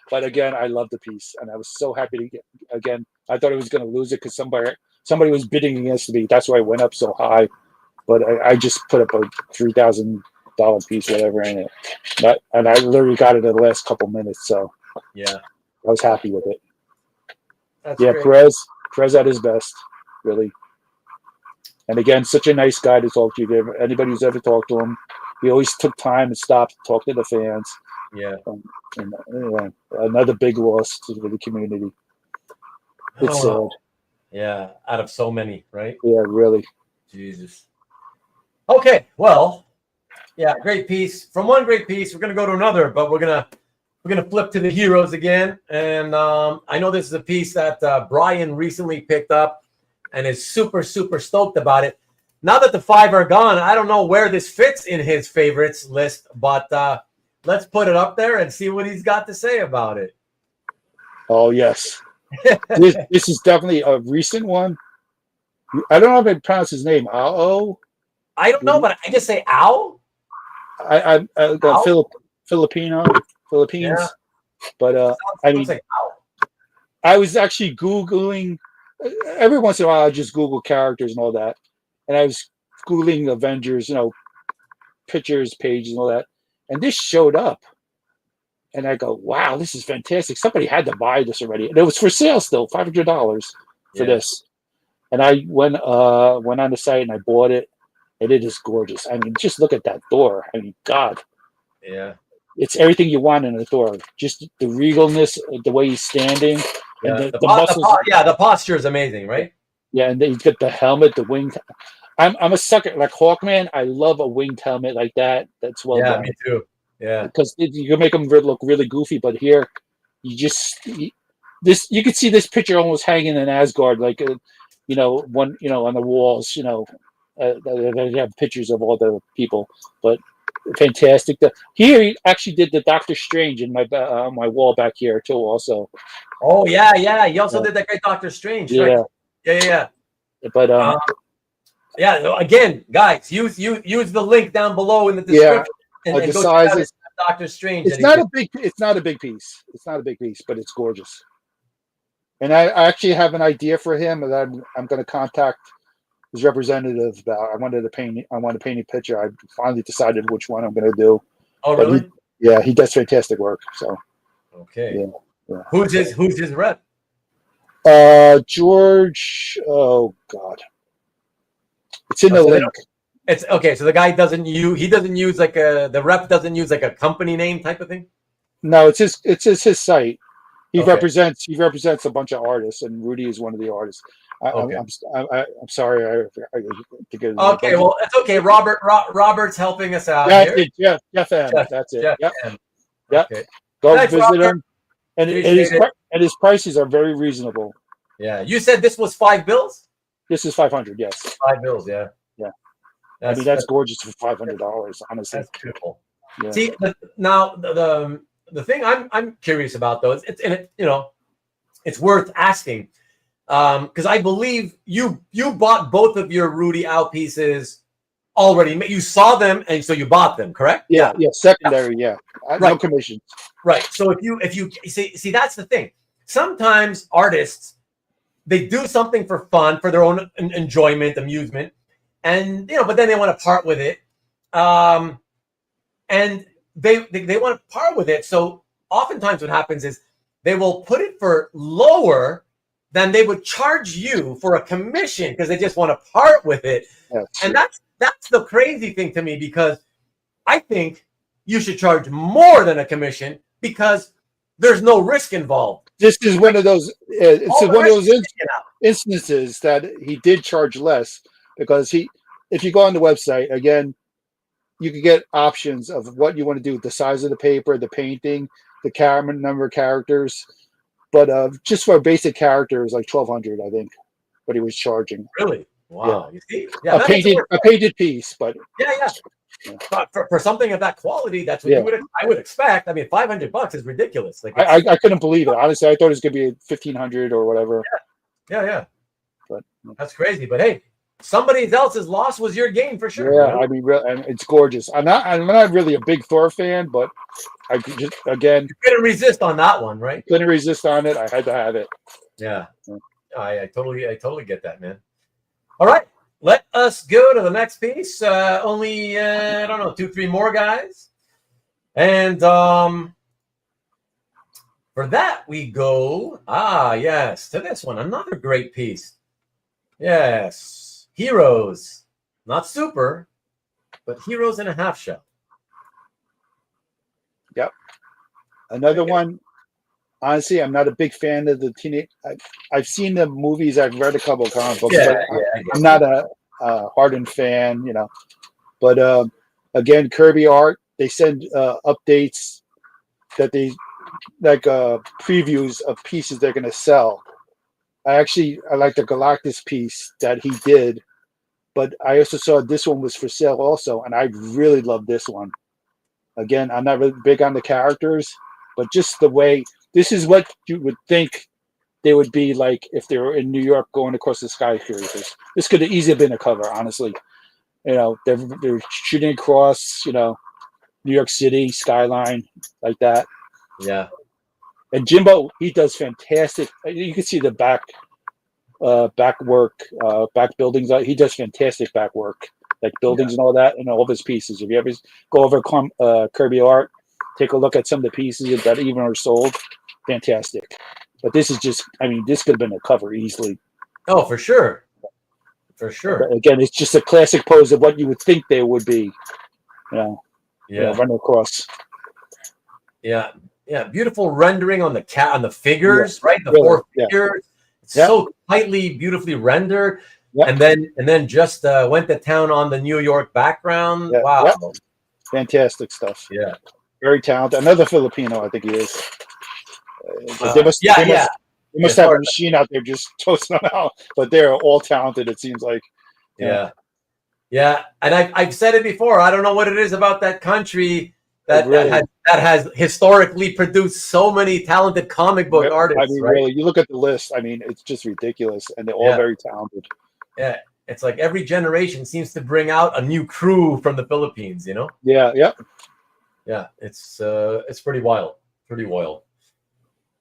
Speaker 2: But again, I love the piece, and I was so happy to get. Again, I thought I was going to lose it because somebody was bidding against me. That's why I went up so high. But I just put up a $3,000 piece, whatever, in it. And I literally got it in the last couple minutes, so
Speaker 1: I
Speaker 2: was happy with it.
Speaker 1: That's great.
Speaker 2: Perez at his best, really. And again, such a nice guy to talk to. Anybody who's ever talked to him, he always took time and stopped to talk to the fans.
Speaker 1: Yeah.
Speaker 2: And anyway, another big loss to the community. It's sad.
Speaker 1: Yeah, out of so many, right?
Speaker 2: Yeah, really.
Speaker 1: Jesus. Okay, well, yeah, great piece. From one great piece, we're gonna go to another, but we're gonna flip to the heroes again. And I know this is a piece that Bryan recently picked up and is super stoked about it. Now that the 5 are gone, I don't know where this fits in his favorites list, but let's put it up there and see what he's got to say about it.
Speaker 2: Oh yes, this is definitely a recent one. I don't know if I pronounce his name. Ao.
Speaker 1: I don't know, but I just say ow.
Speaker 2: I
Speaker 1: Ao?
Speaker 2: Philippines,
Speaker 1: Yeah.
Speaker 2: but I mean,
Speaker 1: Sounds like ow.
Speaker 2: I was actually Googling every once in a while. I just Google characters and all that, and I was Googling Avengers, pictures, pages, and all that, and this showed up, and I go, "Wow, this is fantastic! Somebody had to buy this already, and it was for sale still, $500 for this." And I went on the site and I bought it, and it is gorgeous. I mean, just look at that Thor. I mean, God,
Speaker 1: Yeah.
Speaker 2: it's everything you want in a Thor. Just the regalness, the way he's standing, and
Speaker 1: Yeah.
Speaker 2: the muscles.
Speaker 1: The posture is amazing, right?
Speaker 2: Yeah, and then he's got the helmet, the wing. I'm a sucker like Hawkman. I love a winged helmet like that. That's well done.
Speaker 1: Me too. Yeah.
Speaker 2: Because you can make them look really goofy, but here, you can see this picture almost hanging in Asgard, like on the walls. They have pictures of all the people, but fantastic. Here he actually did the Doctor Strange in my wall back here too. Also.
Speaker 1: Oh yeah. He also did that great Doctor Strange.
Speaker 2: Yeah.
Speaker 1: Right? Yeah.
Speaker 2: But
Speaker 1: again, guys, use the link down below in the description. And
Speaker 2: the
Speaker 1: go
Speaker 2: sizes.
Speaker 1: Doctor Strange.
Speaker 2: It's not a big piece. It's not a big piece, but it's gorgeous. And I actually have an idea for him that I'm going to contact his representative about. I want to paint a picture. I finally decided which one I'm going to do.
Speaker 1: Oh, really?
Speaker 2: He does fantastic work. So.
Speaker 1: Okay.
Speaker 2: Yeah.
Speaker 1: Who's his rep?
Speaker 2: George. Oh God. It's in the link.
Speaker 1: It's okay. So the guy doesn't use like the rep doesn't use like a company name type of thing.
Speaker 2: No, it's his site. He represents a bunch of artists, and Rudy is one of the artists. I'm sorry.
Speaker 1: Okay, well, it's okay. Robert's helping us out.
Speaker 2: That's it. Jeff M. That's it.
Speaker 1: Jeff
Speaker 2: Yep.
Speaker 1: M.
Speaker 2: Yep.
Speaker 1: Okay.
Speaker 2: Go
Speaker 1: Thanks,
Speaker 2: visit
Speaker 1: Robert.
Speaker 2: him, and his prices are very reasonable.
Speaker 1: Yeah, you said this was $5.
Speaker 2: This is $500. Yes.
Speaker 1: $5. Yeah.
Speaker 2: Yeah. That's gorgeous for $500. Honestly,
Speaker 1: that's beautiful.
Speaker 2: Yeah.
Speaker 1: See, now the thing I'm curious about though is it's worth asking because I believe you bought both of your Rudy Ao pieces already. You saw them and so you bought them, correct?
Speaker 2: Yeah. Secondary, yeah. Right. No commissions.
Speaker 1: Right. So if you see that's the thing. Sometimes artists, they do something for fun, for their own enjoyment, amusement, and but then they want to part with it, and they want to part with it. So oftentimes, what happens is they will put it for lower than they would charge you for a commission because they just want to part with it. Yes. And that's the crazy thing to me because I think you should charge more than a commission because there's no risk involved.
Speaker 2: This is one of those. It's one of those instances that he did charge less because if you go on the website again, you can get options of what you want to do with the size of the paper, the painting, the camera number of characters. But just for a basic character, it was like $1,200, I think, what he was charging.
Speaker 1: Really? Wow.
Speaker 2: Yeah.
Speaker 1: You see? Yeah,
Speaker 2: a painted piece, but
Speaker 1: yeah. But for something of that quality, that's what I would expect. I mean, $500 is ridiculous. Like
Speaker 2: I couldn't believe it. Honestly, I thought it was going to be $1,500 or whatever.
Speaker 1: Yeah.
Speaker 2: But
Speaker 1: that's crazy. But hey, somebody else's loss was your gain for sure.
Speaker 2: Yeah, I mean, and it's gorgeous. I'm not really a big Thor fan, but I just you
Speaker 1: couldn't resist on that one, right?
Speaker 2: Couldn't resist on it. I had to have it.
Speaker 1: Yeah. I totally get that, man. All right. Let us go to the next piece. Only, I don't know, 2-3 more guys. And for that, we go, yes, to this one. Another great piece. Yes. Heroes. Not super, but Heroes in a Half Shell.
Speaker 2: Yep. Another one. honestly, I'm not a big fan of the teenage. I've seen the movies. I've read a couple of comic books, but I'm not a hardened fan, But again, Kirby art. They send updates that they previews of pieces they're going to sell. I like the Galactus piece that he did, but I also saw this one was for sale also, and I really love this one. Again, I'm not really big on the characters, but just the way this is what you would think they would be like if they were in New York going across the skyscrapers. This could have easily been a cover, honestly. They're shooting across, New York City skyline like that.
Speaker 1: Yeah.
Speaker 2: And Jimbo, he does fantastic. You can see the back work, back buildings. He does fantastic back work, like buildings and all that, and all of his pieces. If you ever go over Kirby art, take a look at some of the pieces that even are sold. Fantastic. But this is just, this could have been a cover easily.
Speaker 1: Oh, for sure. For sure.
Speaker 2: But again, it's just a classic pose of what you would think they would be, running across.
Speaker 1: Yeah. Yeah, beautiful rendering on the figures, right? The four figures. It's so tightly, beautifully rendered. Yeah. And then just went to town on the New York background. Yeah. Wow. Yeah.
Speaker 2: Fantastic stuff.
Speaker 1: Yeah.
Speaker 2: Very talented. Another Filipino, I think he is. They must have a machine out there just toasting them out. But they're all talented, it seems like.
Speaker 1: Yeah. Yeah. And I've said it before. I don't know what it is about that country that has historically produced so many talented comic book artists. Right?
Speaker 2: Really, you look at the list. It's just ridiculous, and they're all very talented.
Speaker 1: Yeah, it's like every generation seems to bring out a new crew from the Philippines.
Speaker 2: Yeah.
Speaker 1: Yeah. It's pretty wild. Pretty wild.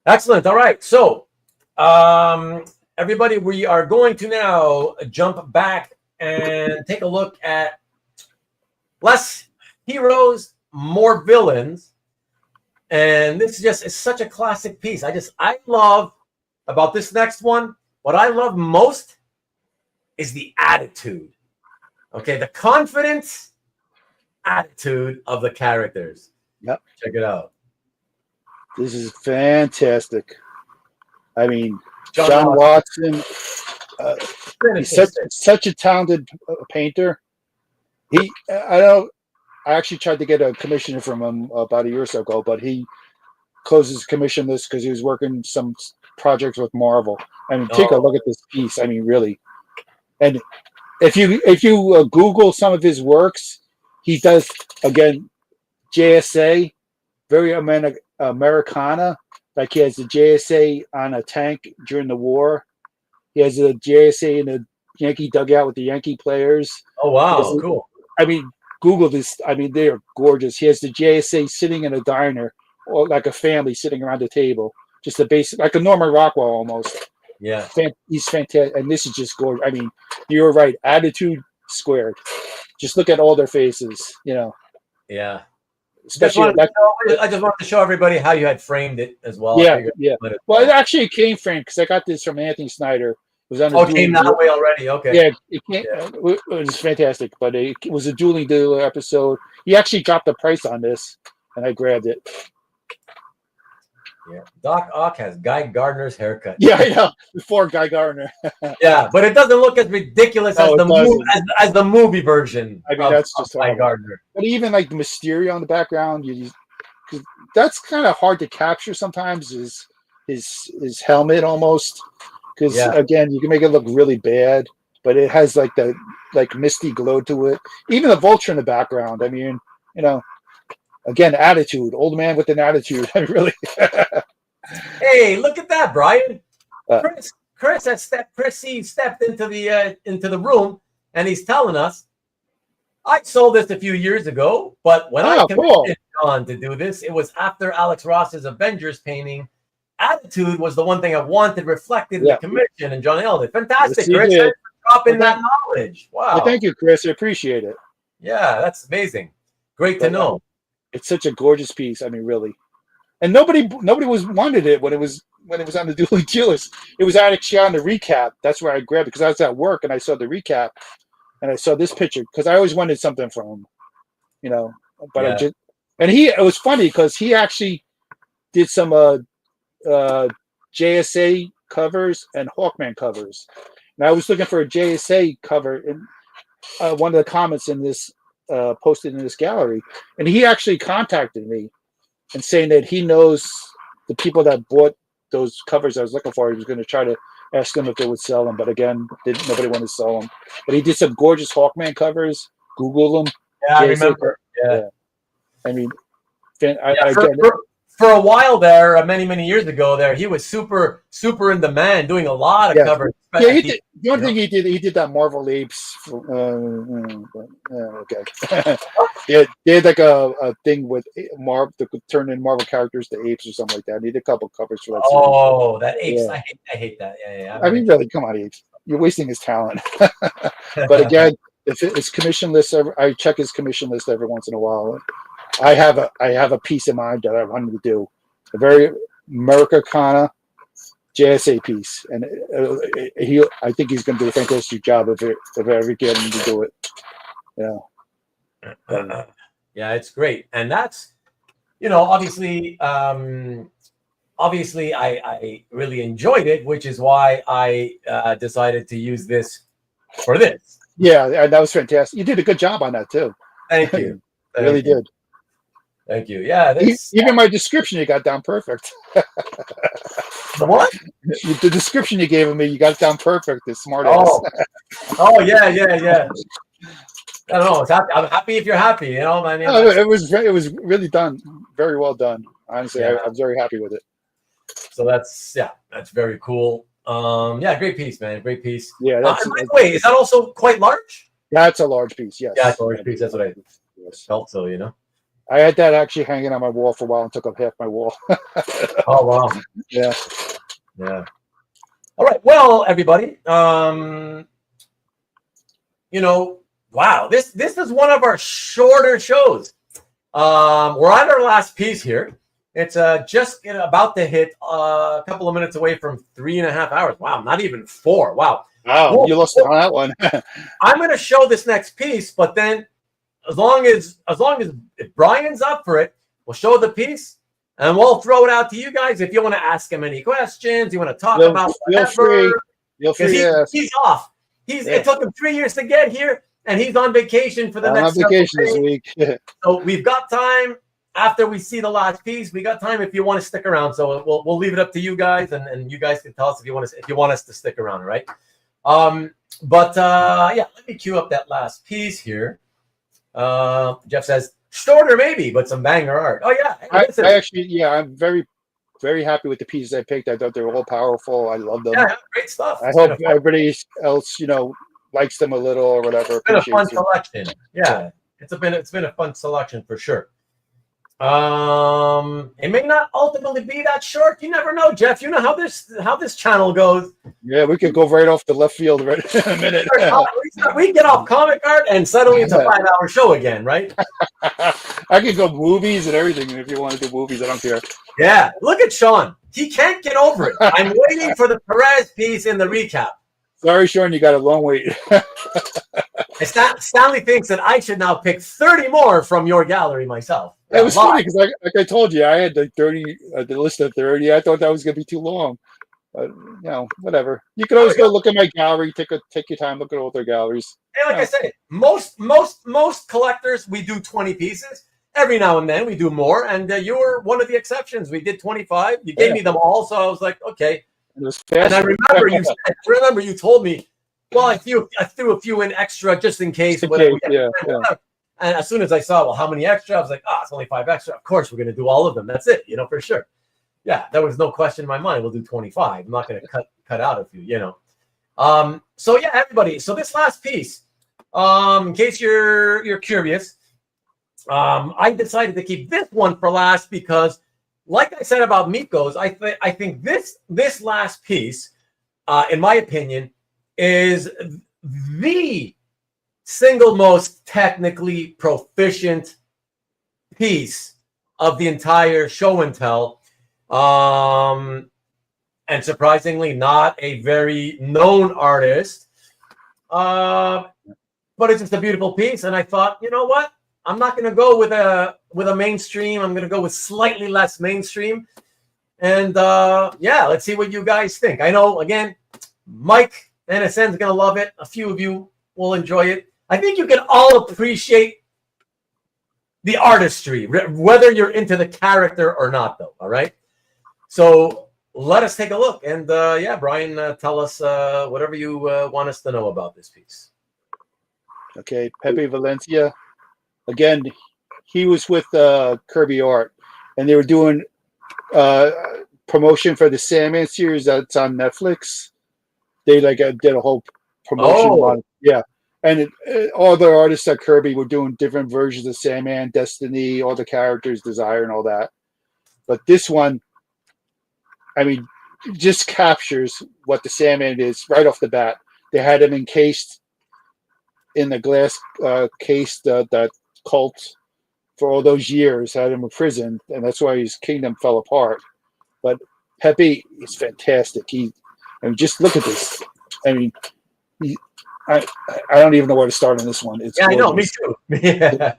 Speaker 1: Excellent. All right. So, everybody, we are going to now jump back and take a look at less heroes, more villains, and this is such a classic piece. I love about this next one. What I love most is the attitude. Okay, the confidence, attitude of the characters.
Speaker 2: Yep,
Speaker 1: check it out.
Speaker 2: This is fantastic. John Watson. He's such a talented painter. I actually tried to get a commission from him about a year or so ago, but he closed his commission list because he was working some projects with Marvel. Take a look at this piece. Really. And if you Google some of his works, he does, again, JSA, very Americana. Like he has the JSA on a tank during the war. He has a JSA in a Yankee dugout with the Yankee players.
Speaker 1: Oh, wow. Cool.
Speaker 2: Google this. They are gorgeous. He has the JSA sitting in a diner, or like a family sitting around the table. Just a basic, like a Norman Rockwell almost.
Speaker 1: Yeah.
Speaker 2: He's fantastic. And this is just gorgeous. You're right. Attitude squared. Just look at all their faces,
Speaker 1: Yeah.
Speaker 2: Especially
Speaker 1: I just wanted to show everybody how you had framed it as well.
Speaker 2: Yeah. Well, it actually came framed because I got this from Anthony Snyder.
Speaker 1: It came that way already. Okay.
Speaker 2: Yeah, it was fantastic, but it was a dueling deal episode. He actually dropped the price on this, and I grabbed it.
Speaker 1: Yeah, Doc Ock has Guy Gardner's haircut.
Speaker 2: Yeah, I know. Before Guy Gardner.
Speaker 1: Yeah, but it doesn't look as ridiculous as the movie version.
Speaker 2: That's just
Speaker 1: Guy Gardner.
Speaker 2: But even like the Mysterio in the background, that's kind of hard to capture sometimes. His helmet almost. Because again, you can make it look really bad, but it has like the misty glow to it. Even the Vulture in the background. Again, attitude. Old man with an attitude. Really.
Speaker 1: Hey, look at that, Bryan. Chris stepped into the room, and he's telling us, I sold this a few years ago, but when I commissioned John to do this, it was after Alex Ross's Avengers painting. Attitude was the one thing I wanted reflected in the commission, and John nailed it. Fantastic, Chris. Thanks for dropping that knowledge. Wow.
Speaker 2: Well, thank you, Chris. I appreciate it.
Speaker 1: Yeah, that's amazing. Great to know.
Speaker 2: It's such a gorgeous piece. Really. And nobody wanted it when it was on the dueling dealers. It was actually on the recap. That's where I grabbed it because I was at work and I saw the recap and I saw this picture because I always wanted something from him. But it was funny because he actually did some JSA covers and Hawkman covers. And I was looking for a JSA cover in one of the comments in this posted in this gallery, and he actually contacted me and saying that he knows the people that bought those covers I was looking for. He was going to try to ask them if they would sell them, but again, nobody wanted to sell them. But he did some gorgeous Hawkman covers. Google them.
Speaker 1: Yeah, I remember. Yeah.
Speaker 2: I mean,
Speaker 1: for a while there, many years ago, there he was super in demand, doing a lot of covers.
Speaker 2: Yeah, he did. The only thing he did that Marvel Apes. Okay. They had like a thing with Marvel that could turn in Marvel characters to apes or something like that. He did a couple covers for that.
Speaker 1: Oh, that apes! Yeah. I hate that. Yeah.
Speaker 2: I mean, really, come on, apes! You're wasting his talent. But again, if it's commission list, I check his commission list every once in a while. I have a piece in mind that I wanted to do, a very Americana JSA piece, and I think he's going to do a fantastic job if I ever get him to do it. Yeah.
Speaker 1: Yeah, it's great, and that's obviously I really enjoyed it, which is why I decided to use this for this.
Speaker 2: Yeah, and that was fantastic. You did a good job on that too.
Speaker 1: Thank you.
Speaker 2: You really did.
Speaker 1: Thank you. Yeah.
Speaker 2: Even my description you got down perfect.
Speaker 1: What?
Speaker 2: The description you gave me, you got it down perfect. The smart ass.
Speaker 1: Oh yeah. I don't know. I'm happy if you're happy. I mean,
Speaker 2: it was really done, very well done. Honestly, yeah. I was very happy with it.
Speaker 1: So that's very cool. Great piece, man. Great piece.
Speaker 2: Yeah.
Speaker 1: By the way, is that also quite large?
Speaker 2: That's a large piece. Yes.
Speaker 1: Yeah, it's a large piece. That's what I felt. So
Speaker 2: I had that actually hanging on my wall for a while and took up half my wall.
Speaker 1: Oh wow.
Speaker 2: Yeah.
Speaker 1: All right. Well, everybody. Wow. This is one of our shorter shows. We're on our last piece here. It's just about to hit a couple of minutes away from 3.5 hours. Wow, not even 4. Wow.
Speaker 2: Oh, you lost on that one.
Speaker 1: I'm going to show this next piece, but then as long as if Bryan's up for it, we'll show the piece and we'll throw it out to you guys. If you want to ask him any questions, you want to talk about whatever.
Speaker 2: Feel free.
Speaker 1: He's off. It took him 3 years to get here, and he's on vacation for the next.
Speaker 2: On vacation this week.
Speaker 1: So we've got time after we see the last piece. We got time if you want to stick around. So we'll leave it up to you guys, and you guys can tell us if you want us to stick around, right? Let me cue up that last piece here. Jeff says shorter maybe, but some banger art. Oh yeah,
Speaker 2: I'm very, very happy with the pieces I picked. I thought they were all powerful. I love them.
Speaker 1: Yeah, great stuff.
Speaker 2: I hope everybody else, likes them a little or whatever.
Speaker 1: It's been a fun selection. Yeah, it's been a fun selection for sure. It may not ultimately be that short. You never know, Jeff. You know how this channel goes.
Speaker 2: Yeah, we could go right off the left field right in a minute.
Speaker 1: We get off comic art and suddenly it's a 5-hour show again, right?
Speaker 2: I could go movies and everything if you want to do movies. I don't care.
Speaker 1: Yeah, look at Sean. He can't get over it. I'm waiting for the Perez piece in the recap.
Speaker 2: Sorry, Sean, you got a long wait.
Speaker 1: Stanley thinks that I should now pick 30 more from your gallery myself.
Speaker 2: It was funny because, like I told you, I had the list of 30. I thought that was going to be too long. But, whatever. You can always go look at my gallery. Take your time, look at all their galleries.
Speaker 1: Hey, like I said, most collectors, we do 20 pieces. Every now and then we do more, and you were one of the exceptions. We did 25. You gave me them all, so I was like, okay.
Speaker 2: It was
Speaker 1: and I remember you told me, well, I threw a few in extra just in case.
Speaker 2: Yeah.
Speaker 1: And as soon as I saw, well, how many extra? I was like, it's only 5 extra. Of course, we're going to do all of them. That's it, for sure. Yeah, there was no question in my mind. We'll do 25. I'm not going to cut out a few, So yeah, everybody. So this last piece, in case you're curious, I decided to keep this one for last because, like I said about Mikos, I think this last piece, in my opinion, is the single most technically proficient piece of the entire show and tell, and surprisingly not a very known artist, but it's just a beautiful piece. And I thought, you know what, I'm not going to go with a mainstream. I'm going to go with slightly less mainstream. And yeah, let's see what you guys think. I know, again, Mike NSN's going to love it. A few of you will enjoy it. I think you can all appreciate the artistry, whether you're into the character or not, though. All right. So let us take a look. And yeah, Bryan, tell us whatever you want us to know about this piece.
Speaker 2: Okay. Pepe Valencia. Again, he was with Kirby Art, and they were doing promotion for the Sandman series that's on Netflix. They did a whole promotion on it. Yeah. And all the artists at Kirby were doing different versions of Sandman, Destiny, all the characters, Desire, and all that. But this one, I mean, just captures what the Sandman is right off the bat. They had him encased in the glass case, that cult, for all those years, had him in prison, and that's why his kingdom fell apart. But Pepe is fantastic. I mean, just look at this. I mean, I don't even know where to start on this one. It's
Speaker 1: yeah,
Speaker 2: gorgeous.
Speaker 1: I know, me too. Yeah.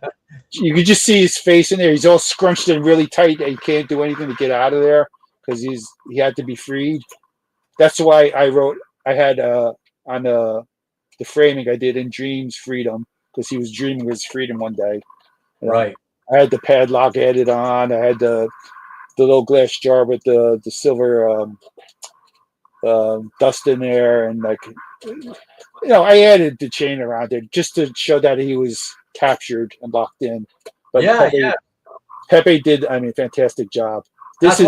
Speaker 2: You can just see his face in there. He's all scrunched in really tight. And he can't do anything to get out of there because he had to be freed. That's why I had on the framing I did in Dreams Freedom, because he was dreaming of his freedom one day.
Speaker 1: Right.
Speaker 2: I had the padlock added on. I had the little glass jar with the silver dust in there, and I added the chain around it just to show that he was captured and locked in. But Pepe did, I mean, fantastic job. That's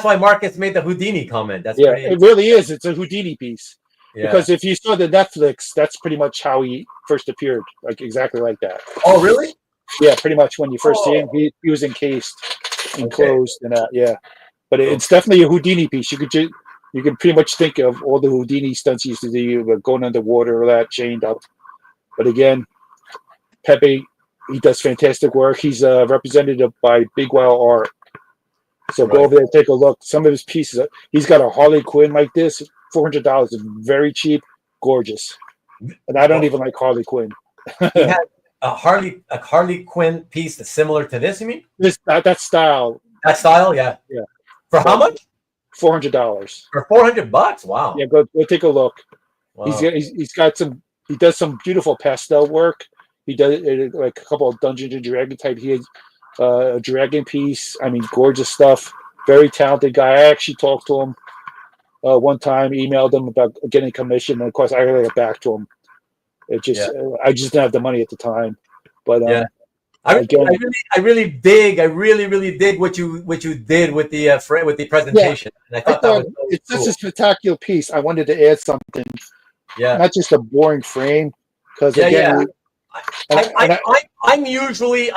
Speaker 1: why Marcus made the Houdini comment. That's
Speaker 2: pretty. It really is. It's a Houdini piece. Yeah. Because if you saw the Netflix, that's pretty much how he first appeared, exactly like that.
Speaker 1: Oh, really?
Speaker 2: Yeah, pretty much when you first see him, he was encased, enclosed, and that. Yeah, but it's definitely a Houdini piece. You can pretty much think of all the Houdini stunts he used to do, going underwater, or that chained up. But again, Pepe, he does fantastic work. He's represented by Big Wow Art. So go over there and take a look. Some of his pieces, he's got a Harley Quinn like this, $400, is very cheap, gorgeous. And I don't even like Harley Quinn.
Speaker 1: He had a Harley Quinn piece that's similar to this, you mean?
Speaker 2: That style.
Speaker 1: That style, yeah.
Speaker 2: Yeah.
Speaker 1: For how much?
Speaker 2: $400.
Speaker 1: For $400? Wow.
Speaker 2: Yeah, go take a look.
Speaker 1: Wow.
Speaker 2: He's got some. He does some beautiful pastel work. He does like a couple of Dungeons and Dragons type. He has a dragon piece. I mean, gorgeous stuff. Very talented guy. I actually talked to him one time. Emailed him about getting a commission, and of course, I got to get back to him. It just I just didn't have the money at the time. But
Speaker 1: I really dig what you did with the presentation.
Speaker 2: Yeah,
Speaker 1: and I thought that was
Speaker 2: it's such a spectacular piece. I wanted to add something.
Speaker 1: Yeah.
Speaker 2: Not just a boring frame. Because
Speaker 1: I'm usually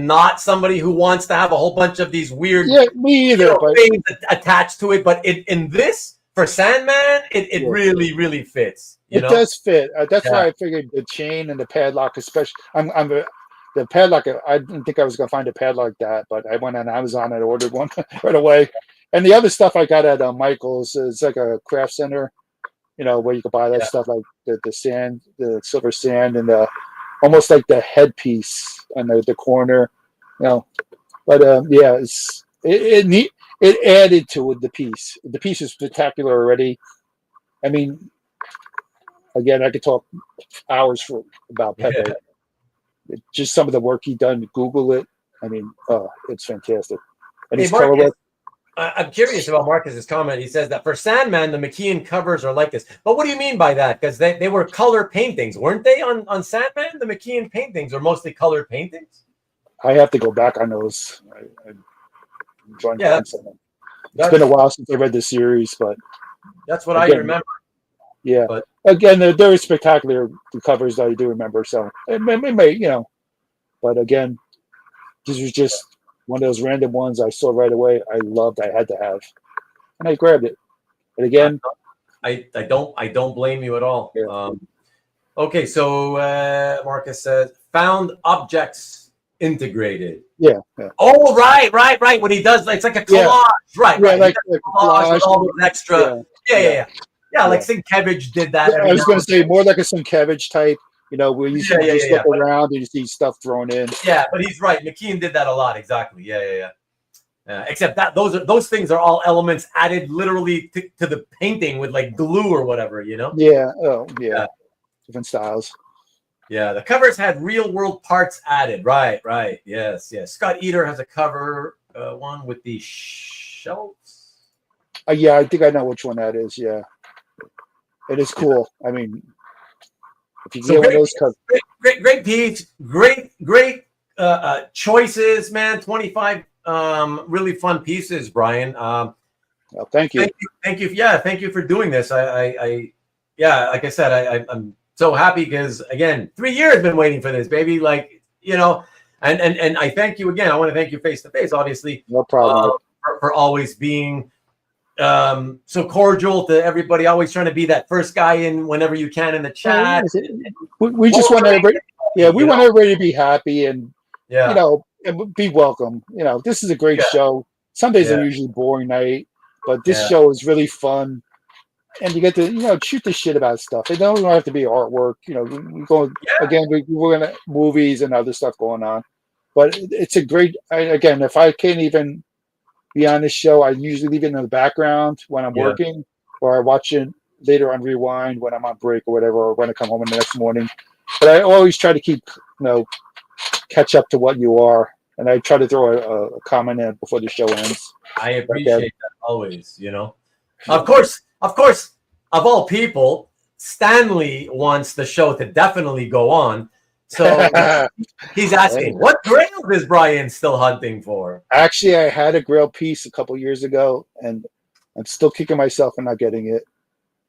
Speaker 1: not somebody who wants to have a whole bunch of these weird
Speaker 2: me either,
Speaker 1: things attached to it. But in this, for Sandman, it really fits.
Speaker 2: It does fit. That's why I figured the chain and the padlock, especially. The padlock. I didn't think I was going to find a padlock like that, but I went on Amazon and ordered one right away. And the other stuff I got at Michael's is like a craft center, where you can buy that stuff, like the sand, the silver sand, and almost like the headpiece on the corner, But it added to the piece. The piece is spectacular already. I mean, again, I could talk hours about Pepe.
Speaker 1: Yeah.
Speaker 2: Just some of the work he done. Google it. I mean, it's fantastic. And
Speaker 1: hey, Marcus, I'm curious about Marcus's comment. He says that for Sandman, the McKeon covers are like this. But what do you mean by that? Because they were color paintings, weren't they? On Sandman, the McKeon paintings are mostly colored paintings.
Speaker 2: I have to go back on those. I'm trying to find something. It's been a while since I read the series, but
Speaker 1: that's what I remember.
Speaker 2: Yeah, but again, they're spectacular. The covers that I do remember. So it may, but again, this was just one of those random ones I saw right away. I loved. I had to have, and I grabbed it. And again,
Speaker 1: I don't blame you at all.
Speaker 2: Yeah.
Speaker 1: Okay, so Marcus says found objects integrated.
Speaker 2: Yeah.
Speaker 1: Oh, right. What he does, it's like a collage, right?
Speaker 2: Yeah, like
Speaker 1: a collage with all those extra. Yeah, like Sienkiewicz did that.
Speaker 2: Yeah, I was going to say more like a Sienkiewicz type, where you just look around and you see stuff thrown in.
Speaker 1: Yeah, but he's right. McKeon did that a lot. Exactly. Yeah. Except that those things are all elements added literally to the painting with like glue or whatever, you know?
Speaker 2: Yeah. Oh, yeah. Different styles.
Speaker 1: Yeah, the covers had real world parts added. Right. Yes. Scott Eater has a cover one with the shelves.
Speaker 2: Yeah, I think I know which one that is. Yeah. It is cool. I mean, if you get one of those covers.
Speaker 1: Great piece. Great choices, man. 25 really fun pieces, Bryan.
Speaker 2: Well, thank you.
Speaker 1: Thank you. Yeah, thank you for doing this. Yeah, like I said, I'm so happy because again, 3 years been waiting for this, baby. Like, you know, and I thank you again. I want to thank you face to face, obviously.
Speaker 2: No problem.
Speaker 1: For always being so cordial to everybody, always trying to be that first guy in whenever you can in the chat.
Speaker 2: We just want everybody. Yeah, we want everybody to be happy and you know, and be welcome. You know, this is a great show. Sundays are usually boring night, but this show is really fun. And you get to, you know, shoot the shit about stuff. It don't have to be artwork. You know, we go again. We're gonna movies and other stuff going on, but it's a great. Again, if I can't even be on this show, I usually leave it in the background when I'm working, or I watch it later on rewind when I'm on break or whatever, or when I come home in the next morning. But I always try to keep, you know, catch up to what you are, and I try to throw a comment in before the show ends.
Speaker 1: I appreciate that always. You know, of course, of all people, Stanley wants the show to definitely go on. So he's asking, what grail is Bryan still hunting for?
Speaker 2: Actually, I had a grail piece a couple years ago, and I'm still kicking myself for not getting it.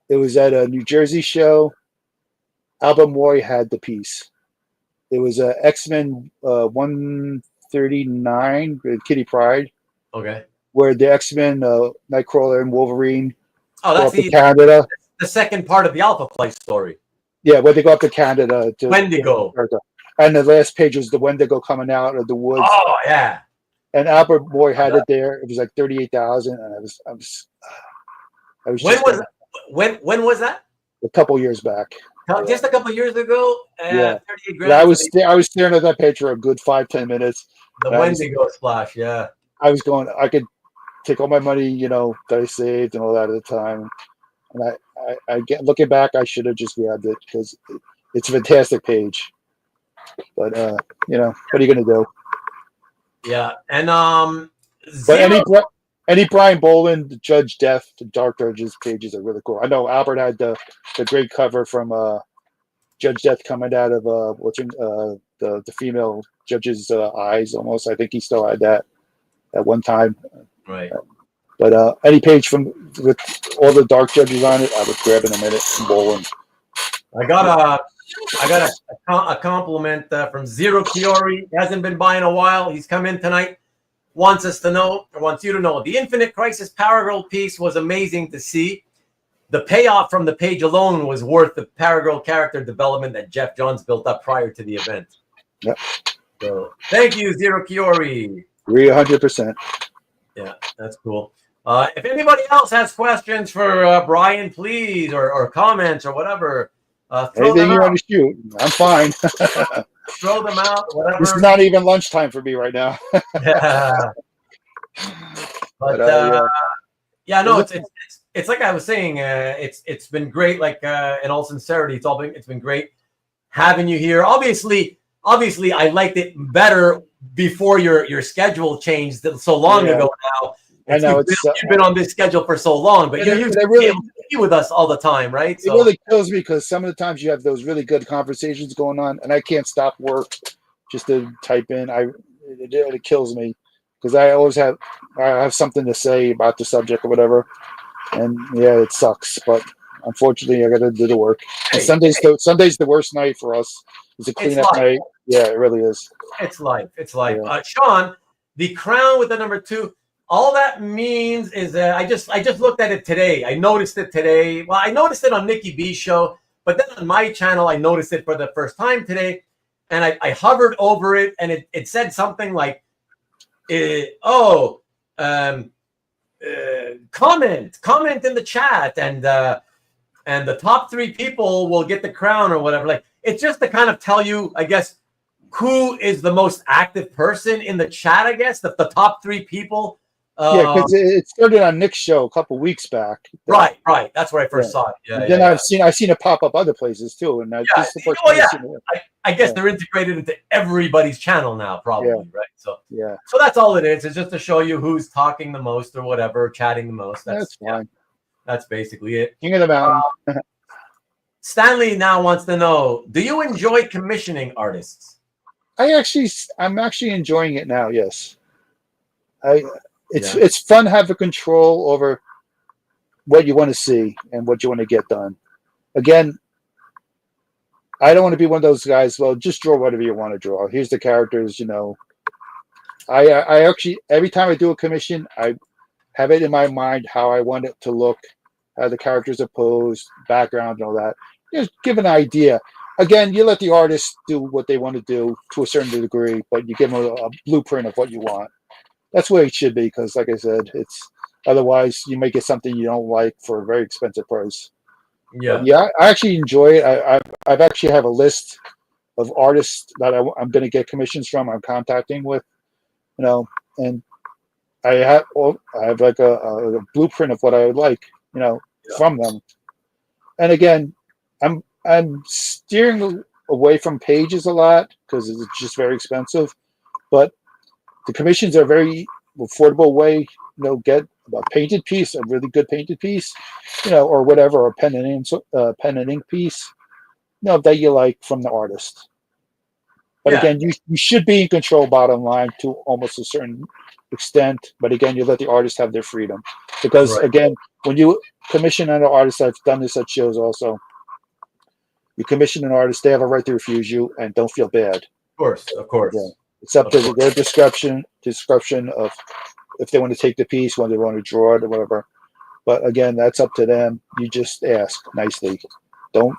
Speaker 2: It was at a New Jersey show. Albert Moy had the piece. It was a X-Men 139 with Kitty Pryde.
Speaker 1: Okay.
Speaker 2: Where the X-Men, Nightcrawler and Wolverine
Speaker 1: that's
Speaker 2: go up to Canada.
Speaker 1: The second part of the Alpha Flight story.
Speaker 2: Yeah, where they go up to Canada. To
Speaker 1: Wendigo.
Speaker 2: And the last page was the Wendigo coming out of the woods.
Speaker 1: Oh, yeah.
Speaker 2: And Albert Moy had it there. It was like 38,000, and I was.
Speaker 1: When was that?
Speaker 2: A couple years back.
Speaker 1: Just a couple years ago.
Speaker 2: Yeah.
Speaker 1: 38 grand.
Speaker 2: I was staring at that page for a good 5-10 minutes.
Speaker 1: The Wendigo splash. Yeah.
Speaker 2: I was going. I could take all my money, you know, that I saved and all that at the time, and I get looking back, I should have just grabbed it because it's a fantastic page. But you know, what are you gonna do?
Speaker 1: Yeah, and
Speaker 2: but any Brian Boland, the Judge Death, the Dark Judges pages are really cool. I know Albert had the great cover from Judge Death coming out of the female judge's eyes almost. I think he still had that at one time.
Speaker 1: Right.
Speaker 2: But any page with all the Dark Judges on it, I would grab in a minute from Boland.
Speaker 1: I got a compliment from Zero Currie. He hasn't been by in a while. He's come in tonight. Wants you to know, the Infinite Crisis Power Girl piece was amazing to see. The payoff from the page alone was worth the Power Girl character development that Jeff Johns built up prior to the event.
Speaker 2: Yep.
Speaker 1: So thank you, Zero Currie.
Speaker 2: 100%.
Speaker 1: Yeah, that's cool. If anybody else has questions for Bryan, please, or comments or whatever,
Speaker 2: anything you want to shoot, I'm fine.
Speaker 1: Throw them out, whatever.
Speaker 2: This is not even lunchtime for me right now.
Speaker 1: Yeah. But yeah, no, it's like I was saying. It's been great. Like in all sincerity, it's been great having you here. Obviously, I liked it better before your schedule changed so long ago. Now
Speaker 2: I know
Speaker 1: you've been on this schedule for so long, but you're really be with us all the time, right?
Speaker 2: It really kills me because some of the times you have those really good conversations going on, and I can't stop work just to type in. It really kills me because I have something to say about the subject or whatever, and yeah, it sucks. But unfortunately, I got to do the work. And Sunday's the worst night for us. It's a cleanup night. Yeah, it really is.
Speaker 1: It's life.
Speaker 2: Yeah.
Speaker 1: Sean, the crown with the number 2. All that means is that I just looked at it today. I noticed it today. Well, I noticed it on Nicky B's show, but then on my channel, I noticed it for the first time today. And I hovered over it, and it said something like, comment in the chat, and the top 3 people will get the crown or whatever. Like, it's just to kind of tell you, I guess, who is the most active person in the chat, I guess, the top 3 people
Speaker 2: Yeah, because it started on Nick's show a couple weeks back.
Speaker 1: Right. That's where I first saw it. Yeah,
Speaker 2: and then I've seen it pop up other places too, and this is the first time I've seen it.
Speaker 1: I guess they're integrated into everybody's channel now, probably, right? So so that's all it is. It's just to show you who's talking the most or whatever, chatting the most.
Speaker 2: That's fine.
Speaker 1: That's basically it.
Speaker 2: King of the Mountain.
Speaker 1: Stanley now wants to know: do you enjoy commissioning artists?
Speaker 2: I'm actually enjoying it now. Yes, it's fun having control over what you want to see and what you want to get done. Again, I don't want to be one of those guys. Well, just draw whatever you want to draw. Here's the characters. I actually every time I do a commission, I have it in my mind how I want it to look, how the characters are posed, background, and all that. Just give an idea. Again, you let the artist do what they want to do to a certain degree, but you give them a blueprint of what you want. That's where it should be, because, like I said, otherwise you may get something you don't like for a very expensive price. Yeah, I actually enjoy it. I've actually have a list of artists that I'm going to get commissions from. I'm contacting with, and I have like a blueprint of what I would like, from them. And again, I'm steering away from pages a lot because it's just very expensive, but the commissions are a very affordable way, get a painted piece, a really good painted piece, or whatever, or pen and ink piece, that you like from the artist. But again, you should be in control, bottom line, to almost a certain extent. But again, you let the artist have their freedom, because again, when you commission an artist, I've done this at shows also. You commission an artist, they have a right to refuse you, and don't feel bad.
Speaker 1: Of course.
Speaker 2: Yeah. It's up to their description of if they want to take the piece, when they want to draw it, or whatever. But again, that's up to them. You just ask nicely. Don't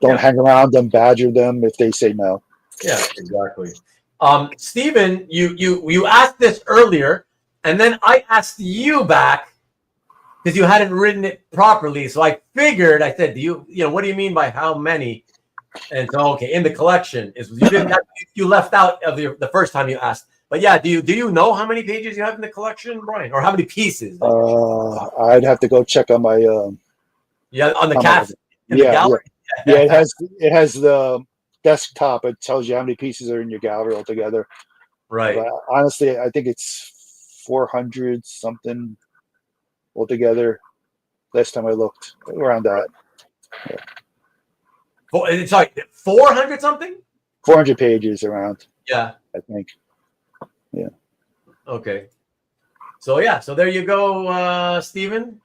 Speaker 2: hang around them, badger them if they say no.
Speaker 1: Yeah, exactly. Steven, you asked this earlier, and then I asked you back because you hadn't written it properly. So I figured, I said, what do you mean by how many? And so, okay, in the collection you left out of the first time you asked. But yeah, do you know how many pages you have in the collection, Bryan, or how many pieces?
Speaker 2: I'd have to go check on my
Speaker 1: on the cafe in the gallery.
Speaker 2: Yeah, it has the desktop. It tells you how many pieces are in your gallery altogether.
Speaker 1: Right.
Speaker 2: But honestly, I think it's 400 something altogether. Last time I looked, around that.
Speaker 1: Yeah. Sorry, 400 something?
Speaker 2: 400 pages around.
Speaker 1: Yeah.
Speaker 2: I think. Yeah.
Speaker 1: Okay. So there you go, Steven.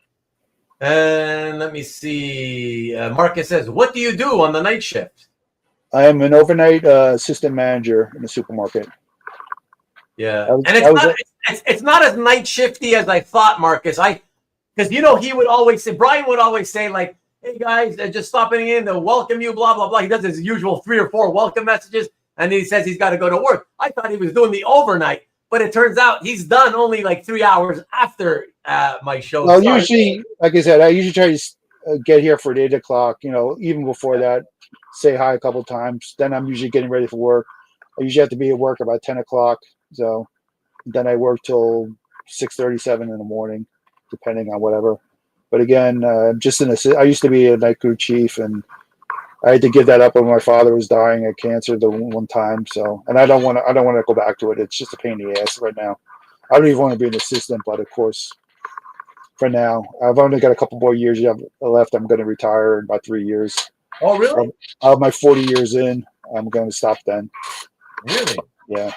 Speaker 1: And let me see. Marcus says, what do you do on the night shift?
Speaker 2: I am an overnight assistant manager in a supermarket.
Speaker 1: Yeah. It's not as night shifty as I thought, Marcus. Because he would always say, Bryan would always say, like, hey guys, just stopping in to welcome you, blah, blah, blah. He does his usual 3 or 4 welcome messages, and then he says he's got to go to work. I thought he was doing the overnight, but it turns out he's done only like 3 hours after my show.
Speaker 2: Well, usually, like I said, I usually try to get here for 8 o'clock, even before that, say hi a couple times. Then I'm usually getting ready for work. I usually have to be at work about 10 o'clock. So then I work till 6:37 in the morning, depending on whatever. But again, I used to be a night crew chief, and I had to give that up when my father was dying of cancer the one time. So, and I don't want to go back to it. It's just a pain in the ass right now. I don't even want to be an assistant, but of course, for now, I've only got a couple more years left. I'm going to retire in about 3 years.
Speaker 1: Oh, really?
Speaker 2: Out of my 40 years in, I'm going to stop then.
Speaker 1: Really?
Speaker 2: Yeah.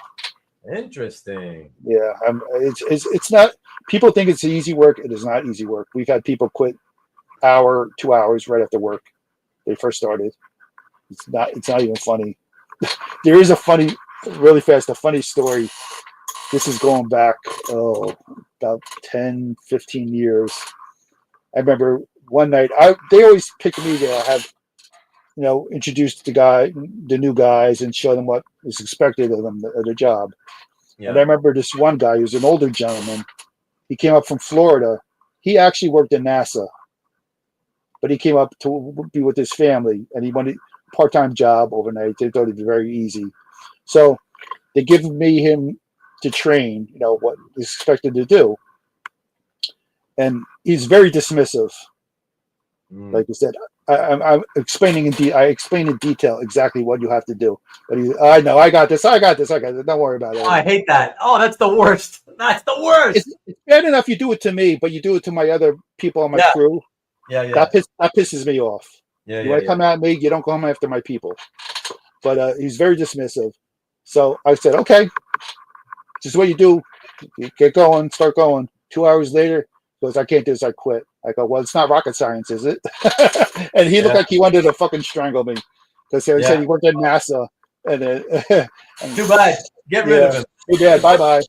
Speaker 1: Interesting.
Speaker 2: Yeah. It's not. People think it's easy work. It is not easy work. We've had people quit 2 hours right after work. They first started. It's not even funny. There is a funny story. This is going back about 10, 15 years. I remember one night they always pick me to have introduce the new guys and show them what is expected of them at the job. Yeah. And I remember this one guy who's an older gentleman. He came up from Florida. He actually worked in NASA, but he came up to be with his family, and he wanted a part-time job overnight. They thought it'd be very easy. So they give him to train, what he's expected to do. And he's very dismissive. Like I said, I'm explaining I explain in detail exactly what you have to do. But I know, I got this. Don't worry about it.
Speaker 1: Oh, I hate that. Oh, that's the worst. That's the worst.
Speaker 2: It's bad enough you do it to me, but you do it to my other people on my crew.
Speaker 1: Yeah.
Speaker 2: That pisses me off. You want to come at me, you don't come after my people. But he's very dismissive. So I said, okay, this is what you do. You get going, start going. 2 hours later, he goes, I can't do this, I quit. I go, well, it's not rocket science, is it? And he looked like he wanted to fucking strangle me. Because he said he worked at NASA. And
Speaker 1: too bad. Get rid of him.
Speaker 2: Too bad. Bye-bye.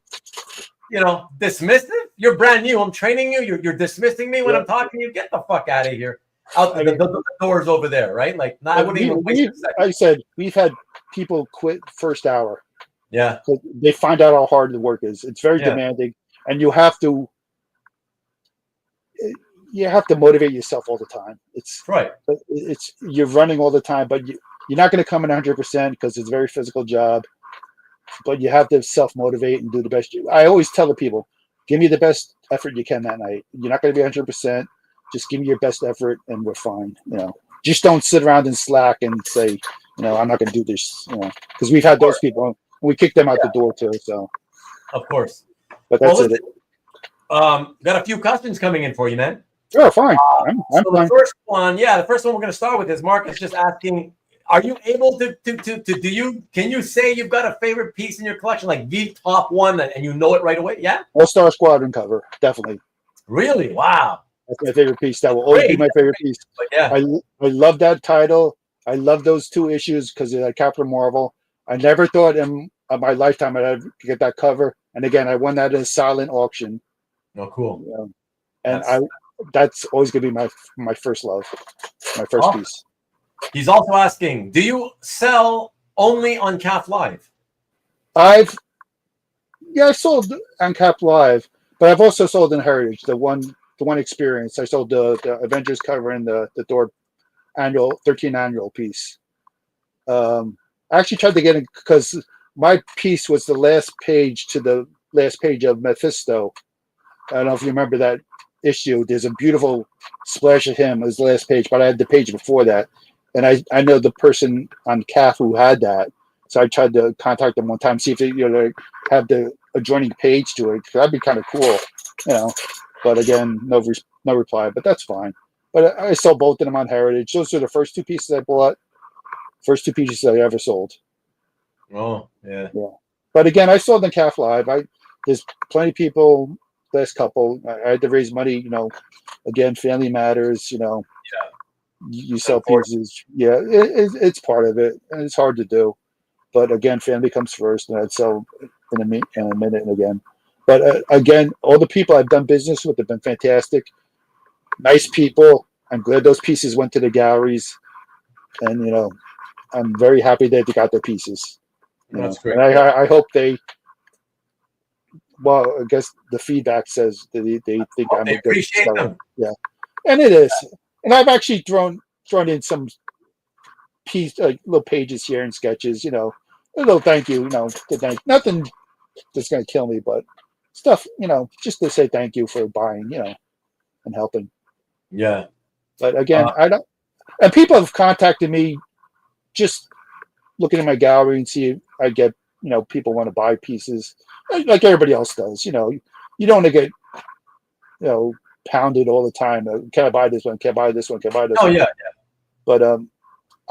Speaker 1: Dismissive? You're brand new. I'm training you. You're dismissing me when I'm talking to you. Get the fuck out of here. Out the door's over there, right? Like, I wouldn't even waste a second.
Speaker 2: I said, we've had people quit first hour.
Speaker 1: Yeah.
Speaker 2: They find out how hard the work is. It's very demanding. And you have to motivate yourself all the time. It's
Speaker 1: right.
Speaker 2: You're running all the time, but you're not going to come in 100% because it's a very physical job. But you have to self-motivate and do the best. I always tell the people, give me the best effort you can that night. You're not going to be 100%. Just give me your best effort, and we're fine. Just don't sit around and slack and say, I'm not going to do this. Because we've had those people, and we kicked them out the door too. So,
Speaker 1: of course.
Speaker 2: But that's it.
Speaker 1: Got a few questions coming in for you, man.
Speaker 2: Sure, fine. I'm fine.
Speaker 1: The first one we're going to start with is Marcus just asking, are you able to can you say you've got a favorite piece in your collection, like the top one, and you know it right away? Yeah.
Speaker 2: All-Star Squadron cover, definitely.
Speaker 1: Really? Wow.
Speaker 2: That's my favorite piece. That will always be my favorite piece.
Speaker 1: But yeah.
Speaker 2: I love that title. I love those 2 issues because they're like Captain Marvel. I never thought in my lifetime I'd ever get that cover. And again, I won that in a silent auction.
Speaker 1: Oh, cool.
Speaker 2: And that's always going to be my first love, my first piece.
Speaker 1: He's also asking, do you sell only on Cap Live?
Speaker 2: I sold on Cap Live, but I've also sold in Heritage, the one experience. I sold the Avengers cover and the Thor 13 annual piece. I actually tried to get it because my piece was the last page to the last page of Mephisto. I don't know if you remember that issue. There's a beautiful splash of him as the last page, but I had the page before that. And I know the person on CAF who had that. So I tried to contact them one time, see if they have the adjoining page to it. That'd be kind of cool, But again, no reply, but that's fine. But I sold both of them on Heritage. Those are the first 2 pieces I bought. First 2 pieces I ever sold.
Speaker 1: Oh, yeah.
Speaker 2: But again, I sold on CAF Live. There's plenty of people, last couple. I had to raise money, again, family matters, You sell pieces. Yeah, it's part of it. And it's hard to do. But again, family comes first, and I'd sell in a minute and again. But again, all the people I've done business with have been fantastic. Nice people. I'm glad those pieces went to the galleries. And, I'm very happy that they got their pieces.
Speaker 1: That's great.
Speaker 2: And I hope I guess the feedback says that they think I'm a good
Speaker 1: appreciate them.
Speaker 2: Yeah. And it is. And I've actually thrown in some little pages here and sketches, a little thank you, nothing that's going to kill me, but stuff, just to say thank you for buying, and helping.
Speaker 1: Yeah.
Speaker 2: But again, and people have contacted me just looking at my gallery and see if I get, people want to buy pieces like everybody else does, you don't want to get, pounded all the time. Can I buy this one? Can I buy this one? Can I buy this one?
Speaker 1: Yeah.
Speaker 2: But I'm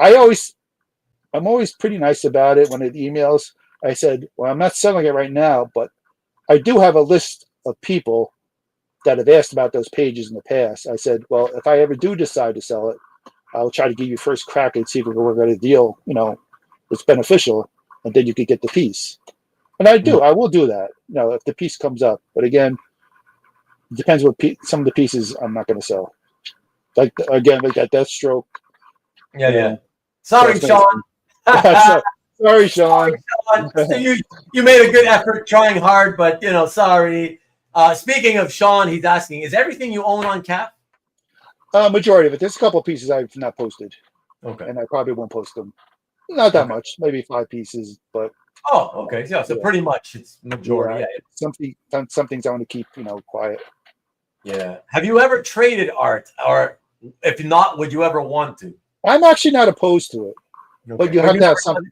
Speaker 2: always pretty nice about it when it emails. I said, well, I'm not selling it right now, but I do have a list of people that have asked about those pages in the past. I said, well, if I ever do decide to sell it, I'll try to give you first crack and see if we can work out a deal, it's beneficial, and then you could get the piece. And I will do that, if the piece comes up. But again, it depends what some of the pieces I'm not going to sell. Like that Deathstroke.
Speaker 1: Yeah. Sorry, Sean.
Speaker 2: Sorry, Sean.
Speaker 1: You made a good effort trying hard, but sorry. Speaking of Sean, he's asking, is everything you own on Cap?
Speaker 2: Majority of it. There's a couple of pieces I've not posted.
Speaker 1: Okay.
Speaker 2: And I probably won't post them. Not that much, maybe 5 pieces, but
Speaker 1: Oh, okay. Yeah, so pretty much it's majority.
Speaker 2: Yeah. Some things I want to keep, quiet.
Speaker 1: Yeah. Have you ever traded art, or if not, would you ever want to?
Speaker 2: I'm actually not opposed to it, but you have to have something.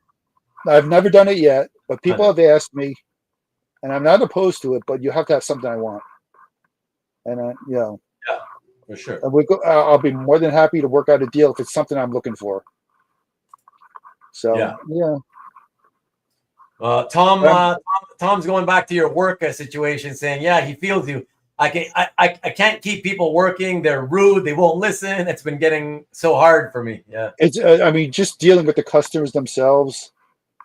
Speaker 2: I've never done it yet, but people have asked me, and I'm not opposed to it, but you have to have something I want. And
Speaker 1: yeah, for sure.
Speaker 2: And I'll be more than happy to work out a deal if it's something I'm looking for. So yeah.
Speaker 1: Tom's going back to your work situation, saying, yeah, he feels you. I can't keep people working. They're rude. They won't listen. It's been getting so hard for me. Yeah.
Speaker 2: It's just dealing with the customers themselves.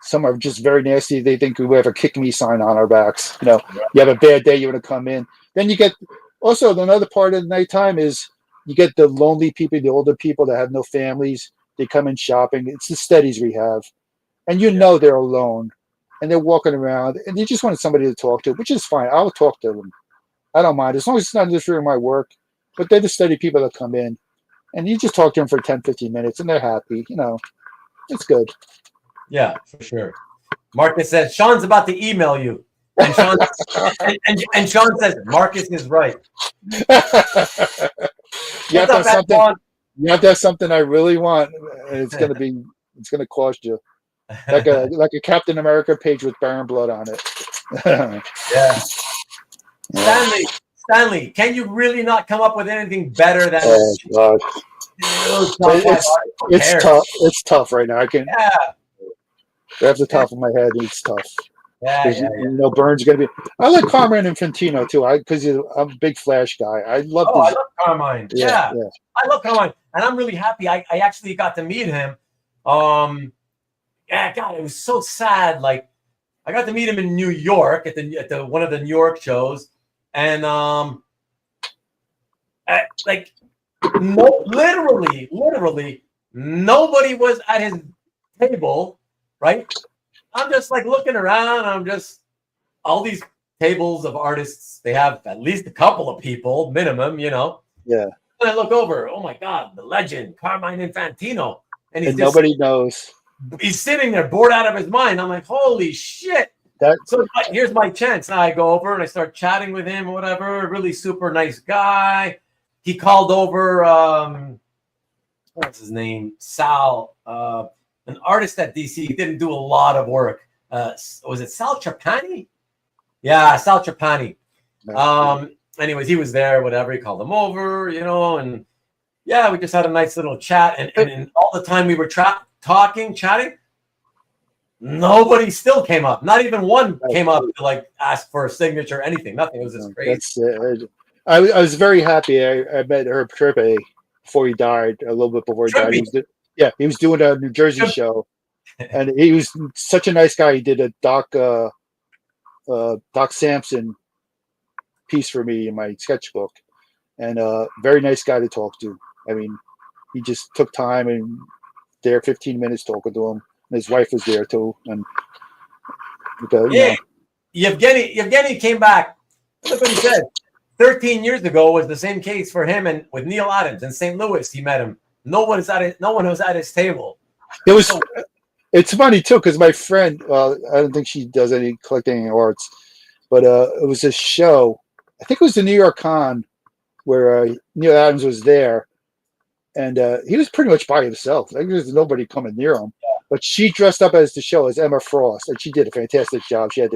Speaker 2: Some are just very nasty. They think we have a kick me sign on our backs. You have a bad day, you want to come in. Then you get also another part of the nighttime is you get the lonely people, the older people that have no families. They come in shopping. It's the steadies we have. And they're alone. And they're walking around and they just wanted somebody to talk to, which is fine. I'll talk to them. I don't mind, as long as it's not interfering with my work. But they're the steady people that come in. And you just talk to them for 10, 15 minutes, and they're happy. It's good.
Speaker 1: Yeah, for sure. Marcus says, Sean's about to email you. And Sean, and Sean says, Marcus is right.
Speaker 2: You have to have something I really want, and it's going to cost you. Like a Captain America page with Baron Blood on it.
Speaker 1: Yeah. Stanley, can you really not come up with anything better than?
Speaker 2: Oh God, it's tough. It's tough right now. I can. Yeah. Off the top of my head, it's tough. Burns gonna be. I like Carmine and Infantino too. Because I'm a big Flash guy. I love
Speaker 1: Carmine. Yeah. I love Carmine, and I'm really happy. I actually got to meet him. Yeah, God, it was so sad. Like, I got to meet him in New York at the one of the New York shows. And literally, nobody was at his table, right? I'm just like looking around. I'm just all these tables of artists. They have at least a couple of people, minimum, Yeah. And I look over. Oh my God, the legend, Carmine Infantino, and
Speaker 2: nobody knows.
Speaker 1: He's sitting there, bored out of his mind. I'm like, holy shit. So here's my chance. Now I go over and I start chatting with him or whatever. Really super nice guy. He called over, what's his name? Sal, an artist at DC. He didn't do a lot of work. Was it Sal Trapani? Yeah, Sal Trapani. Anyways, he was there, whatever. He called him over, and yeah, we just had a nice little chat. And all the time we were chatting, nobody still came up. Not even one came up to ask for a signature or anything. Nothing. It was just crazy.
Speaker 2: I was very happy. I met Herb Trippe before he died, a little bit before he died. He was doing a New Jersey show, and he was such a nice guy. He did a Doc Samson piece for me in my sketchbook, and very nice guy to talk to. I mean, he just took time and there 15 minutes talking to him. His wife was there too, and
Speaker 1: Yevgeny came back. Look what he said. 13 years ago was the same case for him and with Neil Adams in St. Louis. He met him. No one was at his table.
Speaker 2: It's funny too because my friend. Well, I don't think she does any collecting arts, but it was a show. I think it was the New York Con where Neil Adams was there. And he was pretty much by himself. Like, there's nobody coming near him. But she dressed up as the show as Emma Frost, and she did a fantastic job. She had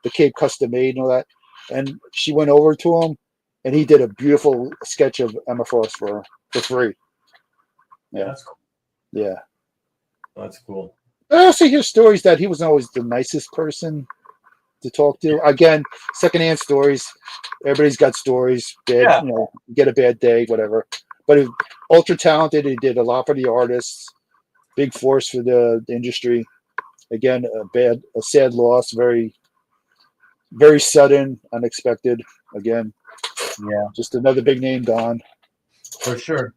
Speaker 2: the cape custom made and all that. And she went over to him, and he did a beautiful sketch of Emma Frost for her for free. Yeah,
Speaker 1: that's cool.
Speaker 2: Yeah,
Speaker 1: that's cool.
Speaker 2: I also hear stories that he wasn't always the nicest person to talk to. Again, secondhand stories. Everybody's got stories. Bad, get a bad day, whatever. But he was ultra talented. He did a lot for the artists. Big force for the industry. Again, a sad loss. Very, very sudden, unexpected. Again, just another big name gone.
Speaker 1: For sure.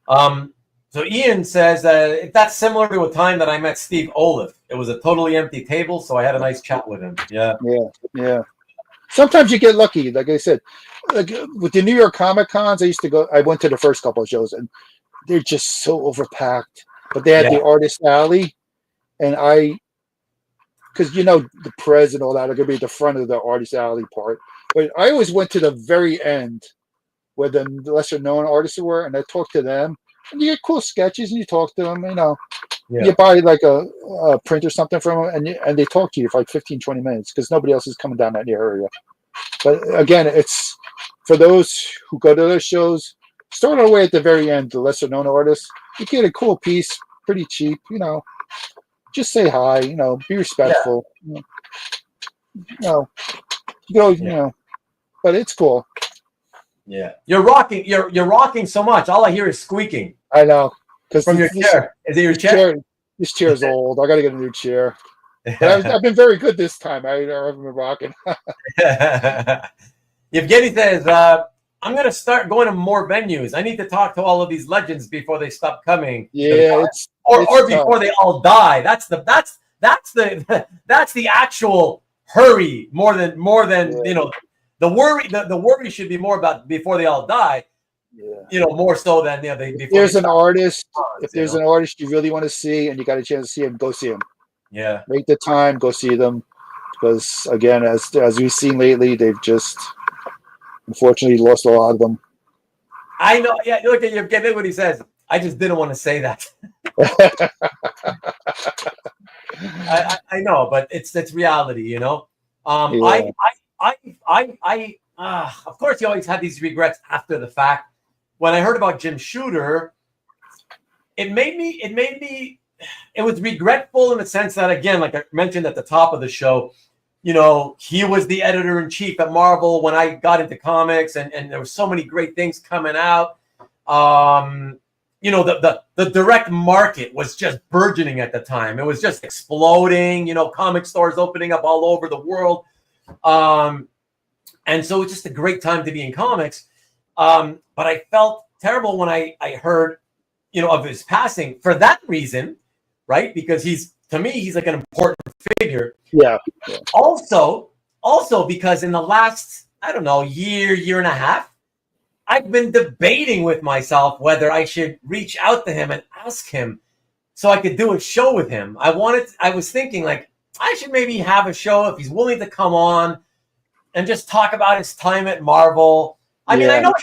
Speaker 1: So Ian says that that's similar to a time that I met Steve Olive. It was a totally empty table, so I had a nice chat with him.
Speaker 2: Yeah. Sometimes you get lucky, like I said. Like with the New York Comic Cons, I went to the first couple of shows, and they're just so overpacked. But they had the Artist Alley, and because the prez and all that are going to be at the front of the artist alley part. But I always went to the very end where the lesser known artists were, and I talked to them. And you get cool sketches, and you talk to them. You buy like a print or something from them, and they talk to you for like 15, 20 minutes because nobody else is coming down that area. But again, it's for those who go to those shows. Start all the way at the very end, the lesser known artists. You get a cool piece, pretty cheap. Just say hi. Be respectful. But it's cool.
Speaker 1: Yeah, you're rocking so much. All I hear is squeaking.
Speaker 2: I know.
Speaker 1: From your chair. Is it your chair?
Speaker 2: This chair is old. I got to get a new chair. But I've been very good this time. I haven't been rocking.
Speaker 1: Yevgeny says, I'm going to start going to more venues. I need to talk to all of these legends before they stop coming.
Speaker 2: Yeah,
Speaker 1: or before they all die. That's the actual hurry more than the worry. The worry should be more about before they all die. Yeah. More so than
Speaker 2: if there's an artist. If there's an artist you really want to see and you got a chance to see him, go see him.
Speaker 1: Yeah,
Speaker 2: make the time, go see them, because again, as we've seen lately, they've just unfortunately lost a lot of them.
Speaker 1: I know. Yeah, look at what he says. I just didn't want to say that. I know, but it's reality, Of course, you always have these regrets after the fact. When I heard about Jim Shooter, it was regretful in the sense that, again, like I mentioned at the top of the show, he was the editor-in-chief at Marvel when I got into comics, and there were so many great things coming out. The direct market was just burgeoning at the time. It was just exploding, comic stores opening up all over the world. And so it's just a great time to be in comics. But I felt terrible when I heard, of his passing for that reason, right? Because to me, he's like an important figure.
Speaker 2: Yeah.
Speaker 1: Also because in the last, I don't know, year and a half, I've been debating with myself whether I should reach out to him and ask him so I could do a show with him. I was thinking like, I should maybe have a show if he's willing to come on and just talk about his time at Marvel. I mean, I know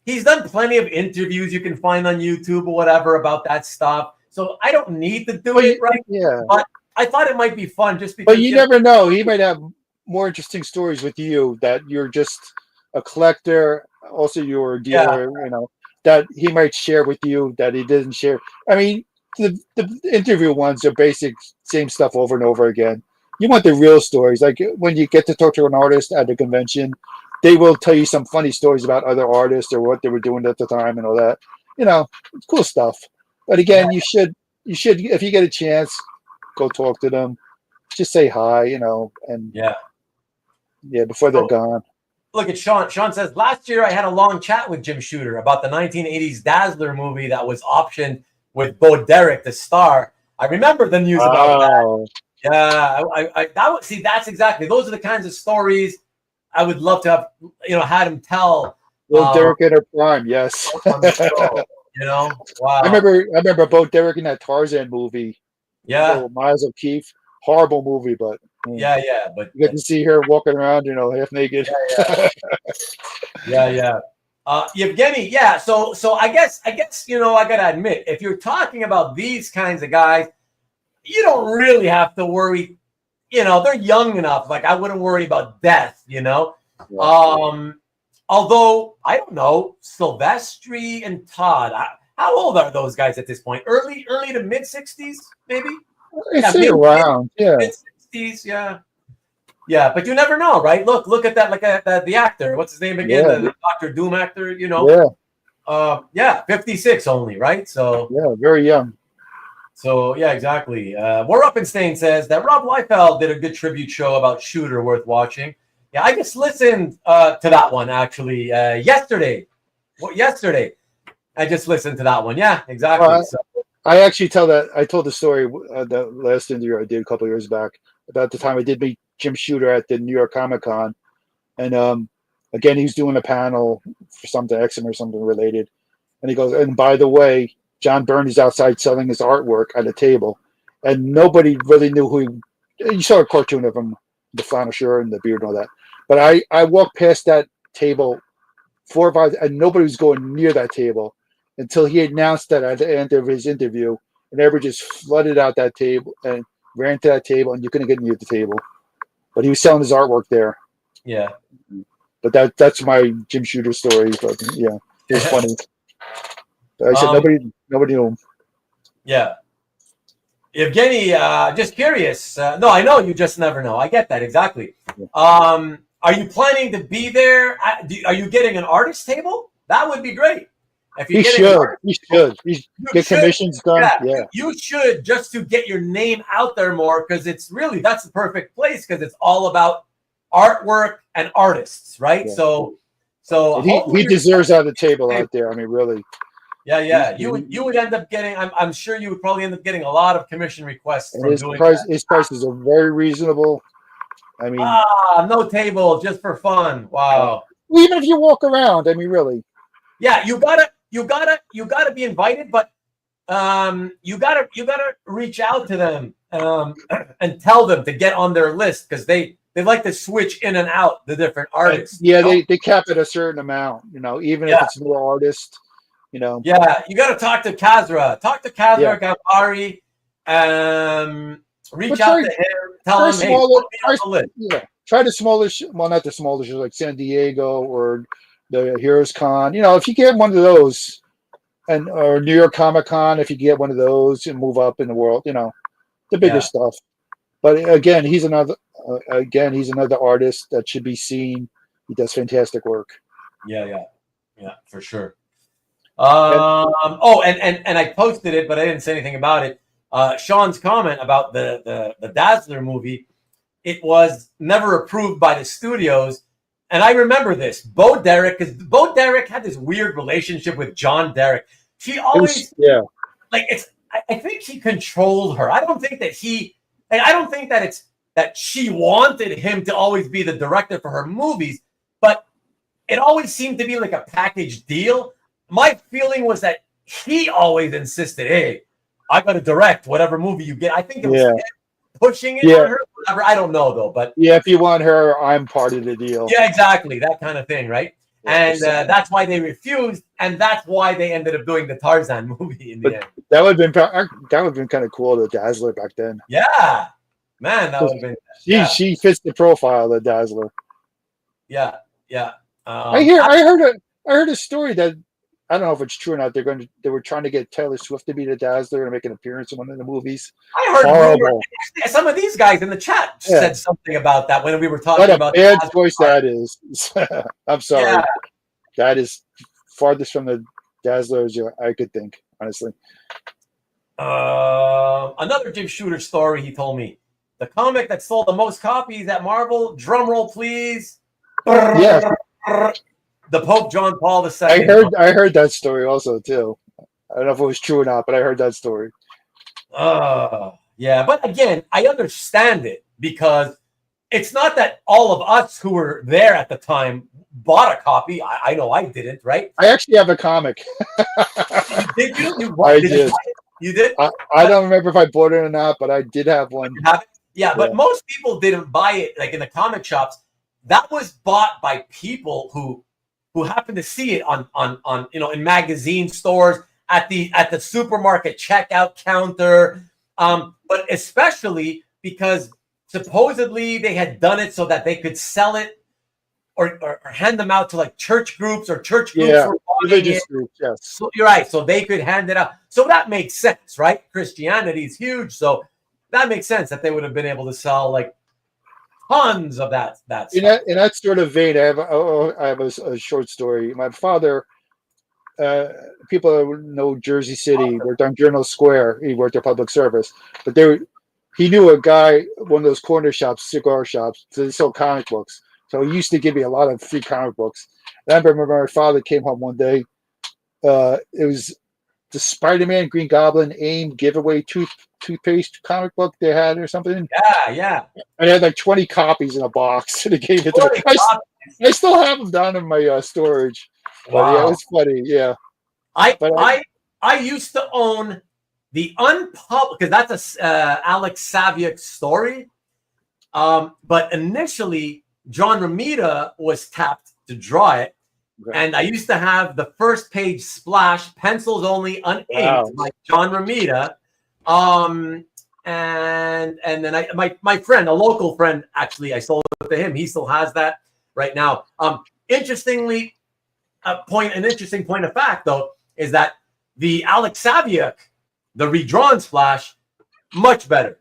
Speaker 1: he's done plenty of interviews you can find on YouTube or whatever about that stuff. So I don't need to do it, right?
Speaker 2: Yeah.
Speaker 1: But I thought it might be fun just because.
Speaker 2: But you never know. He might have more interesting stories with you that you're just a collector. Also, you're a dealer, that he might share with you that he didn't share. I mean, the interview ones are basic, same stuff over and over again. You want the real stories. Like when you get to talk to an artist at the convention, they will tell you some funny stories about other artists or what they were doing at the time and all that. It's cool stuff. But again, you should, if you get a chance, go talk to them. Just say hi, and before they're gone.
Speaker 1: Look at Sean. Sean says, last year I had a long chat with Jim Shooter about the 1980s Dazzler movie that was optioned with Bo Derek, the star. I remember the news about that. Yeah, that's exactly. Those are the kinds of stories I would love to have, had him tell.
Speaker 2: Bo Derek in her prime, yes.
Speaker 1: Wow.
Speaker 2: I remember Bo Derek in that Tarzan movie.
Speaker 1: Yeah.
Speaker 2: Miles O'Keefe. Horrible movie, but
Speaker 1: but
Speaker 2: you get to see her walking around, half naked.
Speaker 1: Yeah. Yevgeny, so I guess I gotta admit, if you're talking about these kinds of guys, you don't really have to worry. They're young enough. Like I wouldn't worry about death. Although I don't know, Silvestri and Todd. How old are those guys at this point? Early to mid 60s, maybe.
Speaker 2: Around,
Speaker 1: mid 60s, yeah. But you never know, right? Look at that, like the actor. What's his name again? The Dr. Doom actor. 56 only, right? So
Speaker 2: very young.
Speaker 1: So yeah, exactly. We're Up and Stain says that Rob Liefeld did a good tribute show about Shooter worth watching. Yeah, I just listened to that one actually yesterday. Yesterday, I just listened to that one. Yeah, exactly.
Speaker 2: I actually told the story the last interview I did a couple of years back about the time I did meet Jim Shooter at the New York Comic Con, and again he was doing a panel for something X-Men or something related, and he goes, and by the way, John Byrne is outside selling his artwork at a table, and nobody really knew who You saw a cartoon of him, the flannel shirt and the beard and all that. But I walked past that table 4 or 5, and nobody was going near that table until he announced that at the end of his interview, and everybody just flooded out that table and ran to that table, and you couldn't get near the table. But he was selling his artwork there.
Speaker 1: Yeah.
Speaker 2: But that's my Jim Shooter story. But yeah, it was funny. I said nobody knew him.
Speaker 1: Yeah. Evgeny, just curious. No, I know you just never know. I get that exactly. Are you planning to be there? Are you getting an artist table? That would be great. If you
Speaker 2: should get commissions done. Yeah,
Speaker 1: you should, just to get your name out there more, because that's the perfect place, because it's all about artwork and artists, right? Yeah. So
Speaker 2: he deserves to have a table out there. I mean, really.
Speaker 1: Yeah. You would end up getting. I'm sure you would probably end up getting a lot of commission requests.
Speaker 2: His prices are very reasonable. I mean,
Speaker 1: no table, just for fun. Wow.
Speaker 2: Even if you walk around, I mean, really.
Speaker 1: Yeah, you gotta be invited, but you gotta reach out to them and tell them to get on their list, because they like to switch in and out the different artists.
Speaker 2: Yeah, they cap it a certain amount, even if it's new artist,
Speaker 1: Yeah, you gotta talk to Kazra. Gapari. Reach out to him. Tell him, hey, put me on the list.
Speaker 2: Yeah. Try the smallish, well, not the smallish, like San Diego or the Heroes Con. If you get one of those, or New York Comic Con, if you get one of those and move up in the world, the bigger stuff. But again, he's another artist that should be seen. He does fantastic work.
Speaker 1: Yeah, for sure. And I posted it, but I didn't say anything about it. Sean's comment about the Dazzler movie, it was never approved by the studios. And I remember this. Bo Derek had this weird relationship with John Derek. She always, I think he controlled her. I don't think that that she wanted him to always be the director for her movies, but it always seemed to be like a package deal. My feeling was that he always insisted, hey, I got to direct whatever movie you get. I think it was him pushing it on her. Whatever. I don't know, though. But
Speaker 2: if you want her, I'm part of the deal.
Speaker 1: Yeah, exactly. That kind of thing, right? And that's why they refused, and that's why they ended up doing the Tarzan movie in the end.
Speaker 2: That would have been kind of cool, the Dazzler back then.
Speaker 1: Yeah, man, that would have been.
Speaker 2: She fits the profile of the Dazzler.
Speaker 1: Yeah.
Speaker 2: I heard a story that, I don't know if it's true or not. They were trying to get Taylor Swift to be the Dazzler and make an appearance in one of the movies.
Speaker 1: I heard some of these guys in the chat said something about that when we were talking about.
Speaker 2: What a bad choice that is. I'm sorry. Yeah. That is farthest from the Dazzler as I could think, honestly.
Speaker 1: Another Jim Shooter story he told me. The comic that sold the most copies at Marvel. Drum roll, please.
Speaker 2: Yeah.
Speaker 1: The Pope John Paul II.
Speaker 2: I heard that story also too. I don't know if it was true or not, but I heard that story.
Speaker 1: Yeah, but again, I understand it, because it's not that all of us who were there at the time bought a copy. I know I didn't, right?
Speaker 2: I actually have a comic.
Speaker 1: Did you?
Speaker 2: I did.
Speaker 1: You did?
Speaker 2: I don't remember if I bought it or not, but I did have one.
Speaker 1: Yeah, but most people didn't buy it like in the comic shops. That was bought by people who happened to see it on in magazine stores, at the supermarket checkout counter, but especially because supposedly they had done it so that they could sell it or hand them out to like church groups or church groups.
Speaker 2: Religious groups, yes.
Speaker 1: So you're right. So they could hand it out. So that makes sense, right? Christianity is huge, so that makes sense that they would have been able to sell like tons of that stuff.
Speaker 2: In that sort of vein, I have a short story. My father, people know Jersey City, worked on Journal Square. He worked at public service, but he knew a guy, one of those corner shops, cigar shops, so they sold comic books. So he used to give me a lot of free comic books. And I remember my father came home one day. It was the Spider-Man, Green Goblin, AIM giveaway toothpaste comic book they had or something.
Speaker 1: Yeah.
Speaker 2: And I had like 20 copies in a box, and they gave it to me. I still have them down in my storage. Wow. But yeah, it was funny. Yeah.
Speaker 1: I used to own the unpublished, because that's a Alex Saviuk story. But initially, John Romita was tapped to draw it. Okay. And I used to have the first page splash, pencils only, uninked by John Romita. And then my friend, a local friend, actually, I sold it to him. He still has that right now. Interestingly, an interesting point of fact, though, is that the Alex Saviuk, the redrawn splash, much better,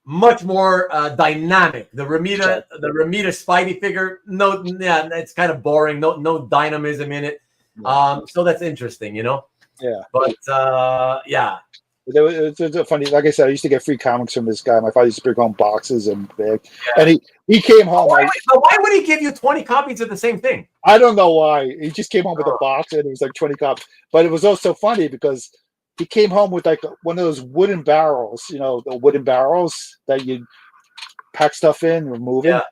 Speaker 1: much more dynamic. The Romita Spidey figure, it's kind of boring. No dynamism in it. So that's interesting, you know.
Speaker 2: Yeah.
Speaker 1: But yeah.
Speaker 2: It's funny. Like I said, I used to get free comics from this guy. My father used to bring home boxes and big. Yeah. And he came home.
Speaker 1: Why would he give you 20 copies of the same thing?
Speaker 2: I don't know why. He just came home with a box and it was like 20 copies. But it was also funny because he came home with like one of those wooden barrels, you know, the wooden barrels that you pack stuff in, remove it.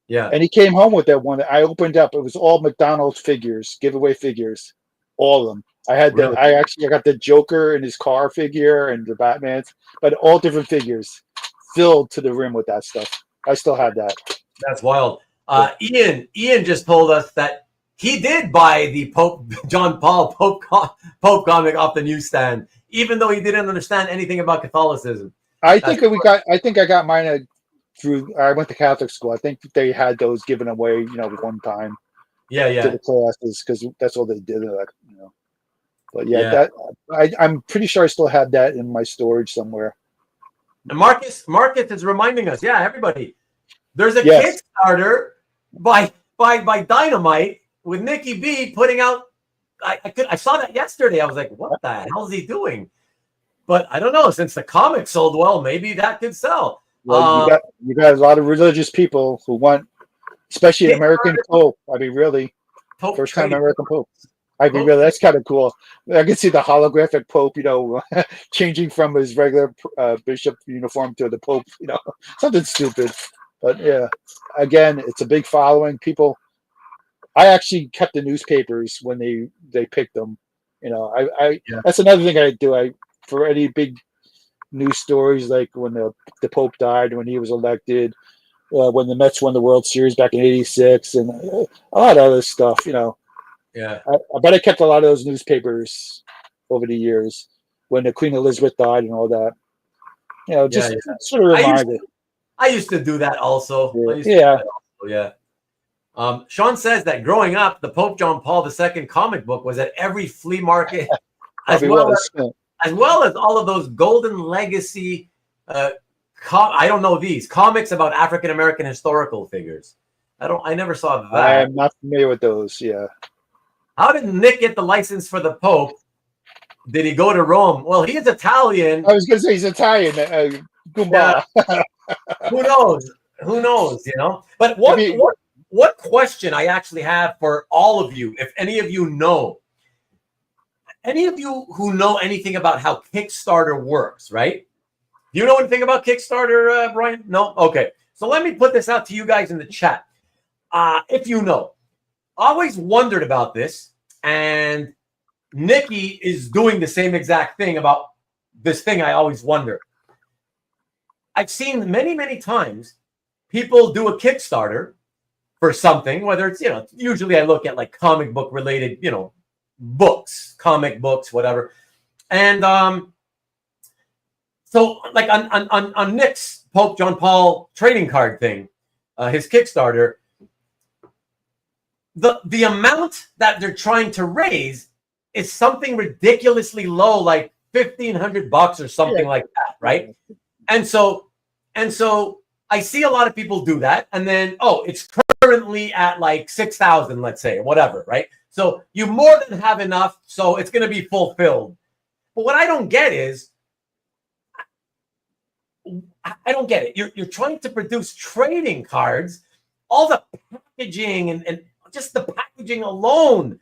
Speaker 1: Yeah.
Speaker 2: And he came home with that one. I opened up. It was all McDonald's figures, giveaway figures, all of them. I had the. Really? I got the Joker and his car figure and the Batman's, but all different figures, filled to the rim with that stuff. I still have that.
Speaker 1: That's wild. Ian just told us that he did buy the John Paul Pope comic off the newsstand, even though he didn't understand anything about Catholicism.
Speaker 2: I think I got mine through. I went to Catholic school. I think they had those given away, you know, one time.
Speaker 1: Yeah.
Speaker 2: To the classes because that's all they did. Like, you know. But that I'm pretty sure I still have that in my storage somewhere.
Speaker 1: And Marcus is reminding us, everybody, there's a Kickstarter by Dynamite with Nicky B putting out. I saw that yesterday. I was like, what the hell is he doing? But I don't know. Since the comic sold well, maybe that could sell.
Speaker 2: Well, you got a lot of religious people who want, especially an American Pope. I mean, really, first time American Pope. I mean, really, that's kind of cool. I can see the holographic Pope, you know, changing from his regular bishop uniform to the Pope, you know, something stupid. But yeah, again, it's a big following. People, I actually kept the newspapers when they picked them. You know, that's another thing I do. For any big news stories, like when the Pope died, when he was elected, when the Mets won the World Series back in '86, and a lot of other stuff, you know.
Speaker 1: Yeah,
Speaker 2: I bet I kept a lot of those newspapers over the years when the Queen Elizabeth died and all that. You know, just sort of reminder.
Speaker 1: I used to do that also.
Speaker 2: Yeah.
Speaker 1: Sean says that growing up, the Pope John Paul II comic book was at every flea market, as well as all of those Golden Legacy. I don't know these comics about African American historical figures. I never saw that.
Speaker 2: I am not familiar with those. Yeah.
Speaker 1: How did Nick get the license for the Pope? Did he go to Rome? Well, he is Italian.
Speaker 2: I was going to say he's Italian.
Speaker 1: Yeah. Who knows? You know. But what question I actually have for all of you, if any of you know, who know anything about how Kickstarter works, right? Do you know anything about Kickstarter, Bryan? No? Okay. So let me put this out to you guys in the chat. If you know. Always wondered about this, and Nicky is doing the same exact thing about this thing. I always wonder. I've seen many times people do a Kickstarter for something, whether it's, you know, usually I look at like comic book related, you know, books, comic books, whatever. And so like on Nick's Pope John Paul trading card thing, his Kickstarter, the amount that they're trying to raise is something ridiculously low, like $1,500 or something like that, right? And so I see a lot of people do that, and then it's currently at like 6,000, let's say, whatever, right? So you more than have enough, so it's going to be fulfilled. But what I don't get is, I don't get it. You're trying to produce trading cards, all the packaging and just the packaging alone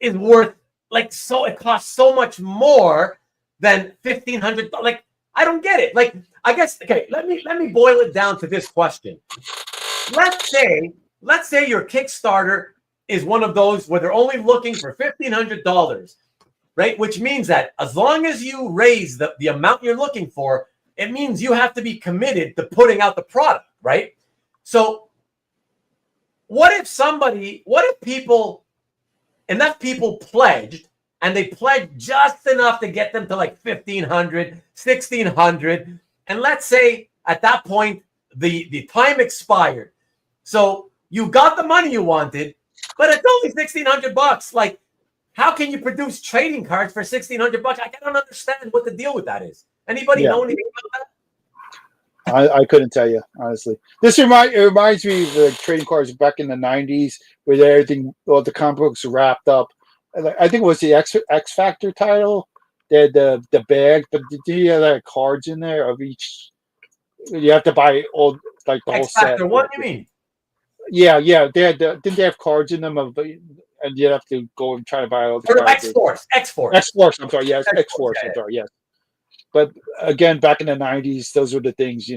Speaker 1: is worth it costs so much more than $1,500. Like, I don't get it. Like, I guess, okay, let me boil it down to this question. Let's say your Kickstarter is one of those where they're only looking for $1,500, right? Which means that as long as you raise the amount you're looking for, it means you have to be committed to putting out the product, right? So what if enough people pledged, and they pledged just enough to get them to like 1,500, 1,600, and let's say at that point the time expired. So you got the money you wanted, but it's only $1,600. Like, how can you produce trading cards for $1,600? I don't understand what the deal with that is. Anybody know anything about that?
Speaker 2: I couldn't tell you, honestly. It reminds me of the trading cards back in the 90s where all the comic books wrapped up. I think it was the X Factor title. They had the bag, but did you have like cards in there of each? You have to buy all like the whole set.
Speaker 1: What do you mean?
Speaker 2: Yeah. They had didn't they have cards in them and you have to go and try to buy all the cards. X-Force. I'm sorry. Yes, X-Force. I'm sorry. Yes. But again, back in the 90s, those were the things,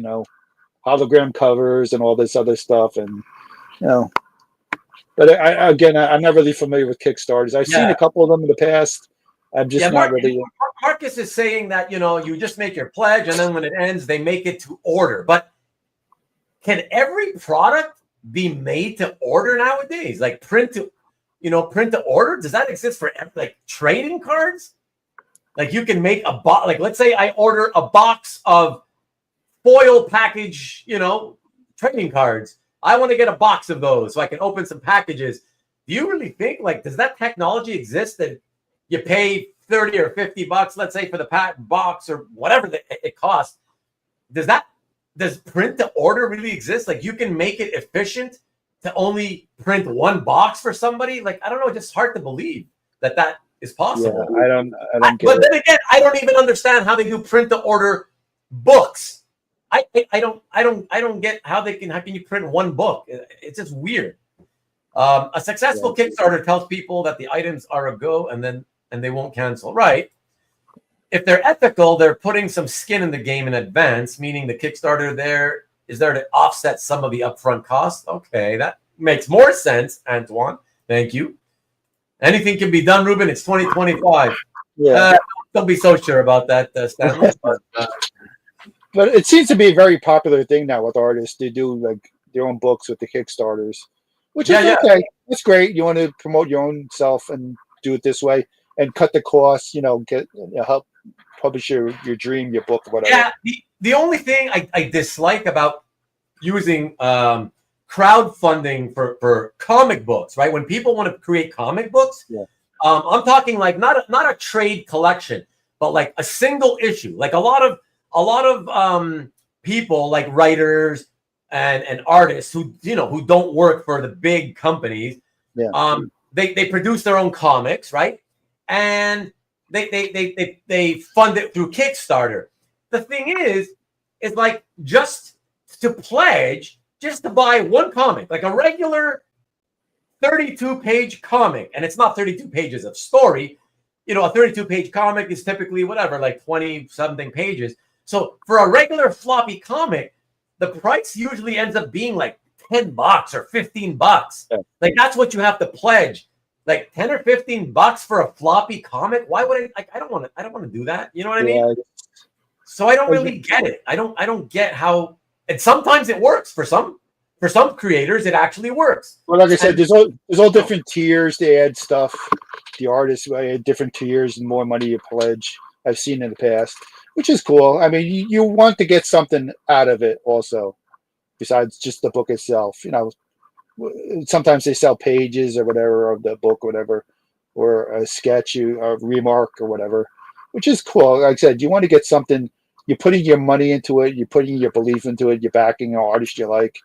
Speaker 2: hologram covers and all this other stuff, and But I'm not really familiar with Kickstarters. I've seen a couple of them in the past. I'm just not really.
Speaker 1: Marcus is saying that you just make your pledge, and then when it ends, they make it to order. But can every product be made to order nowadays? Like print to order? Does that exist for like trading cards? Like you can make a box. Like let's say I order a box of foil package, trading cards. I want to get a box of those so I can open some packages. Do you really think does that technology exist that you pay $30 or $50, let's say, for the box or whatever it costs? Does print to order really exist? Like you can make it efficient to only print one box for somebody? Like, I don't know, it's just hard to believe that is possible.
Speaker 2: Yeah, I don't get
Speaker 1: but then again, I don't even understand how they do print to order books. I don't get how can you print one book? It's just weird. A successful Kickstarter tells people that the items are a go and they won't cancel. Right. If they're ethical, they're putting some skin in the game in advance, meaning the Kickstarter is there to offset some of the upfront costs. Okay, that makes more sense, Antoine. Thank you. Anything can be done, Ruben. It's 2025.
Speaker 2: Yeah.
Speaker 1: Don't be so sure about that, Stanley.
Speaker 2: But it seems to be a very popular thing now with artists. They do like their own books with the Kickstarters, which is okay. It's great. You want to promote your own self and do it this way and cut the costs. Help publish your dream, your book, whatever.
Speaker 1: Yeah. The only thing I dislike about using crowdfunding for comic books, right? When people want to create comic books, I'm talking like not a trade collection, but like a single issue. Like a lot of people, like writers and artists who don't work for the big companies. They produce their own comics, right? And they fund it through Kickstarter. The thing is like just to pledge, just to buy one comic, like a regular 32-page comic, and it's not 32 pages of story. A 32-page comic is typically whatever, like 20-something pages. So for a regular floppy comic, the price usually ends up being like $10 or $15.
Speaker 2: Yeah.
Speaker 1: Like that's what you have to pledge. Like $10 or $15 for a floppy comic. Why would I don't want to do that. You know what I mean? So I don't really get it. I don't get how, and sometimes it works for some creators, it actually works.
Speaker 2: Well, like I said, there's all different tiers. They add stuff. The artists add different tiers and more money you pledge. I've seen in the past, which is cool. I mean, you want to get something out of it also, besides just the book itself. Sometimes they sell pages or whatever of the book, whatever, or a sketch, a remark or whatever, which is cool. Like I said, you want to get something. You're putting your money into it. You're putting your belief into it. You're backing an artist you like.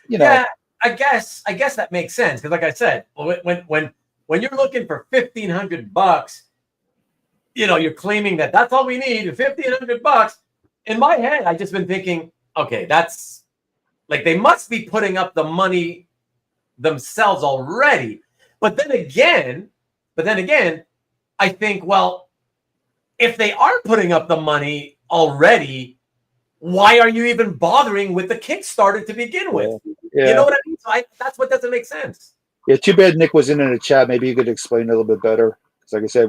Speaker 1: Yeah, I guess that makes sense because, like I said, when you're looking for $1,500, you're claiming that's all we need, $1,500. In my head, I just been thinking, okay, that's like they must be putting up the money themselves already. But then again, I think, well, if they are putting up the money already, why are you even bothering with the Kickstarter to begin with?
Speaker 2: Yeah.
Speaker 1: You know what I mean? So that's what doesn't make sense.
Speaker 2: Yeah, too bad Nick wasn't in the chat. Maybe you could explain a little bit better. like I said,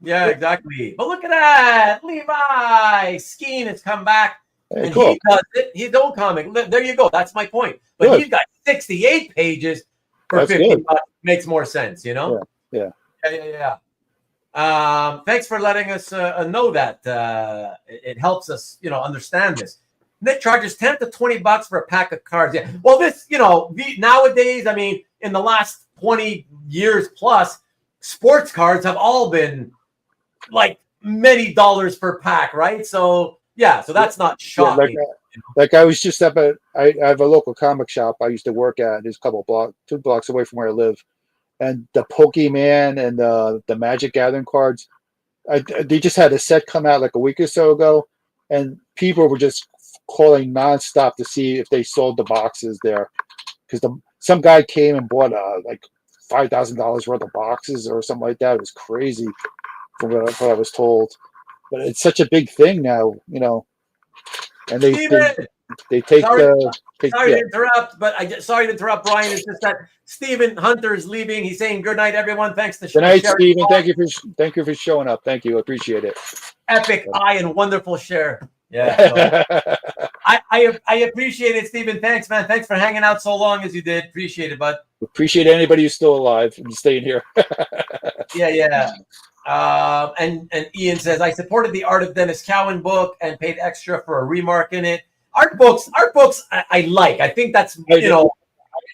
Speaker 1: yeah, exactly. But look at that, Levi Skeen has come back, and
Speaker 2: cool.
Speaker 1: he does it. His own comic. There you go. That's my point. But
Speaker 2: Good.
Speaker 1: he's got 68 pages for
Speaker 2: That's
Speaker 1: 50
Speaker 2: good.
Speaker 1: bucks. Makes more sense, you know.
Speaker 2: Yeah.
Speaker 1: Thanks for letting us know that. It helps us, understand this. Nick charges 10 to 20 bucks for a pack of cards. Yeah. Well, this, nowadays, I mean, in the last 20 years plus, sports cards have all been like many dollars per pack, right? So so that's not shocking.
Speaker 2: Like I was just up at, I have a local comic shop I used to work at. It's a couple 2 blocks away from where I live. And the Pokemon and the Magic Gathering cards, they just had a set come out like a week or so ago, and people were just calling nonstop to see if they sold the boxes there, because some guy came and bought like $5,000 worth of boxes or something like that. It was crazy from what I was told, but it's such a big thing now, and they take
Speaker 1: Sorry to interrupt, but sorry to interrupt, Brian. It's just that Stephen Hunter is leaving. He's saying good night, everyone. Thanks to
Speaker 2: good night, Stephen. Thank you for showing up. Thank you, appreciate it.
Speaker 1: Epic eye and wonderful share. Yeah, so I appreciate it, Stephen. Thanks, man. Thanks for hanging out so long as you did. Appreciate it, bud.
Speaker 2: Appreciate anybody who's still alive and staying here.
Speaker 1: Yeah. And Ian says, I supported the Art of Dennis Cowan book and paid extra for a remark in it. Art books I like. I think that's,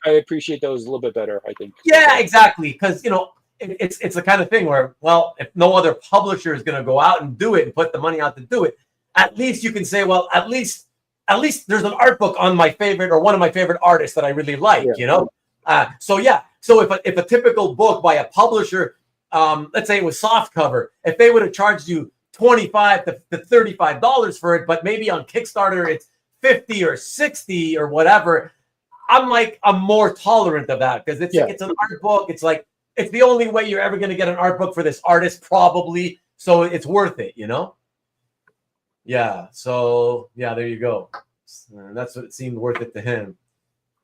Speaker 2: I appreciate those a little bit better, I think.
Speaker 1: Yeah, exactly. Because, it's the kind of thing where, well, if no other publisher is going to go out and do it and put the money out to do it, at least you can say, well, at least there's an art book on my favorite or one of my favorite artists that I really like, So if a typical book by a publisher, let's say it was soft cover, if they would have charged you $25 to $35 for it, but maybe on Kickstarter it's 50 or 60 or whatever, I'm more tolerant of that, because it's an art book. It's like, it's the only way you're ever going to get an art book for this artist, probably. So it's worth it, Yeah. So there you go. That's what it seemed worth it to him.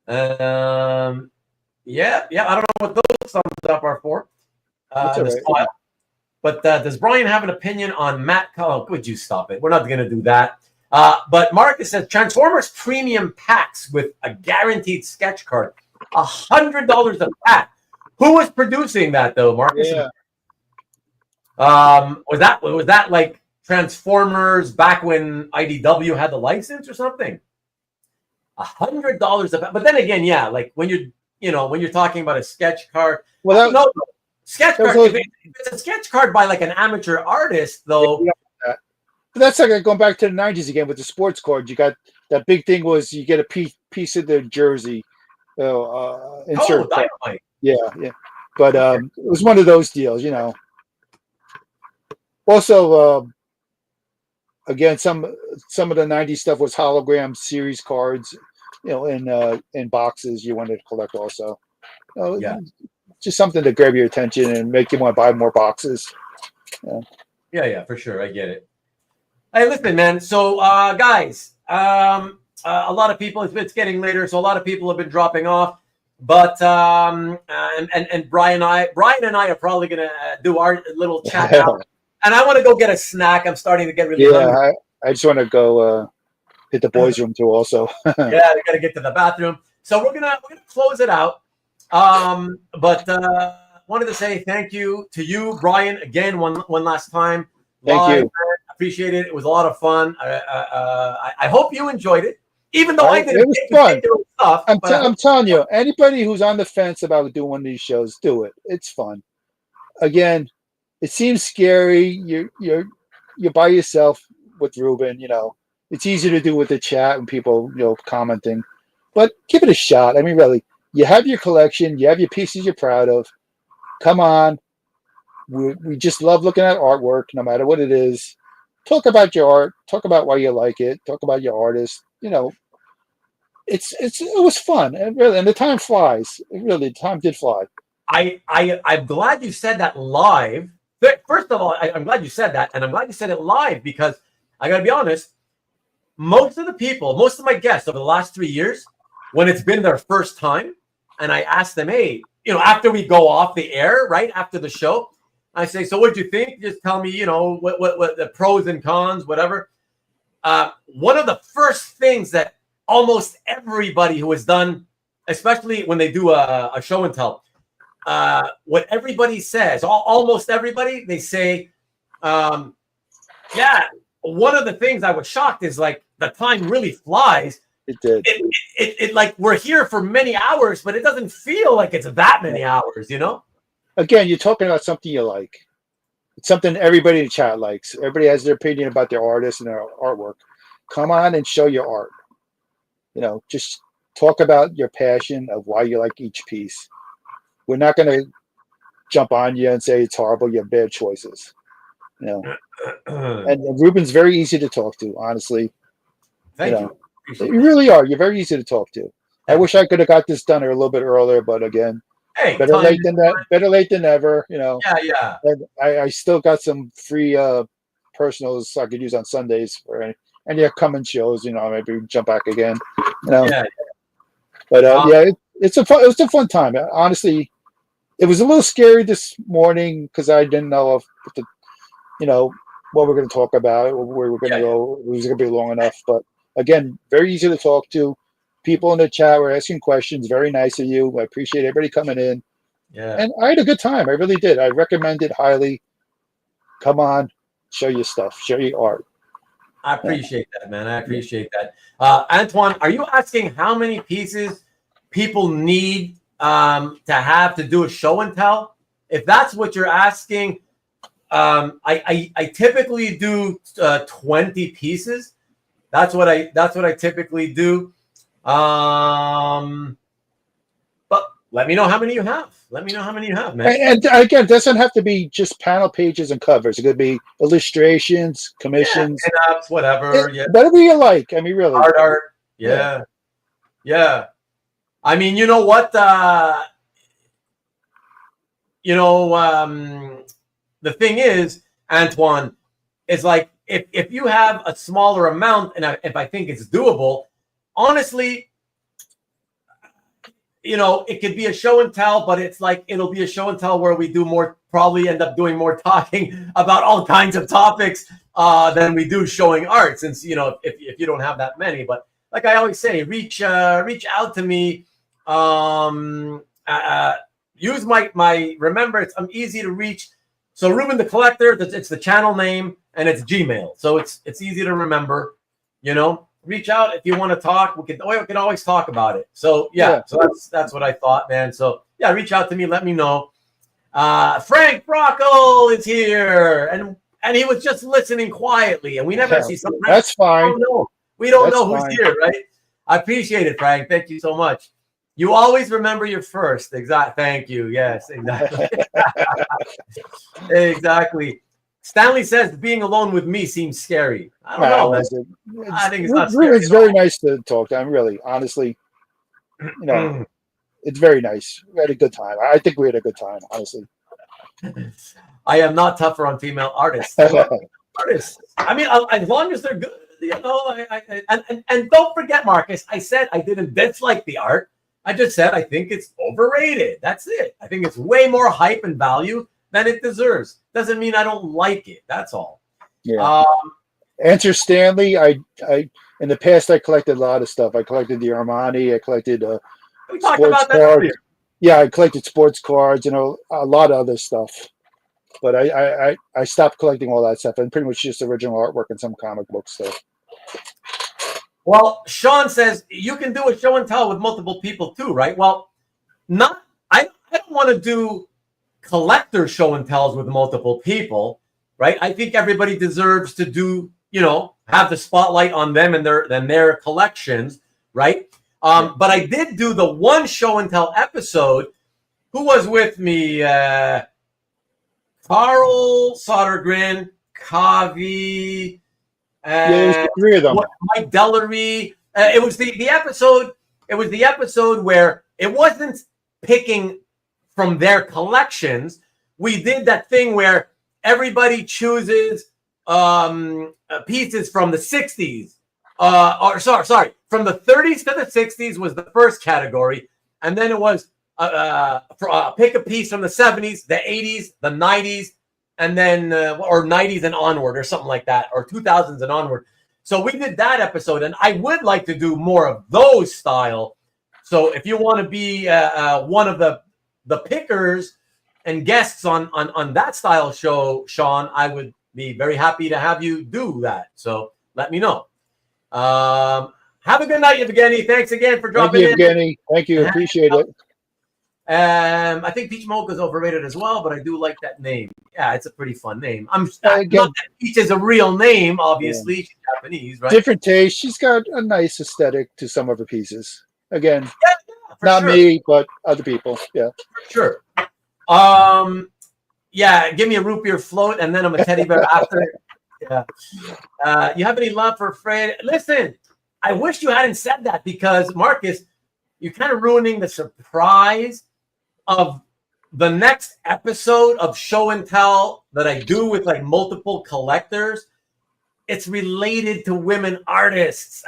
Speaker 1: I don't know what those thumbs up are for. Right. But does Bryan have an opinion on Matt? Oh, would you stop it? We're not going to do that. But Marcus says Transformers premium packs with a guaranteed sketch card, $100 a pack. Who was producing that though, Marcus?
Speaker 2: Yeah.
Speaker 1: Was that like Transformers back when IDW had the license or something? $100 a pack. But then again, like when you're talking about a sketch card, sketch card. If it's a sketch card by like an amateur artist, though.
Speaker 2: But that's like going back to the 90s again with the sports cards. You got that big thing was you get a piece of the jersey. Insert.
Speaker 1: Dynamite.
Speaker 2: Yeah. But it was one of those deals, Also, again, some of the 90s stuff was hologram series cards, in boxes you wanted to collect also. Just something to grab your attention and make you want to buy more boxes.
Speaker 1: Yeah, for sure. I get it. Hey, listen, man. So, guys, a lot of people, it's getting later, so a lot of people have been dropping off. But and Brian and I are probably gonna do our little chat now. And I want to go get a snack. I'm starting to get really hungry.
Speaker 2: I just want to go hit the boys' room too. Also,
Speaker 1: we gotta get to the bathroom. So we're gonna close it out. But wanted to say thank you to you, Brian, again one last time.
Speaker 2: Thank you.
Speaker 1: Appreciate it. It was a lot of fun. I hope you enjoyed it. Even though I didn't,
Speaker 2: it was fun. Stuff, I'm telling you, anybody who's on the fence about doing one of these shows, do it. It's fun. Again, it seems scary. You're by yourself with Ruben. It's easier to do with the chat and people commenting, but give it a shot. I mean, really, you have your collection. You have your pieces you're proud of. Come on. We just love looking at artwork, no matter what it is. Talk about your art. Talk about why you like it. Talk about your artist. It was fun, and really, and the time flies. The time did fly.
Speaker 1: I'm glad you said that live. First of all, I'm glad you said that, and I'm glad you said it live, because I got to be honest. Most of my guests over the last 3 years, when it's been their first time, and I ask them, hey, after we go off the air, right after the show, I say, so what'd you think? Just tell me, you know, what the pros and cons, whatever. One of the first things that almost everybody who has done, especially when they do a show and tell, what everybody says, almost everybody, they say, yeah, one of the things I was shocked is like the time really flies.
Speaker 2: It did.
Speaker 1: It like we're here for many hours, but it doesn't feel like it's that many hours, you know?
Speaker 2: Again, you're talking about something you like. It's something everybody in the chat likes. Everybody has their opinion about their artists and their artwork. Come on and show your art. You know, just talk about your passion of why you like each piece. We're not going to jump on you and say it's horrible, you have bad choices. You know, and Ruben's very easy to talk to, honestly.
Speaker 1: Thank you.
Speaker 2: You really are. You're very easy to talk to. I wish I could have got this done a little bit earlier, but again,
Speaker 1: hey,
Speaker 2: better late than that. Better late than never. You know.
Speaker 1: Yeah.
Speaker 2: And I still got some free personals I could use on Sundays for any upcoming shows. You know, maybe jump back again. You know. Yeah. But yeah, it was a fun time. Honestly, it was a little scary this morning because I didn't know what we're going to talk about, where we're going to go. It was going to be long enough, but again, very easy to talk to. People in the chat were asking questions. Very nice of you. I appreciate everybody coming in.
Speaker 1: Yeah.
Speaker 2: And I had a good time. I really did. I recommend it highly. Come on, show your stuff, show your art.
Speaker 1: I appreciate that, man. I appreciate that. Antoine, are you asking how many pieces people need to have to do a show and tell? If that's what you're asking, I typically do 20 pieces. That's what I typically do. But let me know how many you have. Let me know how many you have, man.
Speaker 2: And again, it doesn't have to be just panel pages and covers. It could be illustrations, commissions,
Speaker 1: pinups, whatever.
Speaker 2: Whatever you like. I mean, really.
Speaker 1: Art. Yeah. I mean, you know what? The thing is, Antoine, is like if you have a smaller amount, and if I think it's doable, honestly, you know, it could be a show and tell, but it's like it'll be a show and tell where we do more, probably end up doing more talking about all kinds of topics than we do showing art, since, you know, if you don't have that many. But like I always say, reach out to me. Use my remember, I'm easy to reach. So Ruben the Collector, it's the channel name, and it's Gmail, so it's easy to remember. You know, reach out if you want to talk. We can always talk about it. So yeah. So that's what I thought, man. So yeah, reach out to me, let me know. Frank Brockle is here, and he was just listening quietly, and we never see something.
Speaker 2: That's fine.
Speaker 1: We don't know who's here, right? I appreciate it, Frank. Thank you so much. You always remember your first. Exactly. Thank you. Yes, exactly. Exactly. Stanley says being alone with me seems scary. I don't know. I think it's not scary.
Speaker 2: It's very nice to talk to. I'm really, honestly, you know, it's very nice. We had a good time. I think we had a good time, honestly.
Speaker 1: I am not tougher on female artists. Artists. I mean, as long as they're good, you know. And don't forget, Marcus, I said I didn't dislike the art. I just said I think it's overrated. That's it. I think it's way more hype and value than it deserves. Doesn't mean I don't like it. That's all.
Speaker 2: Yeah. Answer Stanley. I in the past I collected a lot of stuff. I collected the Armani. I collected
Speaker 1: we talked about that earlier.
Speaker 2: Yeah, I collected sports cards. You know, a lot of other stuff. But I stopped collecting all that stuff, and pretty much just original artwork and some comic books stuff.
Speaker 1: Well, Sean says you can do a show and tell with multiple people too, right? Well, I don't want to do collector show and tells with multiple people, right? I think everybody deserves to do, you know, have the spotlight on them and their collections, right? But I did do the one show and tell episode. Who was with me? Carl Sodergren, Kavi.
Speaker 2: There's 3 of them.
Speaker 1: Mike Dellery. It was the episode. It was the episode where it wasn't picking from their collections. We did that thing where everybody chooses pieces from the 60s. Sorry, from the 30s to the 60s was the first category, and then it was pick a piece from the 70s, the 80s, the 90s, and then or 90s and onward or something like that, or 2000s and onward. So we did that episode, and I would like to do more of those style. So if you want to be one of the pickers and guests on that style show, Sean, I would be very happy to have you do that. So let me know. Have a good night, Evgeny. Thanks again for dropping in.
Speaker 2: Thank you, Evgeny. Thank you. Appreciate it.
Speaker 1: I think Peach Mocha is overrated as well, but I do like that name. Yeah, it's a pretty fun name. Not that Peach is a real name, obviously. She's Japanese, right?
Speaker 2: Different taste. She's got a nice aesthetic to some of her pieces. Again, not
Speaker 1: sure.
Speaker 2: me, but other people. Yeah,
Speaker 1: for sure. Yeah, give me a root beer float, and then I'm a teddy bear after. Yeah. You have any love for Fred? Listen, I wish you hadn't said that, because Marcus, you're kind of ruining the surprise of the next episode of Show and Tell that I do with like multiple collectors. It's related to women artists.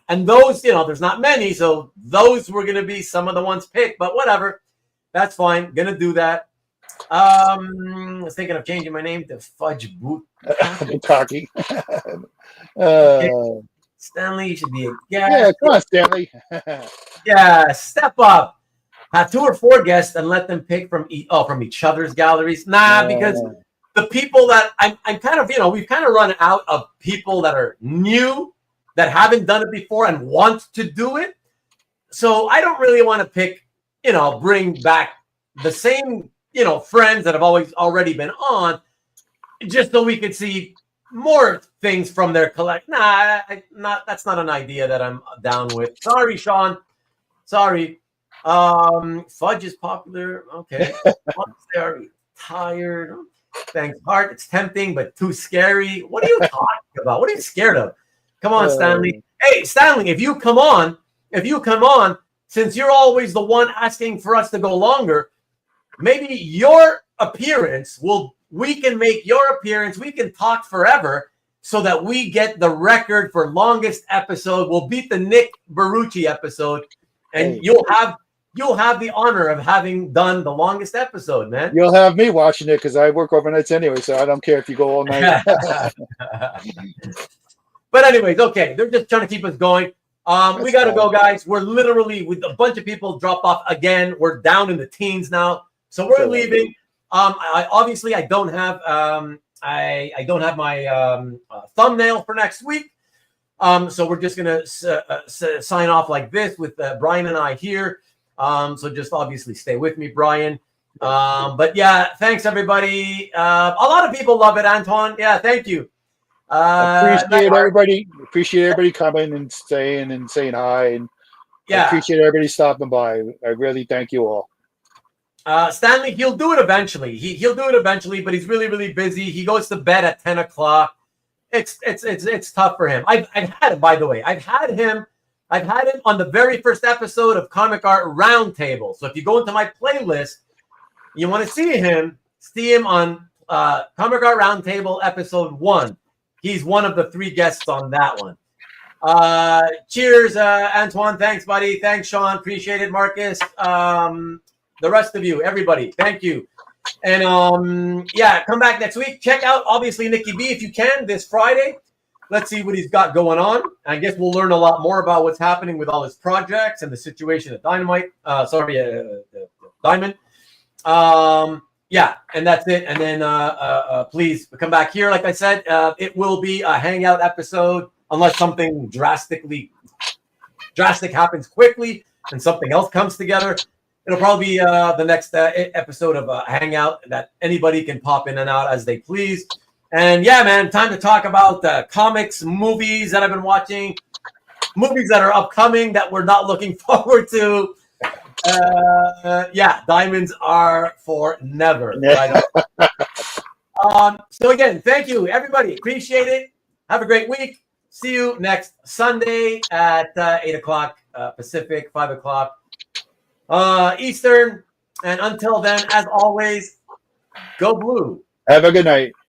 Speaker 1: And those, there's not many, so those were going to be some of the ones picked, but whatever. That's fine. Going to do that. I was thinking of changing my name to Fudge Boot.
Speaker 2: Butaki.
Speaker 1: Stanley, you should be a guest.
Speaker 2: Yeah, come on, Stanley.
Speaker 1: Yeah, step up. Have 2 or 4 guests and let them pick from each other's galleries. Because the people that I'm kind of, we've kind of run out of people that are new, that haven't done it before and want to do it. So I don't really want to pick, bring back the same, friends that have already been on, just so we could see more things from their collect. That's not an idea that I'm down with. Sorry, Sean. Sorry. Fudge is popular. Okay. They're tired. Thanks, Hart. It's tempting, but too scary. What are you talking about? What are you scared of? Come on, Stanley. Hey, Stanley, if you come on, since you're always the one asking for us to go longer, maybe your appearance we can make your appearance. We can talk forever so that we get the record for longest episode. We'll beat the Nick Barucci episode, and you'll have the honor of having done the longest episode, man.
Speaker 2: You'll have me watching it because I work overnights anyway, so I don't care if you go all night.
Speaker 1: But anyways, okay, they're just trying to keep us going. We got to go, guys. We're literally, with a bunch of people dropped off again. We're down in the teens now, so we're leaving. Obviously, I don't have my thumbnail for next week. So we're just gonna sign off like this with Bryan and I here. So just obviously stay with me, Bryan. But yeah, thanks everybody. A lot of people love it, Antoine. Yeah, thank you.
Speaker 2: Appreciate everybody coming and saying hi, and I appreciate everybody stopping by. I really thank you all.
Speaker 1: Stanley, he'll do it eventually. He'll do it eventually, but he's really, really busy. He goes to bed at 10 o'clock. It's tough for him. I've had him, by the way. I've had him on the very first episode of Comic Art Roundtable. So if you go into my playlist, you want to see him on Comic Art Roundtable episode 1. He's one of the 3 guests on that one. Cheers, Antoine. Thanks, buddy. Thanks, Sean. Appreciate it, Marcus. The rest of you, everybody, thank you. And come back next week. Check out, obviously, Nicky B if you can this Friday. Let's see what he's got going on. I guess we'll learn a lot more about what's happening with all his projects and the situation at Diamond. And that's it. And then please come back here. Like I said, it will be a hangout episode unless something drastic happens quickly and something else comes together. It'll probably be the next episode of Hangout that anybody can pop in and out as they please. And yeah, man, time to talk about comics, movies that I've been watching, movies that are upcoming that we're not looking forward to. Diamonds are for never. Right? So again, thank you, everybody. Appreciate it. Have a great week. See you next Sunday at 8 o'clock Pacific, 5 o'clock Eastern. And until then, as always, go blue.
Speaker 2: Have a good night.